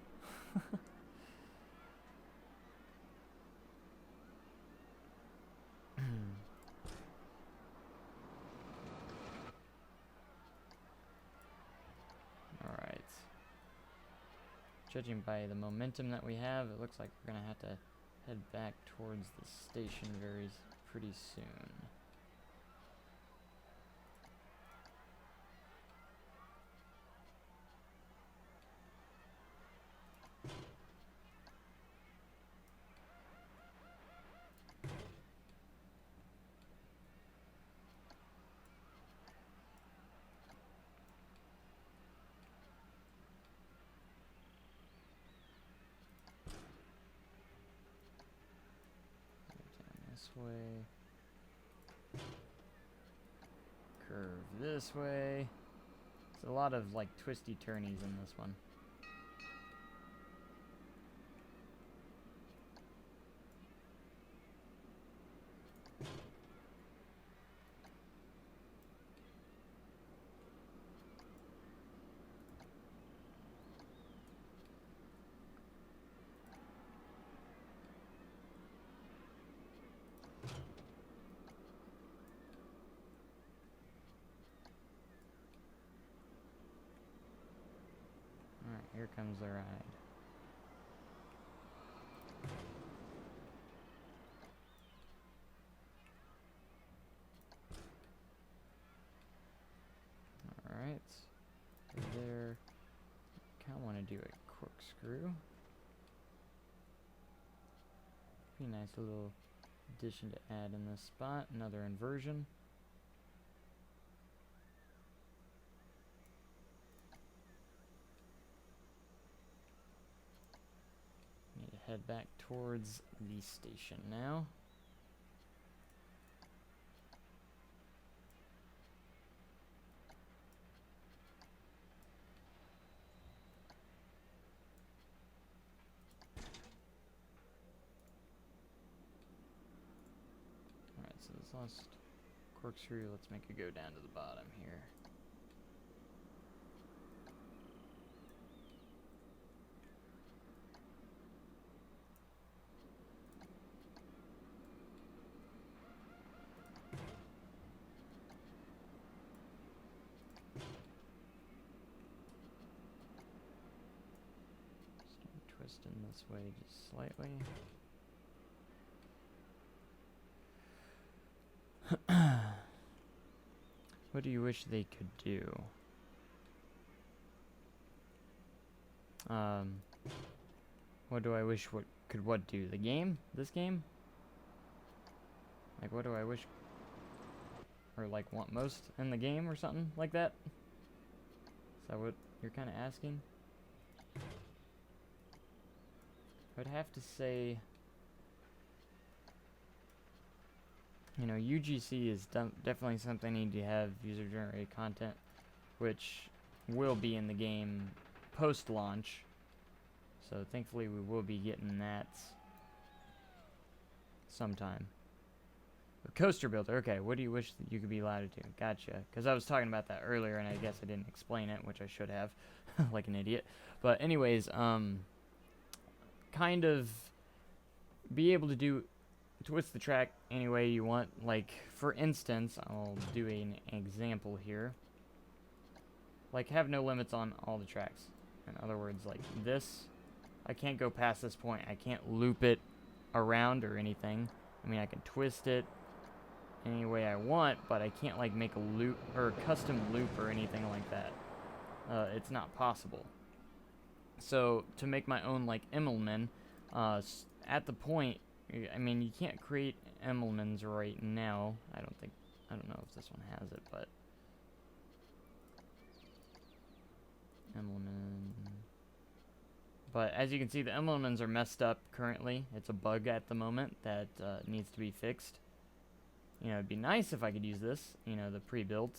[SPEAKER 1] Alright. Judging by the momentum that we have, it looks like we're going to have to head back towards the station pretty soon. This way. Curve this way. There's a lot of like twisty turnies in this one. Alright, here comes the ride. Alright. There. Kinda wanna do a corkscrew. Be a nice little addition to add in this spot. Another inversion. Need to head back towards the station now. Alright, so this last corkscrew, let's make it go down to the bottom here. Twisting this way just slightly. What do you wish they could do? What do I wish what do? The game? This game? Like, what do I wish or like want most in the game or something like that? Is that what you're kind of asking? I would have to say, you know, UGC is definitely something you need to have user-generated content, which will be in the game post-launch. So thankfully we will be getting that sometime. The coaster builder, okay, what do you wish that you could be allowed to do? Gotcha. Because I was talking about that earlier and I guess I didn't explain it, which I should have, like an idiot. But anyways, kind of be able to twist the track any way you want. Like, for instance, I'll do an example here. Like, have no limits on all the tracks. In other words, like this, I can't go past this point. I can't loop it around or anything. I mean, I can twist it any way I want, but I can't, like, make a loop or a custom loop or anything like that. It's not possible. So, to make my own, like, Immelmann, at the point, I mean, you can't create Immelmanns right now. I don't know if this one has it, but Immelmann. But as you can see, the Immelmanns are messed up currently. It's a bug at the moment that needs to be fixed. You know, it'd be nice if I could use this, you know, the pre-built.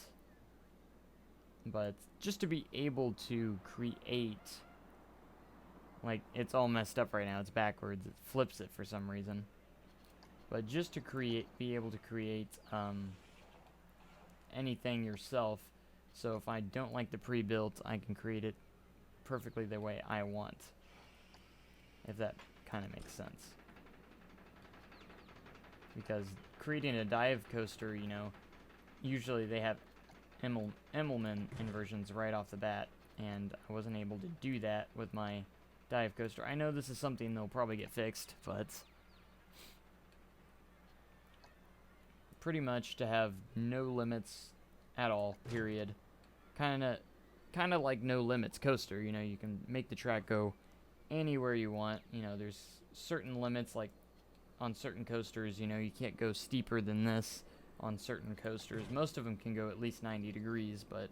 [SPEAKER 1] But just to be able to create, like, it's all messed up right now. It's backwards. It flips it for some reason. But just to be able to create anything yourself. So if I don't like the pre-built, I can create it perfectly the way I want. If that kind of makes sense. Because creating a dive coaster, you know, usually they have Immelmann inversions right off the bat, and I wasn't able to do that with my dive coaster. I know this is something they'll probably get fixed, but pretty much to have no limits at all, period. Kind of like No Limits coaster, you know, you can make the track go anywhere you want. You know, there's certain limits, like on certain coasters, you know, you can't go steeper than this on certain coasters. Most of them can go at least 90 degrees, but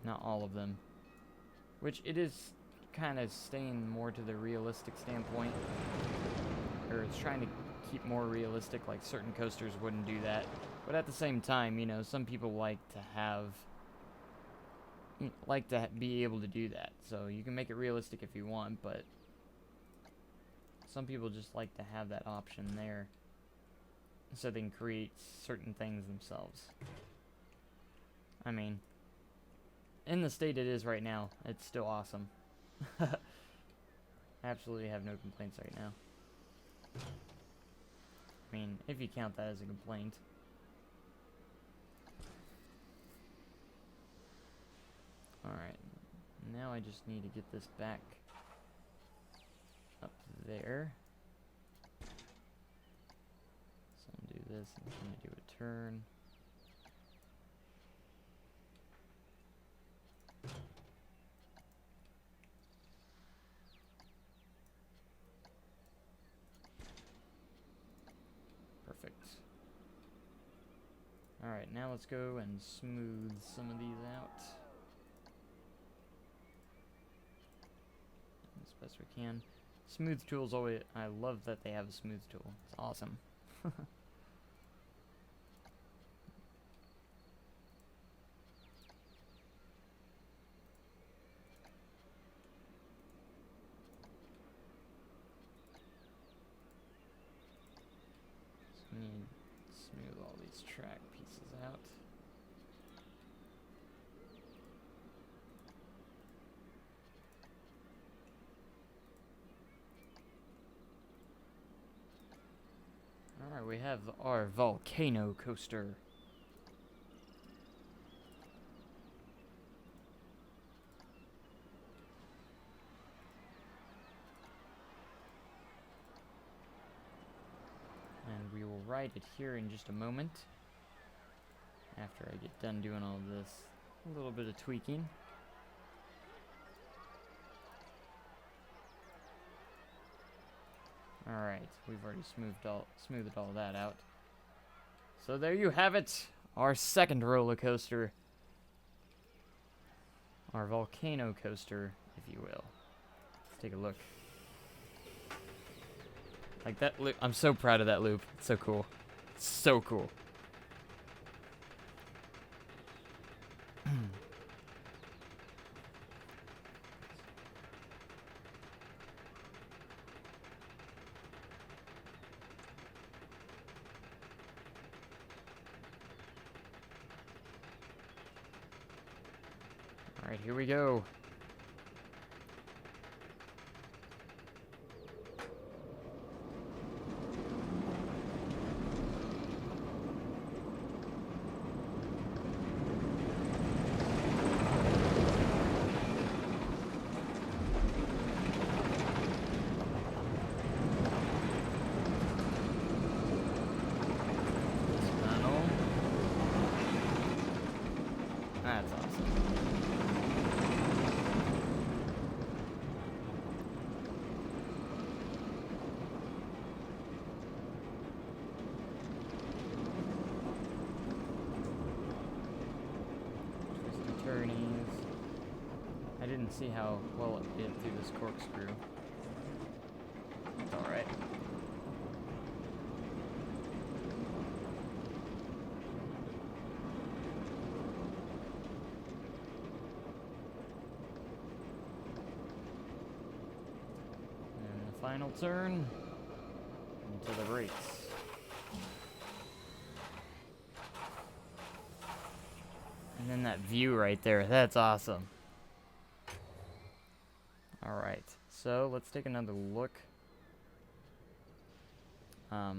[SPEAKER 1] not all of them. Which it is kind of staying more to the realistic standpoint, or it's trying to keep more realistic, like certain coasters wouldn't do that. But at the same time, you know, some people like to be able to do that. So you can make it realistic if you want, but some people just like to have that option there so they can create certain things themselves. I mean, in the state it is right now, it's still awesome. Absolutely have no complaints right now. I mean, if you count that as a complaint. Alright, now I just need to get this back up there. So I'm gonna do this, and I'm gonna do a turn. Perfect. Alright, now let's go and smooth some of these out as best we can. Smooth tools always, I love that they have a smooth tool. It's awesome. So we need to smooth all these track pieces out. Alright, we have our volcano coaster. And we will ride it here in just a moment. After I get done doing all this, a little bit of tweaking. Alright, we've already smoothed all that out. So there you have it, our second roller coaster. Our volcano coaster, if you will. Let's take a look. Like that loop, I'm so proud of that loop. It's so cool. It's so cool. All right, here we go. That's awesome. Twisty turnies. I didn't see how well it did through this corkscrew. It's alright. Final turn into the race. And then that view right there, that's awesome. Alright, so let's take another look. Thought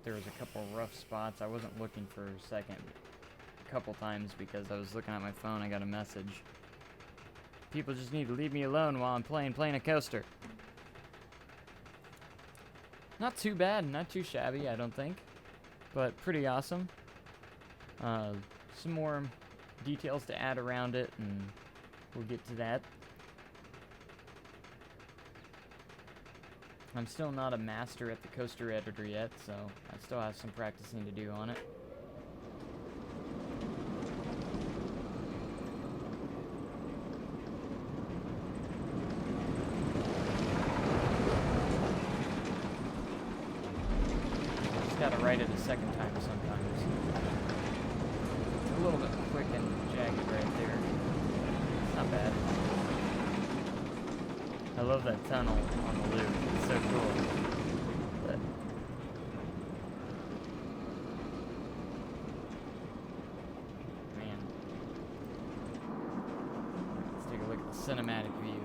[SPEAKER 1] there was a couple rough spots. I wasn't looking for a second, a couple times because I was looking at my phone. I got a message. People just need to leave me alone while I'm playing a coaster. Not too bad, not too shabby, I don't think, but pretty awesome. Some more details to add around it, and we'll get to that. I'm still not a master at the coaster editor yet, so I still have some practicing to do on it. Gotta write it a second time sometimes. It's a little bit quick and jagged right there. It's not bad. I love that tunnel on the loop. It's so cool. But man. Let's take a look at the cinematic view.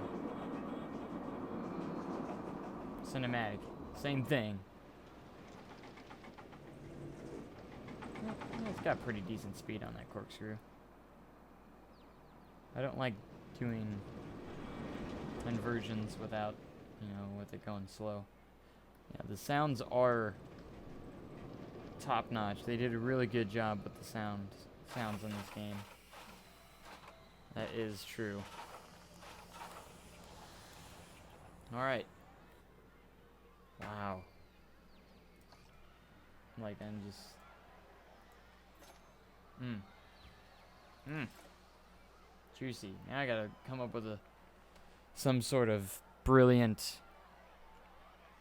[SPEAKER 1] Cinematic. Same thing. It's got pretty decent speed on that corkscrew. I don't like doing inversions without, with it going slow. Yeah, the sounds are top notch. They did a really good job with the sounds in this game. That is true. Alright. Wow. Like, I'm just... Juicy. Now I gotta come up with some sort of brilliant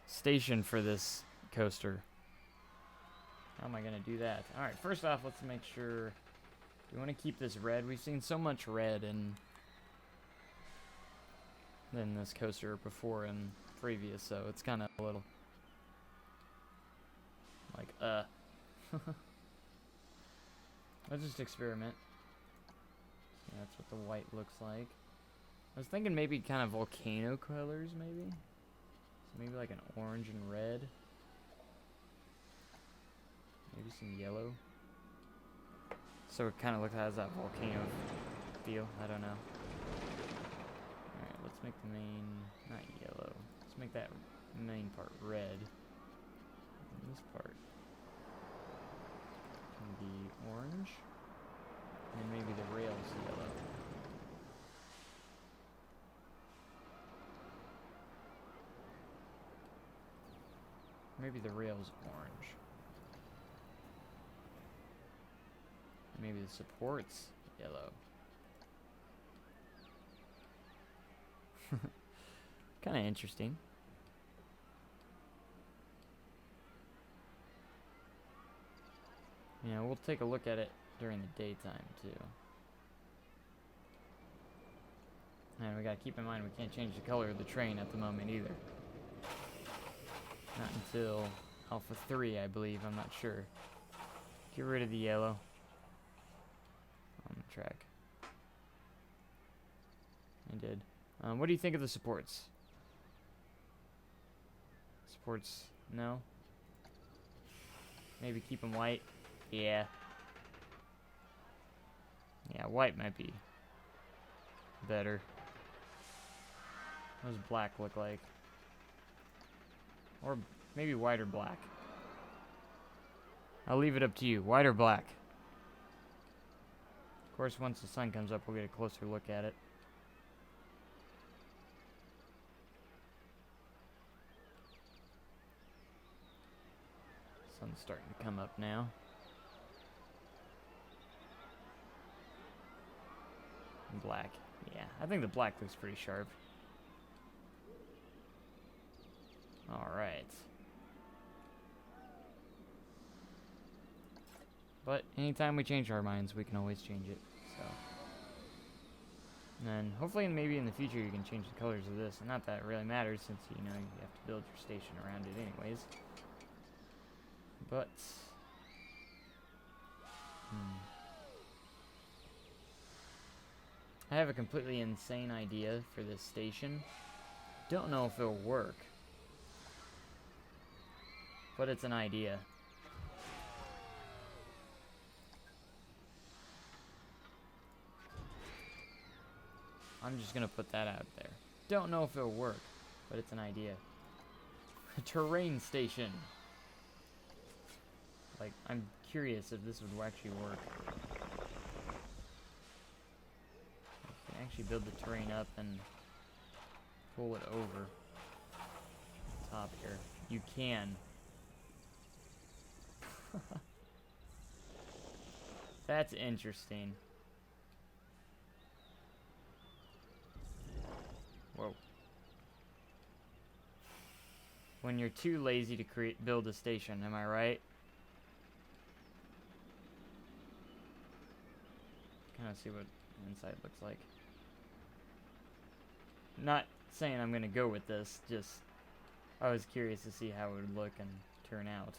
[SPEAKER 1] station for this coaster. How am I gonna do that? Alright, first off, let's make sure... We want to keep this red. We've seen so much red in this coaster before and previous, so it's kind of a little... like, Let's just experiment. Yeah, that's what the white looks like. I was thinking maybe kind of volcano colors, maybe? So maybe like an orange and red. Maybe some yellow. So it kind of looks has that volcano feel. I don't know. Alright, let's make the main... not yellow. Let's make that main part red. And this part can be orange. And maybe the rails yellow. Maybe the rails orange. Maybe the supports yellow. Kind of interesting. You know, we'll take a look at it during the daytime, too. And we gotta keep in mind we can't change the color of the train at the moment either. Not until Alpha 3, I believe. I'm not sure. Get rid of the yellow on the track. I did. What do you think of the supports? Supports, no? Maybe keep them white? Yeah. Yeah, white might be better. What does black look like? Or maybe white or black. I'll leave it up to you. White or black? Of course, once the sun comes up, we'll get a closer look at it. Sun's starting to come up now. Black. Yeah, I think the black looks pretty sharp. Alright. But anytime we change our minds, we can always change it. So, and then hopefully maybe in the future you can change the colors of this. And not that it really matters since, you know, you have to build your station around it anyways. But, I have a completely insane idea for this station. Don't know if it'll work. But it's an idea. I'm just gonna put that out there. Don't know if it'll work, but it's an idea. A terrain station. Like, I'm curious if this would actually work. You can actually build the terrain up and pull it over the top here. You can. That's interesting. Whoa. When you're too lazy to build a station, am I right? Kind of see what the inside looks like. Not saying I'm gonna go with this, just I was curious to see how it would look and turn out.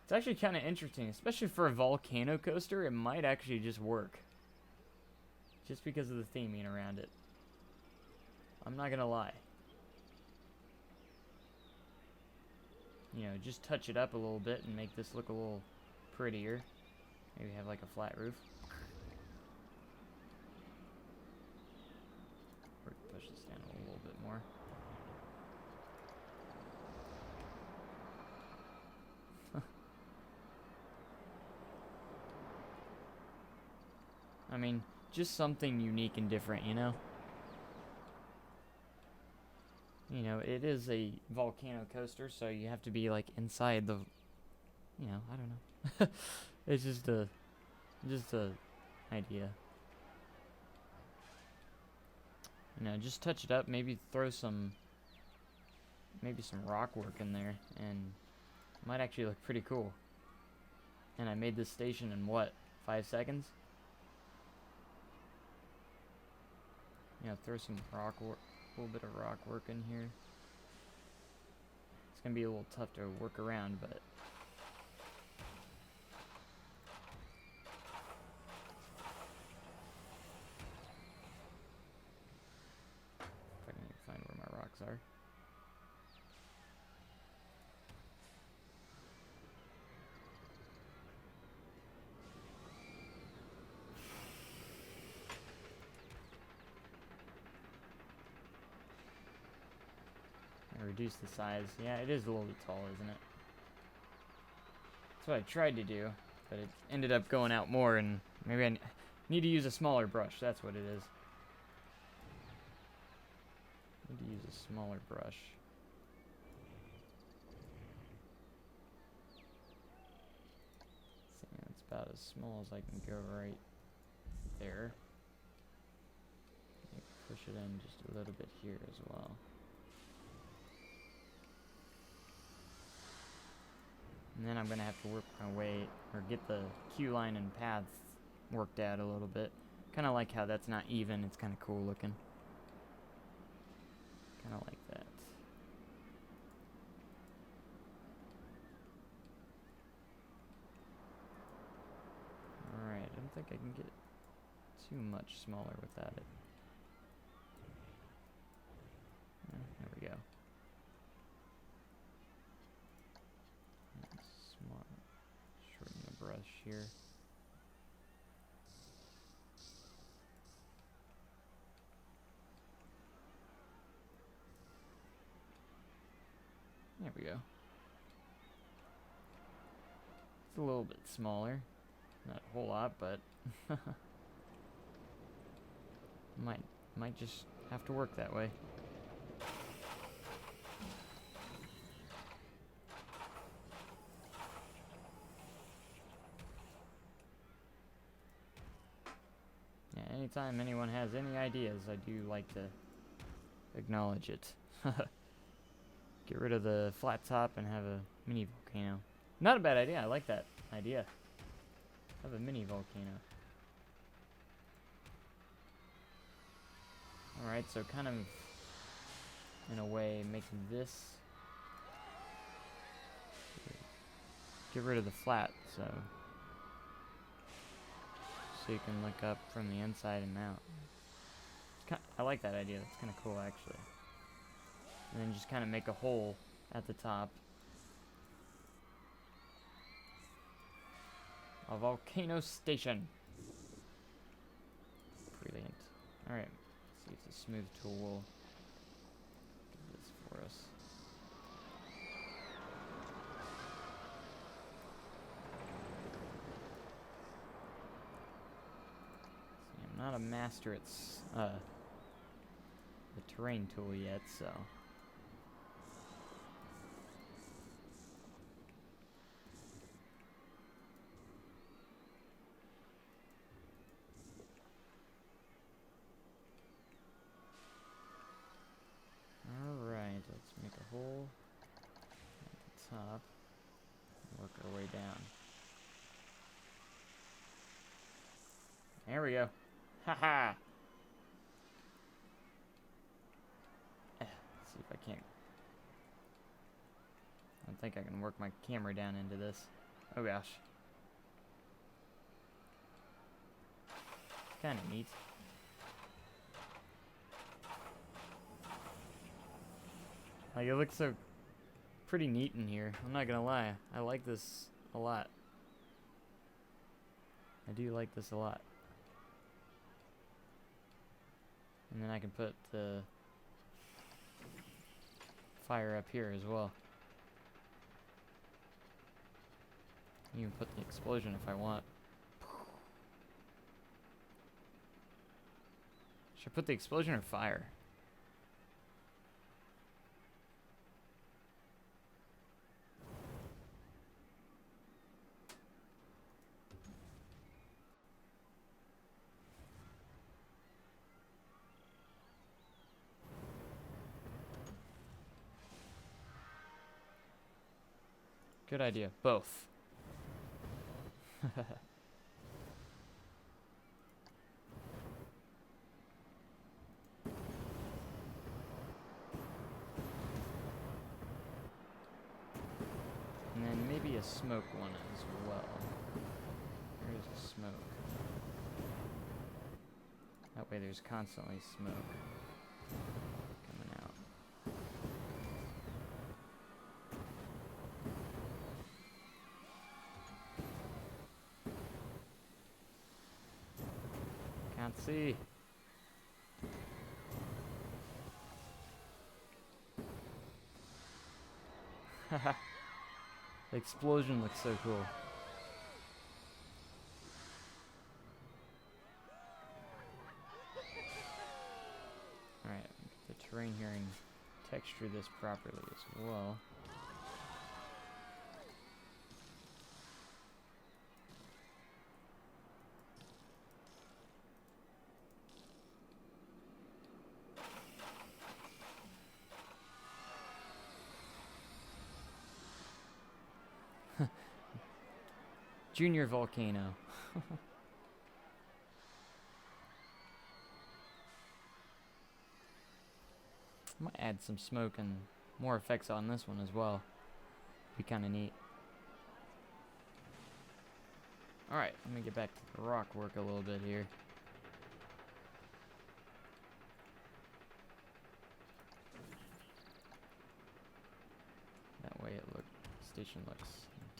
[SPEAKER 1] It's actually kind of interesting, especially for a volcano coaster. It might actually just work. Just because of the theming around it. I'm not gonna lie. You know, just touch it up a little bit and make this look a little prettier. Maybe have like a flat roof. Or push this down a little bit more. I mean, just something unique and different, you know? You know, it is a volcano coaster, so you have to be, like, inside the... You know, I don't know. It's just a idea. You know, just touch it up, maybe throw some... Maybe some rock work in there, and it might actually look pretty cool. And I made this station in, what, 5 seconds? You know, throw some rock work, a little bit of rock work in here. It's gonna be a little tough to work around, but if I can find where my rocks are. Reduce the size. Yeah, it is a little bit tall, isn't it? That's what I tried to do, but it ended up going out more, and maybe I need to use a smaller brush. That's what it is. Need to use a smaller brush. See, that's about as small as I can go right there. push it in just a little bit here as well. And then I'm going to have to work my way, or get the queue line and paths worked out a little bit. Kind of like how that's not even, it's kind of cool looking. Kind of like that. Alright, I don't think I can get too much smaller without it. There we go. Smart. Shorten the brush here. There we go. It's a little bit smaller. Not a whole lot, but might just have to work that way. Yeah, anytime anyone has any ideas, I do like to acknowledge it. Get rid of the flat top and have a mini volcano. Not a bad idea. I like that idea. Have a mini volcano. Alright, so kind of in a way making this, get rid of the flat so you can look up from the inside and out. I like that idea. That's kind of cool actually. And then just kind of make a hole at the top. A volcano station. Brilliant. Alright, let's see if the smooth tool will do this for us. See, I'm not a master at the terrain tool yet, so. Alright, let's make a hole at the top and work our way down. There we go. Haha! Let's see if I can't. I don't think I can work my camera down into this. Oh gosh. Kinda neat. Like, it looks so pretty neat in here. I'm not gonna lie. I like this a lot. I do like this a lot. And then I can put the fire up here as well. You can put the explosion if I want. Should I put the explosion or fire? Good idea. Both. And then maybe a smoke one as well. There's a smoke. That way there's constantly smoke coming out. Can't see. Haha. The explosion looks so cool. Alright, the terrain here and texture this properly as well. Junior Volcano. Might add some smoke and more effects on this one as well. Be kind of neat. Alright, let me get back to the rock work a little bit here. That way station looks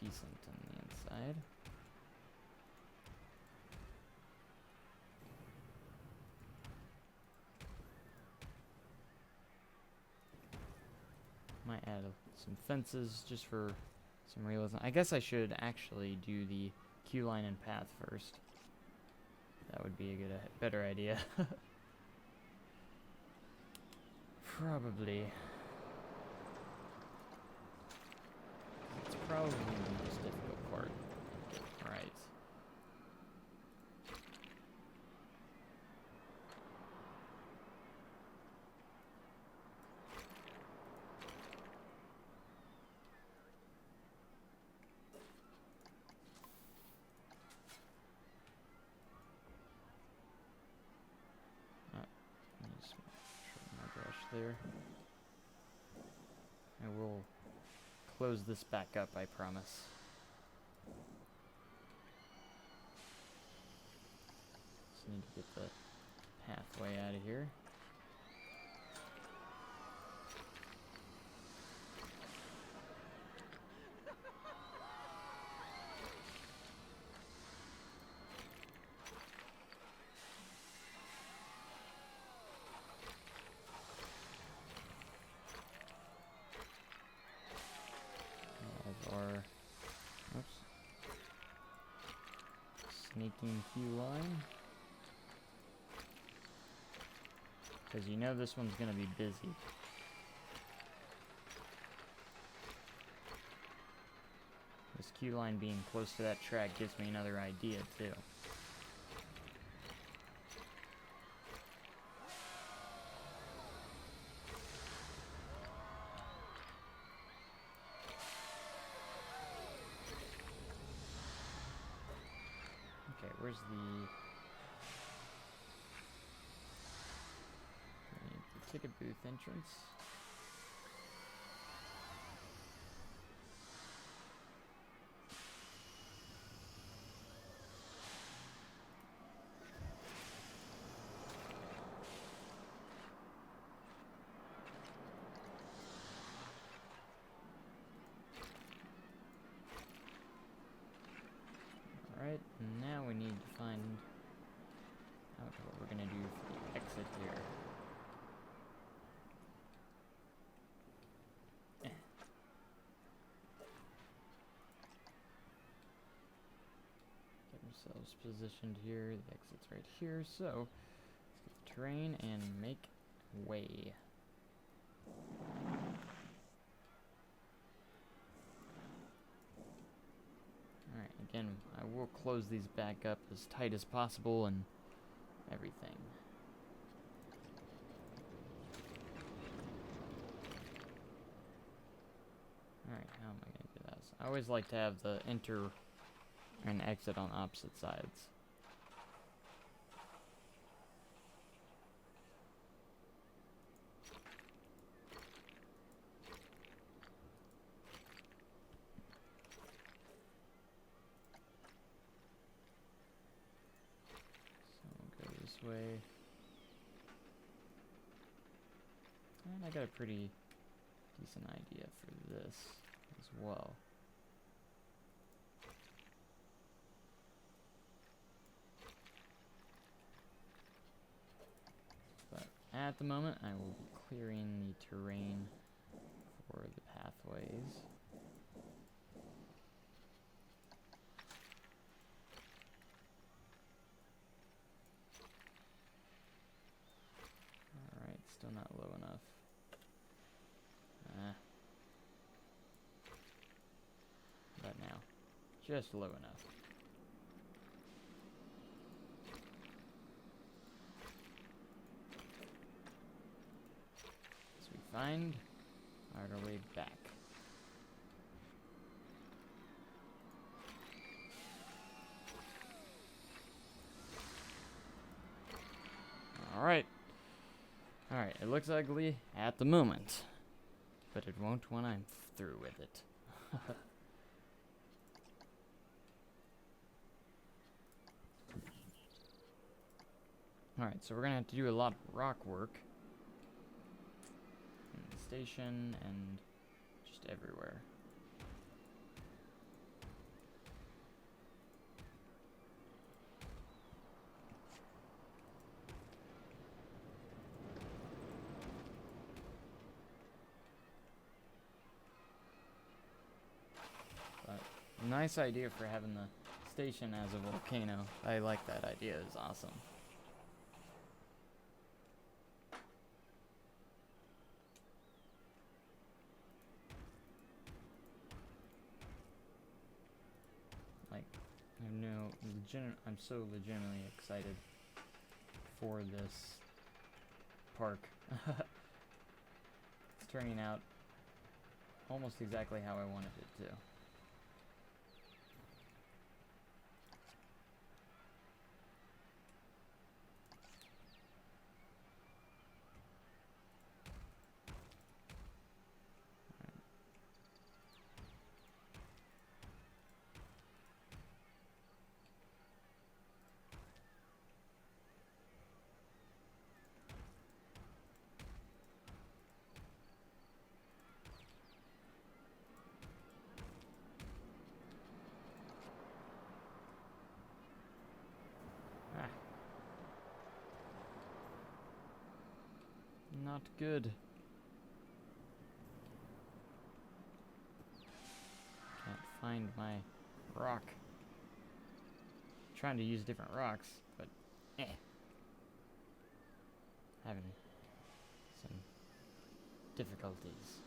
[SPEAKER 1] decent on the inside. Might add some fences just for some realism. I guess I should actually do the queue line and path first. That would be a better idea. Probably. It's probably the most difficult part. Right. Let me just shorten my brush there. I will close this back up, I promise. Just need to get the pathway out of here. Our sneaking queue line, because you know this one's gonna be busy. This queue line being close to that track gives me another idea too. Okay, where's the ticket booth entrance? Alright, now we need to find out what we're gonna do for the exit here. Get ourselves positioned here, the exit's right here, so let's get the terrain and make way. Alright, again, I will close these back up as tight as possible and everything. Alright, how am I going to do this? I always like to have the enter and exit on opposite sides. Way. And I got a pretty decent idea for this as well. But at the moment, I will be clearing the terrain for the pathways. Still not low enough. But now, just low enough. So we find our way back. looks ugly at the moment, but it won't when I'm through with it. Alright, so we're gonna have to do a lot of rock work in the station and just everywhere. But nice idea for having the station as a volcano. I like that idea. It's awesome. I'm so legitimately excited for this park. It's turning out almost exactly how I wanted it to. Not good. Can't find my rock. Trying to use different rocks, but having some difficulties.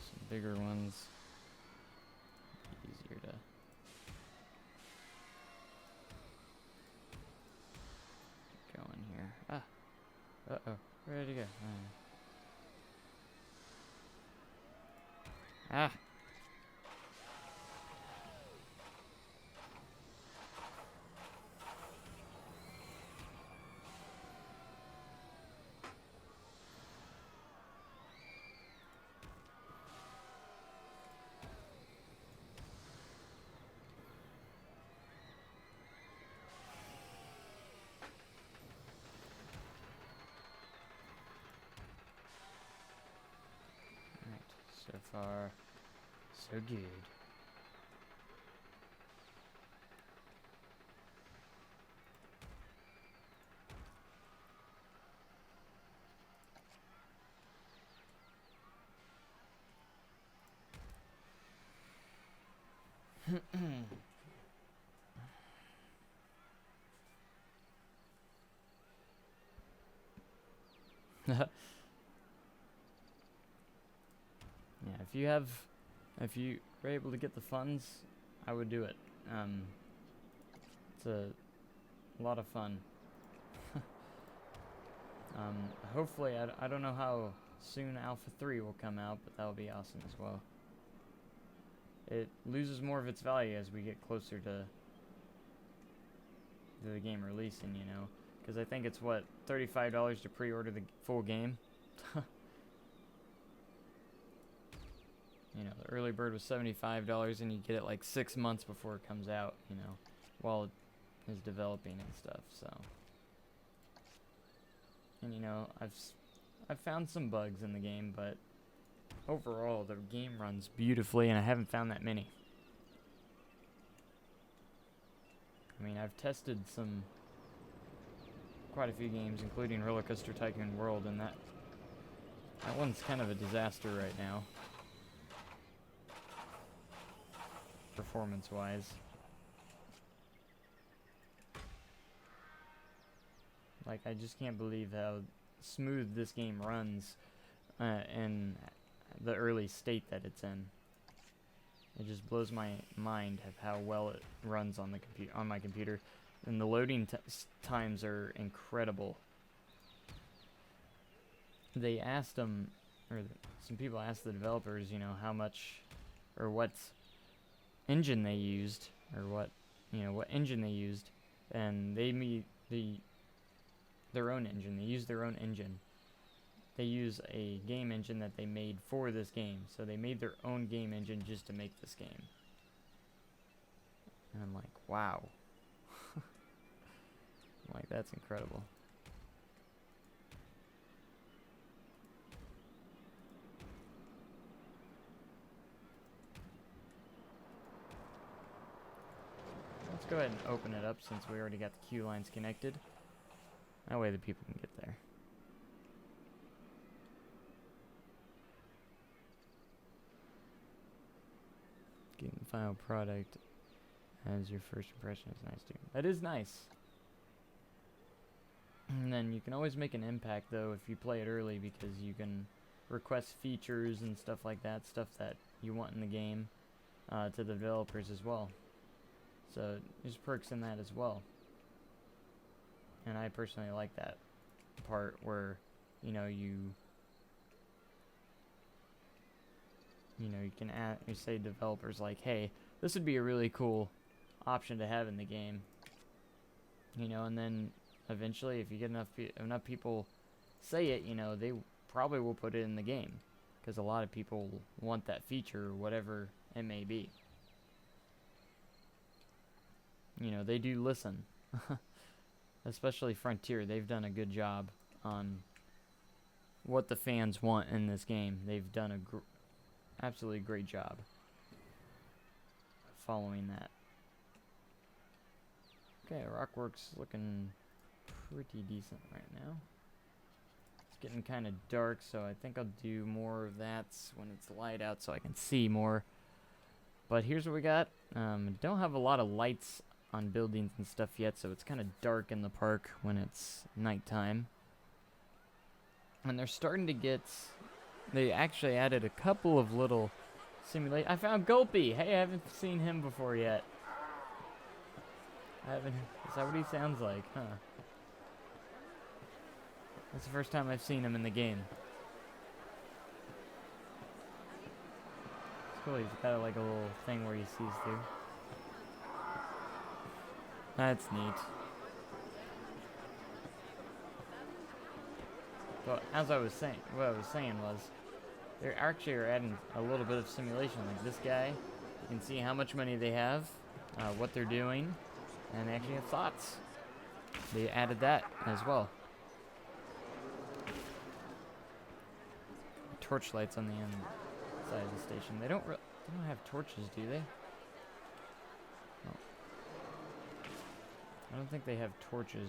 [SPEAKER 1] Some bigger ones. Easier to go in here. Ah. Uh-oh. Where did he go? Ah. So far, so good. Yeah, if you were able to get the funds, I would do it. It's a lot of fun. Hopefully, I don't know how soon Alpha 3 will come out, but that'll be awesome as well. It loses more of its value as we get closer to the game releasing, you know, because I think it's what, $35 to pre-order the full game. You know, the early bird was $75 and you get it like 6 months before it comes out, you know, while it is developing and stuff, so. And you know, I've found some bugs in the game, but overall the game runs beautifully and I haven't found that many. I mean, I've tested quite a few games, including Roller Coaster Tycoon World, and that one's kind of a disaster right now, performance-wise. Like, I just can't believe how smooth this game runs in the early state that it's in. It just blows my mind of how well it runs on the on my computer, and the loading times are incredible. They asked some people asked the developers, you know, how much or what engine they used, or what engine they used, and they made their own engine. They used their own engine. They use a game engine that they made for this game. So they made their own game engine just to make this game. And I'm like, wow. I'm like, that's incredible. Let's go ahead and open it up since we already got the queue lines connected. That way the people can get there. Getting the final product as your first impression is nice too. That is nice. And then you can always make an impact though if you play it early, because you can request features and stuff like that, stuff that you want in the game, to the developers as well. So there's perks in that as well. And I personally like that part where, you can you say to developers like, hey, this would be a really cool option to have in the game. And then eventually if you get enough people say it, they probably will put it in the game, because a lot of people want that feature or whatever it may be. They do listen. Especially Frontier, they've done a good job on what the fans want in this game. They've done a absolutely great job following that. Okay, Rockworks looking pretty decent right now. It's getting kind of dark, so I think I'll do more of that when it's light out so I can see more. But here's what we got. Don't have a lot of lights on buildings and stuff yet, so it's kind of dark in the park when it's nighttime. And they're starting to get... They actually added a couple of little simulate. I found Gulpy! Hey, I haven't seen him before yet. Is that what he sounds like? Huh. That's the first time I've seen him in the game. It's cool, he's got like a little thing where he sees through. That's neat. But as I was saying, what I was saying was, they actually are adding a little bit of simulation. Like this guy, you can see how much money they have, what they're doing, and they actually have thoughts. They added that as well. Torch lights on the inside of the station. They don't have torches, do they? I don't think they have torches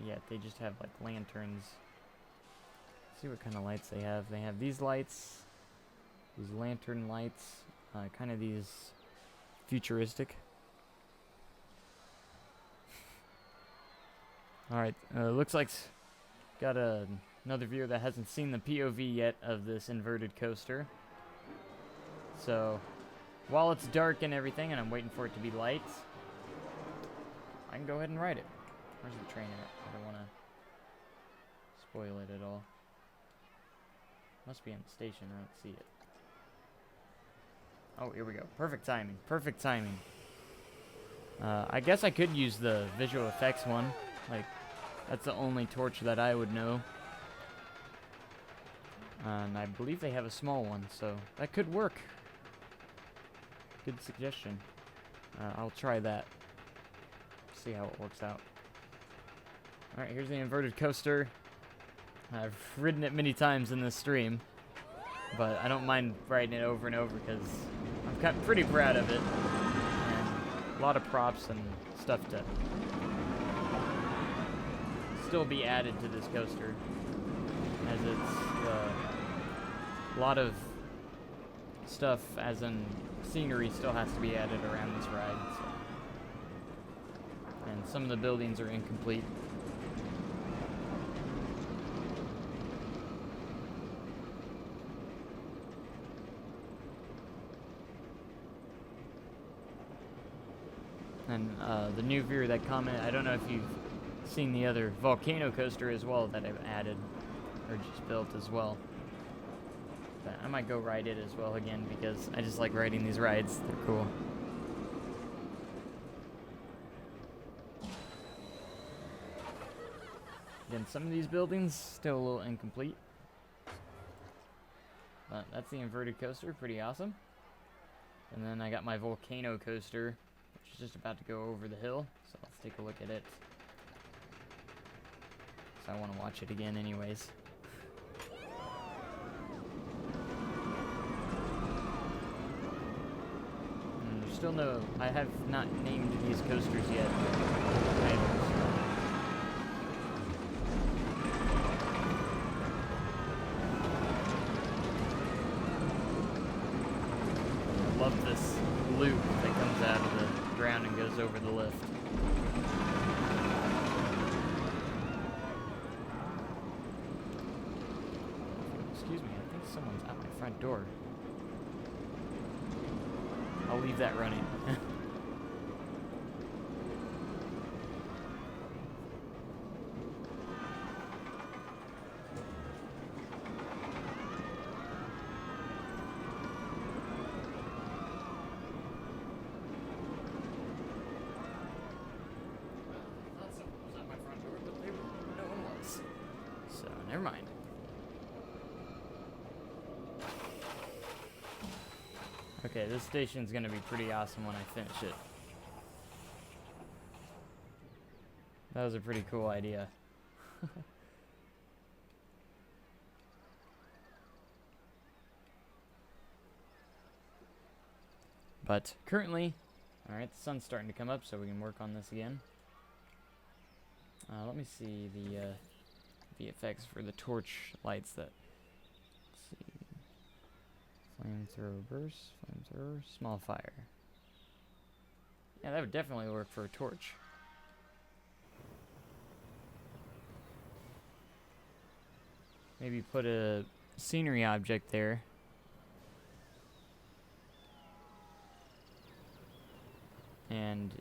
[SPEAKER 1] yet. They just have like lanterns. Let's see what kind of lights they have. They have these lights, these lantern lights, kind of these futuristic. Alright, looks like got another viewer that hasn't seen the POV yet of this inverted coaster. So, while it's dark and everything, and I'm waiting for it to be light, I can go ahead and ride it. Where's the train at? I don't want to spoil it at all. Must be in the station. I don't see it. Oh, here we go. Perfect timing. Perfect timing. I guess I could use the visual effects one. Like, that's the only torch that I would know. And I believe they have a small one, so that could work. Good suggestion. I'll try that. See how it works out. Alright, here's the inverted coaster. I've ridden it many times in this stream, but I don't mind riding it over and over because I'm pretty proud of it. And a lot of props and stuff to still be added to this coaster, as it's a lot of stuff, as in scenery, still has to be added around this ride. So. And some of the buildings are incomplete. And the new viewer that commented, I don't know if you've seen the other volcano coaster as well that I've added, or just built as well. that. I might go ride it as well again because I just like riding these rides. They're cool. Again, some of these buildings still a little incomplete. But that's the inverted coaster, pretty awesome. And then I got my volcano coaster, which is just about to go over the hill. So let's take a look at it. So I want to watch it again anyways. And there's still no, I have not named these coasters yet. Love this loop that comes out of the ground and goes over the lift. Excuse me, I think someone's at my front door. I'll leave that running. Never mind. Okay, this station's gonna be pretty awesome when I finish it. That was a pretty cool idea. But currently, alright, the sun's starting to come up, so we can work on this again. Let me see the effects for the torch lights that, let's see, flamethrower burst, flamethrower, small fire. Yeah, that would definitely work for a torch. Maybe put a scenery object there. And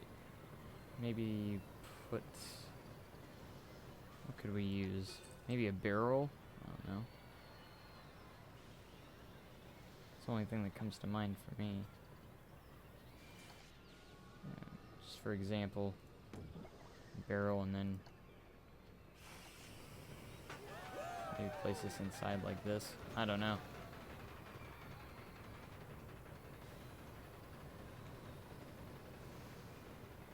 [SPEAKER 1] maybe put, what could we use? Maybe a barrel? I don't know. It's the only thing that comes to mind for me. Just for example, a barrel, and then maybe place this inside like this. I don't know.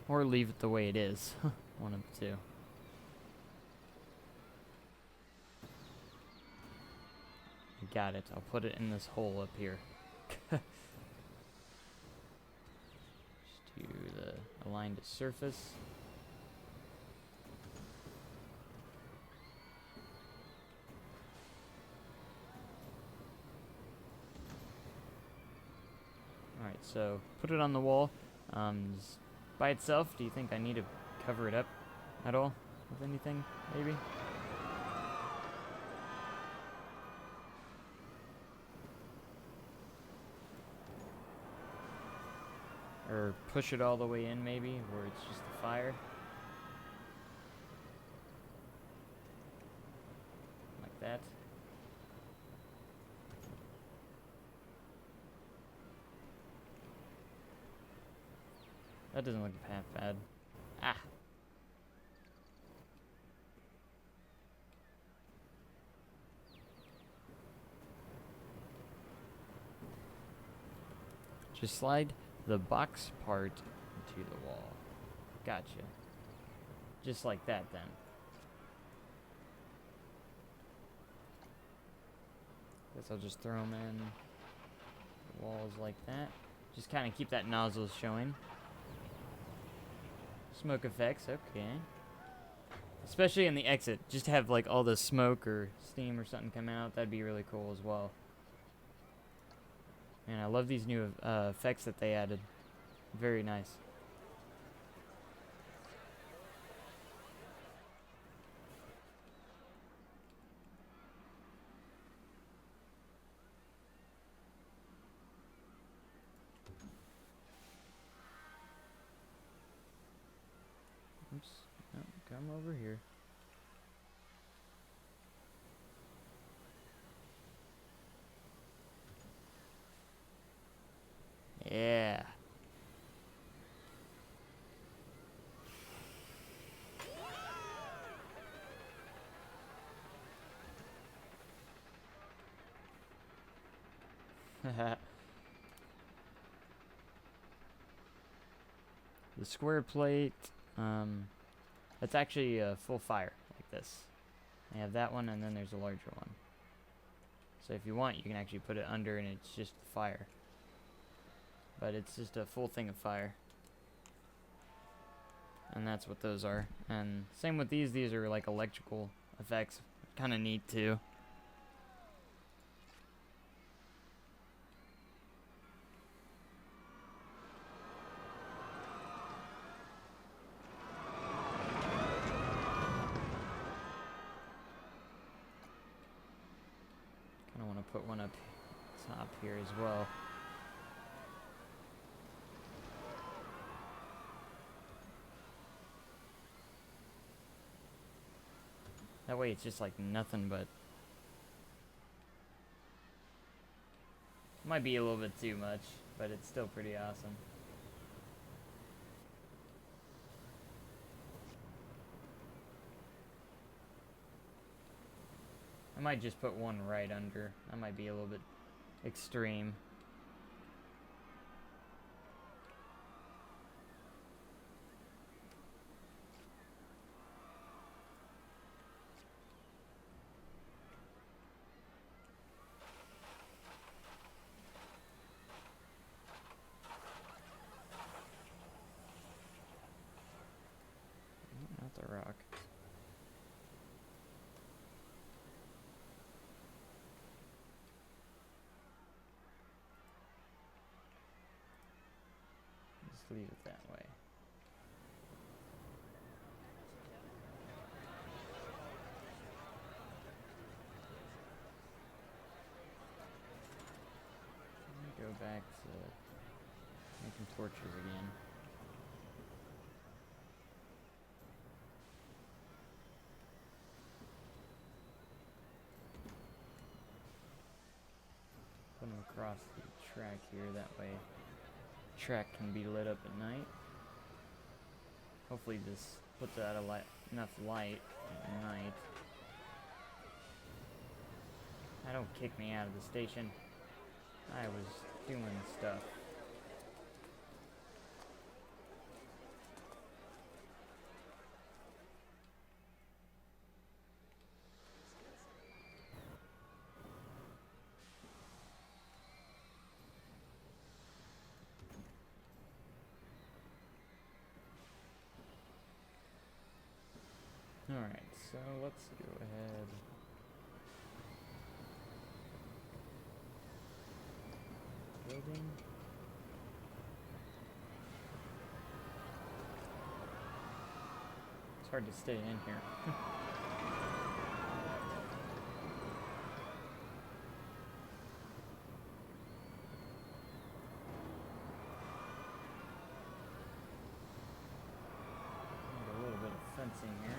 [SPEAKER 1] Or leave it the way it is. One of the two. Got it. I'll put it in this hole up here. Just do the align to surface. Alright, so put it on the wall. By itself, do you think I need to cover it up at all with anything, maybe? Or push it all the way in, maybe, where it's just the fire. Like that. That doesn't look half bad. Ah! Just slide the box part into the wall. Gotcha. Just like that, then. Guess I'll just throw them in the walls like that. Just kind of keep that nozzle showing. Smoke effects, okay. Especially in the exit. Just have like all the smoke or steam or something come out. That'd be really cool as well. Man, I love these new effects that they added. Very nice. Oops. No, come over here. The square plate, it's actually a full fire, like this. I have that one, and then there's a larger one. So if you want, you can actually put it under, and it's just fire. But it's just a full thing of fire. And that's what those are. And same with these are like electrical effects. Kind of neat too. Kind of want to put one up top here as well. That way it's just like nothing but... Might be a little bit too much, but it's still pretty awesome. I might just put one right under. That might be a little bit extreme. Not the rock. Just leave it that way. Go back to making torches again. Put them across the track here, that way track can be lit up at night. Hopefully this puts out enough light at night. Don't kick me out of the station. I was doing stuff. Alright, so let's go ahead. Building. It's hard to stay in here. A little bit of fencing here.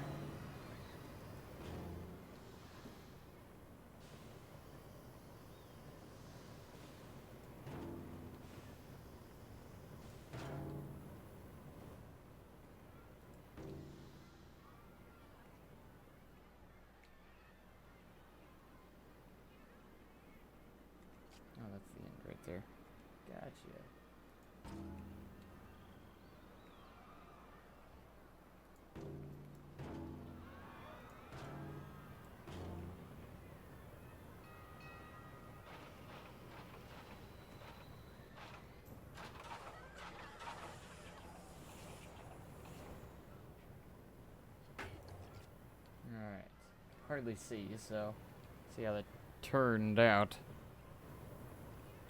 [SPEAKER 1] Oh, that's the end right there. Gotcha. Alright. Hardly see, so see how that turned out.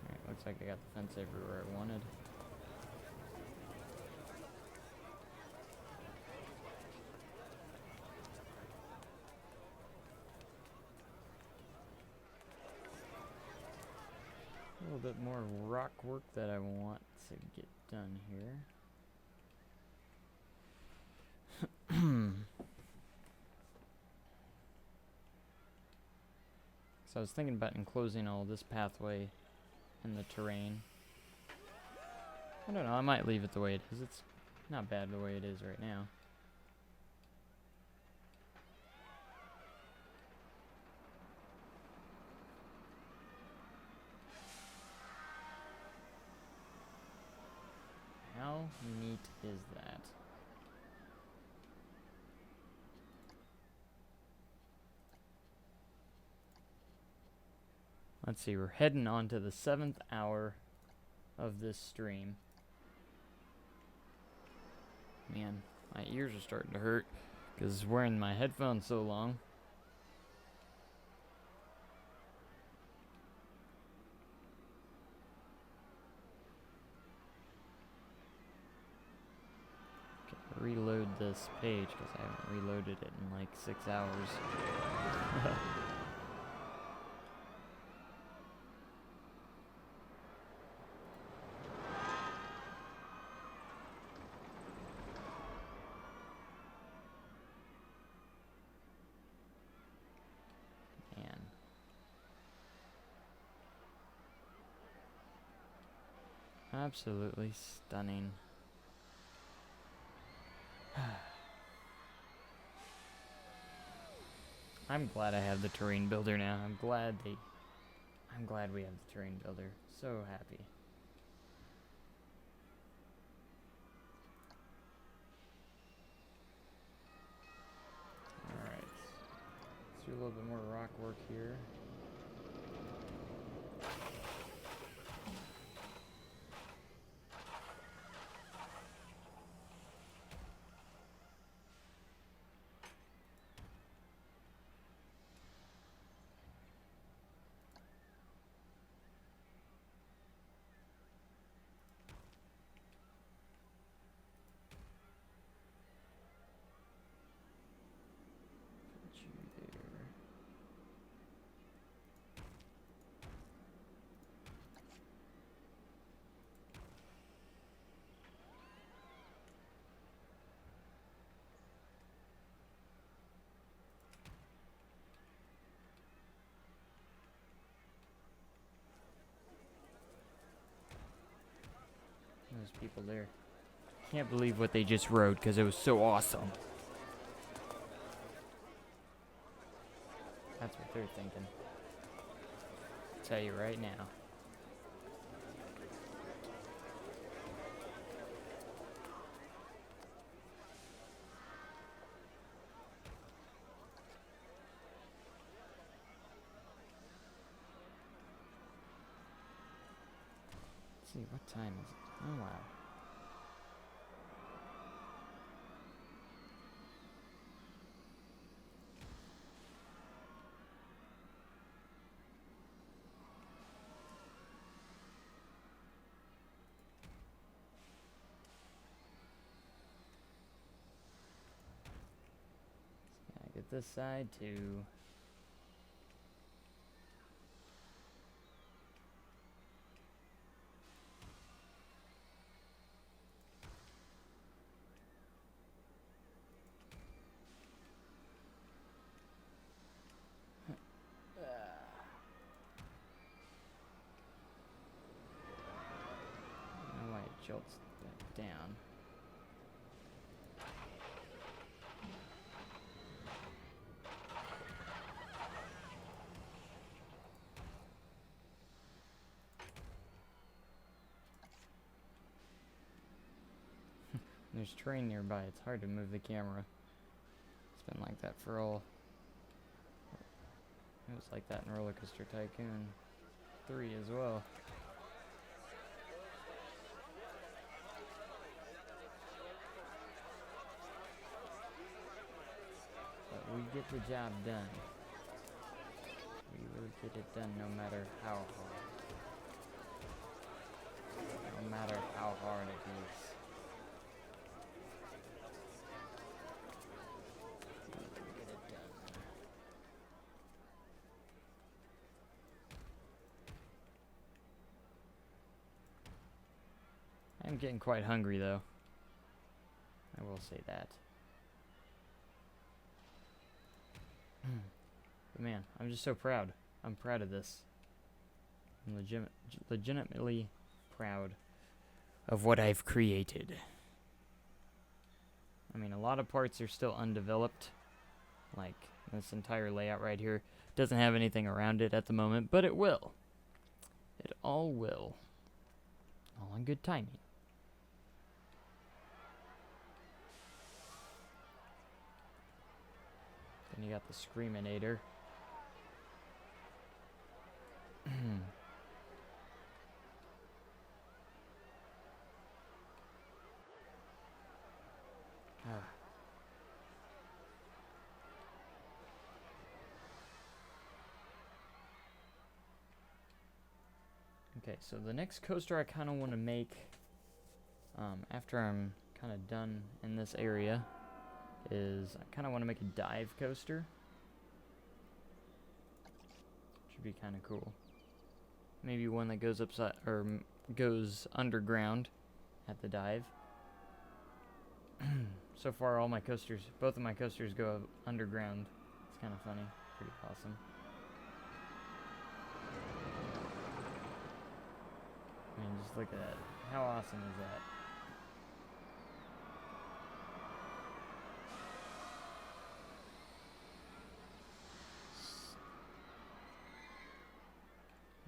[SPEAKER 1] Alright, looks like I got the fence everywhere I wanted. A little bit more rock work that I want to get done here. So I was thinking about enclosing all this pathway in the terrain. I don't know, I might leave it the way it is. It's not bad the way it is right now. Let's see, we're heading on to the 7th hour of this stream. Man, my ears are starting to hurt because wearing my headphones so long. Reload this page because I haven't reloaded it in like 6 hours. Man. Absolutely stunning. I'm glad I have the terrain builder now. I'm glad we have the terrain builder. So happy. Alright. Let's do a little bit more rock work here. There's people there. Can't believe what they just wrote because it was so awesome. That's what they're thinking. I'll tell you right now. Let's see, what time is it? Oh, wow. Get this side too. I don't know why it jolts back down. There's terrain nearby, it's hard to move the camera. It's been like that for all. It was like that in Roller Coaster Tycoon 3 as well. But we get the job done. We will get it done no matter how hard. No matter how hard it is. I'm getting quite hungry though. I will say that. But man, I'm just so proud. I'm proud of this. I'm legitimately proud of what I've created. I mean, a lot of parts are still undeveloped. Like, this entire layout right here doesn't have anything around it at the moment, but it will. It all will. All in good timing. Then you got the Screaminator. Ah. Okay, so the next coaster I kind of want to make after I'm kind of done in this area is I kind of want to make a dive coaster. Should be kind of cool. Maybe one that goes upside or goes underground at the dive. So far, all my coasters, both of my coasters go underground. It's kind of funny, pretty awesome. I mean, just look at that. How awesome is that?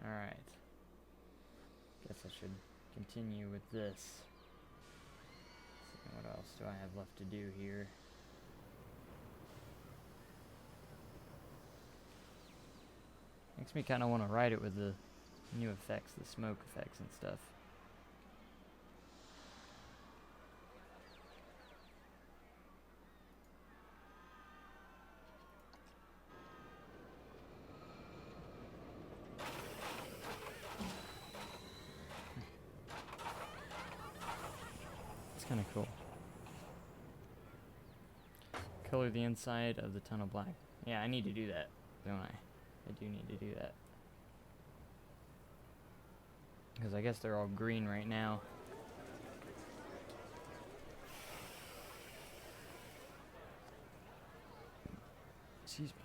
[SPEAKER 1] Alright. Guess I should continue with this. See, what else do I have left to do here? Makes me kind of want to ride it with the new effects, the smoke effects and stuff. It's kind of cool. Color the inside of the tunnel black. Yeah, I need to do that, don't I? I do need to do that. Because I guess they're all green right now. Excuse me.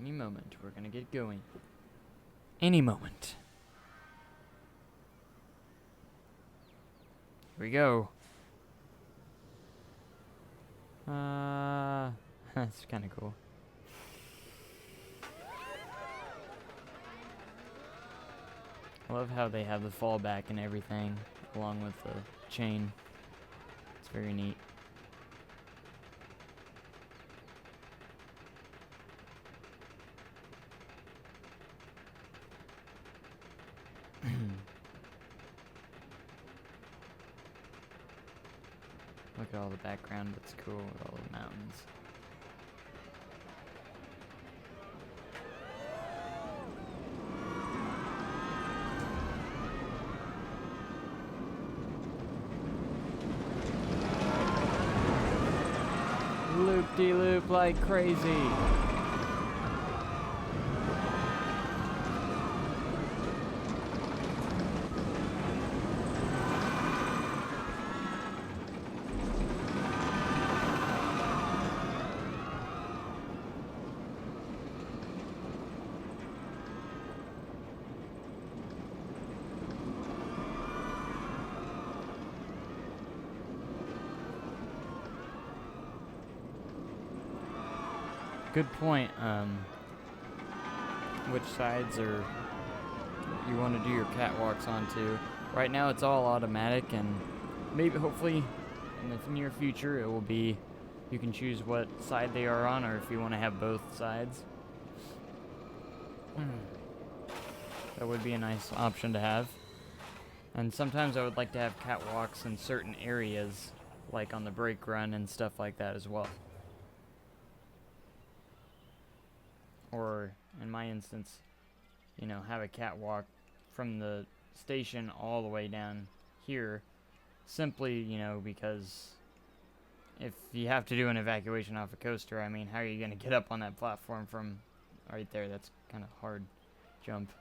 [SPEAKER 1] Any moment, we're gonna get going. Any moment. Here we go. That's kind of cool. I love how they have the fallback and everything, along with the chain. It's very neat. Look at all the background, it's cool with all the mountains. Loop-de-loop like crazy. Good point. Which sides are you want to do your catwalks onto? Right now it's all automatic, and maybe hopefully in the near future it will be you can choose what side they are on, or if you want to have both sides. That would be a nice option to have. And sometimes I would like to have catwalks in certain areas, like on the brake run and stuff like that as well. Or, in my instance, you know, have a catwalk from the station all the way down here, simply, you know, because if you have to do an evacuation off a coaster, I mean, how are you going to get up on that platform from right there? That's kind of hard jump.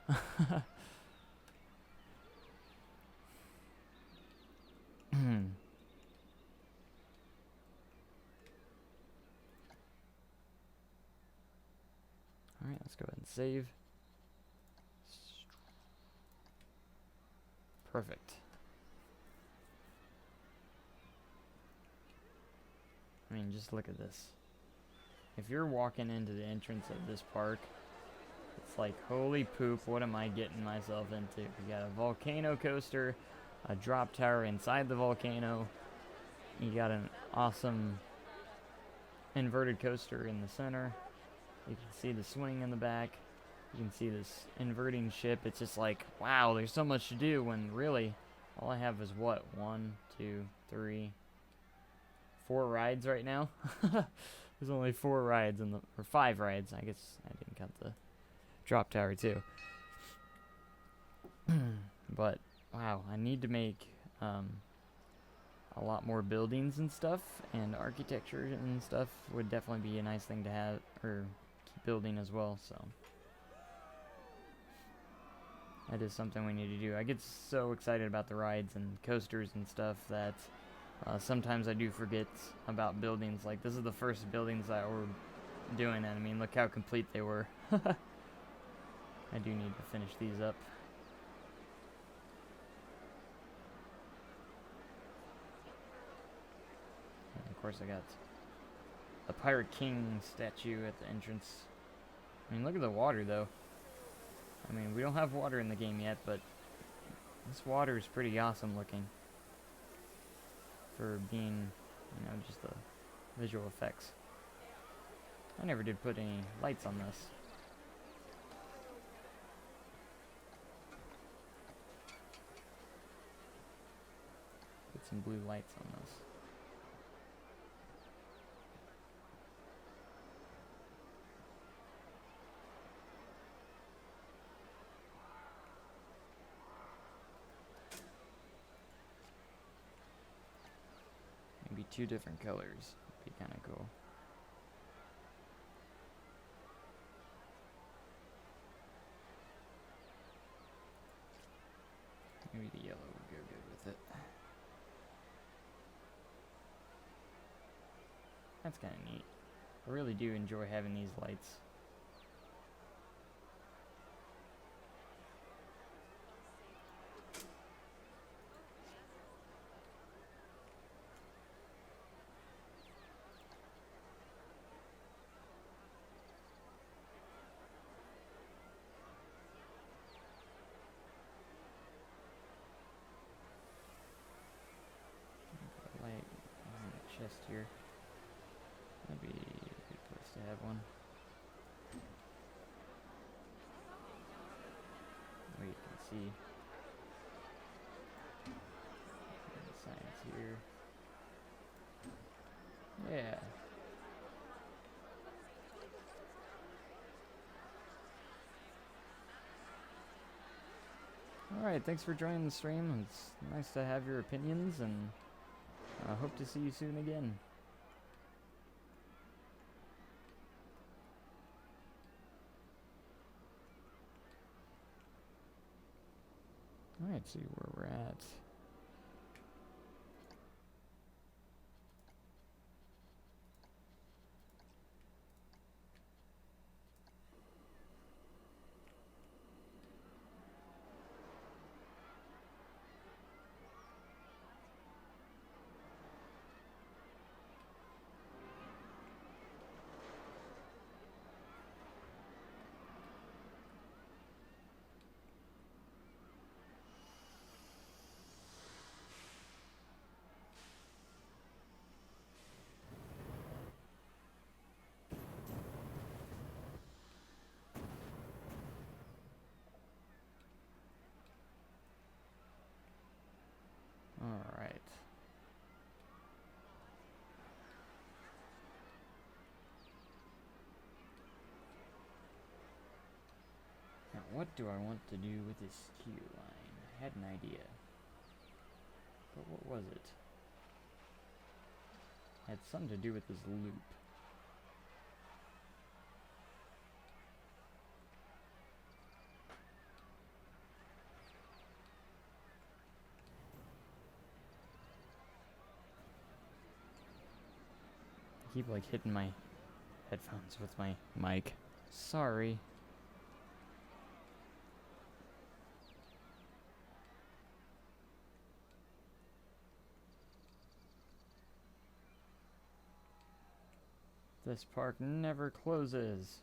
[SPEAKER 1] Alright, let's go ahead and save. Perfect. I mean, just look at this. If you're walking into the entrance of this park, it's like, holy poop, what am I getting myself into? We got a volcano coaster, a drop tower inside the volcano. You got an awesome inverted coaster in the center. You can see the swing in the back. You can see this inverting ship. It's just like, wow, there's so much to do when really all I have is what? 1, 2, 3, 4 rides right now? There's only 4 rides or 5 rides. I guess I didn't count the drop tower too. But wow, I need to make a lot more buildings and stuff, and architecture and stuff would definitely be a nice thing to have or keep building as well. So that is something we need to do. I get so excited about the rides and coasters and stuff that sometimes I do forget about buildings. Like, this is the first buildings that we're doing, and I mean, look how complete they were. I do need to finish these up. And of course, I got the Pirate King statue at the entrance. I mean, look at the water, though. I mean, we don't have water in the game yet, but this water is pretty awesome looking for being, you know, just the visual effects. I never did put any lights on this. Put some blue lights on this. Maybe 2 different colors would be kind of cool. Maybe the yellow would go good with it. That's kind of neat. I really do enjoy having these lights. Light behind the chest here. That'd be a good place to have one. Where you can see the signs here. Yeah. Alright, thanks for joining the stream. It's nice to have your opinions, and I hope to see you soon again. Alright, see where we're at. Alright. Now, what do I want to do with this queue line? I had an idea. But what was it? It had something to do with this loop. I keep like hitting my headphones with my mic. Sorry. This park never closes.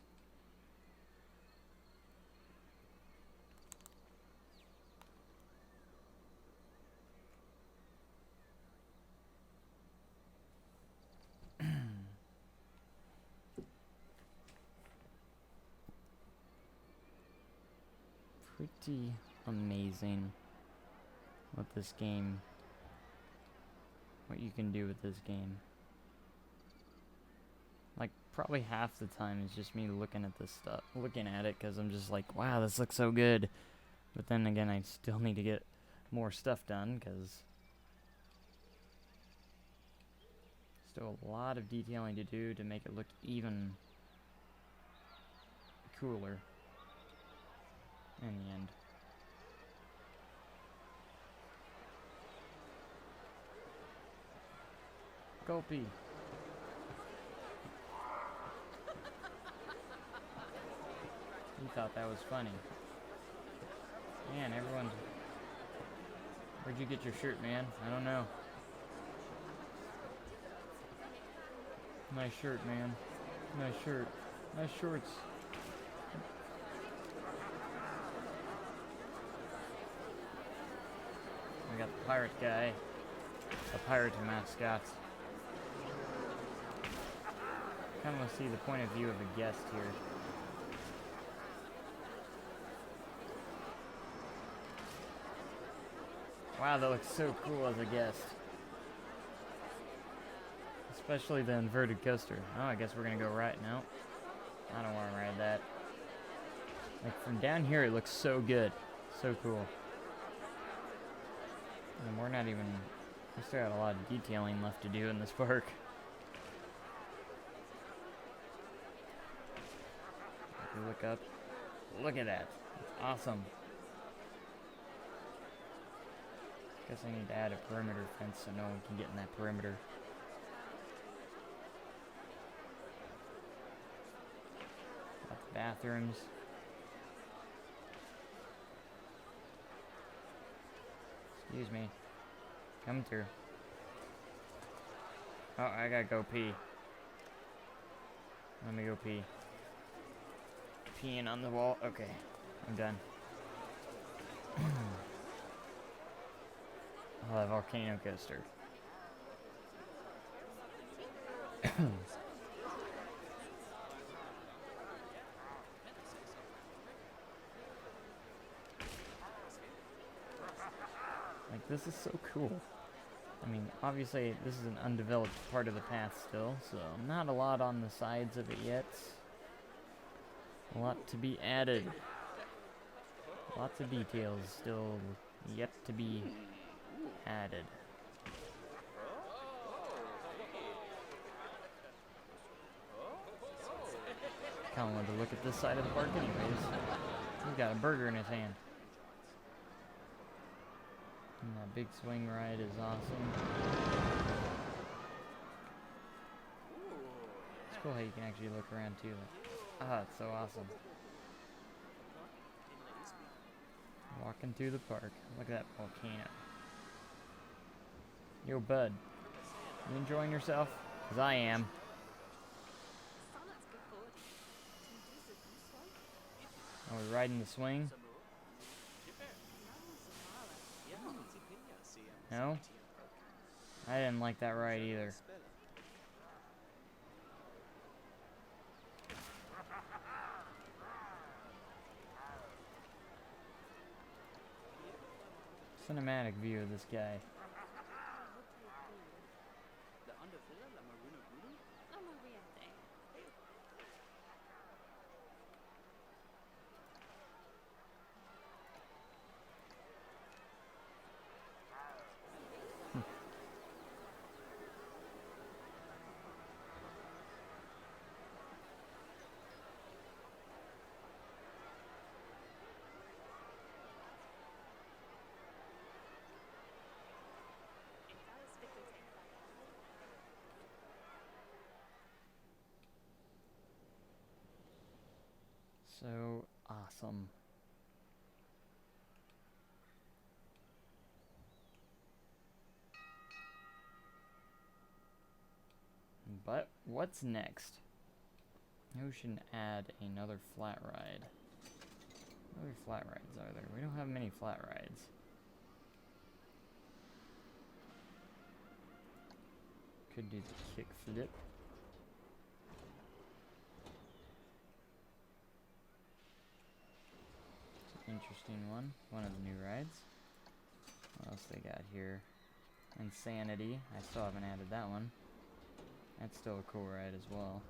[SPEAKER 1] pretty amazing what this game, what you can do with this game. Like, probably half the time is just me looking at this stuff, looking at it, because I'm just like, wow, this looks so good. But then again, I still need to get more stuff done, because still a lot of detailing to do to make it look even cooler in the end. Gulpy. He thought that was funny. Man, everyone. Where'd you get your shirt, man? I don't know. Nice shirt, man. Nice shirt. Nice shorts. We got the pirate guy. The pirate mascot. Kind of want to see the point of view of a guest here. Wow, that looks so cool as a guest. Especially the inverted coaster. Oh, I guess we're gonna go right now. I don't want to ride that. Like, from down here, it looks so good. So cool. And we're not even... We still got a lot of detailing left to do in this park. If you look up, look at that. It's awesome. Guess I need to add a perimeter fence so no one can get in that perimeter. Got the bathrooms. Excuse me. Come through. Oh, I gotta go pee. Let me go pee. Peeing on the wall. Okay, I'm done. Oh, that volcano coaster. Like, this is so cool. I mean, obviously, this is an undeveloped part of the path still, so not a lot on the sides of it yet. A lot to be added. Lots of details still yet to be added. Kinda wanted to look at this side of the park anyways. He's got a burger in his hand. And that big swing ride is awesome. It's cool how you can actually look around too. Ah, it's so awesome. Walking through the park. Look at that volcano. Yo, bud. You enjoying yourself? 'Cause I am. Are we riding the swing? No? I didn't like that ride either. Cinematic view of this guy. So awesome. But what's next? Maybe we should add another flat ride. What other flat rides are there? We don't have many flat rides. Could do the kick flip. interesting one. One of the new rides. What else they got here? Insanity. I still haven't added that one. That's still a cool ride as well.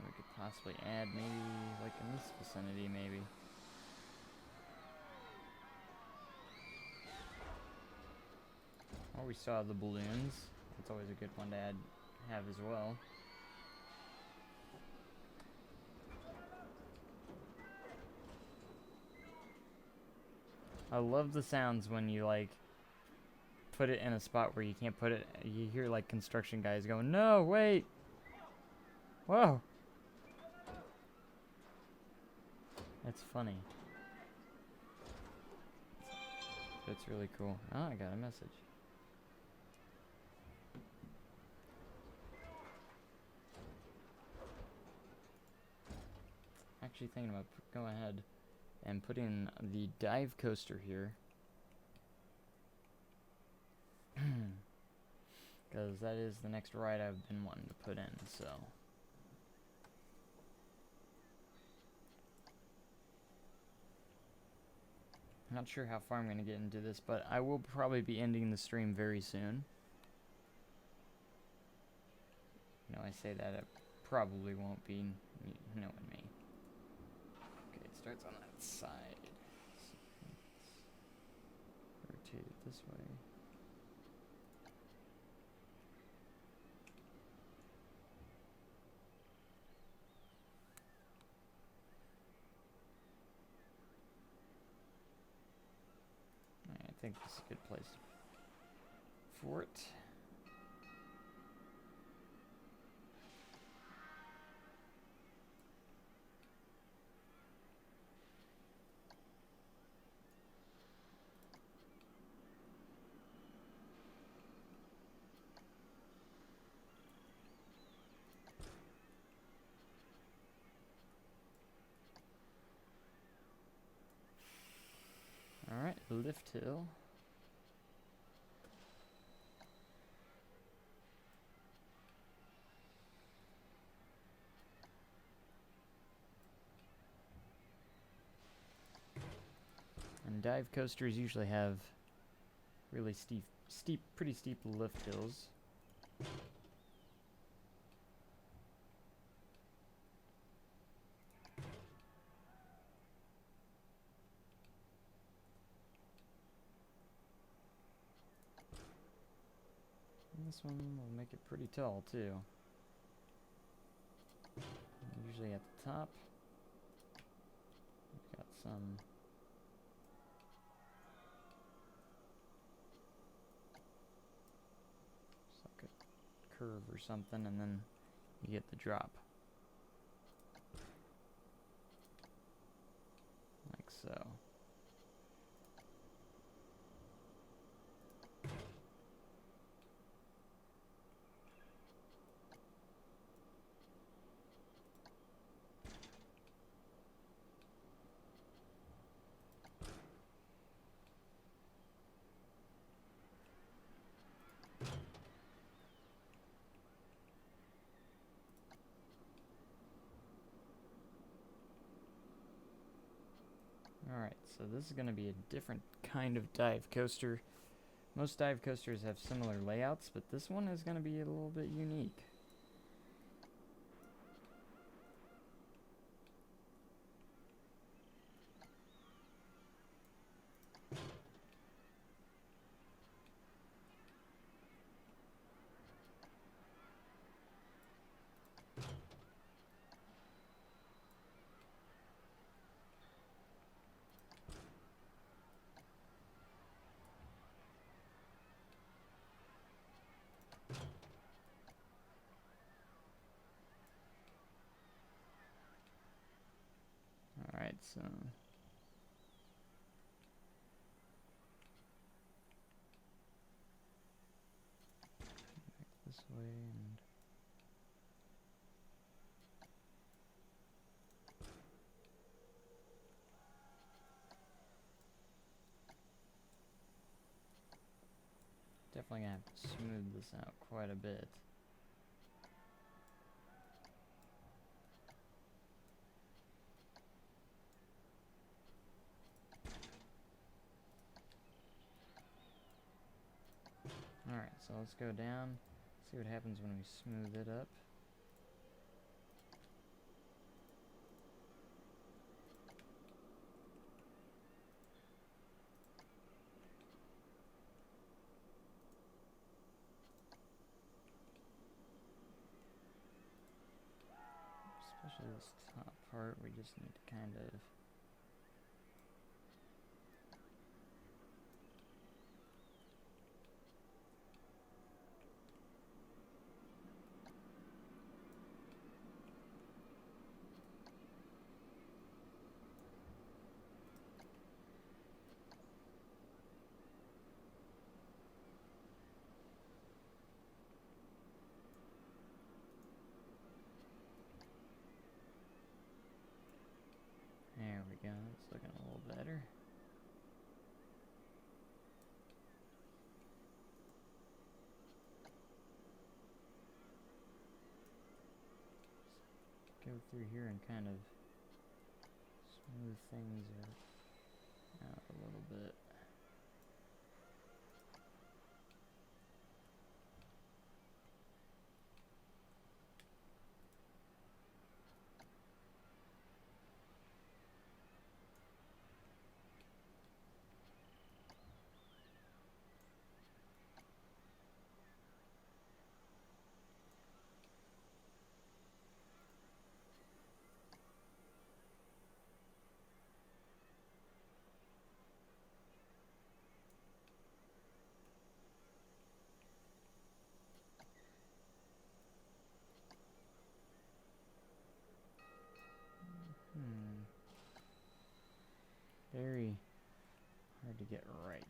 [SPEAKER 1] We could possibly add maybe like in this vicinity maybe. Or we still have the balloons. That's always a good one to have as well. I love the sounds when you like put it in a spot where you can't put it. You hear like construction guys going, "No, wait. Whoa." That's funny. That's really cool. Oh, I got a message. Actually thinking about go ahead and putting the dive coaster here. Because that is the next ride I've been wanting to put in, so. I'm not sure how far I'm going to get into this, but I will probably be ending the stream very soon. You know, I say that it probably won't be, you knowing me. Okay, it starts on that side. So rotate it this way. I think this is a good place for it. Alright, lift hill. And dive coasters usually have really pretty steep lift hills. And this one will make it pretty tall too. Usually at the top, we've got some like a curve or something, and then you get the drop. Like so. Alright, so this is going to be a different kind of dive coaster. Most dive coasters have similar layouts, but this one is going to be a little bit unique. Alright, so this way and definitely gonna have to smooth this out quite a bit. Alright, so let's go down, see what happens when we smooth it up. Especially this top part, we just need to kind of there we go, it's looking a little better. Go through here and kind of smooth things out a little bit. Very hard to get right.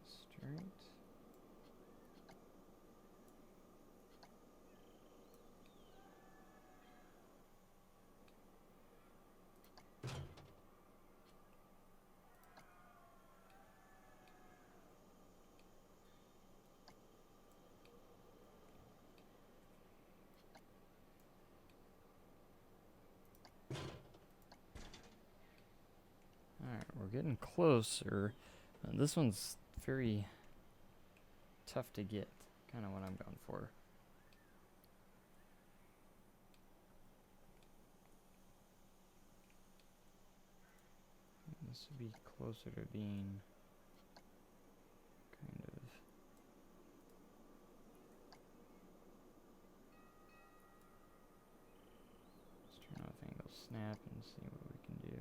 [SPEAKER 1] Straight. Alright, we're getting closer. This one's very tough to get. Kind of what I'm going for. This would be closer to being kind of... Let's turn off angle snap and see what we can do.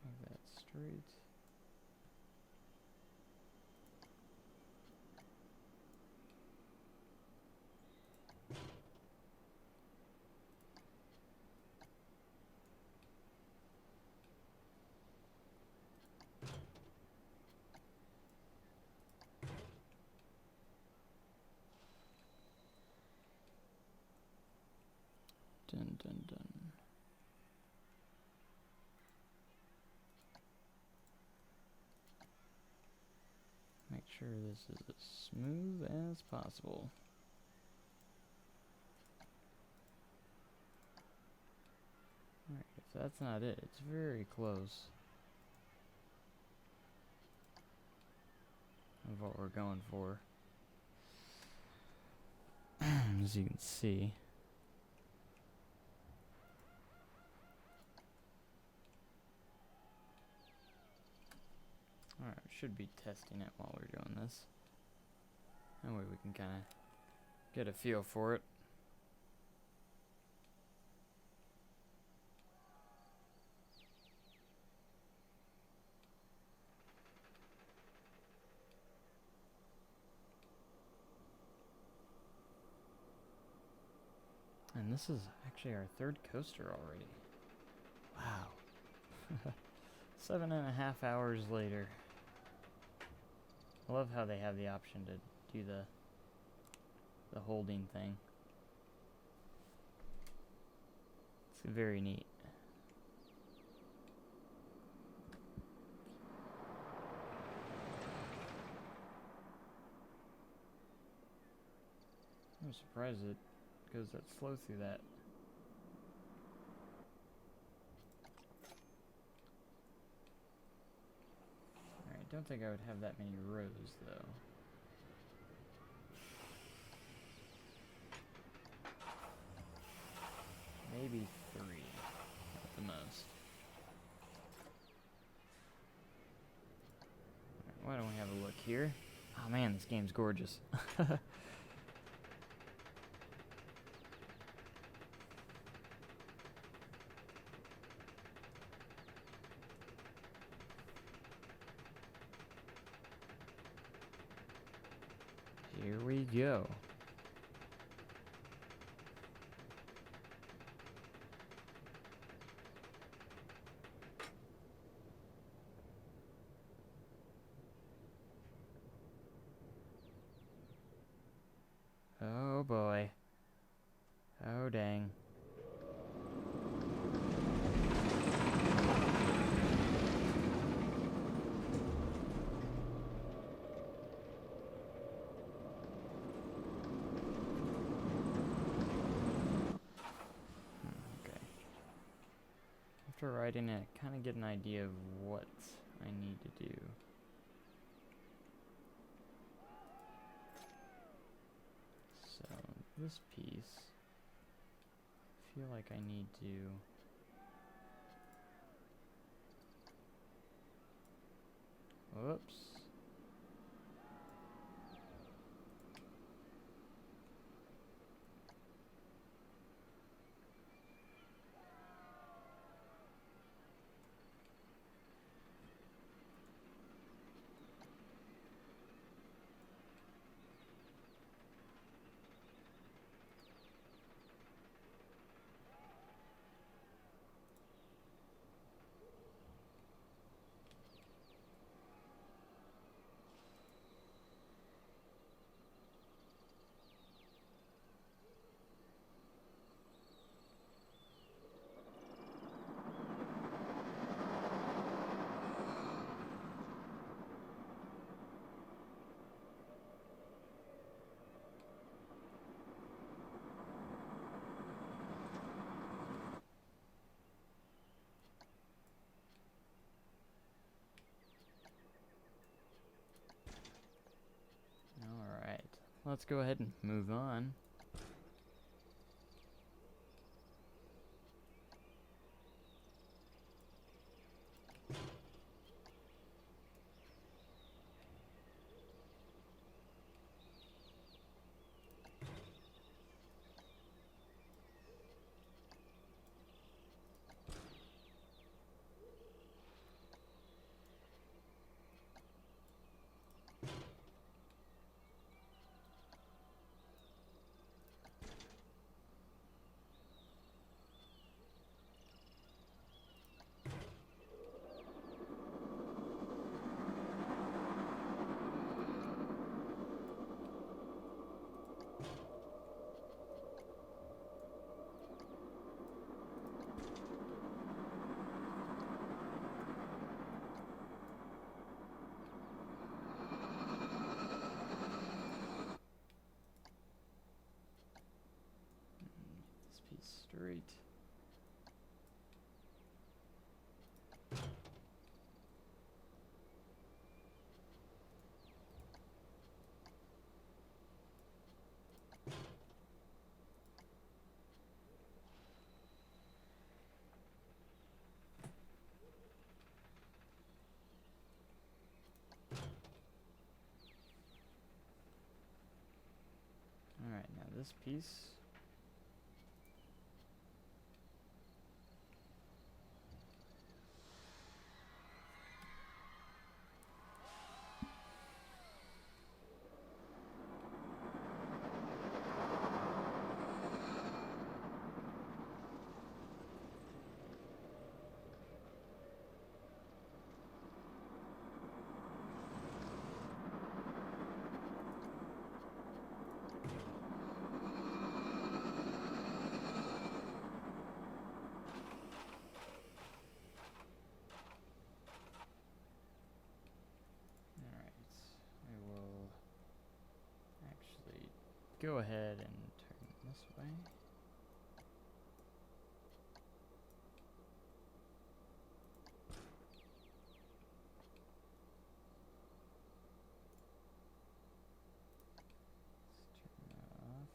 [SPEAKER 1] Let's make that straight. Dun dun dun. Make sure this is as smooth as possible. Alright, if that's not it, it's very close of what we're going for. As you can see. Alright, we should be testing it while we're doing this. That way we can kind of get a feel for it. And this is actually our third coaster already. Wow. 7.5 hours later. I love how they have the option to do the holding thing. It's very neat. I'm surprised it goes that slow through that. Alright, don't think I would have that many rows though. Maybe 3 at the most. Right, why don't we have a look here? Oh man, this game's gorgeous. Here we go. Oh boy. Oh dang. Okay. After writing it, I kind of get an idea of what I need to do. So, this piece, I feel like I need to whoops. Alright, let's go ahead and move on. Great. Alright, now this piece. Go ahead and turn this way. Let's turn that off.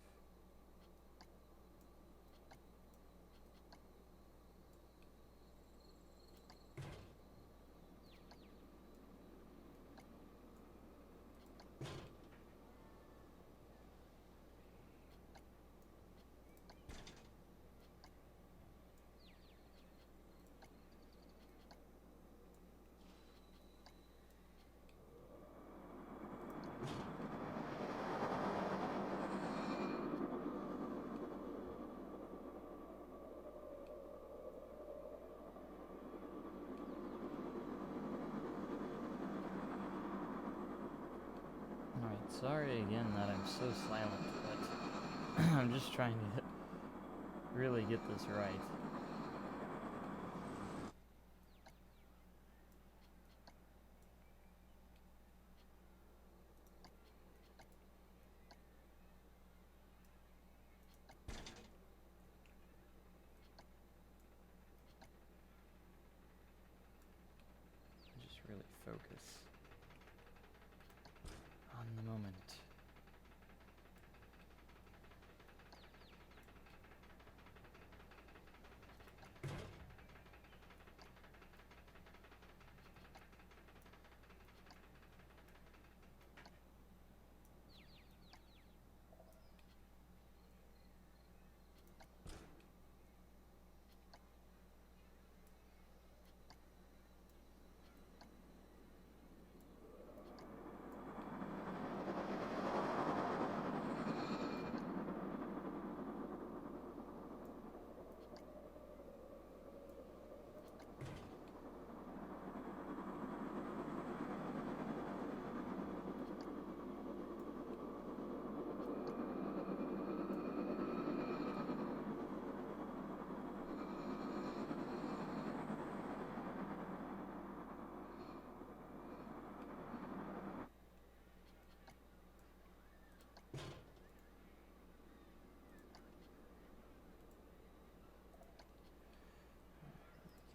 [SPEAKER 1] Alright, sorry again that I'm so silent, but I'm just trying to really get this right. Just really focus on the moment.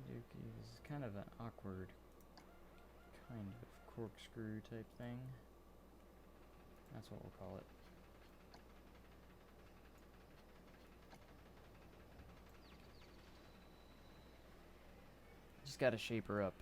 [SPEAKER 1] This is kind of an awkward kind of corkscrew type thing. That's what we'll call it. Just gotta shape her up.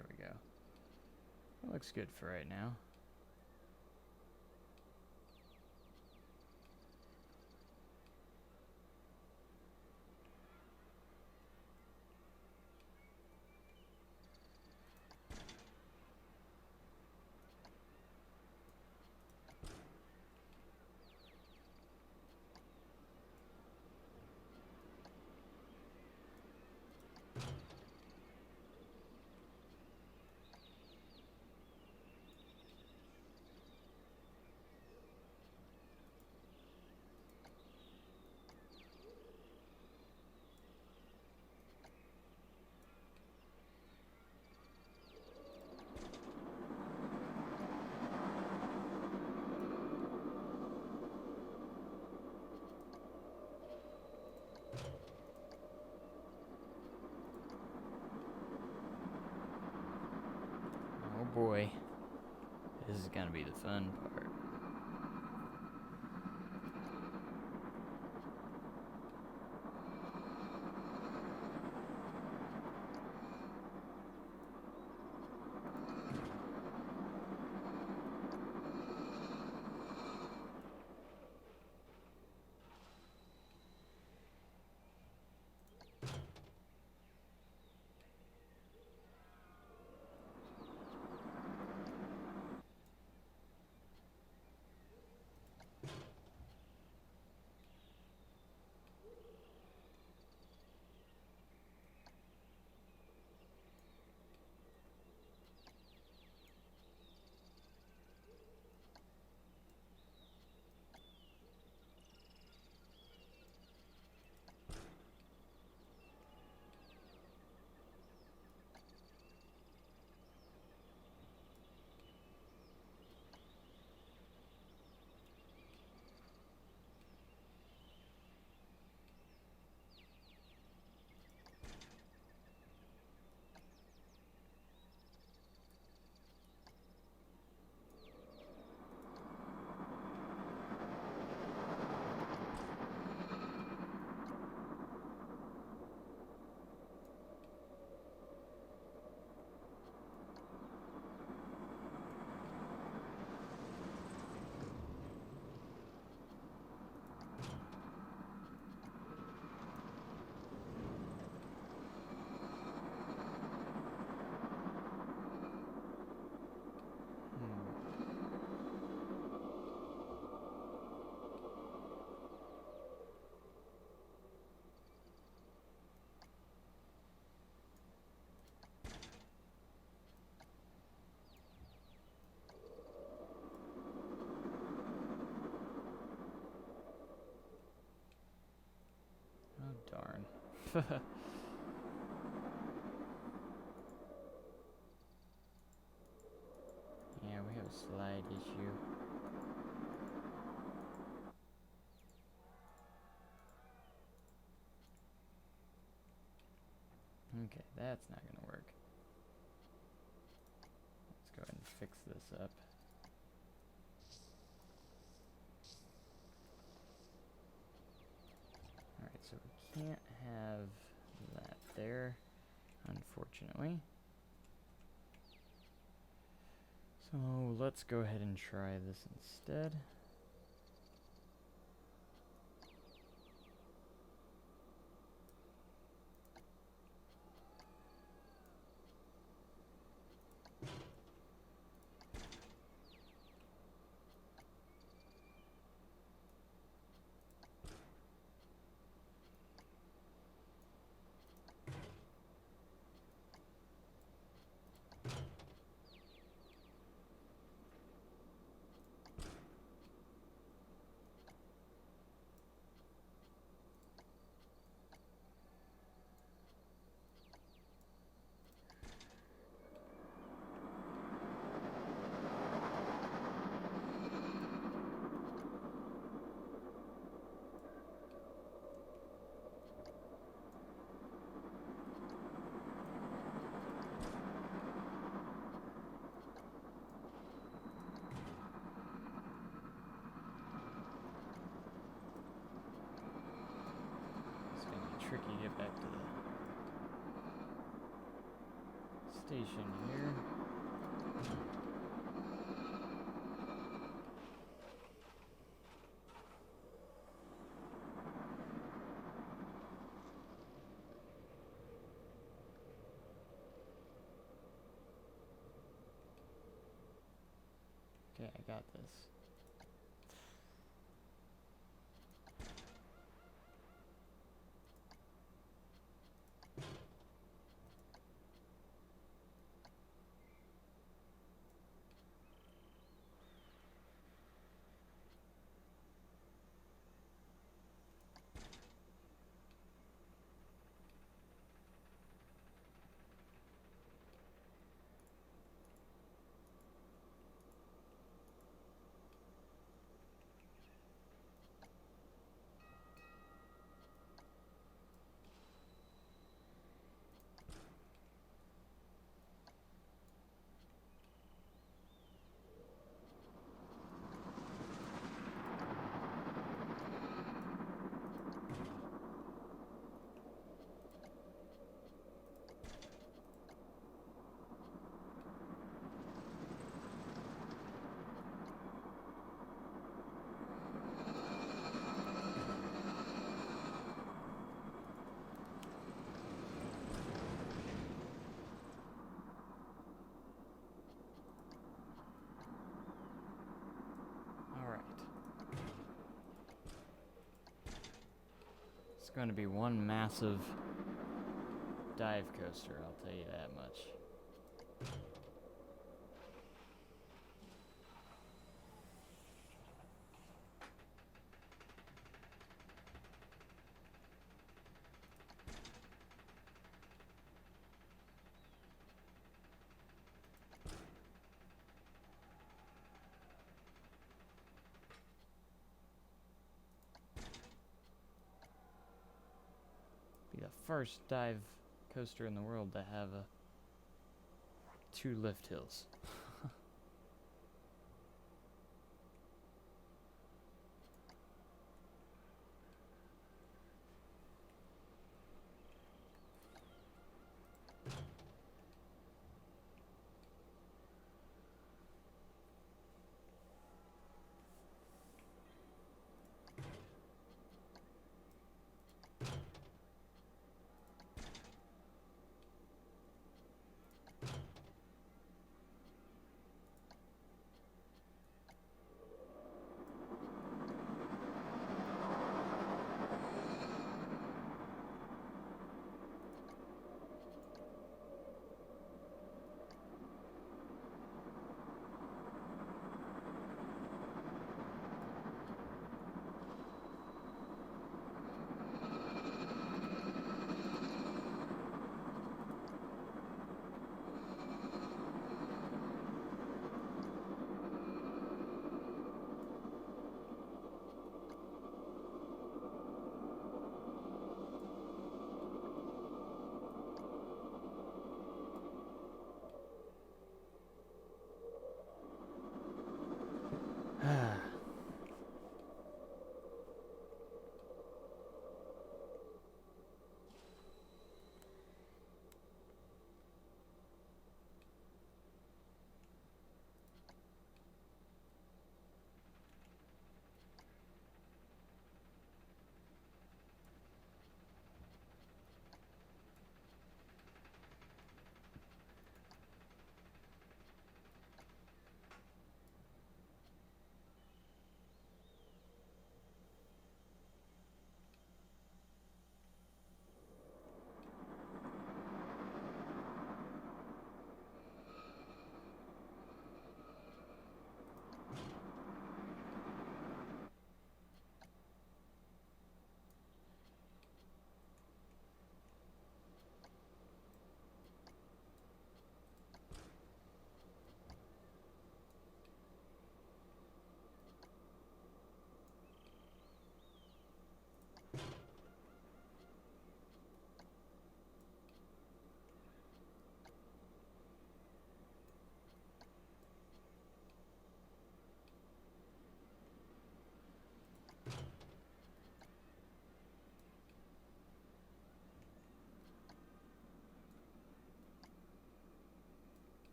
[SPEAKER 1] There we go. That looks good for right now. Oh boy. This is gonna be the fun part. Oh, darn. Yeah, we have a slide issue. Okay, that's not gonna work. Let's go ahead and fix this up. Alright, so we can't have that there, unfortunately. So let's go ahead and try this instead. station here. Okay, I got this. It's going to be one massive dive coaster, I'll tell you that much. Be the first dive coaster in the world to have 2 lift hills.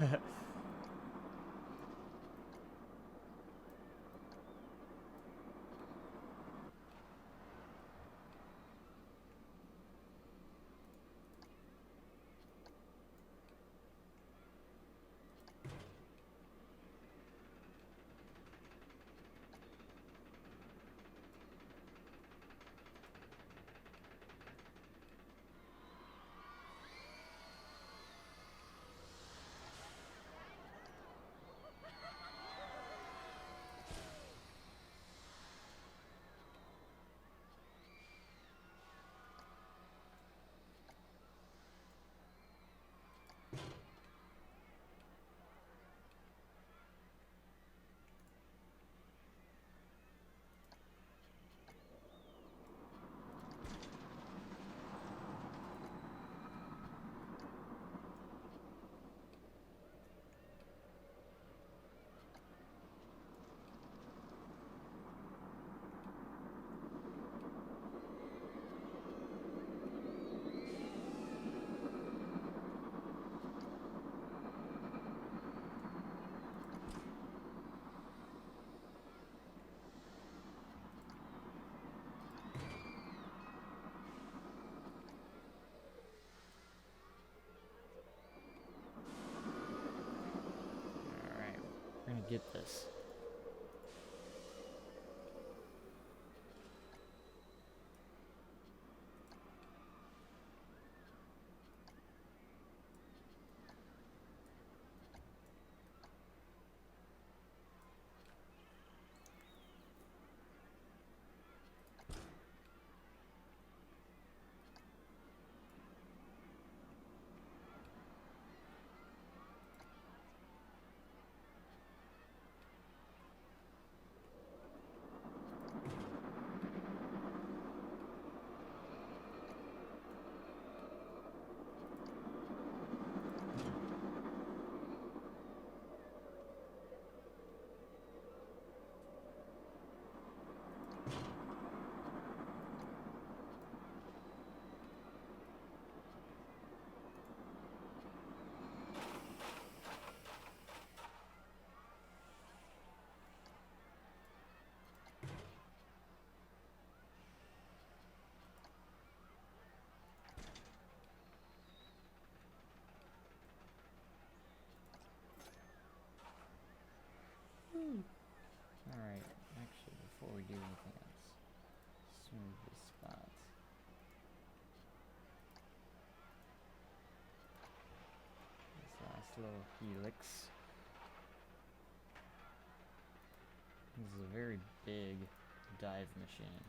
[SPEAKER 1] Alright, we're gonna get this. Alright, actually, before we do anything else, smooth the spots. This last little helix. This is a very big dive machine.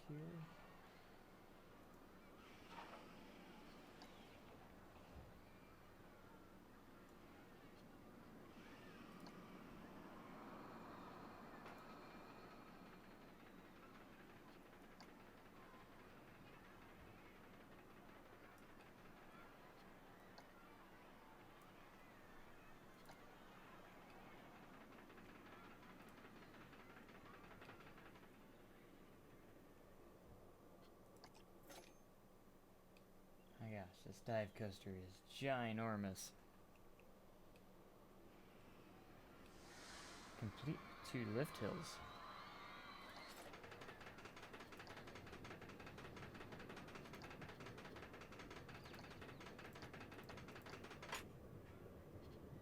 [SPEAKER 1] Here. My gosh, this dive coaster is ginormous. Complete with 2 lift hills.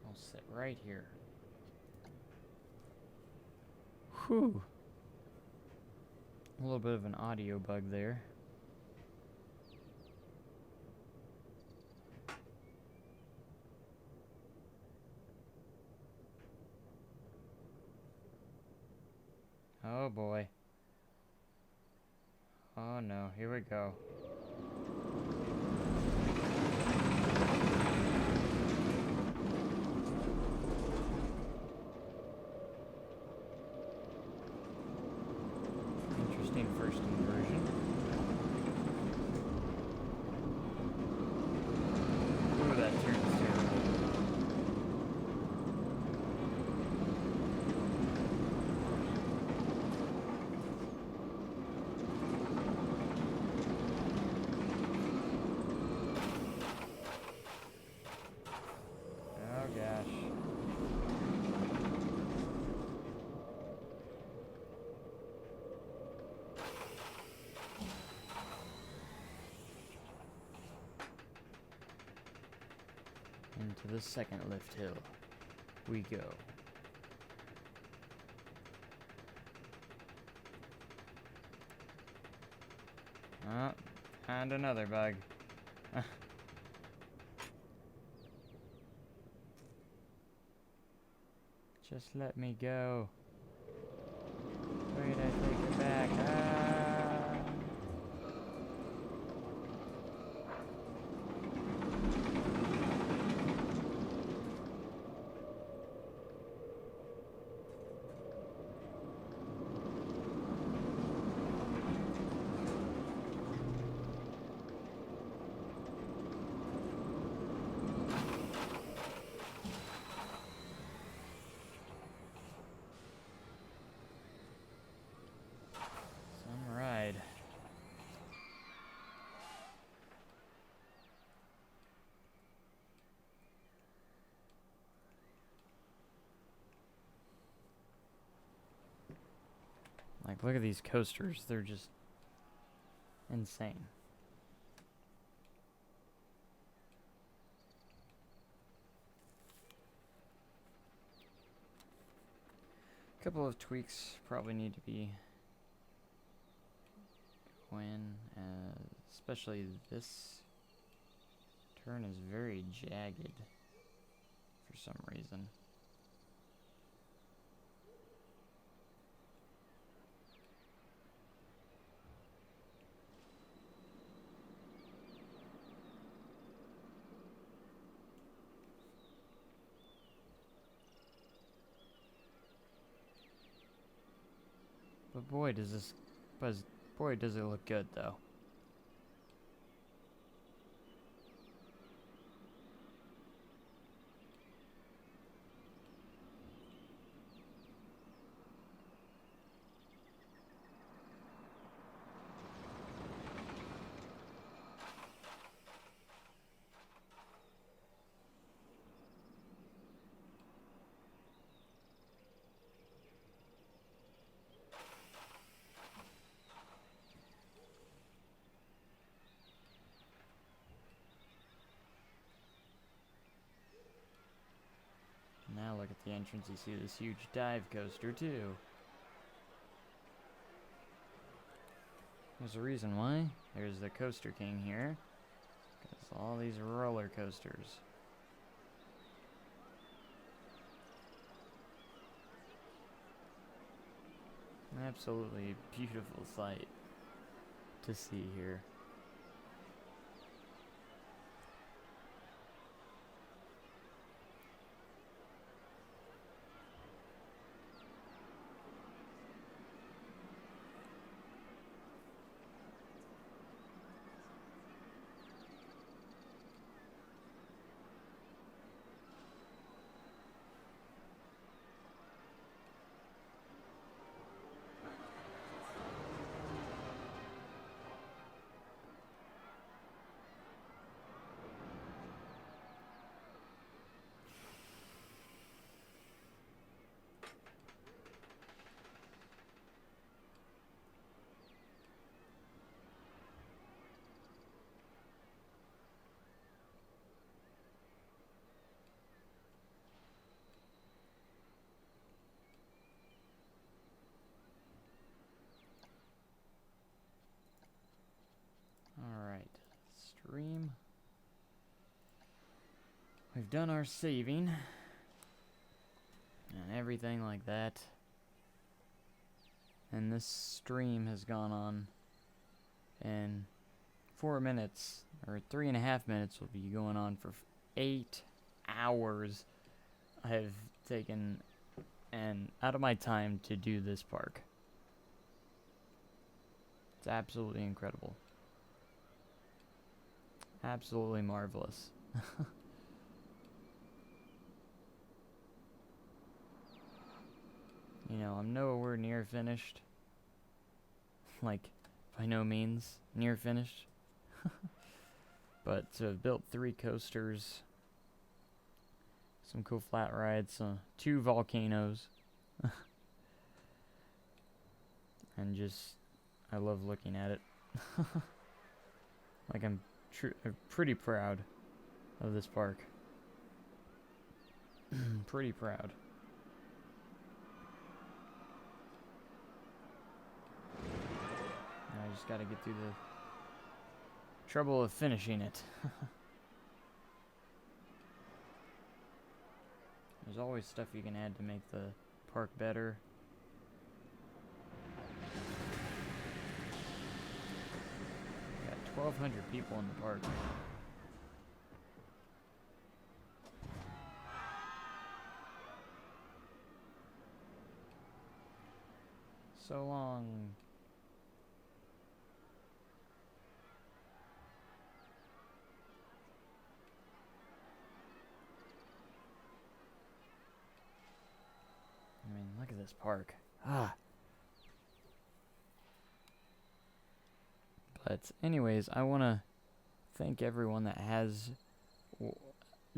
[SPEAKER 1] I'll sit right here. Whew. A little bit of an audio bug there. Oh boy. Oh no, here we go. to the second lift hill we go. Oh, and another bug. Just let me go. Wait, I take it back. Some ride. Like, look at these coasters. They're just insane. A couple of tweaks probably need to be especially this turn is very jagged for some reason. But boy, does it look good though. Now look at the entrance, you see this huge dive coaster too. There's a reason why. There's the Coaster King here. Because all these roller coasters. An absolutely beautiful sight to see here. Alright, stream. We've done our saving. And everything like that. And this stream has gone on in 4 minutes, or 3.5 minutes will be going on for 8 hours. I've taken out of my time to do this park. It's absolutely incredible. Absolutely marvelous. You know, I'm nowhere near finished. Like, by no means near finished. But to have built 3 coasters, some cool flat rides, 2 volcanoes, and just, I love looking at it. Like, I'm pretty proud of this park. pretty proud. Now I just gotta get through the trouble of finishing it. There's always stuff you can add to make the park better. Got 1,200 people in the park. So long. I mean, look at this park. But anyways, I want to thank everyone that has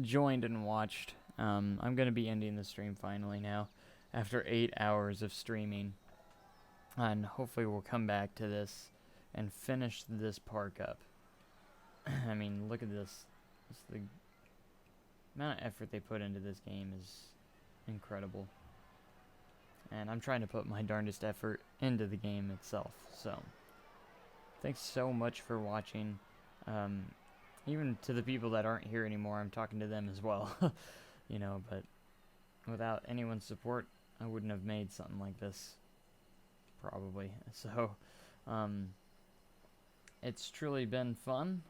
[SPEAKER 1] joined and watched. I'm going to be ending the stream finally now after 8 hours of streaming. And hopefully we'll come back to this and finish this park up. I mean, look at this. The amount of effort they put into this game is incredible. And I'm trying to put my darndest effort into the game itself. So, thanks so much for watching. Even to the people that aren't here anymore, I'm talking to them as well. You know, but without anyone's support, I wouldn't have made something like this. Probably. So, it's truly been fun.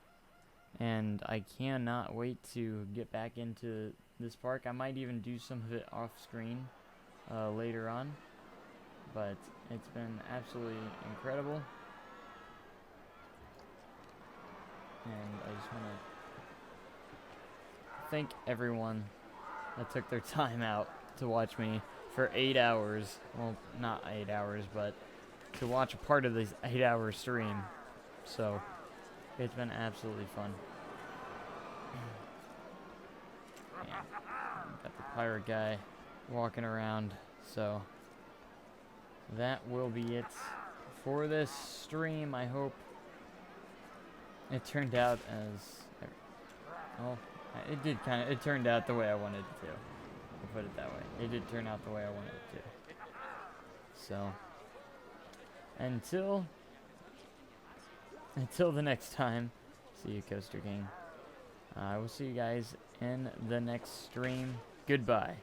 [SPEAKER 1] And I cannot wait to get back into this park. I might even do some of it off screen later on, but it's been absolutely incredible, and I just want to thank everyone that took their time out to watch me for 8 hours. Well, not 8 hours, but to watch a part of this 8-hour stream. So it's been absolutely fun. Yeah. Got the pirate guy walking around, so that will be it for this stream. I hope it turned out as well. It turned out the way I wanted it to. I'll put it that way. It did turn out the way I wanted it to. So until the next time, see you, Coaster King. I will see you guys in the next stream. Goodbye.